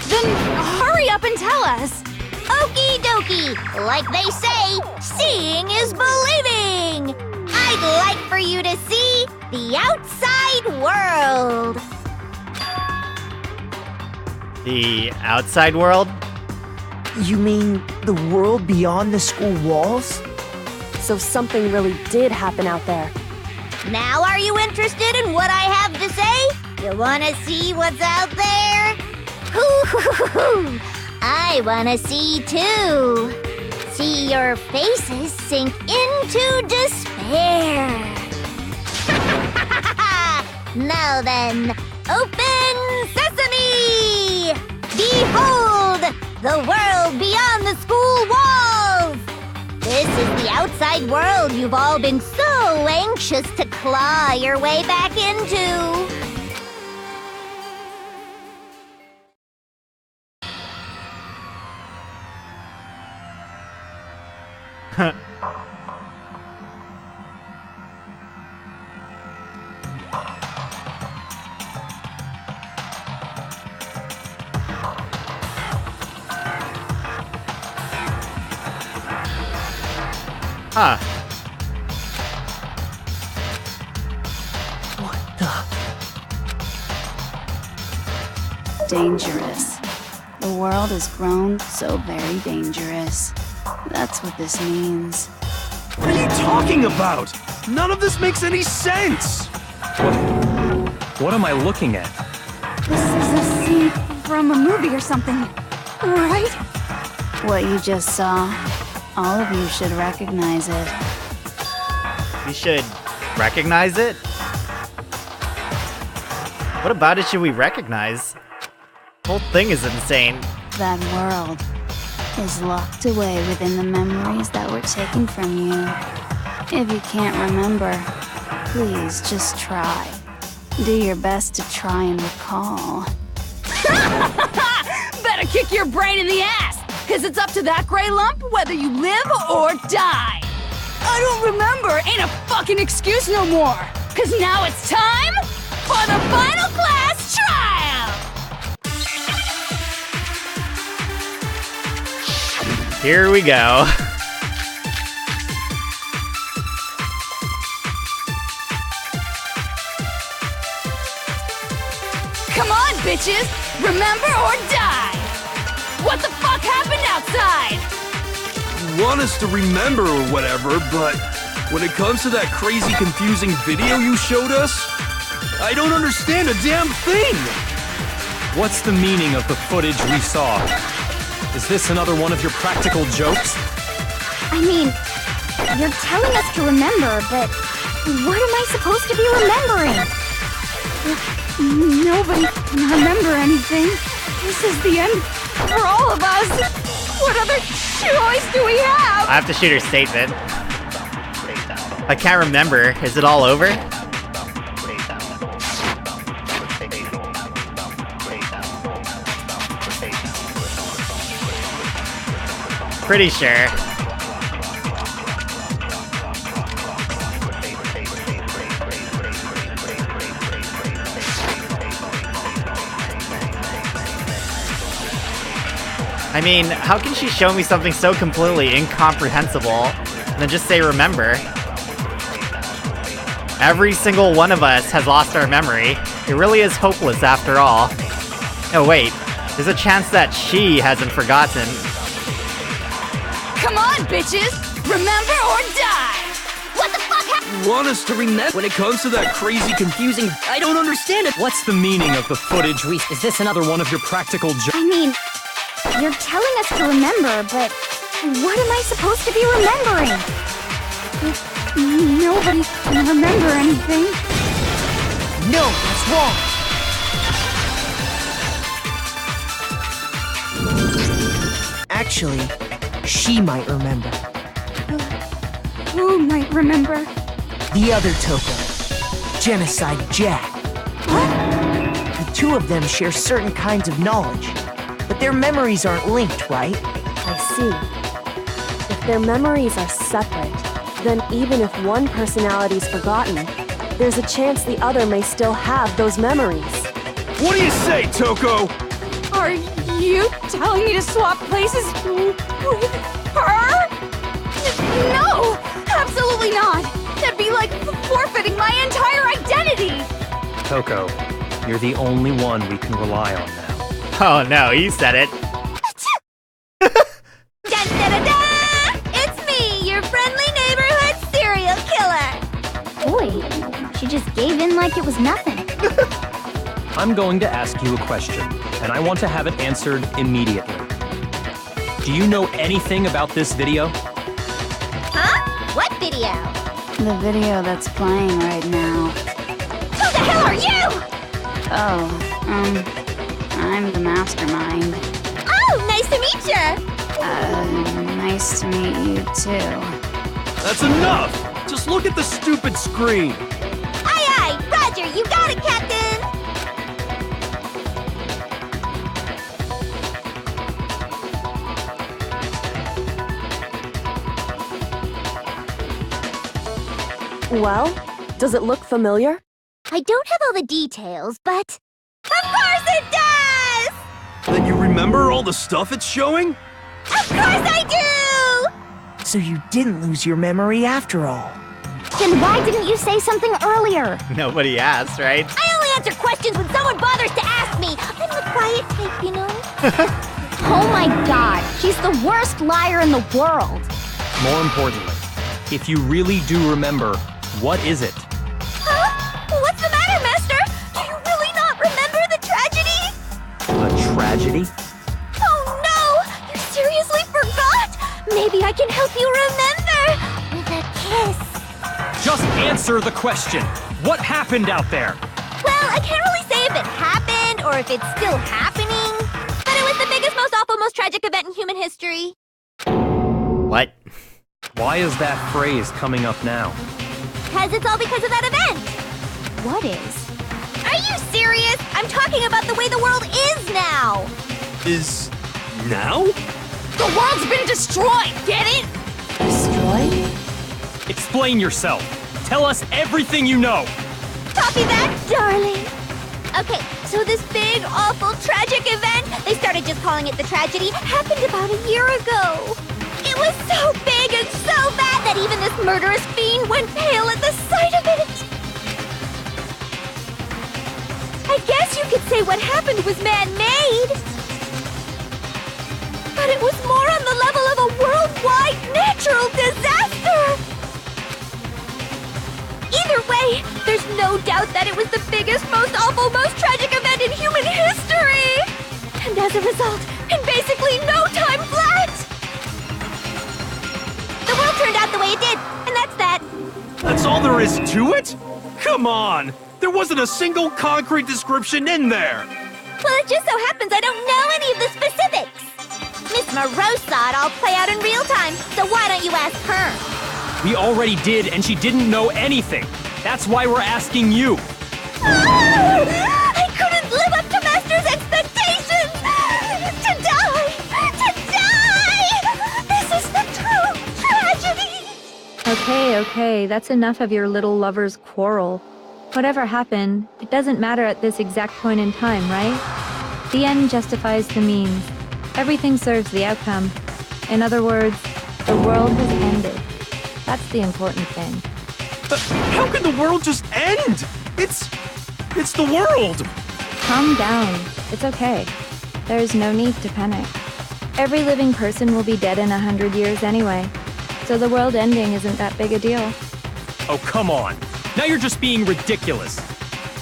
Then hurry up and tell us. Okie dokie. Like they say, seeing is believing. I'd like for you to see the outside world. The outside world? You mean the world beyond the school walls? So something really did happen out there. Now are you interested in what I have to say? You wanna see what's out there? Hoo-hoo-hoo-hoo! I wanna see too. See your faces sink into despair. Now then, open sesame! Behold, the world beyond the school walls! This is the outside world you've all been so anxious to claw your way back into. Huh. What the? Dangerous. The world has grown so very dangerous. That's what this means. What are you talking about? None of this makes any sense! What am I looking at? This is a scene from a movie or something, right? What you just saw, all of you should recognize it. We should recognize it? What about it should we recognize? The whole thing is insane. That world is locked away within the memories that were taken from you. If you can't remember, please just try. Do your best to try and recall. Better kick your brain in the ass, because it's up to that gray lump whether you live or die. I don't remember ain't a fucking excuse no more, because now it's time for the final class trial! Here we go. Come on, bitches! Remember or die! What the fuck happened outside? You want us to remember or whatever, but when it comes to that crazy, confusing video you showed us, I don't understand a damn thing! What's the meaning of the footage we saw? Is this another one of your practical jokes? I mean, you're telling us to remember, but what am I supposed to be remembering? Nobody can remember anything. This is the end for all of us. What other choice do we have? I have to shoot her statement. I can't remember. Is it all over? Pretty sure. I mean, how can she show me something so completely incomprehensible and then just say remember? Every single one of us has lost our memory. It really is hopeless after all. Oh wait, there's a chance that she hasn't forgotten. Come on, bitches! Remember or die! What the fuck happened? You want us to remember when it comes to that crazy, confusing... I don't understand it. What's the meaning of the footage? Is this another one of your practical jokes? I mean, you're telling us to remember, but what am I supposed to be remembering? Nobody can remember anything. No, that's wrong. Actually, she might remember. Who might remember? The other Toko, Genocide Jack. The two of them share certain kinds of knowledge, but their memories aren't linked, right? I see. If their memories are separate, then even if one personality's forgotten, there's a chance the other may still have those memories. What do you say, Toko? Are you telling me to swap places with her? No! Absolutely not! That'd be like forfeiting my entire identity! Toko, you're the only one we can rely on now. Oh no, you said it. Da-da-da-da! It's me, your friendly neighborhood serial killer! Boy, she just gave in like it was nothing. I'm going to ask you a question, and I want to have it answered immediately. Do you know anything about this video? Huh? What video? The video that's playing right now. Who the hell are you? Oh, I'm the mastermind. Oh, nice to meet you! Nice to meet you too. That's enough! Just look at the stupid screen! Aye aye, Roger, you got it, Captain! Well, does it look familiar? I don't have all the details, but... Of course it does! Then you remember all the stuff it's showing? Of course I do! So you didn't lose your memory after all. Then why didn't you say something earlier? Nobody asked, right? I only answer questions when someone bothers to ask me. I'm the quiet type, you know? Oh my god, she's the worst liar in the world. More importantly, if you really do remember, what is it? Huh? What's the matter, Master? Do you really not remember the tragedy? A tragedy? Oh no! You seriously forgot? Maybe I can help you remember with a kiss. Just answer the question. What happened out there? Well, I can't really say if it happened or if it's still happening, but it was the biggest, most awful, most tragic event in human history. What? Why is that phrase coming up now? Because it's all because of that event. What is? Are you serious? I'm talking about the way the world is now. Is... now? The world's been destroyed, get it? Destroyed? Explain yourself. Tell us everything you know. Copy that, darling. Okay, so this big, awful, tragic event, they started just calling it the tragedy, happened about a year ago. It was so big and so bad that even this murderous fiend went pale at the sight of it. I guess you could say what happened was man-made. But it was more on the level of a worldwide natural disaster. Either way, there's no doubt that it was the biggest, most awful, most tragic event in human history. And as a result, in basically no time flat, the world turned out the way it did, and that's that. That's all there is to it? Come on! There wasn't a single concrete description in there! Well, it just so happens I don't know any of the specifics. Miss Moreau saw it all play out in real time, so why don't you ask her? We already did, and she didn't know anything. That's why we're asking you. I couldn't live up to Master's expectations! To die! To die! This is the true tragedy! Okay, that's enough of your little lover's quarrel. Whatever happened, it doesn't matter at this exact point in time, right? The end justifies the means. Everything serves the outcome. In other words, the world has ended. That's the important thing. How can the world just end? It's the world! Calm down. It's okay. There's no need to panic. Every living person will be dead in 100 years anyway, so the world ending isn't that big a deal. Oh, come on. Now you're just being ridiculous.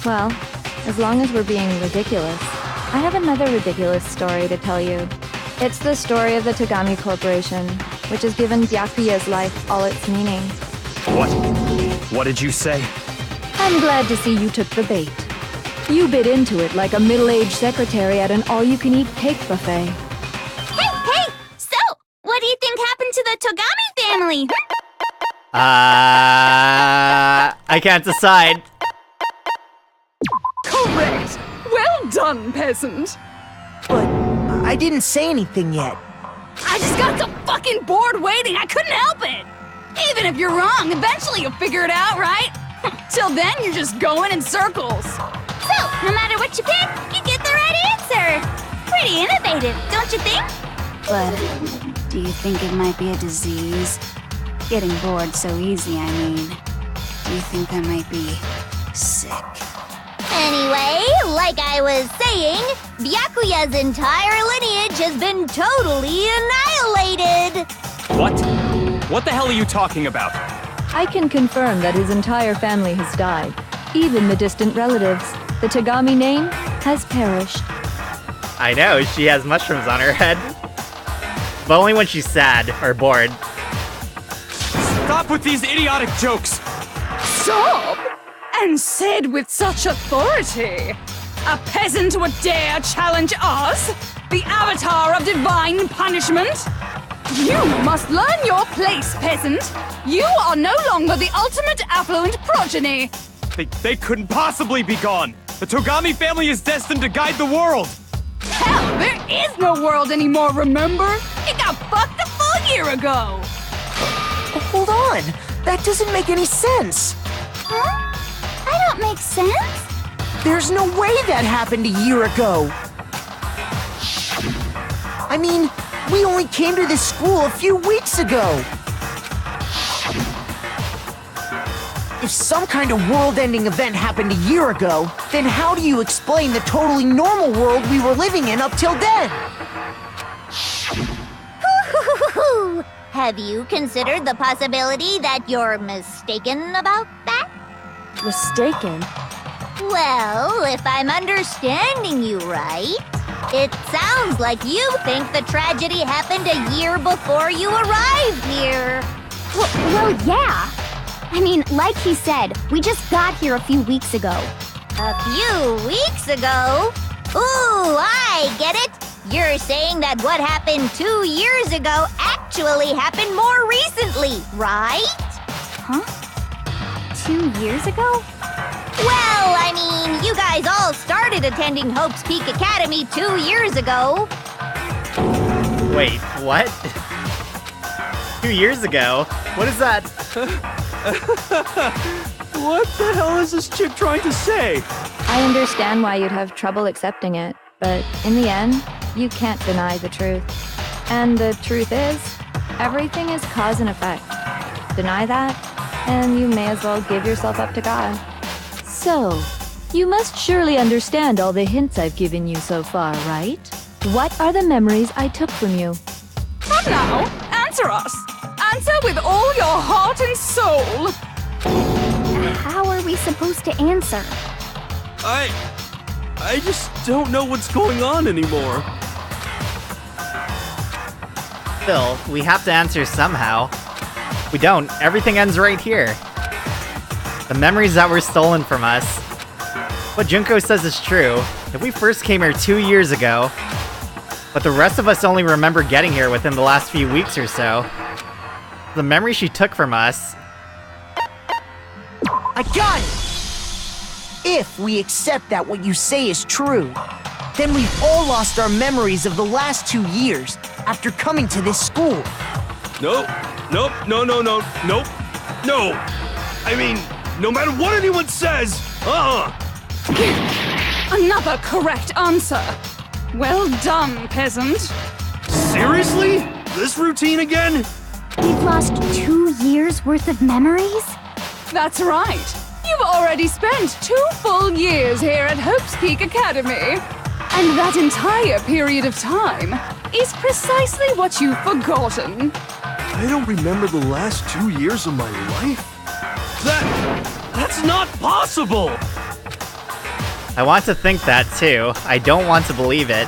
Well, as long as we're being ridiculous, I have another ridiculous story to tell you. It's the story of the Togami Corporation, which has given Byakuya's life all its meaning. What? What did you say? I'm glad to see you took the bait. You bit into it like a middle-aged secretary at an all-you-can-eat cake buffet. Hey! So, what do you think happened to the Togami family? I can't decide. Correct! Well done, peasant! But I didn't say anything yet. I just got so fucking bored waiting, I couldn't help it! Even if you're wrong, eventually you'll figure it out, right? Till then, you're just going in circles. So, no matter what you pick, you get the right answer. Pretty innovative, don't you think? But do you think it might be a disease? Getting bored so easy, I mean. Do you think I might be sick? Anyway, like I was saying, Byakuya's entire lineage has been totally annihilated. What? What the hell are you talking about? I can confirm that his entire family has died. Even the distant relatives. The Togami name has perished. I know, she has mushrooms on her head. But only when she's sad or bored. Stop with these idiotic jokes! Stop! And said with such authority. A peasant would dare challenge us? The avatar of divine punishment? You must learn your place, peasant. You are no longer the ultimate affluent progeny. They couldn't possibly be gone! The Togami family is destined to guide the world! Hell, there is no world anymore, remember? It got fucked a full year ago. Hold on, that doesn't make any sense. Huh? I don't make sense. There's no way that happened a year ago. I mean, we only came to this school a few weeks ago. If some kind of world-ending event happened a year ago, then how do you explain the totally normal world we were living in up till then? Have you considered the possibility that you're mistaken about that? Mistaken? Well, if I'm understanding you right, it sounds like you think the tragedy happened a year before you arrived here. Well, yeah. I mean, like he said, we just got here a few weeks ago. A few weeks ago? Ooh, I get it. You're saying that what happened 2 years ago actually happened more recently, right? Huh? 2 years ago? Well, I mean, you guys all started attending Hope's Peak Academy 2 years ago. Wait, what? 2 years ago? What is that? What the hell is this chick trying to say? I understand why you'd have trouble accepting it, but in the end, you can't deny the truth. And the truth is, everything is cause and effect. Deny that, and you may as well give yourself up to God. So, you must surely understand all the hints I've given you so far, right? What are the memories I took from you? Come now, answer us. Answer with all your heart and soul. How are we supposed to answer? I just don't know what's going on anymore. Phil, we have to answer somehow. We don't, everything ends right here. The memories that were stolen from us. What Junko says is true. If we first came here 2 years ago, but the rest of us only remember getting here within the last few weeks or so, the memory she took from us... I got it! If we accept that what you say is true, then we've all lost our memories of the last 2 years after coming to this school. Nope. No. I mean, no matter what anyone says, Another correct answer. Well done, peasant. Seriously? This routine again? We've lost 2 years worth of memories? That's right. You've already spent 2 full years here at Hope's Peak Academy. And that entire period of time is precisely what you've forgotten. I don't remember the last 2 years of my life? That's not possible! I want to think that too. I don't want to believe it.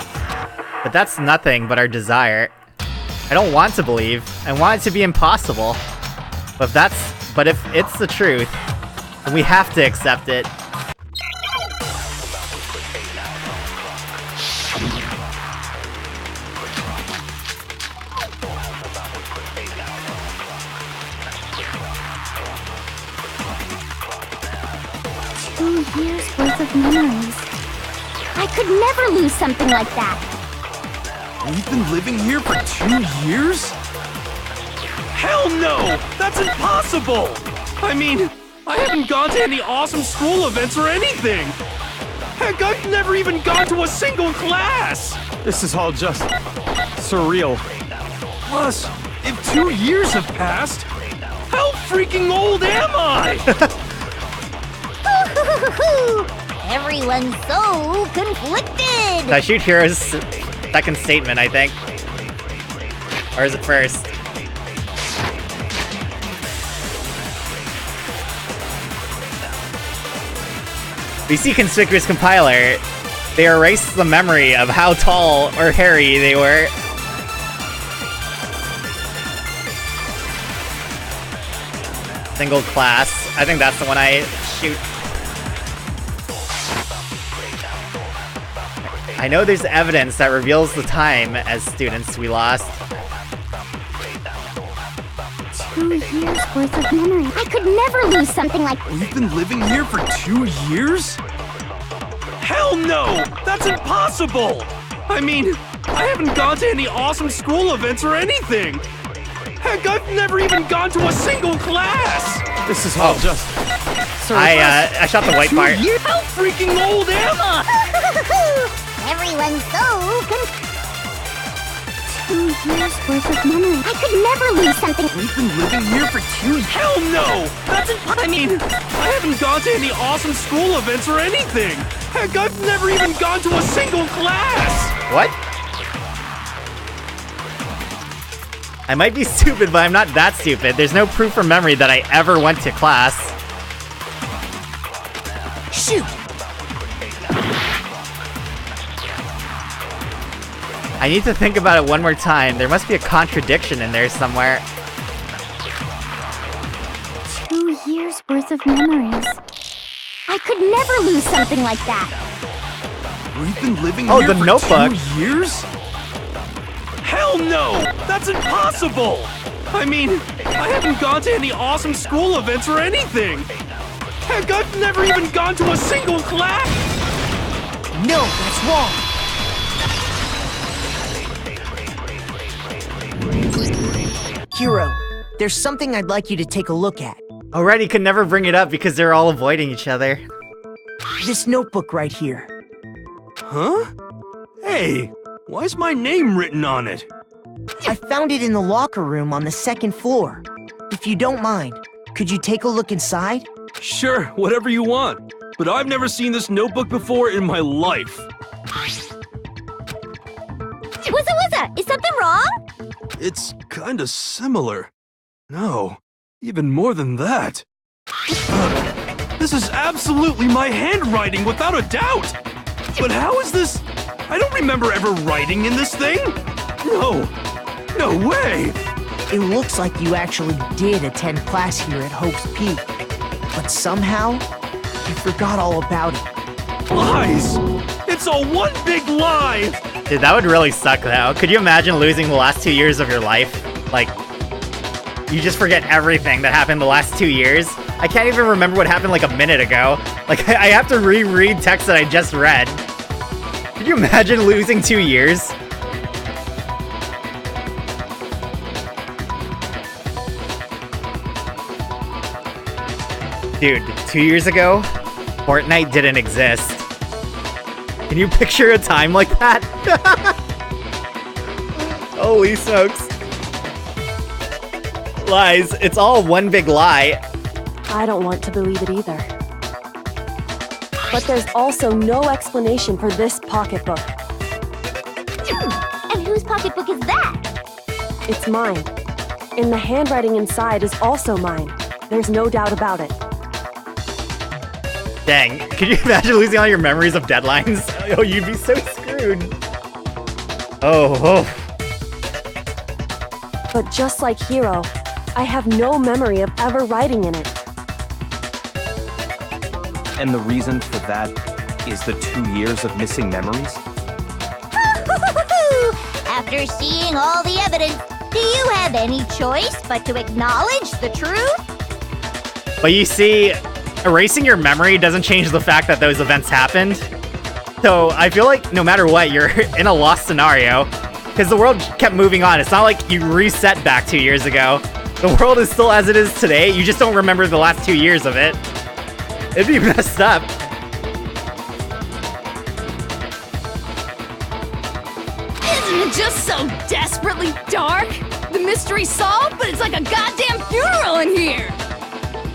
But that's nothing but our desire. I don't want to believe. I want it to be impossible. But if it's the truth, then we have to accept it. Years worth of memories. I could never lose something like that. We've been living here for 2 years? Hell no! That's impossible! I mean, I haven't gone to any awesome school events or anything! Heck, I've never even gone to a single class! This is all just surreal. Plus, if 2 years have passed, how freaking old am I? Everyone's so conflicted! I shoot Hero's second statement, I think. Or is it first? We see Conspicuous Compiler. They erase the memory of how tall or hairy they were. Single class. I think that's the one I shoot. I know there's evidence that reveals the time as students we lost. 2 years worth of memory. I could never lose something like... We've been living here for 2 years? Hell no! That's impossible! I mean, I haven't gone to any awesome school events or anything! Heck, I've never even gone to a single class! This is all just... I shot the white part. How freaking old am I? Everyone's so 2 years worth of memory. I could never lose something. We've been living here for 2 years? Hell no! That's I mean, I haven't gone to any awesome school events or anything! Heck, I've never even gone to a single class! What? I might be stupid, but I'm not that stupid. There's no proof from memory that I ever went to class. Shoot! I need to think about it one more time. There must be a contradiction in there somewhere. 2 years worth of memories. I could never lose something like that. We've been living here the for Notebook. 2 years? Hell no! That's impossible! I mean, I haven't gone to any awesome school events or anything! Heck, I've never even gone to a single class! No, that's wrong! Hero, there's something I'd like you to take a look at. Already could never bring it up because they're all avoiding each other. This notebook right here. Huh? Hey, why's my name written on it? I found it in the locker room on the 2nd floor. If you don't mind, could you take a look inside? Sure, whatever you want. But I've never seen this notebook before in my life. Wuzza, is something wrong? It's kinda similar. No, even more than that. This is absolutely my handwriting, without a doubt! But how is this? I don't remember ever writing in this thing! No way! It looks like you actually did attend class here at Hope's Peak. But somehow, you forgot all about it. Lies! It's all one big lie! Dude, that would really suck though. Could you imagine losing the last 2 years of your life? Like, you just forget everything that happened the last 2 years? I can't even remember what happened like a minute ago. Like, I have to reread text that I just read. Could you imagine losing 2 years? Dude, 2 years ago, Fortnite didn't exist. Can you picture a time like that? Holy smokes. Lies. It's all one big lie. I don't want to believe it either. But there's also no explanation for this pocketbook. And whose pocketbook is that? It's mine. And the handwriting inside is also mine. There's no doubt about it. Dang, could you imagine losing all your memories of deadlines? Oh, you'd be so screwed. Oh. But just like Hiro, I have no memory of ever writing in it. And the reason for that is the 2 years of missing memories? After seeing all the evidence, do you have any choice but to acknowledge the truth? But you see, erasing your memory doesn't change the fact that those events happened. So I feel like no matter what, you're in a lost scenario. Because the world kept moving on. It's not like you reset back 2 years ago. The world is still as it is today. You just don't remember the last 2 years of it. It'd be messed up. Isn't it just so desperately dark? The mystery's solved, but it's like a goddamn funeral in here!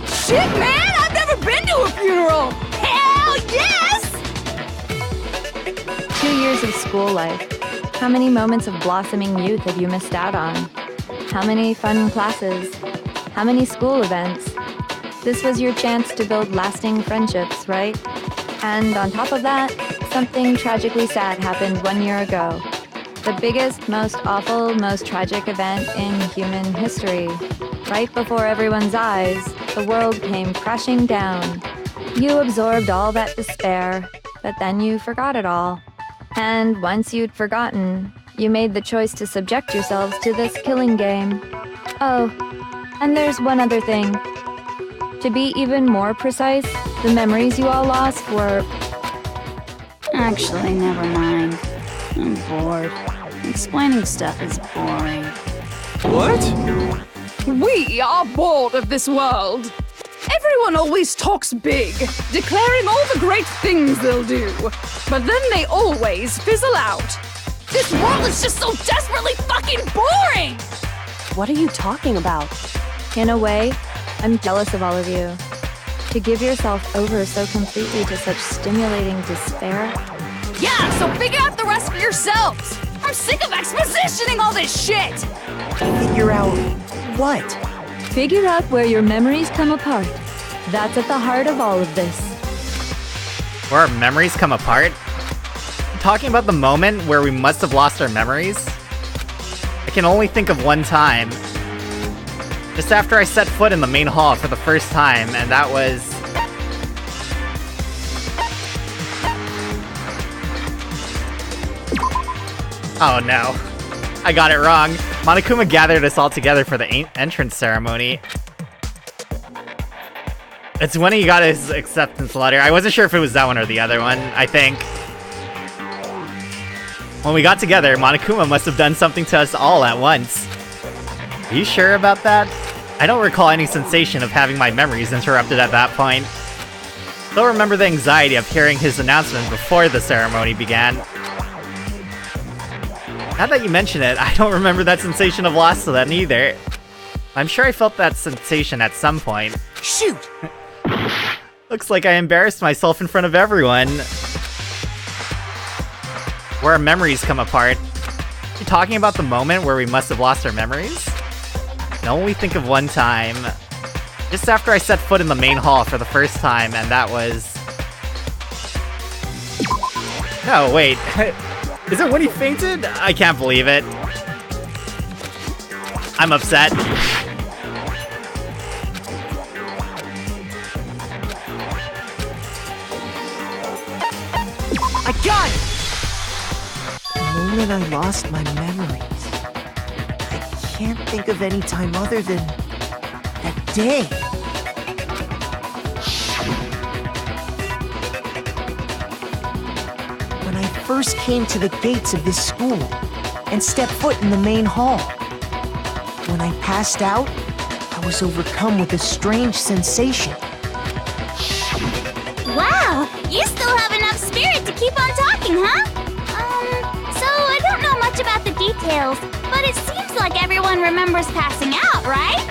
Shit, man! I've never been to a funeral! Hell yes! 2 years of school life. How many moments of blossoming youth have you missed out on? How many fun classes? How many school events? This was your chance to build lasting friendships, right? And on top of that, something tragically sad happened 1 year ago. The biggest, most awful, most tragic event in human history. Right before everyone's eyes, the world came crashing down. You absorbed all that despair, but then you forgot it all. And once you'd forgotten, you made the choice to subject yourselves to this killing game. Oh, and there's one other thing. To be even more precise, the memories you all lost were... Actually, never mind. I'm bored. Explaining stuff is boring. What? We are bored of this world. Everyone always talks big, declaring all the great things they'll do. But then they always fizzle out. This world is just so desperately fucking boring! What are you talking about? In a way, I'm jealous of all of you. To give yourself over so completely to such stimulating despair. Yeah, so figure out the rest for yourselves! I'm sick of expositioning all this shit! Figure out what? Figure out where your memories come apart. That's at the heart of all of this. Where our memories come apart? Talking about the moment where we must have lost our memories? I can only think of one time. Just after I set foot in the main hall for the first time, and that was... Oh no. I got it wrong. Monokuma gathered us all together for the entrance ceremony. It's when he got his acceptance letter. I wasn't sure if it was that one or the other one, I think. When we got together, Monokuma must have done something to us all at once. Are you sure about that? I don't recall any sensation of having my memories interrupted at that point. Still remember the anxiety of hearing his announcement before the ceremony began. Now that you mention it, I don't remember that sensation of loss to then either. I'm sure I felt that sensation at some point. Shoot! Looks like I embarrassed myself in front of everyone. Where our memories come apart. You talking about the moment where we must have lost our memories? I can only think of one time. Just after I set foot in the main hall for the first time, and that was... No, wait. Is it when he fainted? I can't believe it. I'm upset. I got it! The moment I lost my memories. I can't think of any time other than that day. When I first came to the gates of this school and stepped foot in the main hall. When I passed out, I was overcome with a strange sensation. Wow, you still have enough spirit to keep on talking, huh? So I don't know much about the details details, but it seems like everyone remembers passing out, right?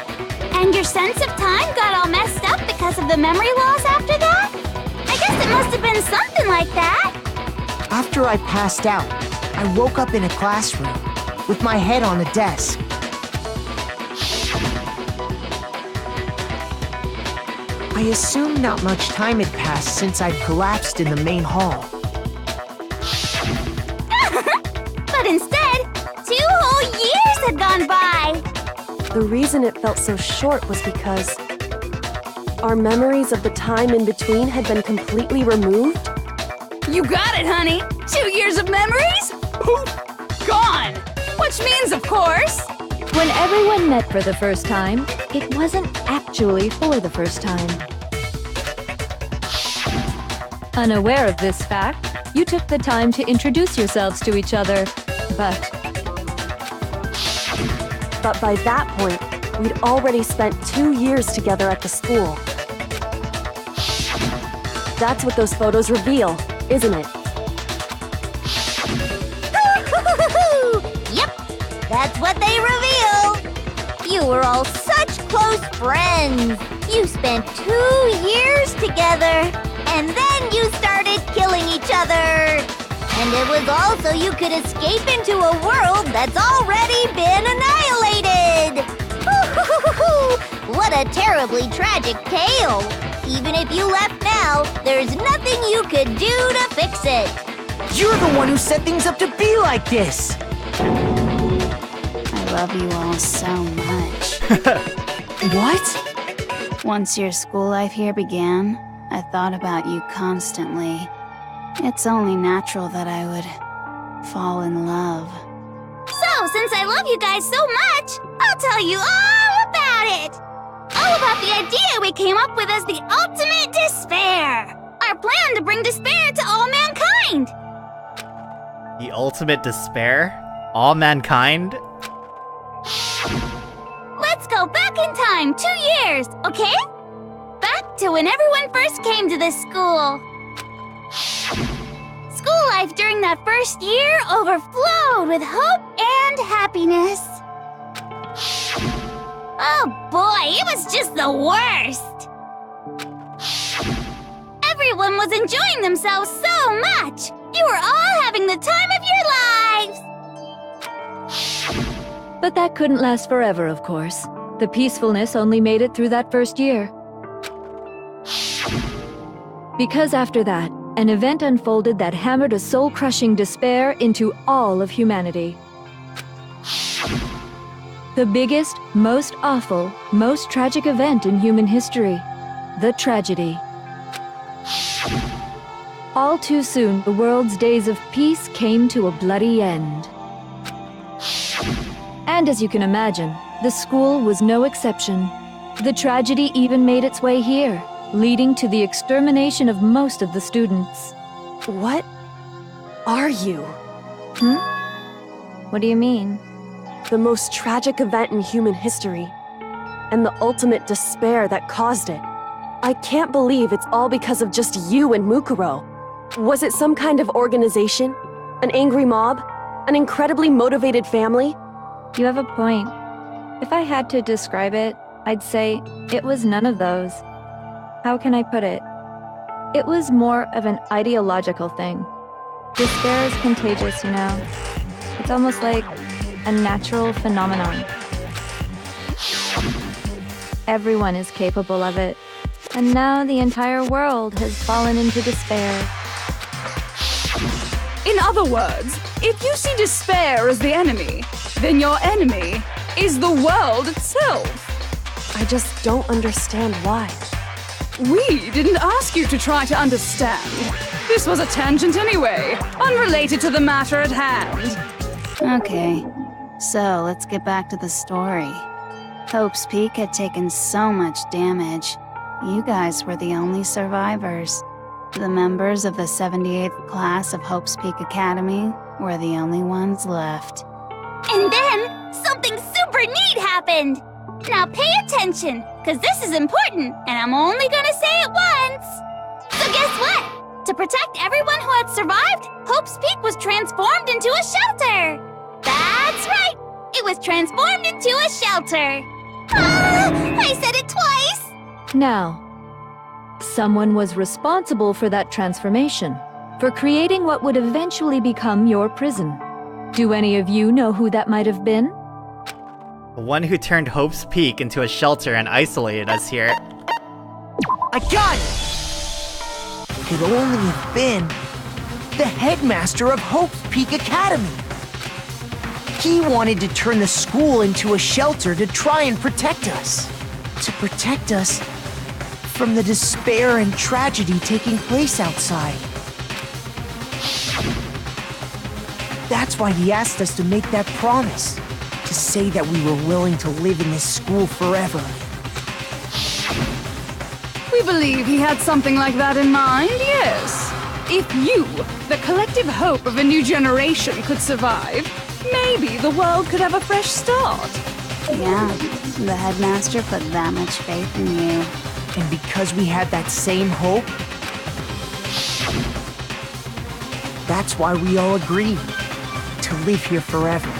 And your sense of time got all messed up because of the memory loss after that? I guess it must have been something like that. After I passed out, I woke up in a classroom with my head on a desk. I assumed not much time had passed since I'd collapsed in the main hall. But instead, 2 whole years had gone by! The reason it felt so short was because our memories of the time in between had been completely removed. You got it, honey! 2 years of memories? Poof! Gone! Which means, of course... When everyone met for the first time, it wasn't actually for the first time. Unaware of this fact, you took the time to introduce yourselves to each other, But by that point, we'd already spent 2 years together at the school. That's what those photos reveal, isn't it? Yep, that's what they reveal. You were all such close friends. You spent 2 years together, and then you started killing each other. And it was all so you could escape into a world that's already been annihilated. What a terribly tragic tale. Even if you left now, there's nothing you could do to fix it. You're the one who set things up to be like this! I love you all so much. What? Once your school life here began, I thought about you constantly. It's only natural that I would fall in love. So, since I love you guys so much, I'll tell you all about it! All about the idea we came up with as the ultimate despair! Our plan to bring despair to all mankind! The ultimate despair? All mankind? Let's go back in time 2 years, okay? Back to when everyone first came to this school. School life during that first year overflowed with hope and happiness. Oh boy, it was just the worst! Everyone was enjoying themselves so much! You were all having the time of your lives! But that couldn't last forever, of course. The peacefulness only made it through that first year. Because after that, an event unfolded that hammered a soul-crushing despair into all of humanity. The biggest, most awful, most tragic event in human history. The tragedy. All too soon, the world's days of peace came to a bloody end. And as you can imagine, the school was no exception. The tragedy even made its way here, leading to the extermination of most of the students. What are you? What do you mean? The most tragic event in human history, and the ultimate despair that caused it. I can't believe it's all because of just you and Mukuro. Was it some kind of organization? An angry mob? An incredibly motivated family? You have a point. If I had to describe it, I'd say it was none of those. How can I put it? It was more of an ideological thing. Despair is contagious, you know. It's almost like a natural phenomenon. Everyone is capable of it. And now the entire world has fallen into despair. In other words, if you see despair as the enemy, then your enemy is the world itself. I just don't understand why. We didn't ask you to try to understand. This was a tangent anyway, unrelated to the matter at hand. Okay, so let's get back to the story. Hope's Peak had taken so much damage. You guys were the only survivors. The members of the 78th class of Hope's Peak Academy were the only ones left. And then, something super neat happened! Now pay attention, because this is important, and I'm only gonna say it once! So guess what? To protect everyone who had survived, Hope's Peak was transformed into a shelter! That's That's right! It was transformed into a shelter! Ah! I said it twice! Now, someone was responsible for that transformation, for creating what would eventually become your prison. Do any of you know who that might have been? The one who turned Hope's Peak into a shelter and isolated us here. I got it! Could only have been the headmaster of Hope's Peak Academy. He wanted to turn the school into a shelter to try and protect us. To protect us from the despair and tragedy taking place outside. That's why he asked us to make that promise. To say that we were willing to live in this school forever. We believe he had something like that in mind, yes. If you, the collective hope of a new generation, could survive, maybe the world could have a fresh start. Yeah, the headmaster put that much faith in you. And because we had that same hope, that's why we all agreed to live here forever.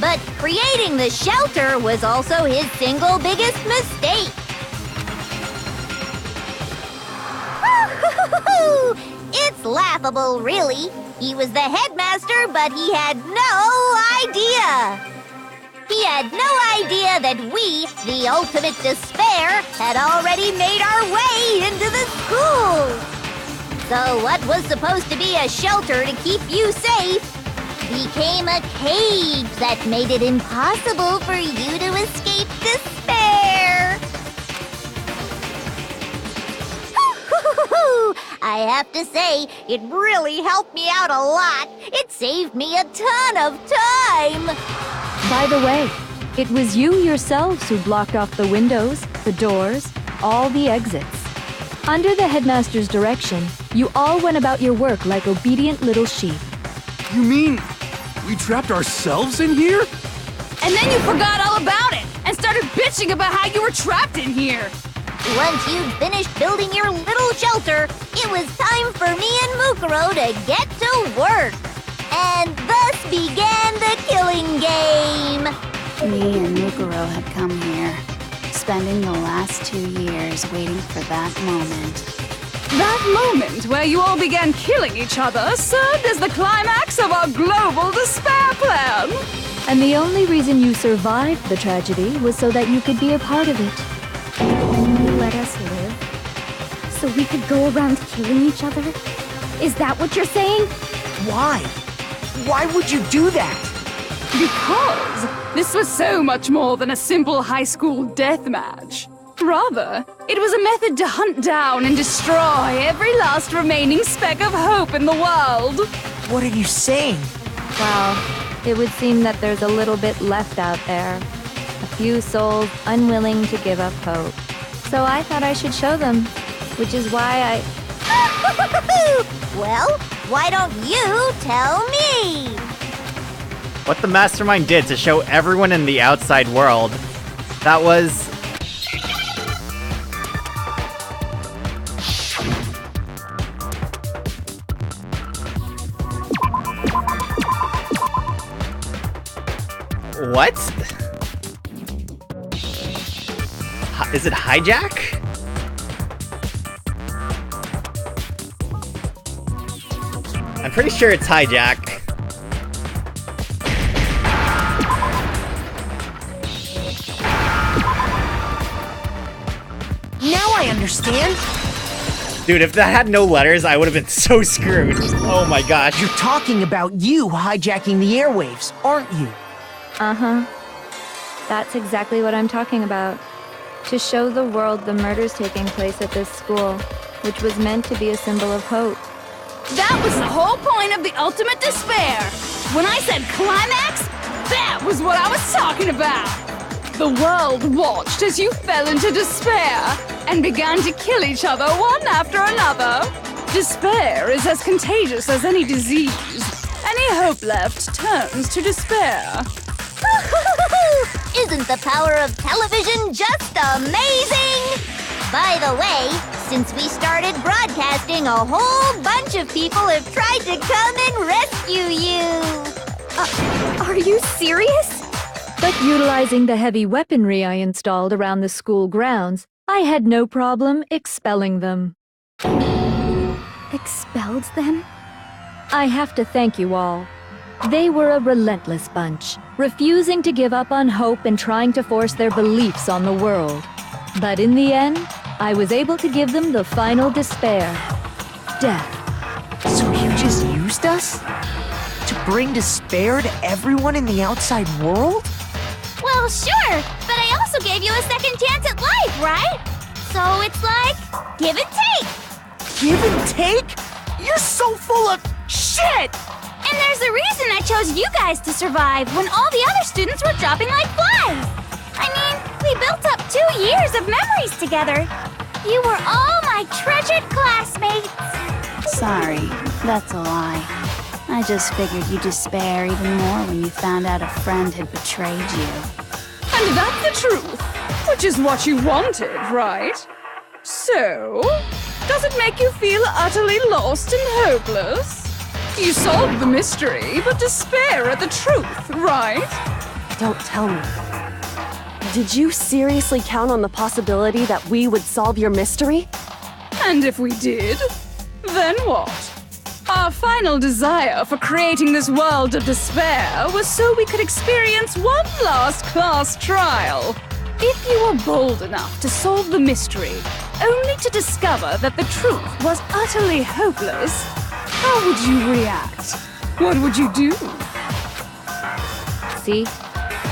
But creating the shelter was also his single biggest mistake. It's laughable, really. He was the headmaster, but he had no idea. He had no idea that we, the ultimate despair, had already made our way into the school. So what was supposed to be a shelter to keep you safe became a cage that made it impossible for you to escape despair. I have to say, it really helped me out a lot. It saved me a ton of time. By the way, it was you yourselves who blocked off the windows, the doors, all the exits. Under the headmaster's direction, you all went about your work like obedient little sheep. You mean we trapped ourselves in here? And then you forgot all about it and started bitching about how you were trapped in here. Once you'd finished building your little shelter, it was time for me and Mukuro to get to work. And thus began the killing game. Me and Mukuro had come here, spending the last 2 years waiting for that moment. That moment where you all began killing each other served as the climax of our global despair plan. And the only reason you survived the tragedy was so that you could be a part of it. You let us live? So we could go around killing each other? Is that what you're saying? Why? Why would you do that? Because this was so much more than a simple high school death match. Rather, it was a method to hunt down and destroy every last remaining speck of hope in the world. What are you saying? Well, it would seem that there's a little bit left out there. A few souls unwilling to give up hope. So I thought I should show them, which is why Well, why don't you tell me? What the mastermind did to show everyone in the outside world, that was... What? Is it hijack? I'm pretty sure it's hijack. Now I understand. Dude, if that had no letters, I would have been so screwed. Oh my gosh. You're talking about you hijacking the airwaves, aren't you? Uh-huh. That's exactly what I'm talking about. To show the world the murders taking place at this school, which was meant to be a symbol of hope. That was the whole point of the ultimate despair. When I said climax, that was what I was talking about. The world watched as you fell into despair and began to kill each other one after another. Despair is as contagious as any disease. Any hope left turns to despair. Isn't the power of television just amazing? By the way, since we started broadcasting, a whole bunch of people have tried to come and rescue you. Are you serious? But utilizing the heavy weaponry I installed around the school grounds, I had no problem expelling them. Expelled them? I have to thank you all. They were a relentless bunch, refusing to give up on hope and trying to force their beliefs on the world. But in the end, I was able to give them the final despair. Death. So you just used us? To bring despair to everyone in the outside world? Well, sure, but I also gave you a second chance at life, right? So it's like, give and take. Give and take? You're so full of shit! And there's a reason I chose you guys to survive when all the other students were dropping like flies. I mean, we built up 2 years of memories together. You were all my treasured classmates. Sorry, that's a lie. I just figured you'd despair even more when you found out a friend had betrayed you. And that's the truth, which is what you wanted, right? So, does it make you feel utterly lost and hopeless? You solved the mystery, but despair at the truth, right? Don't tell me. Did you seriously count on the possibility that we would solve your mystery? And if we did, then what? Our final desire for creating this world of despair was so we could experience one last class trial. If you were bold enough to solve the mystery, only to discover that the truth was utterly hopeless, how would you react? What would you do? See?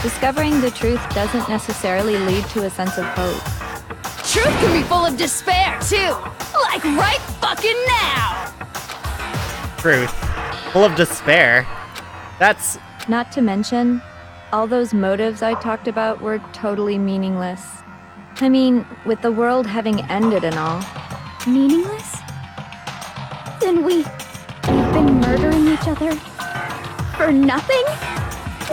Discovering the truth doesn't necessarily lead to a sense of hope. Truth can be full of despair, too. Like right fucking now. Truth. Full of despair. That's... Not to mention, all those motives I talked about were totally meaningless. I mean, with the world having ended and all. Meaningless? Then we've been murdering each other for nothing?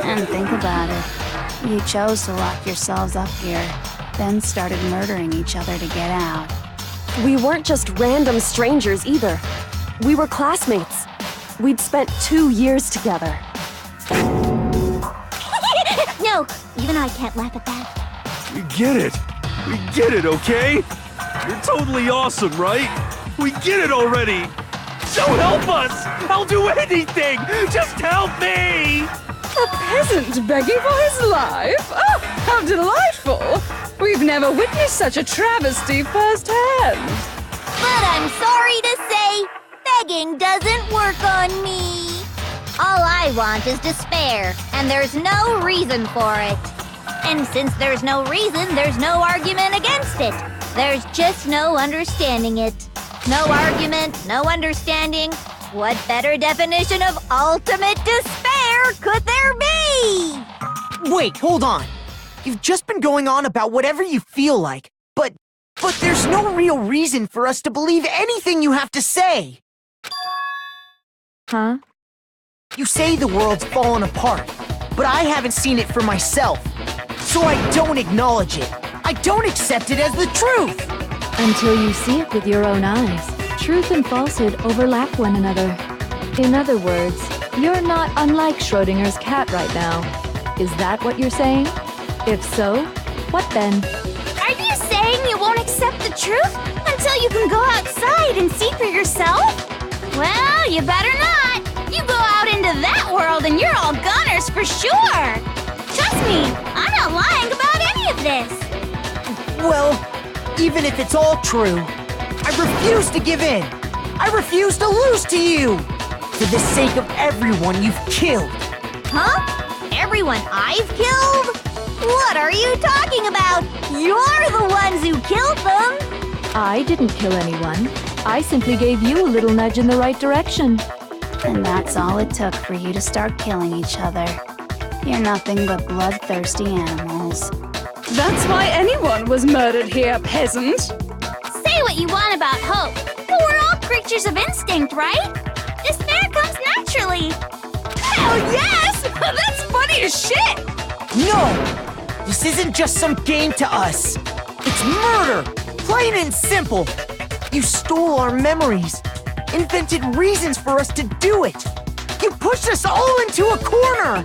And think about it. You chose to lock yourselves up here, then started murdering each other to get out. We weren't just random strangers either. We were classmates. We'd spent 2 years together. No, even I can't laugh at that. We get it. We get it, okay? You're totally awesome, right? We get it already. So help us! I'll do anything! Just help me! A peasant begging for his life? Oh, how delightful! We've never witnessed such a travesty firsthand. But I'm sorry to say, begging doesn't work on me. All I want is despair, and there's no reason for it. And since there's no reason, there's no argument against it. There's just no understanding it. No argument, no understanding. What better definition of ultimate despair could there be? Wait, hold on. You've just been going on about whatever you feel like, but there's no real reason for us to believe anything you have to say. Huh? You say the world's fallen apart, but I haven't seen it for myself. So I don't acknowledge it. I don't accept it as the truth. Until you see it with your own eyes. Truth and falsehood overlap one another. In other words, you're not unlike Schrodinger's cat right now. Is that what you're saying? If so, what then? Are you saying you won't accept the truth until you can go outside and see for yourself? Well, you better not. You go out into that world and you're all goners for sure. Trust me, I'm not lying about any of this. Well, even if it's all true, I refuse to give in. I refuse to lose to you. For the sake of everyone you've killed. Huh? Everyone I've killed? What are you talking about? You're the ones who killed them! I didn't kill anyone. I simply gave you a little nudge in the right direction. And that's all it took for you to start killing each other. You're nothing but bloodthirsty animals. That's why anyone was murdered here, peasant. Say what you want about hope, but we're all creatures of instinct, right? Despair comes naturally. Hell yes! That's funny as shit! No! This isn't just some game to us. It's murder! Plain and simple! You stole our memories, invented reasons for us to do it. You pushed us all into a corner!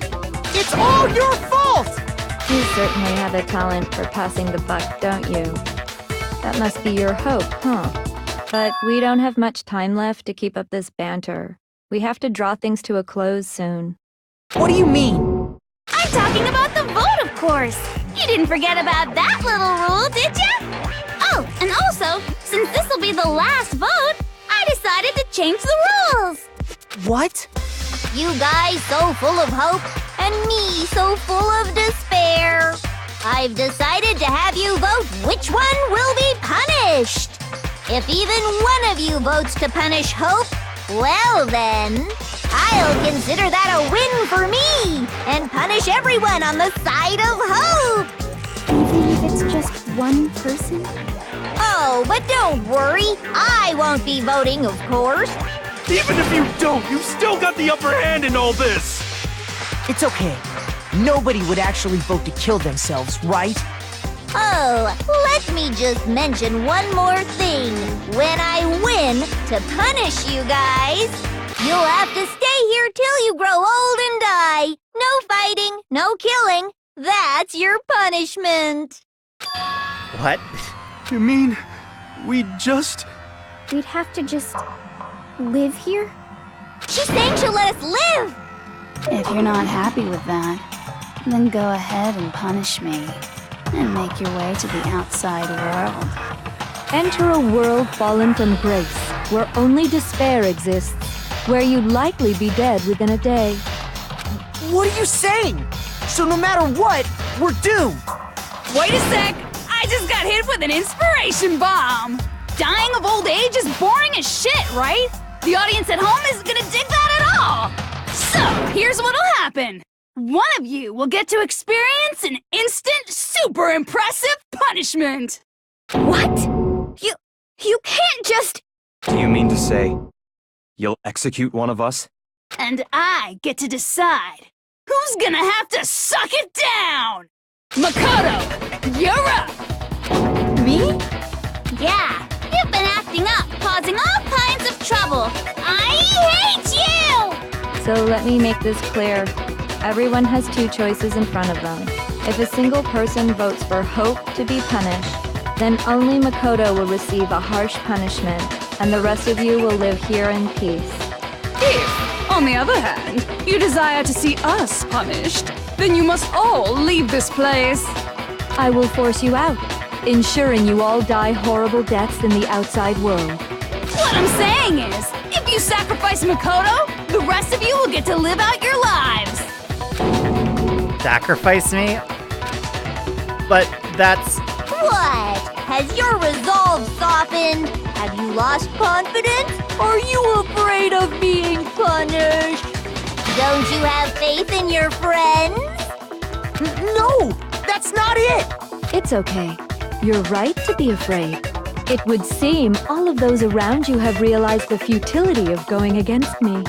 It's all your fault! You certainly have a talent for passing the buck, don't you? That must be your hope, huh? But we don't have much time left to keep up this banter. We have to draw things to a close soon. What do you mean? I'm talking about the vote, of course. You didn't forget about that little rule, did ya? Oh, and also, since this will be the last vote, I decided to change the rules. What? You guys so full of hope, and me so full of despair. I've decided to have you vote which one will be punished. If even one of you votes to punish Hope, well then, I'll consider that a win for me and punish everyone on the side of Hope. Even if it's just one person? Oh, but don't worry. I won't be voting, of course. Even if you don't, you've still got the upper hand in all this! It's okay. Nobody would actually vote to kill themselves, right? Oh, let me just mention one more thing. When I win to punish you guys, you'll have to stay here till you grow old and die. No fighting, no killing. That's your punishment. What? You mean, we'd have to just live here? She's saying she'll let us live. If you're not happy with that, then go ahead and punish me and make your way to the outside world. Enter a world fallen from grace, where only despair exists, where you'd likely be dead within a day. What are you saying? So no matter what, we're doomed. Wait a sec! I just got hit with an inspiration bomb! Dying of old age is boring as shit, right? The audience at home isn't gonna dig that at all! So, here's what'll happen. One of you will get to experience an instant, super impressive punishment! What? You can't just... Do you mean to say you'll execute one of us? And I get to decide who's gonna have to suck it down! Makoto, you're up! Me? Yeah, you've been acting up, causing all kinds of trouble. I hate you! So let me make this clear. Everyone has two choices in front of them. If a single person votes for Hope to be punished, then only Makoto will receive a harsh punishment, and the rest of you will live here in peace. If, on the other hand, you desire to see us punished, then you must all leave this place. I will force you out, ensuring you all die horrible deaths in the outside world. What I'm saying is, if you sacrifice Makoto, the rest of you will get to live out your lives. Sacrifice me? But that's... What? Has your resolve softened? Have you lost confidence? Are you afraid of being punished? Don't you have faith in your friends? No! That's not it! It's okay. You're right to be afraid. It would seem all of those around you have realized the futility of going against me.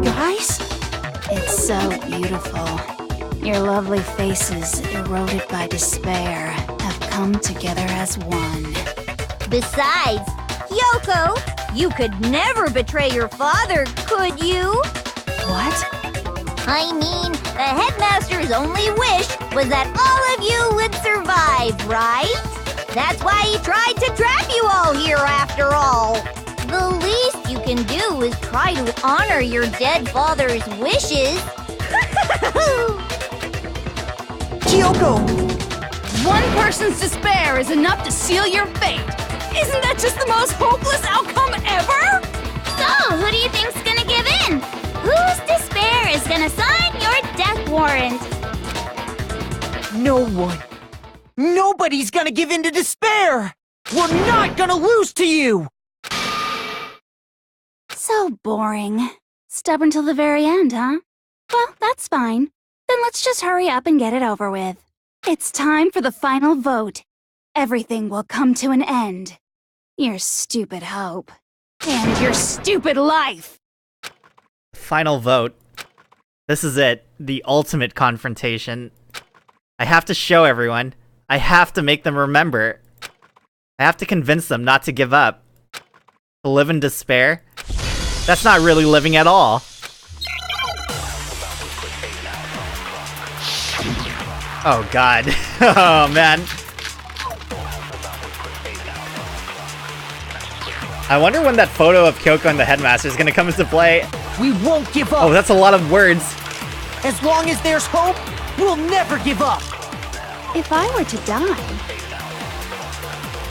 Guys? It's so beautiful. Your lovely faces, eroded by despair, have come together as one. Besides, Yoko, you could never betray your father, could you? What? I mean, the headmaster's only wish was that all of you would survive, right? That's why he tried to trap you all here after all. The least you can do is try to honor your dead father's wishes. Kyoko! One person's despair is enough to seal your fate. Isn't that just the most hopeless outcome ever? So, who do you think's gonna give in? Whose despair is gonna sign your death warrant? No one. Nobody's gonna give in to despair! We're not gonna lose to you! So boring. Stubborn till the very end, huh? Well, that's fine. Then let's just hurry up and get it over with. It's time for the final vote. Everything will come to an end. Your stupid hope. And your stupid life! Final vote. This is it. The ultimate confrontation. I have to show everyone. I have to make them remember. I have to convince them not to give up. To live in despair? That's not really living at all. Oh god. Oh man. I wonder when that photo of Kyoko and the headmaster is gonna come into play. We won't give up. Oh, that's a lot of words. As long as there's hope, we'll never give up. If I were to die,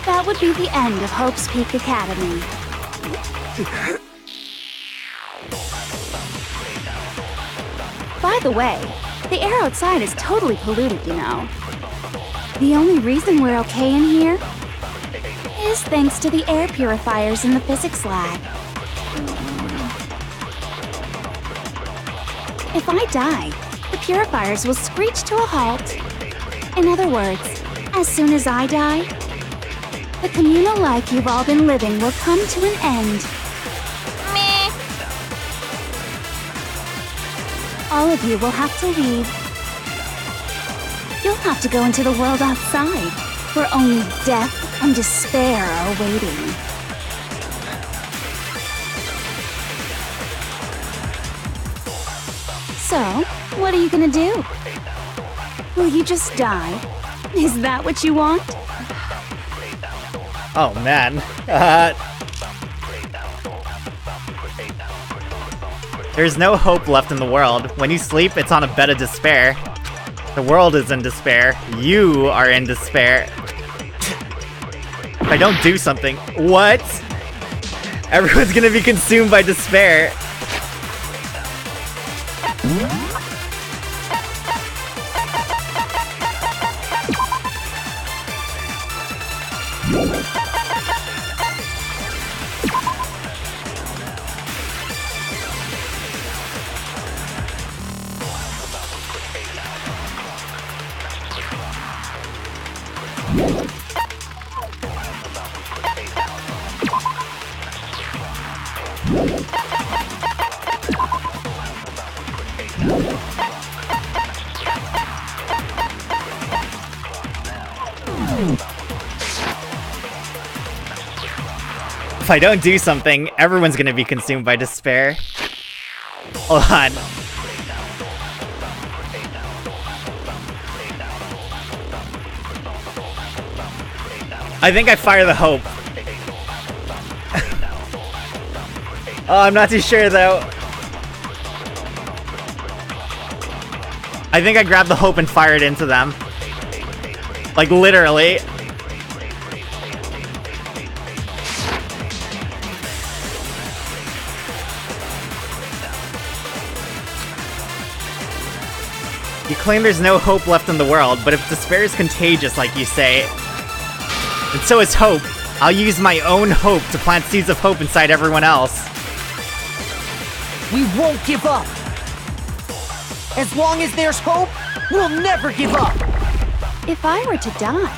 that would be the end of Hope's Peak Academy. By the way, the air outside is totally polluted, you know. The only reason we're okay in here is thanks to the air purifiers in the physics lab. If I die, the purifiers will screech to a halt. In other words, as soon as I die, the communal life you've all been living will come to an end. Meh. All of you will have to leave. You'll have to go into the world outside, where only death and despair are waiting. So, what are you gonna do? Will you just die? Is that what you want? Oh man. There's no hope left in the world. When you sleep, it's on a bed of despair. The world is in despair. You are in despair. If I don't do something... What? Everyone's gonna be consumed by despair. If I don't do something, everyone's gonna be consumed by despair. Hold on. I think I fire the hope. Oh, I'm not too sure though. I think I grab the hope and fire it into them. Like literally. You claim there's no hope left in the world, but if despair is contagious, like you say, and so is hope, I'll use my own hope to plant seeds of hope inside everyone else. We won't give up. As long as there's hope, we'll never give up. If I were to die,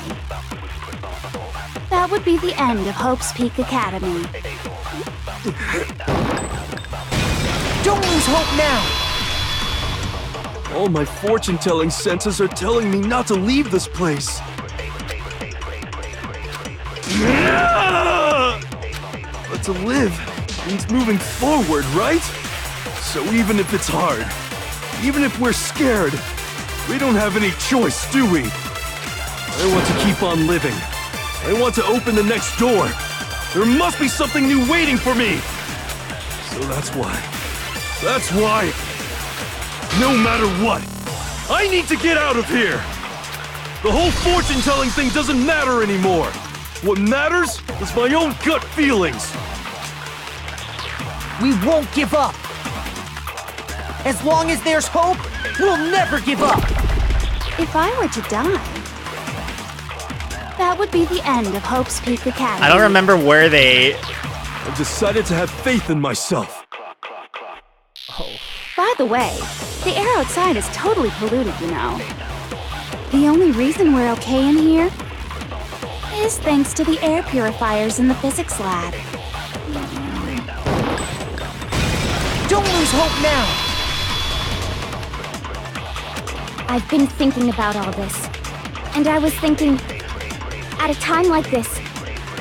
that would be the end of Hope's Peak Academy. Don't lose hope now. All my fortune-telling senses are telling me not to leave this place. But to live means moving forward, right? So even if it's hard, even if we're scared, we don't have any choice, do we? I want to keep on living. I want to open the next door. There must be something new waiting for me. So that's why, no matter what, I need to get out of here. The whole fortune-telling thing doesn't matter anymore. What matters is my own gut feelings. We won't give up. As long as there's hope, we'll never give up. If I were to die, that would be the end of Hope's Peak Academy. I don't remember where they... I've decided to have faith in myself. Oh. By the way, the air outside is totally polluted, you know. The only reason we're okay in here is thanks to the air purifiers in the physics lab. Don't lose hope now. I've been thinking about all this. And I was thinking, at a time like this,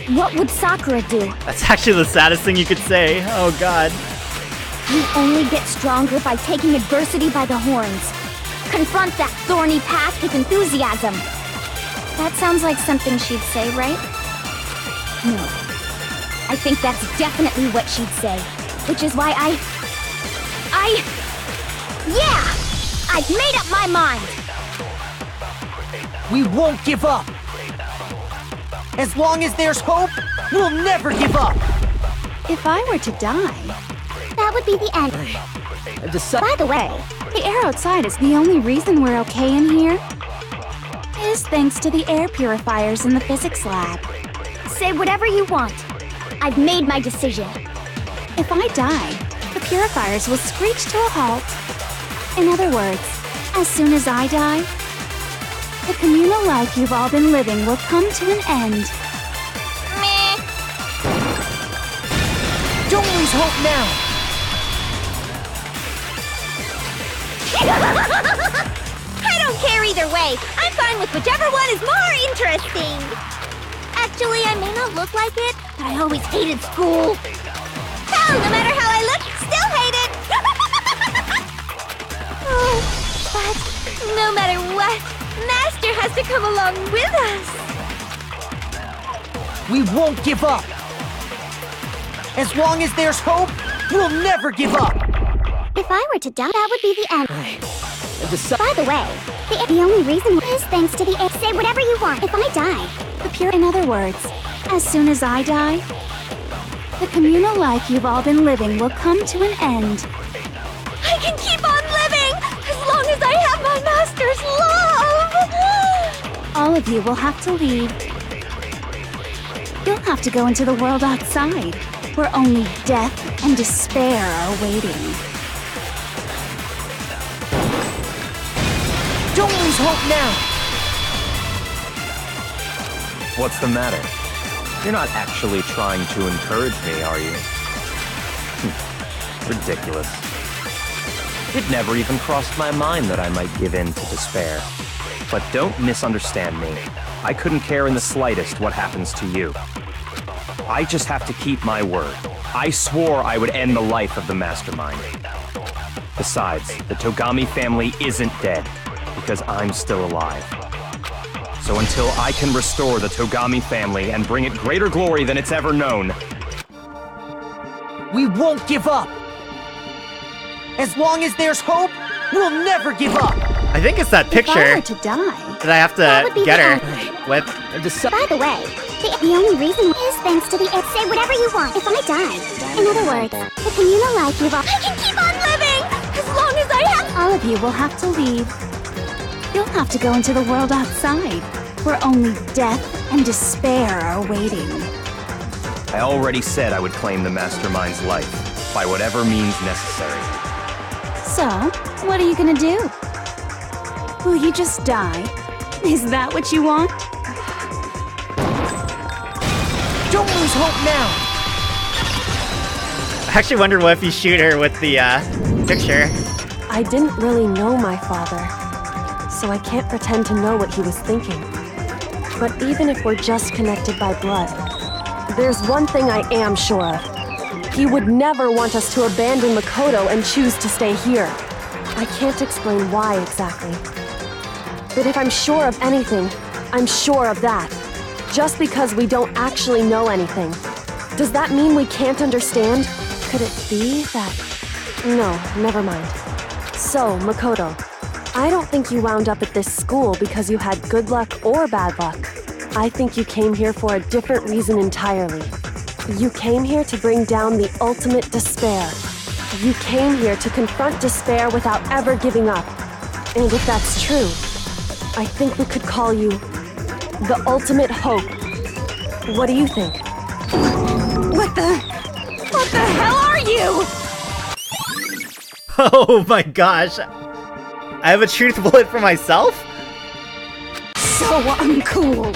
What would Sakura do? That's actually the saddest thing you could say. Oh god. You only get stronger by taking adversity by the horns. Confront that thorny path with enthusiasm. That sounds like something she'd say, right? No. I think that's definitely what she'd say. Which is why yeah! I've made up my mind! We won't give up! As long as there's hope, we'll never give up! If I were to die, That would be the end. By the way, the air outside is the only reason we're okay in here. Is thanks to the air purifiers in the physics lab. say whatever you want. I've made my decision. If I die, the purifiers will screech to a halt. In other words, as soon as I die, the communal life you've all been living will come to an end. Meh. Don't lose hope now! I don't care either way. I'm fine with whichever one is more interesting. Actually, I may not look like it, but I always hated school. Hell, no matter how I look, still hate it. Oh, but no matter what, Master has to come along with us. We won't give up! As long as there's hope, we'll never give up! If I were to die, that would be the end. By the way, the only reason is thanks to the air. Say whatever you want. If I die, In other words, as soon as I die, the communal life you've all been living will come to an end. I can keep on living as long as I have my Master's love. All of you will have to leave. You'll have to go into the world outside, where only death and despair are waiting. Don't lose hope now! What's the matter? You're not actually trying to encourage me, are you? Ridiculous. It never even crossed my mind that I might give in to despair. But don't misunderstand me. I couldn't care in the slightest what happens to you. I just have to keep my word. I swore I would end the life of the Mastermind. Besides, the Togami family isn't dead, because I'm still alive. So until I can restore the Togami family and bring it greater glory than it's ever known, we won't give up! As long as there's hope, we'll never give up! I think it's that picture If I were to die, that I have to get her with. by the way, the only reason is thanks to the air. Say whatever you want. If I die, in other words, the communal life you've all. I can keep on living as long as I have. all of you will have to leave. You'll have to go into the world outside, where only death and despair are waiting. I already said I would claim the Mastermind's life, by whatever means necessary. So, what are you gonna do? Will you just die? Is that what you want? Don't lose hope now! I actually wondered what if you shoot her with the picture. I didn't really know my father, so I can't pretend to know what he was thinking. But even if we're just connected by blood, there's one thing I am sure of. He would never want us to abandon Makoto and choose to stay here. I can't explain why exactly. But if I'm sure of anything, I'm sure of that. Just because we don't actually know anything. Does that mean we can't understand? Could it be that... No, never mind. So, Makoto, I don't think you wound up at this school because you had good luck or bad luck. I think you came here for a different reason entirely. You came here to bring down the ultimate despair. You came here to confront despair without ever giving up. And if that's true, I think we could call you the ultimate hope. What do you think? What the hell are you? Oh my gosh. I have a truth bullet for myself? So uncool.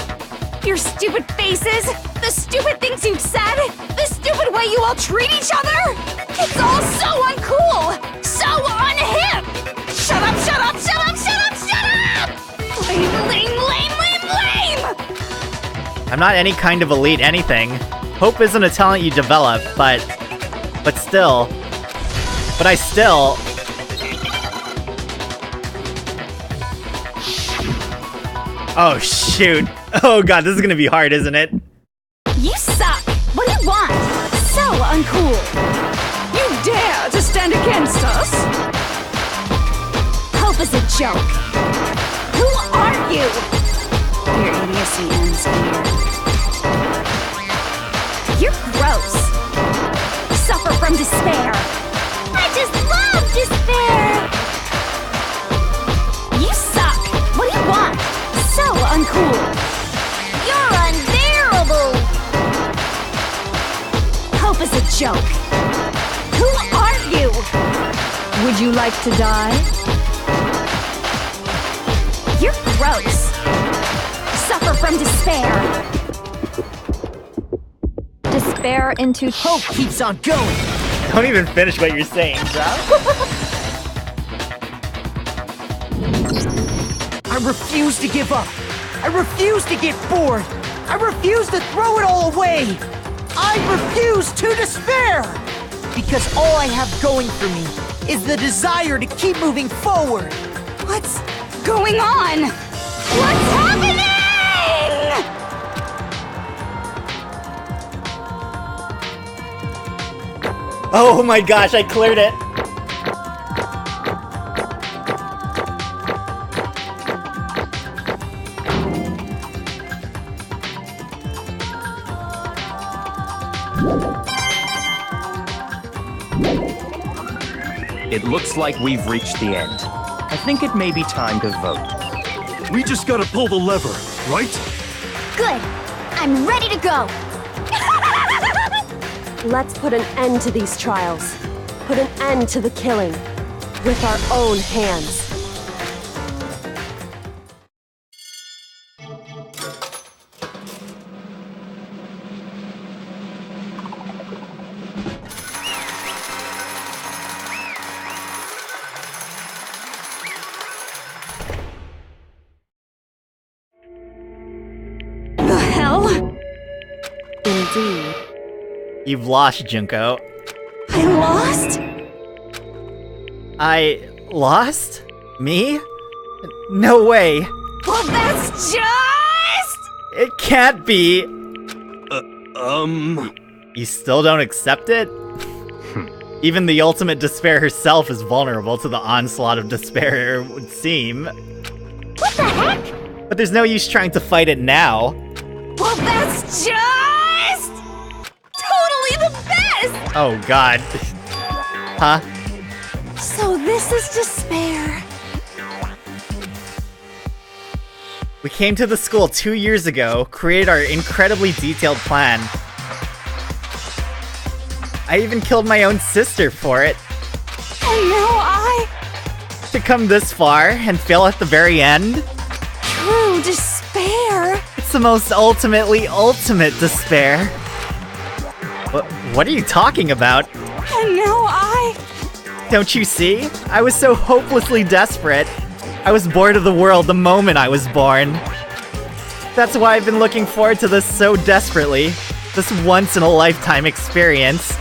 Your stupid faces, the stupid things you've said, the stupid way you all treat each other. It's all so uncool, so unhip. Shut up, shut up, shut up, shut up, shut up! Lame, lame, lame, lame, lame! I I'm not any kind of elite anything. Hope isn't a talent you develop, but I still... Oh, shoot. Oh god, this is gonna be hard, isn't it? You suck! What do you want? So uncool! You dare to stand against us? Hope is a joke! Who are you? Your idiocy ends here. You're gross! Suffer from despair! I just love despair! You suck! What do you want? So uncool! You're unbearable! Hope is a joke! Who are you? Would you like to die? You're gross! Suffer from despair! Despair into Hope keeps on going. Don't even finish what you're saying, bro. I refuse to give up. I refuse to get bored. I refuse to throw it all away. I refuse to despair. Because all I have going for me is the desire to keep moving forward. What's going on? What's happening? Oh my gosh, I cleared it. It looks like we've reached the end. I think it may be time to vote. We just gotta pull the lever, right? Good. I'm ready to go. Let's put an end to these trials. Put an end to the killing. With our own hands. The hell? Indeed. You've lost, Junko. I lost? I lost? Me? No way. Well, that's just... It can't be. You still don't accept it? Even the ultimate despair herself is vulnerable to the onslaught of despair, it would seem. What the heck? But there's no use trying to fight it now. Well, that's just... totally the best! Oh god. Huh? So this is despair. We came to the school 2 years ago, created our incredibly detailed plan. I even killed my own sister for it. And now To come this far and fail at the very end? True despair. It's the most ultimately ultimate despair. What are you talking about? And now Don't you see? I was so hopelessly desperate. I was bored of the world the moment I was born. That's why I've been looking forward to this so desperately. This once-in-a-lifetime experience.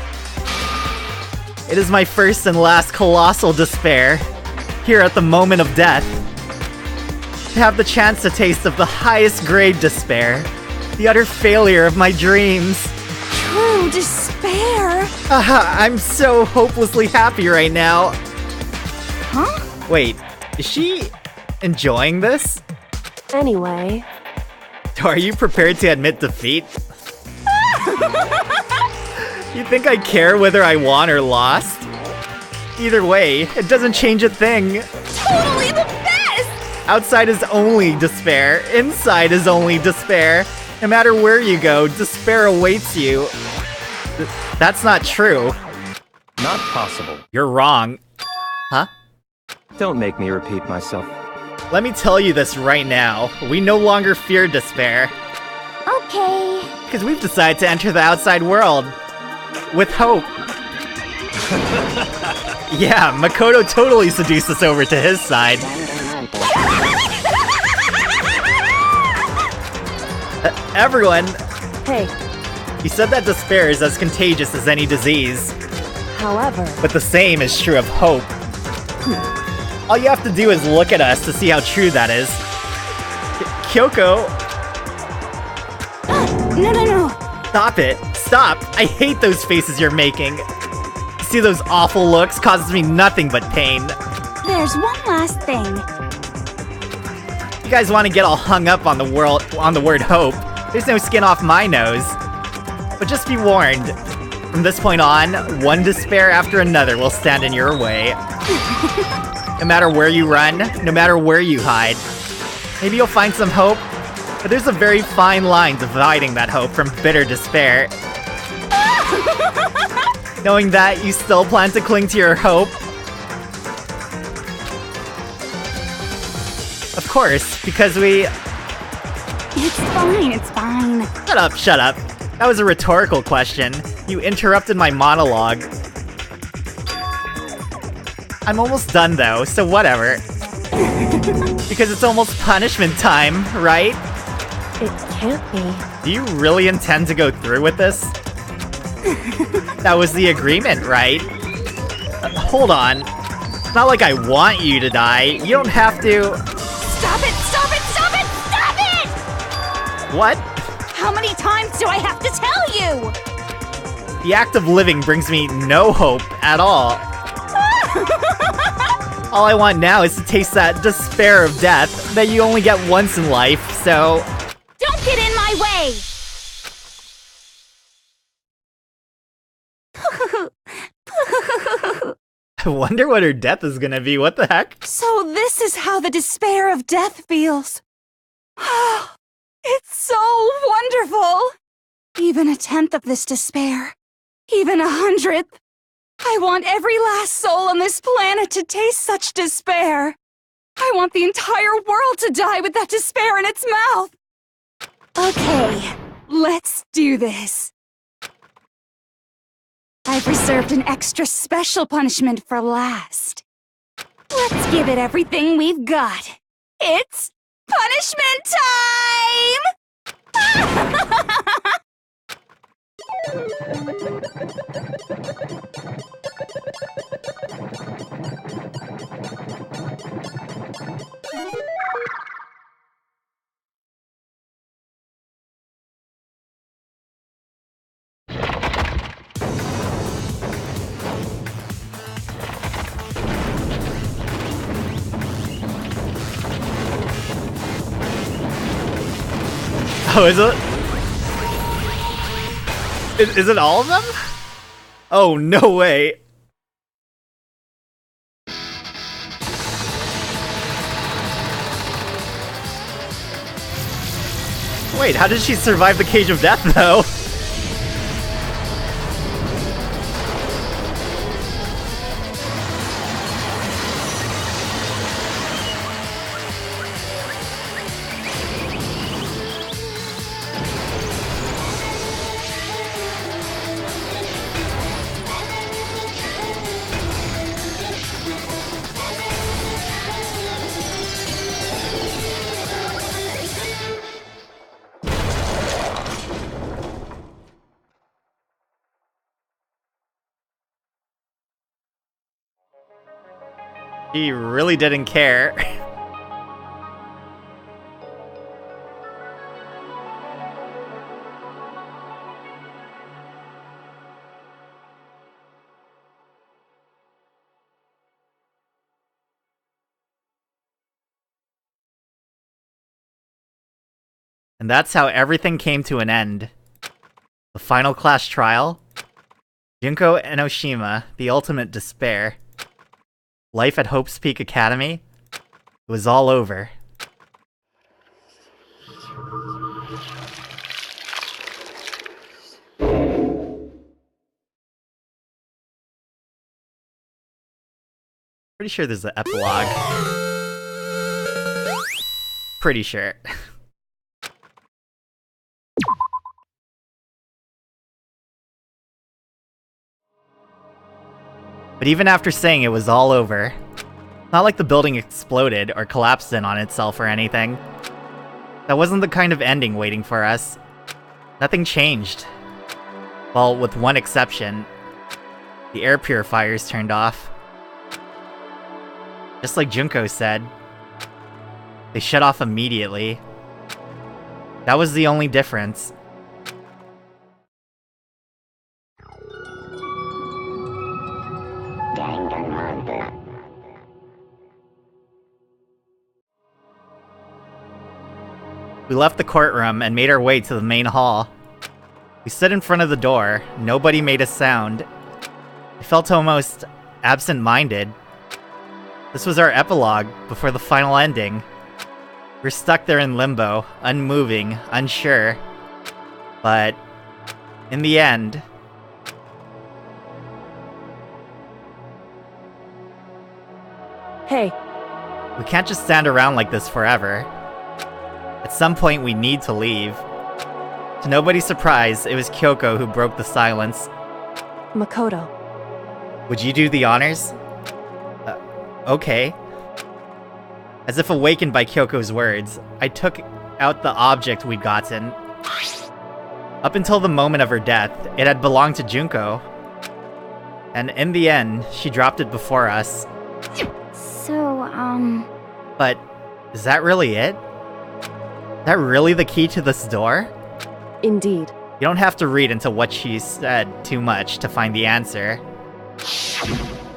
It is my first and last colossal despair. Here at the moment of death. To have the chance to taste of the highest grade despair. The utter failure of my dreams. True despair. I'm so hopelessly happy right now. Huh? Wait, is she enjoying this? Anyway. Are you prepared to admit defeat? You think I care whether I won or lost? Either way, it doesn't change a thing. Totally the best! Outside is only despair. Inside is only despair. No matter where you go, despair awaits you. That's not true. Not possible. You're wrong. Huh? Don't make me repeat myself. Let me tell you this right now. We no longer fear despair. Okay. Because we've decided to enter the outside world. With hope. Yeah, Makoto totally seduced us over to his side. Everyone! Hey, You said that despair is as contagious as any disease, however... but the same is true of hope. All you have to do is look at us to see how true that is. Kyoko... No. Stop it! Stop! I hate those faces you're making! To see those awful looks causes me nothing but pain. There's one last thing. You guys want to get all hung up on the word hope. There's no skin off my nose. But just be warned, from this point on, one despair after another will stand in your way. No matter where you run, no matter where you hide. Maybe you'll find some hope, but there's a very fine line dividing that hope from bitter despair. Knowing that, you still plan to cling to your hope? Of course, because we... It's fine. Shut up. That was a rhetorical question. You interrupted my monologue. I'm almost done though, so whatever. Because it's almost punishment time, right? It can't be. Do you really intend to go through with this? That was the agreement, right? Hold on. It's not like I want you to die. You don't have to... Stop it! What? How many times do I have to tell you? The act of living brings me no hope at all. All I want now is to taste that despair of death that you only get once in life, so... Don't get in my way! I wonder what her death is gonna be, what the heck? So this is how the despair of death feels. It's so wonderful! Even a tenth of this despair, even 100th. I want every last soul on this planet to taste such despair. I want the entire world to die with that despair in its mouth. Okay, let's do this. I've reserved an extra special punishment for last. Let's give it everything we've got. It's punishment time! Oh, is it? Is it all of them? Oh, no way. Wait, how did she survive the cage of death, though? He really didn't care. And that's how everything came to an end. The final class trial? Junko Enoshima, the ultimate despair. Life at Hope's Peak Academy? It was all over. Pretty sure there's an epilogue. Pretty sure. But even after saying it was all over, not like the building exploded or collapsed in on itself or anything. That wasn't the kind of ending waiting for us. Nothing changed. Well, with one exception. The air purifiers turned off. Just like Junko said. They shut off immediately. That was the only difference. Danganronpa. We left the courtroom and made our way to the main hall. We stood in front of the door. Nobody made a sound. I felt almost absent-minded. This was our epilogue before the final ending. We're stuck there in limbo, unmoving, unsure. But in the end... Hey. We can't just stand around like this forever. At some point we need to leave. To nobody's surprise, it was Kyoko who broke the silence. Makoto. Would you do the honors? Okay. As if awakened by Kyoko's words, I took out the object we'd gotten. Up until the moment of her death, it had belonged to Junko. And in the end, she dropped it before us. So, But, is that really it? Is that really the key to this door? Indeed. You don't have to read into what she said too much to find the answer.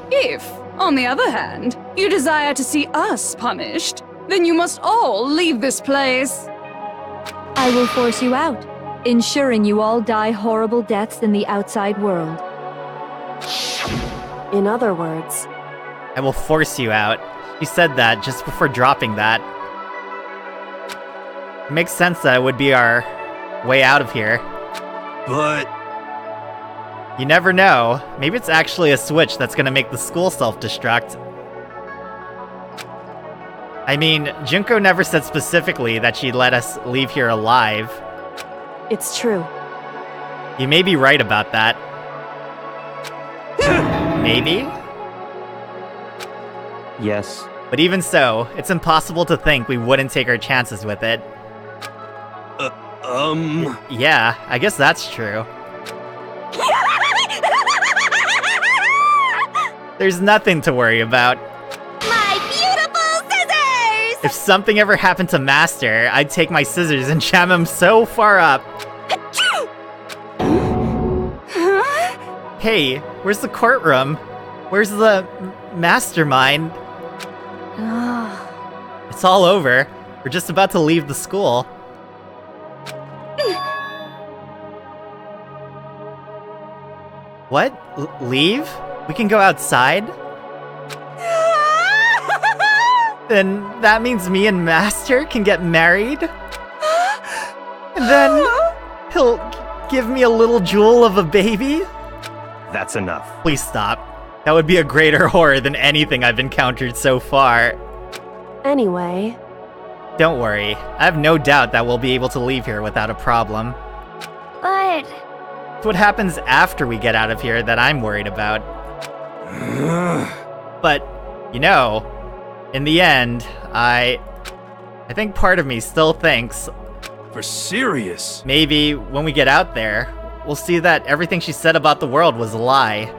If, on the other hand, you desire to see us punished, then you must all leave this place. I will force you out, ensuring you all die horrible deaths in the outside world. In other words... I will force you out. She said that just before dropping that. It makes sense that it would be our way out of here. But... You never know. Maybe it's actually a switch that's gonna make the school self-destruct. I mean, Junko never said specifically that she'd let us leave here alive. It's true. You may be right about that. Maybe? Yes. But even so, it's impossible to think we wouldn't take our chances with it. Yeah, I guess that's true. There's nothing to worry about. My beautiful scissors! If something ever happened to Master, I'd take my scissors and jam him so far up. Hey, where's the courtroom? Where's the mastermind? It's all over. We're just about to leave the school. What? Leave? We can go outside? Then that means me and Master can get married? And then he'll give me a little jewel of a baby? That's enough. Please stop. That would be a greater horror than anything I've encountered so far. Anyway... Don't worry. I have no doubt that we'll be able to leave here without a problem. but... It's what happens after we get out of here that I'm worried about. But, you know, in the end, I think part of me still thinks... For serious? Maybe when we get out there, we'll see that everything she said about the world was a lie.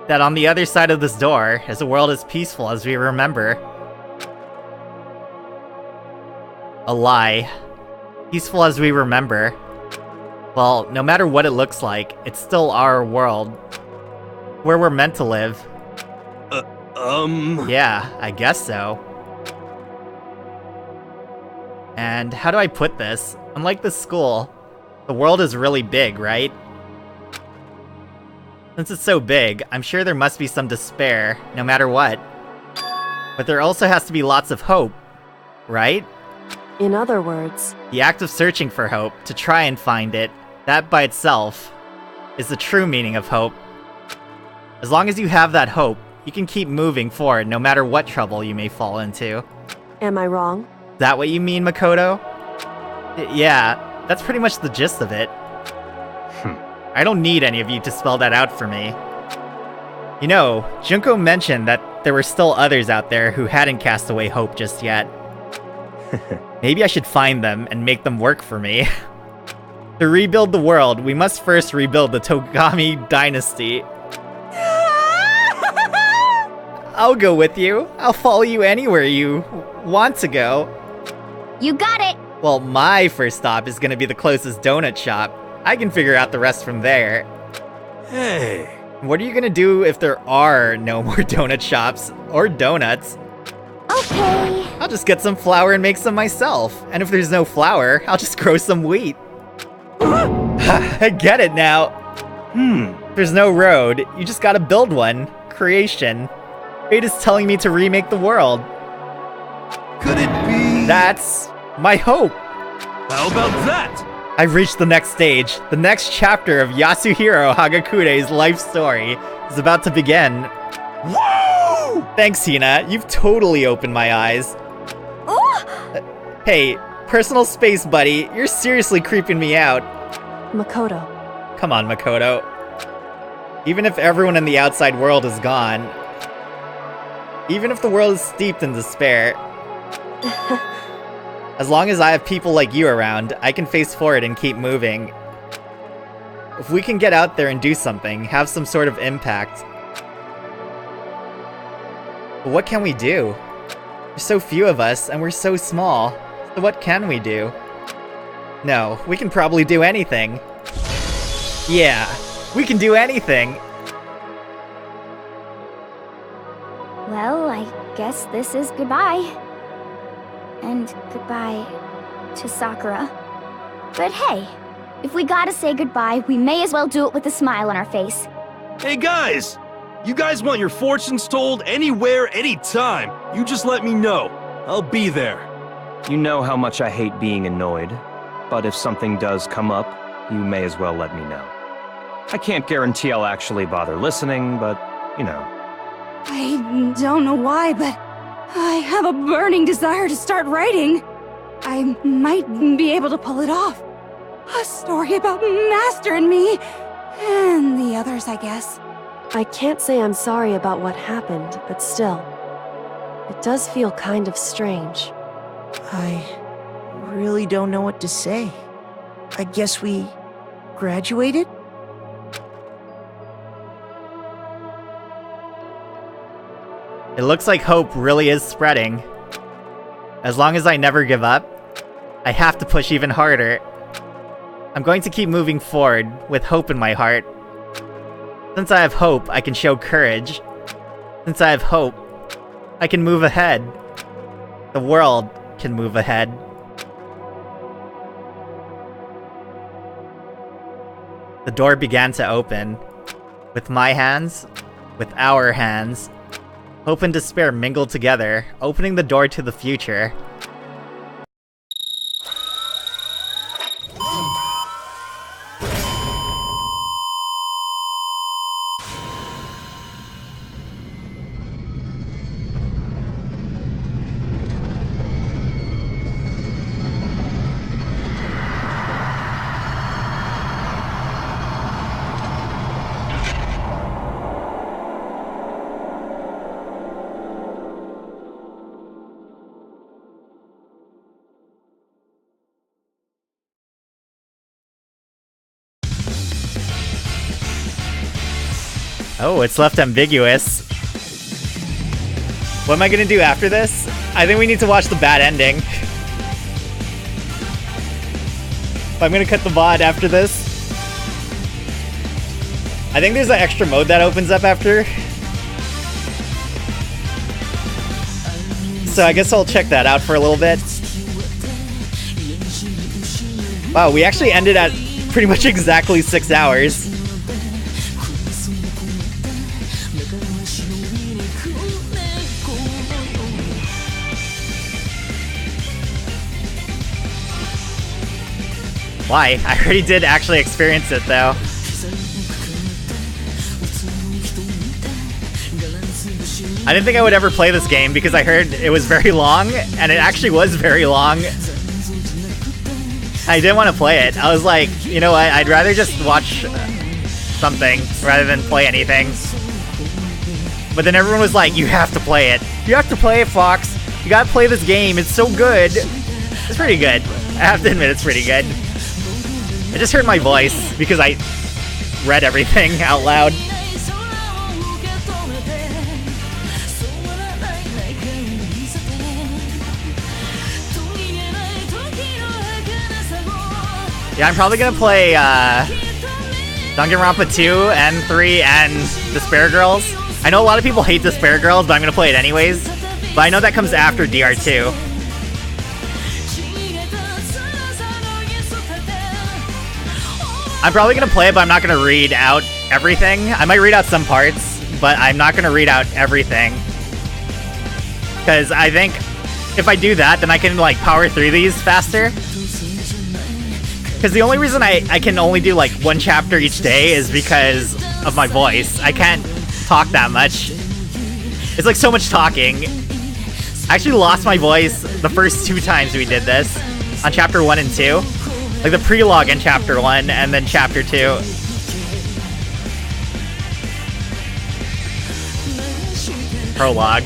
That on the other side of this door is a world as peaceful as we remember. A lie. Peaceful as we remember. Well, no matter what it looks like, it's still our world. Where we're meant to live. Yeah, I guess so. And how do I put this? Unlike the school, the world is really big, right? Since it's so big, I'm sure there must be some despair, no matter what. But there also has to be lots of hope, right? In other words... The act of searching for hope, to try and find it, that by itself, is the true meaning of hope. As long as you have that hope, you can keep moving forward no matter what trouble you may fall into. Am I wrong? Is that what you mean, Makoto? Yeah, that's pretty much the gist of it. I don't need any of you to spell that out for me. You know, Junko mentioned that there were still others out there who hadn't cast away hope just yet. Maybe I should find them and make them work for me. To rebuild the world, we must first rebuild the Togami dynasty. I'll go with you. I'll follow you anywhere you want to go. You got it! Well, my first stop is gonna be the closest donut shop. I can figure out the rest from there. Hey. What are you gonna do if there are no more donut shops or donuts? Okay. I'll just get some flour and make some myself. And if there's no flour, I'll just grow some wheat. I get it now. There's no road. You just gotta build one. Creation. Fate is telling me to remake the world. Could it be? That's my hope. How about that? I've reached the next stage. The next chapter of Yasuhiro Hagakure's life story is about to begin. Whoa! Thanks, Hina. You've totally opened my eyes. Hey, personal space buddy, you're seriously creeping me out. Makoto. Come on, Makoto. Even if everyone in the outside world is gone, even if the world is steeped in despair, as long as I have people like you around, I can face forward and keep moving. If we can get out there and do something, have some sort of impact. But what can we do? There's so few of us, and we're so small. So what can we do? No, we can probably do anything. Yeah, we can do anything! Well, I guess this is goodbye. And goodbye to Sakura. But hey, if we gotta say goodbye, we may as well do it with a smile on our face. Hey guys! You guys want your fortunes told anywhere, anytime. You just let me know. I'll be there. You know how much I hate being annoyed, but if something does come up, you may as well let me know. I can't guarantee I'll actually bother listening, but, you know. I don't know why, but I have a burning desire to start writing. I might be able to pull it off. A story about Master and me, and the others, I guess. I can't say I'm sorry about what happened, but still, it does feel kind of strange. I really don't know what to say. I guess we graduated? It looks like hope really is spreading. As long as I never give up, I have to push even harder. I'm going to keep moving forward with hope in my heart. Since I have hope, I can show courage. Since I have hope, I can move ahead. The world can move ahead. The door began to open. With my hands, with our hands, hope and despair mingled together, opening the door to the future. Oh, it's left ambiguous. What am I gonna do after this? I think we need to watch the bad ending. I'm gonna cut the VOD after this. I think there's an extra mode that opens up after. So I guess I'll check that out for a little bit. Wow, we actually ended at pretty much exactly 6 hours. Why? I already did actually experience it though. I didn't think I would ever play this game because I heard it was very long, and it actually was very long. I didn't want to play it. I was like, you know what, I'd rather just watch something rather than play anything. But then everyone was like, you have to play it. You have to play it, Fox. You gotta play this game, it's so good. It's pretty good. I have to admit, it's pretty good. I just heard my voice because I read everything out loud. Yeah, I'm probably gonna play Danganronpa 2 and 3 and Despair Girls. I know a lot of people hate Despair Girls, but I'm gonna play it anyways. But I know that comes after DR2. I'm probably gonna play it, but I'm not gonna read out everything. I might read out some parts, but I'm not gonna read out everything. Because I think if I do that, then I can like power through these faster. Because the only reason I can only do like one chapter each day is because of my voice. I can't talk that much. It's like so much talking. I actually lost my voice the first 2 times we did this. On chapter 1 and 2. Like the prologue in chapter 1 and then chapter 2. Prologue.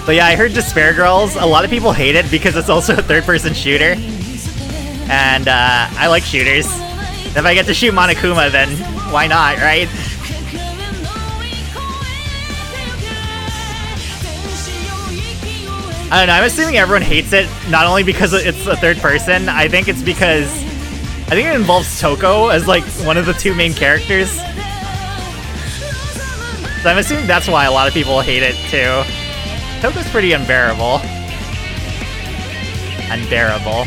But yeah, I heard Despair Girls. A lot of people hate it because it's also a third-person shooter. And I like shooters. If I get to shoot Monokuma, then why not, right? I don't know, I'm assuming everyone hates it, not only because it's a third person, I think it's because I think it involves Toko as like one of the 2 main characters. So I'm assuming that's why a lot of people hate it too. Toko's pretty unbearable. Unbearable.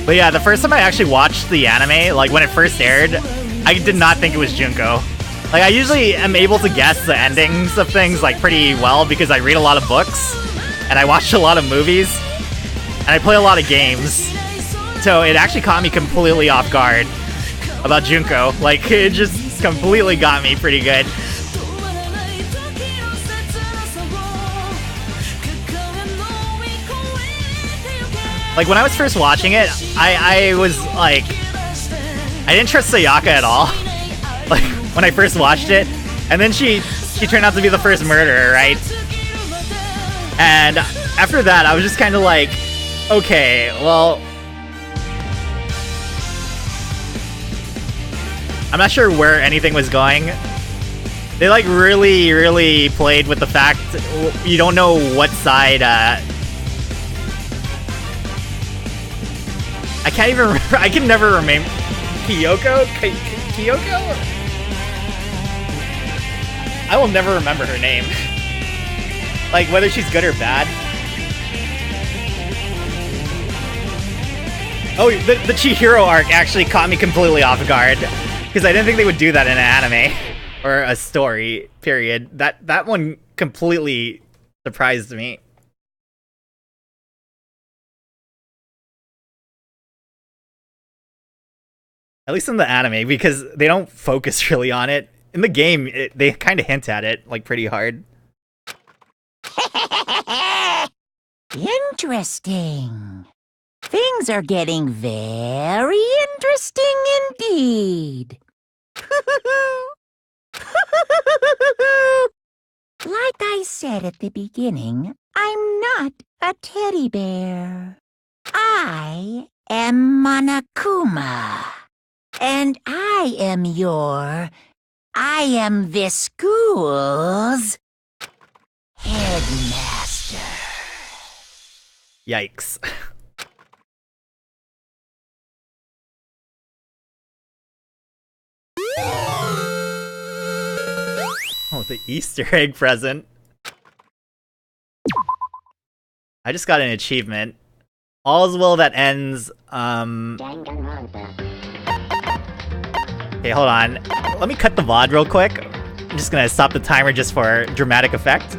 But yeah, the first time I actually watched the anime, like when it first aired, I did not think it was Junko. Like I usually am able to guess the endings of things like pretty well because I read a lot of books and I watch a lot of movies and I play a lot of games. So it actually caught me completely off guard about Junko. Like it just completely got me pretty good. Like, when I was first watching it, I was, like... I didn't trust Sayaka at all. Like, when I first watched it. And then she turned out to be the first murderer, right? And after that, I was just kind of like... Okay, well... I'm not sure where anything was going. They, like, really played with the fact... You don't know what side, I can't even remember. I can never remember. Kyoko? Kyoko? I will never remember her name. Like, whether she's good or bad. Oh, the Chihiro arc actually caught me completely off guard. Because I didn't think they would do that in an anime. Or a story, period. That one completely surprised me. At least in the anime, because they don't focus really on it. In the game, they kind of hint at it, like, pretty hard. Interesting. Things are getting very interesting indeed. Like I said at the beginning, I'm not a teddy bear. I am Monokuma. And I am this school's headmaster. Yikes. Oh, the Easter egg present. I just got an achievement. All's well that ends, Okay, hold on. Let me cut the VOD real quick. I'm just gonna stop the timer just for dramatic effect.